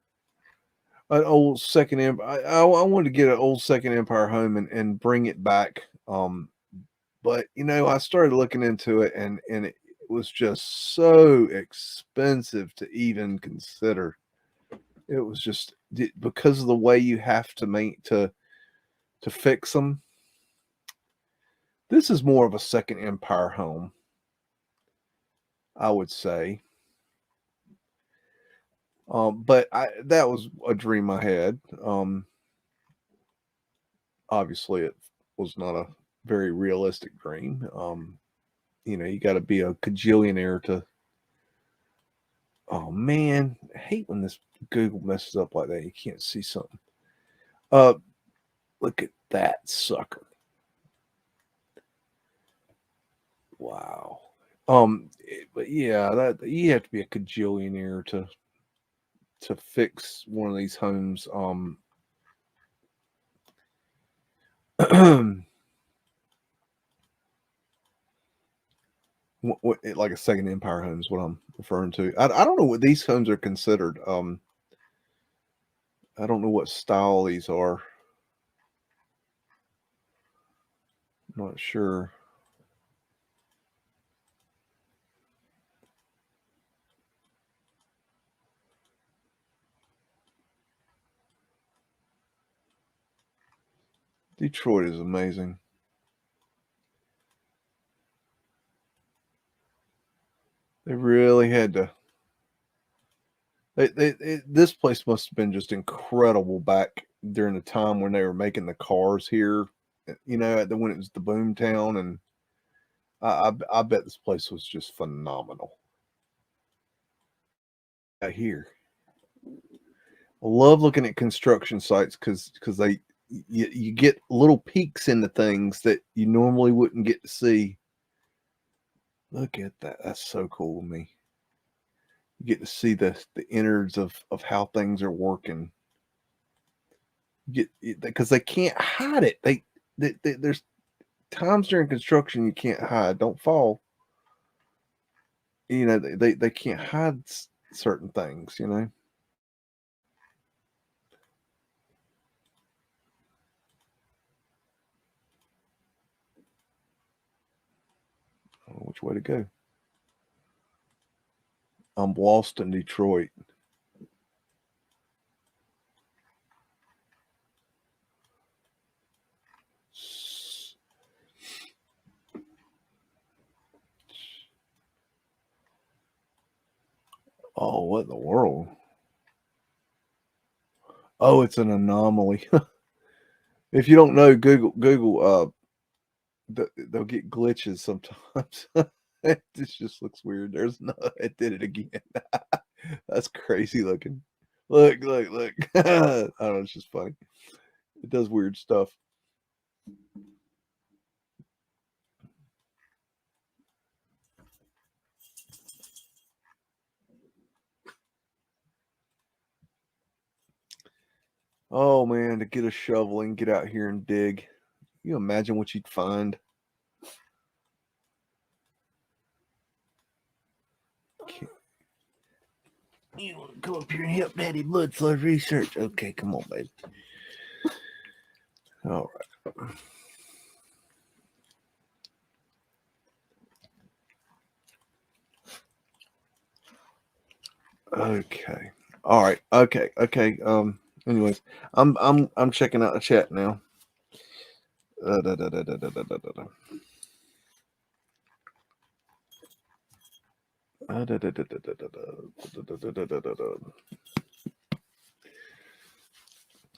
An old Second Empire. I wanted to get an old Second Empire home and bring it back. But you know, I started looking into it, and it was just so expensive to even consider. It was just because of the way you have to make to fix them. This is more of a Second Empire home, I would say. But that was a dream I had. obviously it was not a very realistic dream. You know, you got to be a cajillionaire to. Oh man, I hate when this Google messes up like that. You can't see something. Look at that sucker. Wow. But yeah, that you have to be a cajillionaire to fix one of these homes. Like a Second Empire home is what I'm referring to. I don't know what these homes are considered. I don't know what style these are. I'm not sure. Detroit is amazing. They really had to. This place must have been just incredible back during the time when they were making the cars here. You know, when it was the boom town, and I bet this place was just phenomenal. Out here, I love looking at construction sites because you get little peeks into things that you normally wouldn't get to see. Look at that. That's so cool to me. You get to see the innards of how things are working. Because they can't hide it. There's times during construction you can't hide. Don't fall. You know, they can't hide certain things, you know. I don't know which way to go. I'm lost in Detroit. Oh, what in the world? Oh, it's an anomaly. If you don't know, Google, they'll get glitches sometimes. This just looks weird. There's no, it did it again. That's crazy looking. Look. I don't know, it's just funny. It does weird stuff. Oh man, to get a shovel and get out here and dig. You imagine what you'd find? You want to come up here and help Daddy Mudflood research? Okay, come on, baby. All right. Okay. All right. Okay. Anyways, I'm checking out the chat now.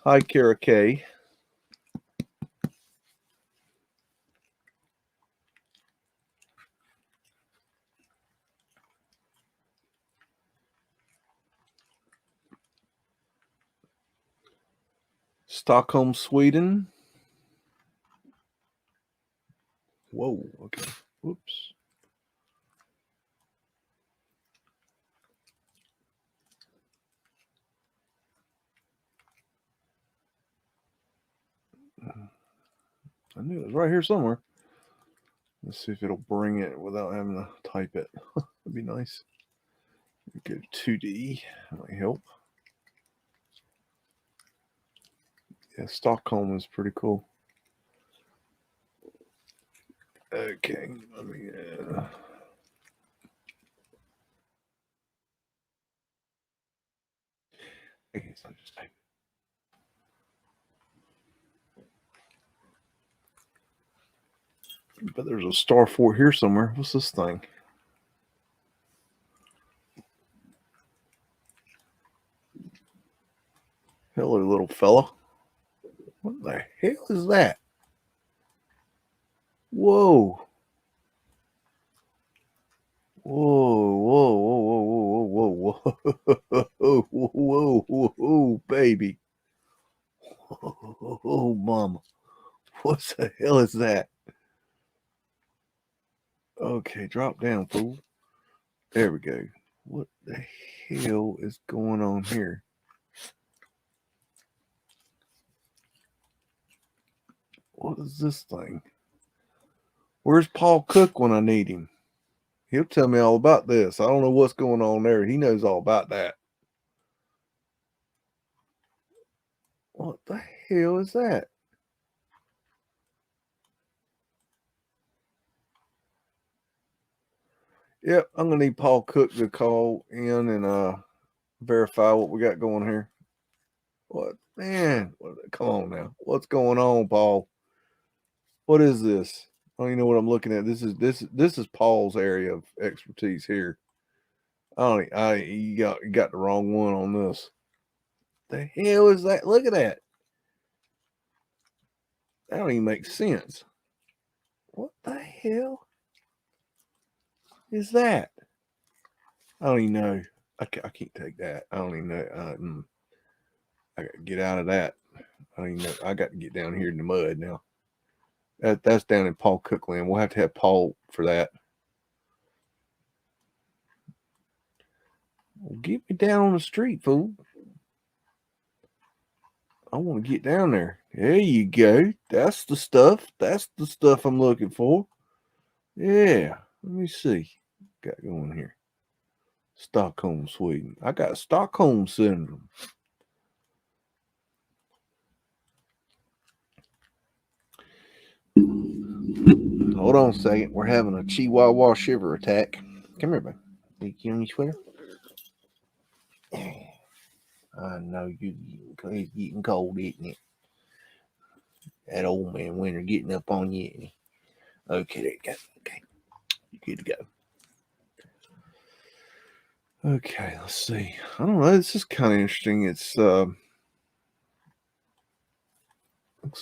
Hi, Kara K. Stockholm, Sweden. Whoa. Okay. Whoops. I knew it was right here somewhere. Let's see if it'll bring it without having to type it. That'd be nice. Go 2D. That might help. Yeah, Stockholm is pretty cool. Okay, let me. Okay, so just type. But there's a star fort here somewhere. What's this thing? Hello, little fella. What the hell is that? Whoa. Whoa, whoa, whoa, whoa, whoa, whoa, whoa, whoa, whoa, whoa, baby. Oh, mama. What the hell is that? Okay, drop down, fool. There we go. What the hell is going on here? What is this thing? Where's Paul Cook when I need him? He'll tell me all about this. I don't know what's going on there. He knows all about that. What the hell is that? Yep, I'm gonna need Paul Cook to call in and verify what we got going here. What, man? Come on now. What's going on, Paul? What is this? I don't even know what I'm looking at. This is Paul's area of expertise here. You got the wrong one on this. The hell is that? Look at that. That don't even make sense. What the hell is that? I don't even know. I can't take that. I don't even know. I got to get out of that. I don't even know. I got to get down here in the mud now. That's down in Paul Cook land. We'll have to have Paul for that. Well, get me down on the street, fool. I want to get down there. There you go. That's the stuff. That's the stuff I'm looking for. Yeah. Let me see. Got going here. Stockholm, Sweden. I got Stockholm syndrome. Hold on a second. We're having a Chihuahua shiver attack. Come here, bud. You give me sweater? I know he's getting cold, isn't it? That old man winter getting up on you, isn't he? Okay, there you go. Okay. You good to go. Okay, let's see. I don't know. This is kind of interesting. It's looks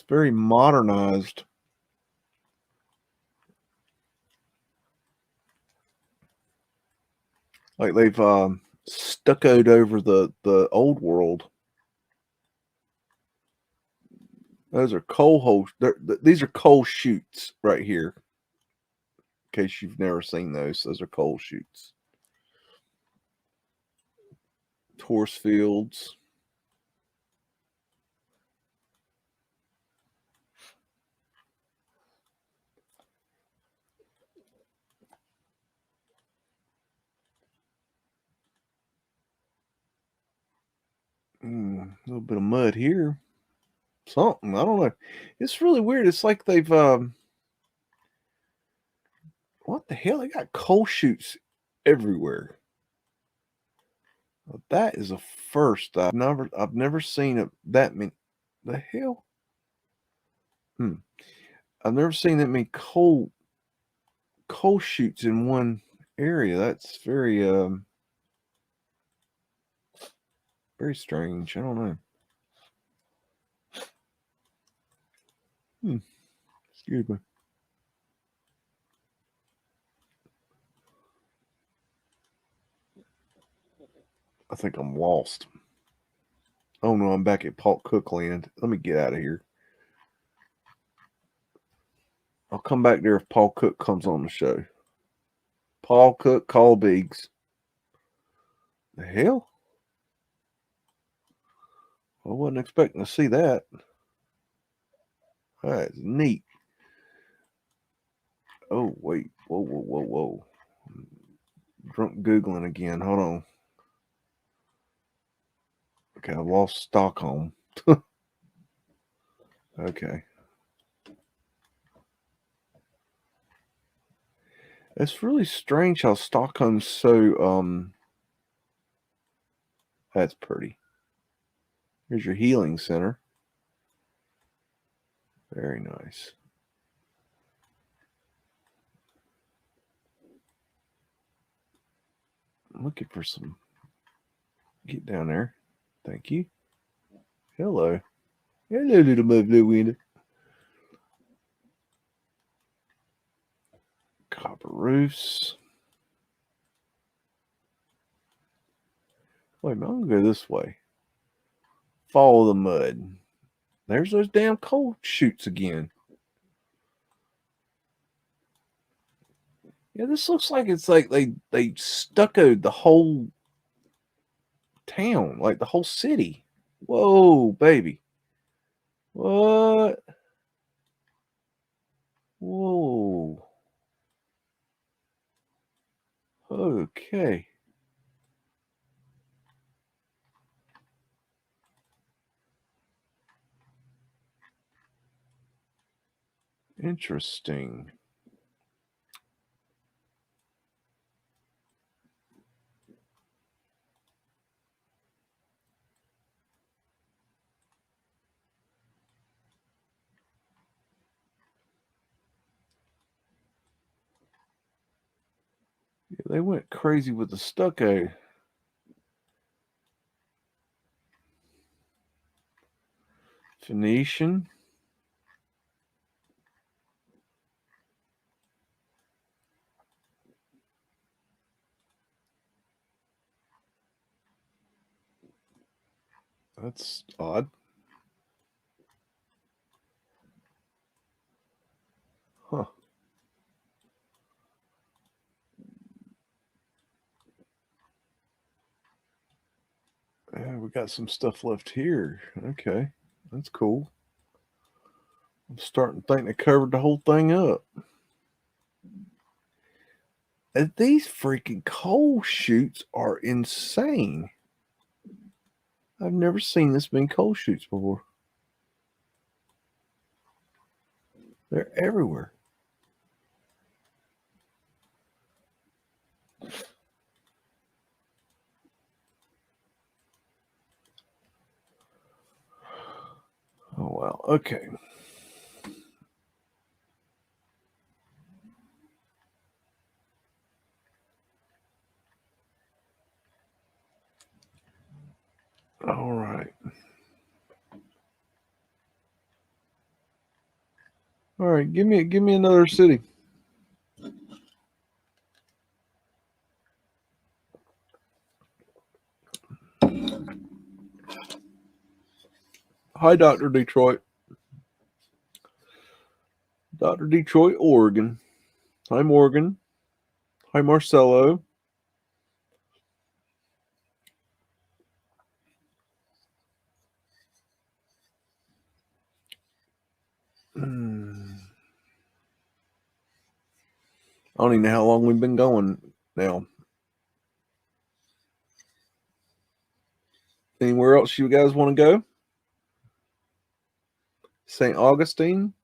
very modernized. Like they've stuccoed over the old world. Those are coal holes. These are coal chutes right here. In case you've never seen those are coal chutes. Horse fields. A little bit of mud here. Something. I don't know. It's really weird. It's like they've what the hell? They got coal chutes everywhere. Well, that is a first. I've never seen that many. The hell? I've never seen that many coal chutes in one area. That's very very strange. I don't know. Excuse me. I think I'm lost. Oh no, I'm back at Paul Cook land. Let me get out of here. I'll come back there if Paul Cook comes on the show. Paul Cook, call BEAGS. The hell? I wasn't expecting to see that. That's neat. Oh, wait. Whoa. Drunk Googling again. Hold on. Okay, I lost Stockholm. Okay. It's really strange how Stockholm's so, that's pretty. Here's your healing center. Very nice. I'm looking for some. Get down there. Thank you. Hello. Hello, little mudflood window. Copper roofs. Wait a minute, I'm gonna go this way. Follow the mud. There's those damn coal chutes again. Yeah, this looks like it's like they stuccoed the whole town, like the whole city. Whoa, baby. What? Whoa. Okay. Interesting. Yeah, they went crazy with the stucco. Phoenician. That's odd. Huh. Yeah, we got some stuff left here. Okay. That's cool. I'm starting to think they covered the whole thing up. And these freaking coal chutes are insane. I've never seen this many coal chutes before. They're everywhere. Oh wow. Okay. All right. All right. Give me another city. Hi, Dr. Detroit. Dr. Detroit, Oregon. Hi, Morgan. Hi, Marcelo. I don't even know how long we've been going now. Anywhere else you guys want to go? St. Augustine?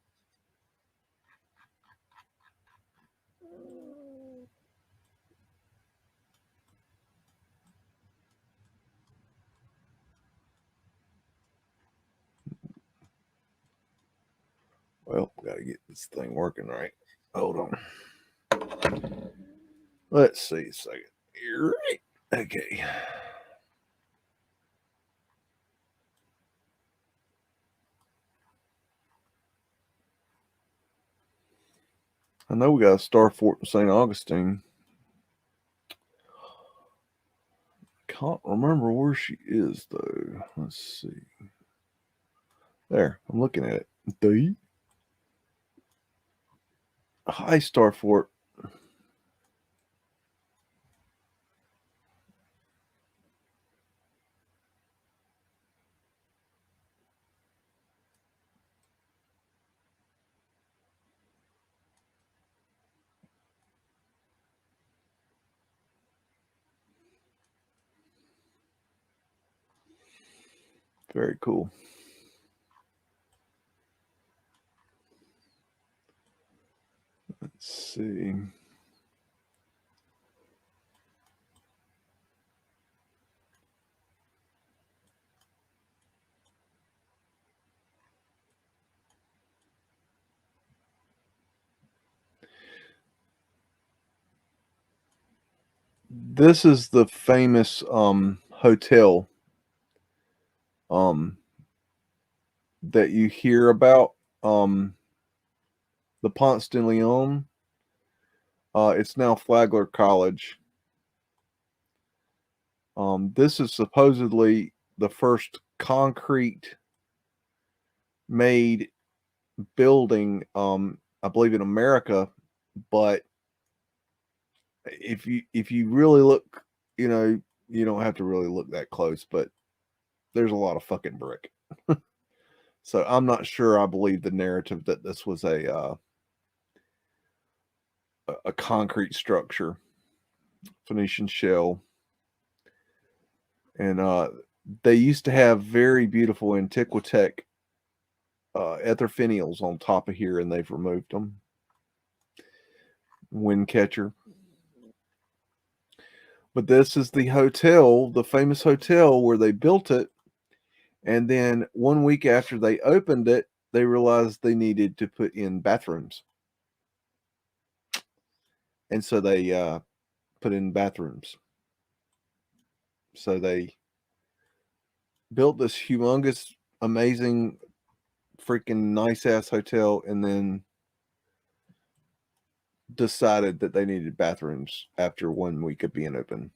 Well, gotta get this thing working right. Hold on. Let's see a second. Right. Okay. I know we got a star fort in St. Augustine. Can't remember where she is though. Let's see. There, I'm looking at it. The High Star Fort. Very cool. Let's see. This is the famous hotel that you hear about, the Ponce de Leon. It's now Flagler College. This is supposedly the first concrete made building, I believe, in America. But if you really look, you know, you don't have to really look that close, but there's a lot of fucking brick. So I'm not sure I believe the narrative that this was a concrete structure, Phoenician shell. And they used to have very beautiful Antiquitech ether finials on top of here, and they've removed them. Wind catcher. But this is the hotel, the famous hotel where they built it. And then 1 week after they opened it, they realized they needed to put in bathrooms. And so they put in bathrooms. So they built this humongous, amazing, freaking nice ass hotel, and then decided that they needed bathrooms after 1 week of being open.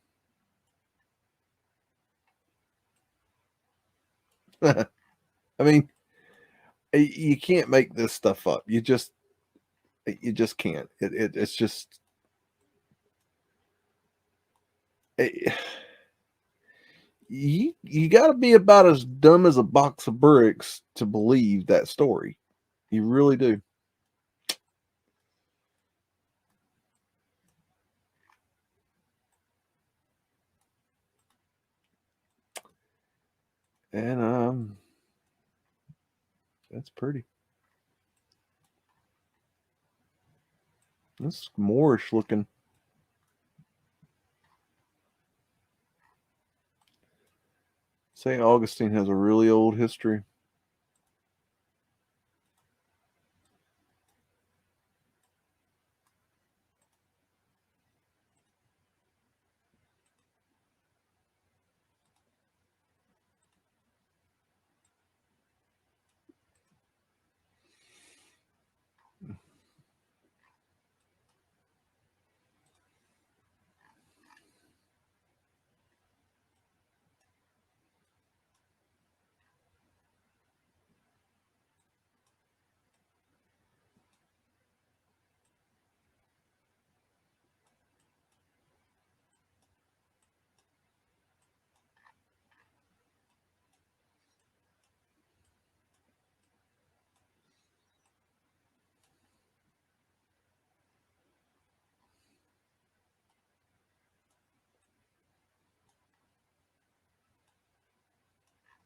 I mean, you can't make this stuff up. You just can't. It's just you got to be about as dumb as a box of bricks to believe that story. You really do. And that's pretty. This Moorish looking. St. Augustine has a really old history.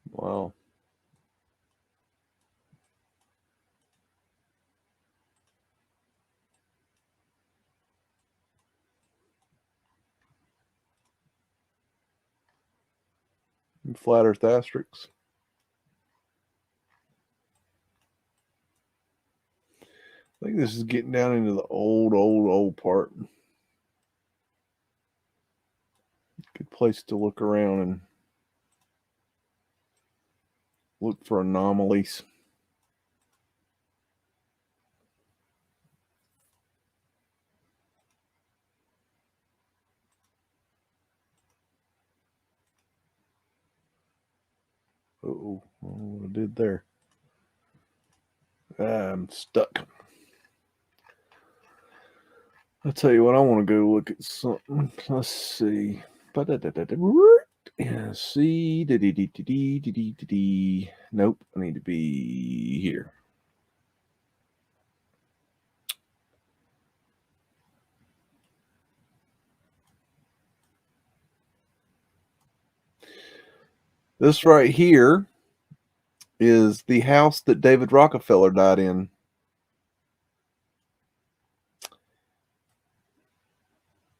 Wow. Flat Earth asterisks. I think this is getting down into the old part. Good place to look around and look for anomalies. Uh-oh, I don't know what I did there. I'm stuck. I'll tell you what, I want to go look at something. Let's see. Yeah, see. Nope, I need to be here. This right here is the house that David Rockefeller died in.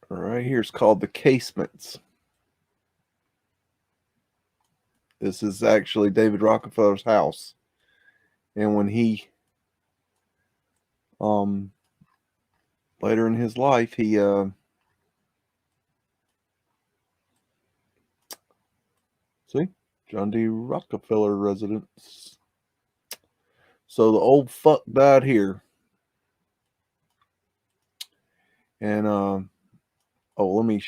Right here is called the Casements. This is actually David Rockefeller's house. And when he later in his life, he see, John D. Rockefeller residence. So the old fuck died here. And let me.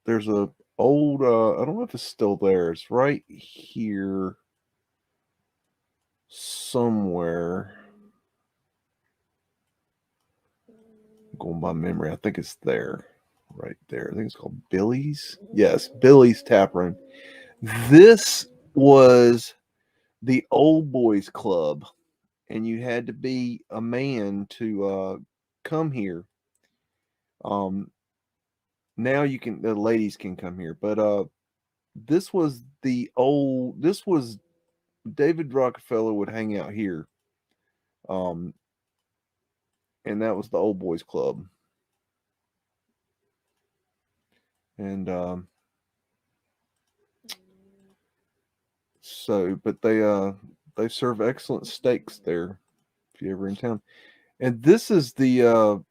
There's a old. I don't know if it's still there. It's right here somewhere. I'm going by memory. I think it's there, right there. I think it's called Billy's. Yes, Billy's Tap Room. This was the old boys club, and you had to be a man to come here. Now the ladies can come here, but this was David Rockefeller would hang out here. And that was the old boys club. And but they serve excellent steaks there if you're ever in town. And this is the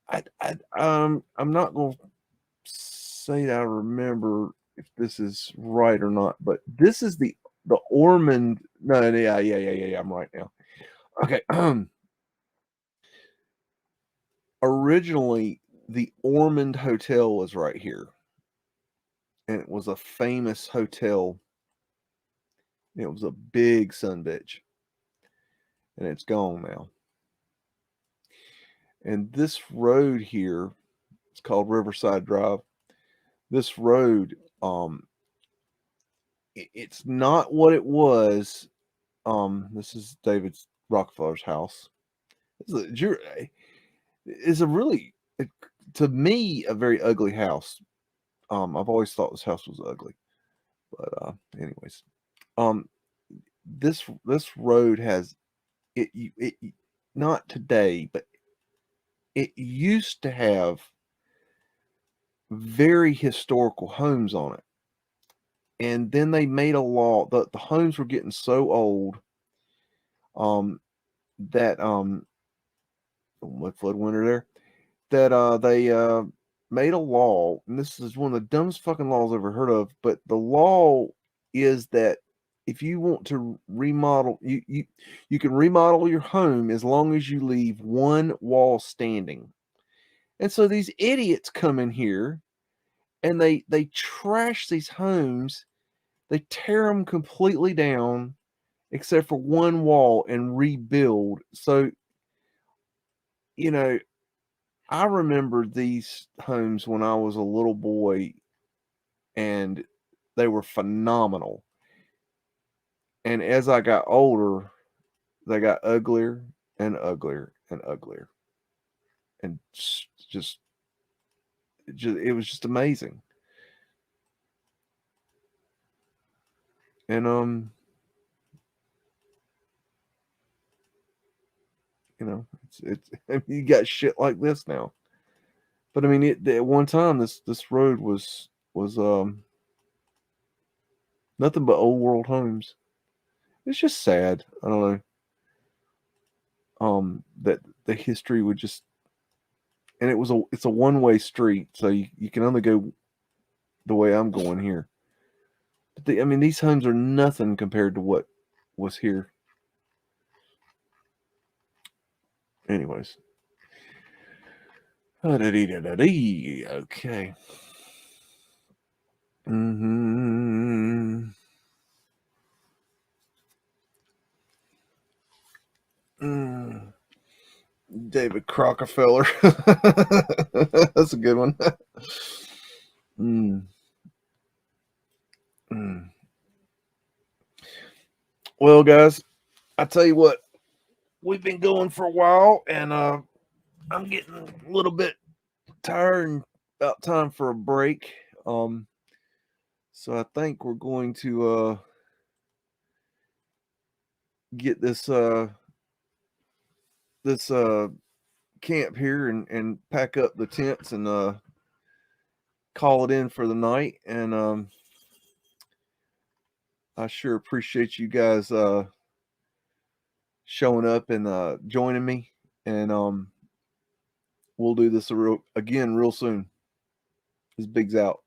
I'm not going to say that I remember if this is right or not, but this is the Ormond. No, yeah, I'm right now. Okay. Originally, the Ormond Hotel was right here, and it was a famous hotel. It was a big sumbitch, and it's gone now. And this road here, it's called Riverside Drive. This road, it's not what it was. This is David Rockefeller's house. It's a really, to me, a very ugly house. I've always thought this house was ugly, but anyways, this road has it not today, but it used to have very historical homes on it. And then they made a law that the homes were getting so old that Mudflood winter there, that they made a law, and this is one of the dumbest fucking laws I've ever heard of, but the law is that if you want to remodel, you can remodel your home as long as you leave one wall standing. And so these idiots come in here and they trash these homes. They tear them completely down except for one wall and rebuild. So, I remember these homes when I was a little boy, and they were phenomenal. And as I got older, they got uglier and uglier and uglier. And it was just amazing. And it's you got shit like this now. But I mean, at one time this road was nothing but old world homes. It's just sad. I don't know. That the history would just, and it's a one-way street, so you can only go the way I'm going here. But these homes are nothing compared to what was here. Anyways. Okay. David Rockefeller. That's a good one. Well, guys, I tell you what, we've been going for a while, and I'm getting a little bit tired and about time for a break. So I think we're going to get this camp here and pack up the tents and call it in for the night. And I sure appreciate you guys showing up and joining me. And we'll do this again real soon. This BEAGS out.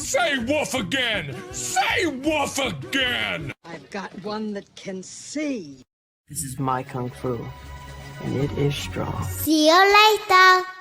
Say woof again! Say woof again! I've got one that can see. This is my kung fu, and it is strong. See you later.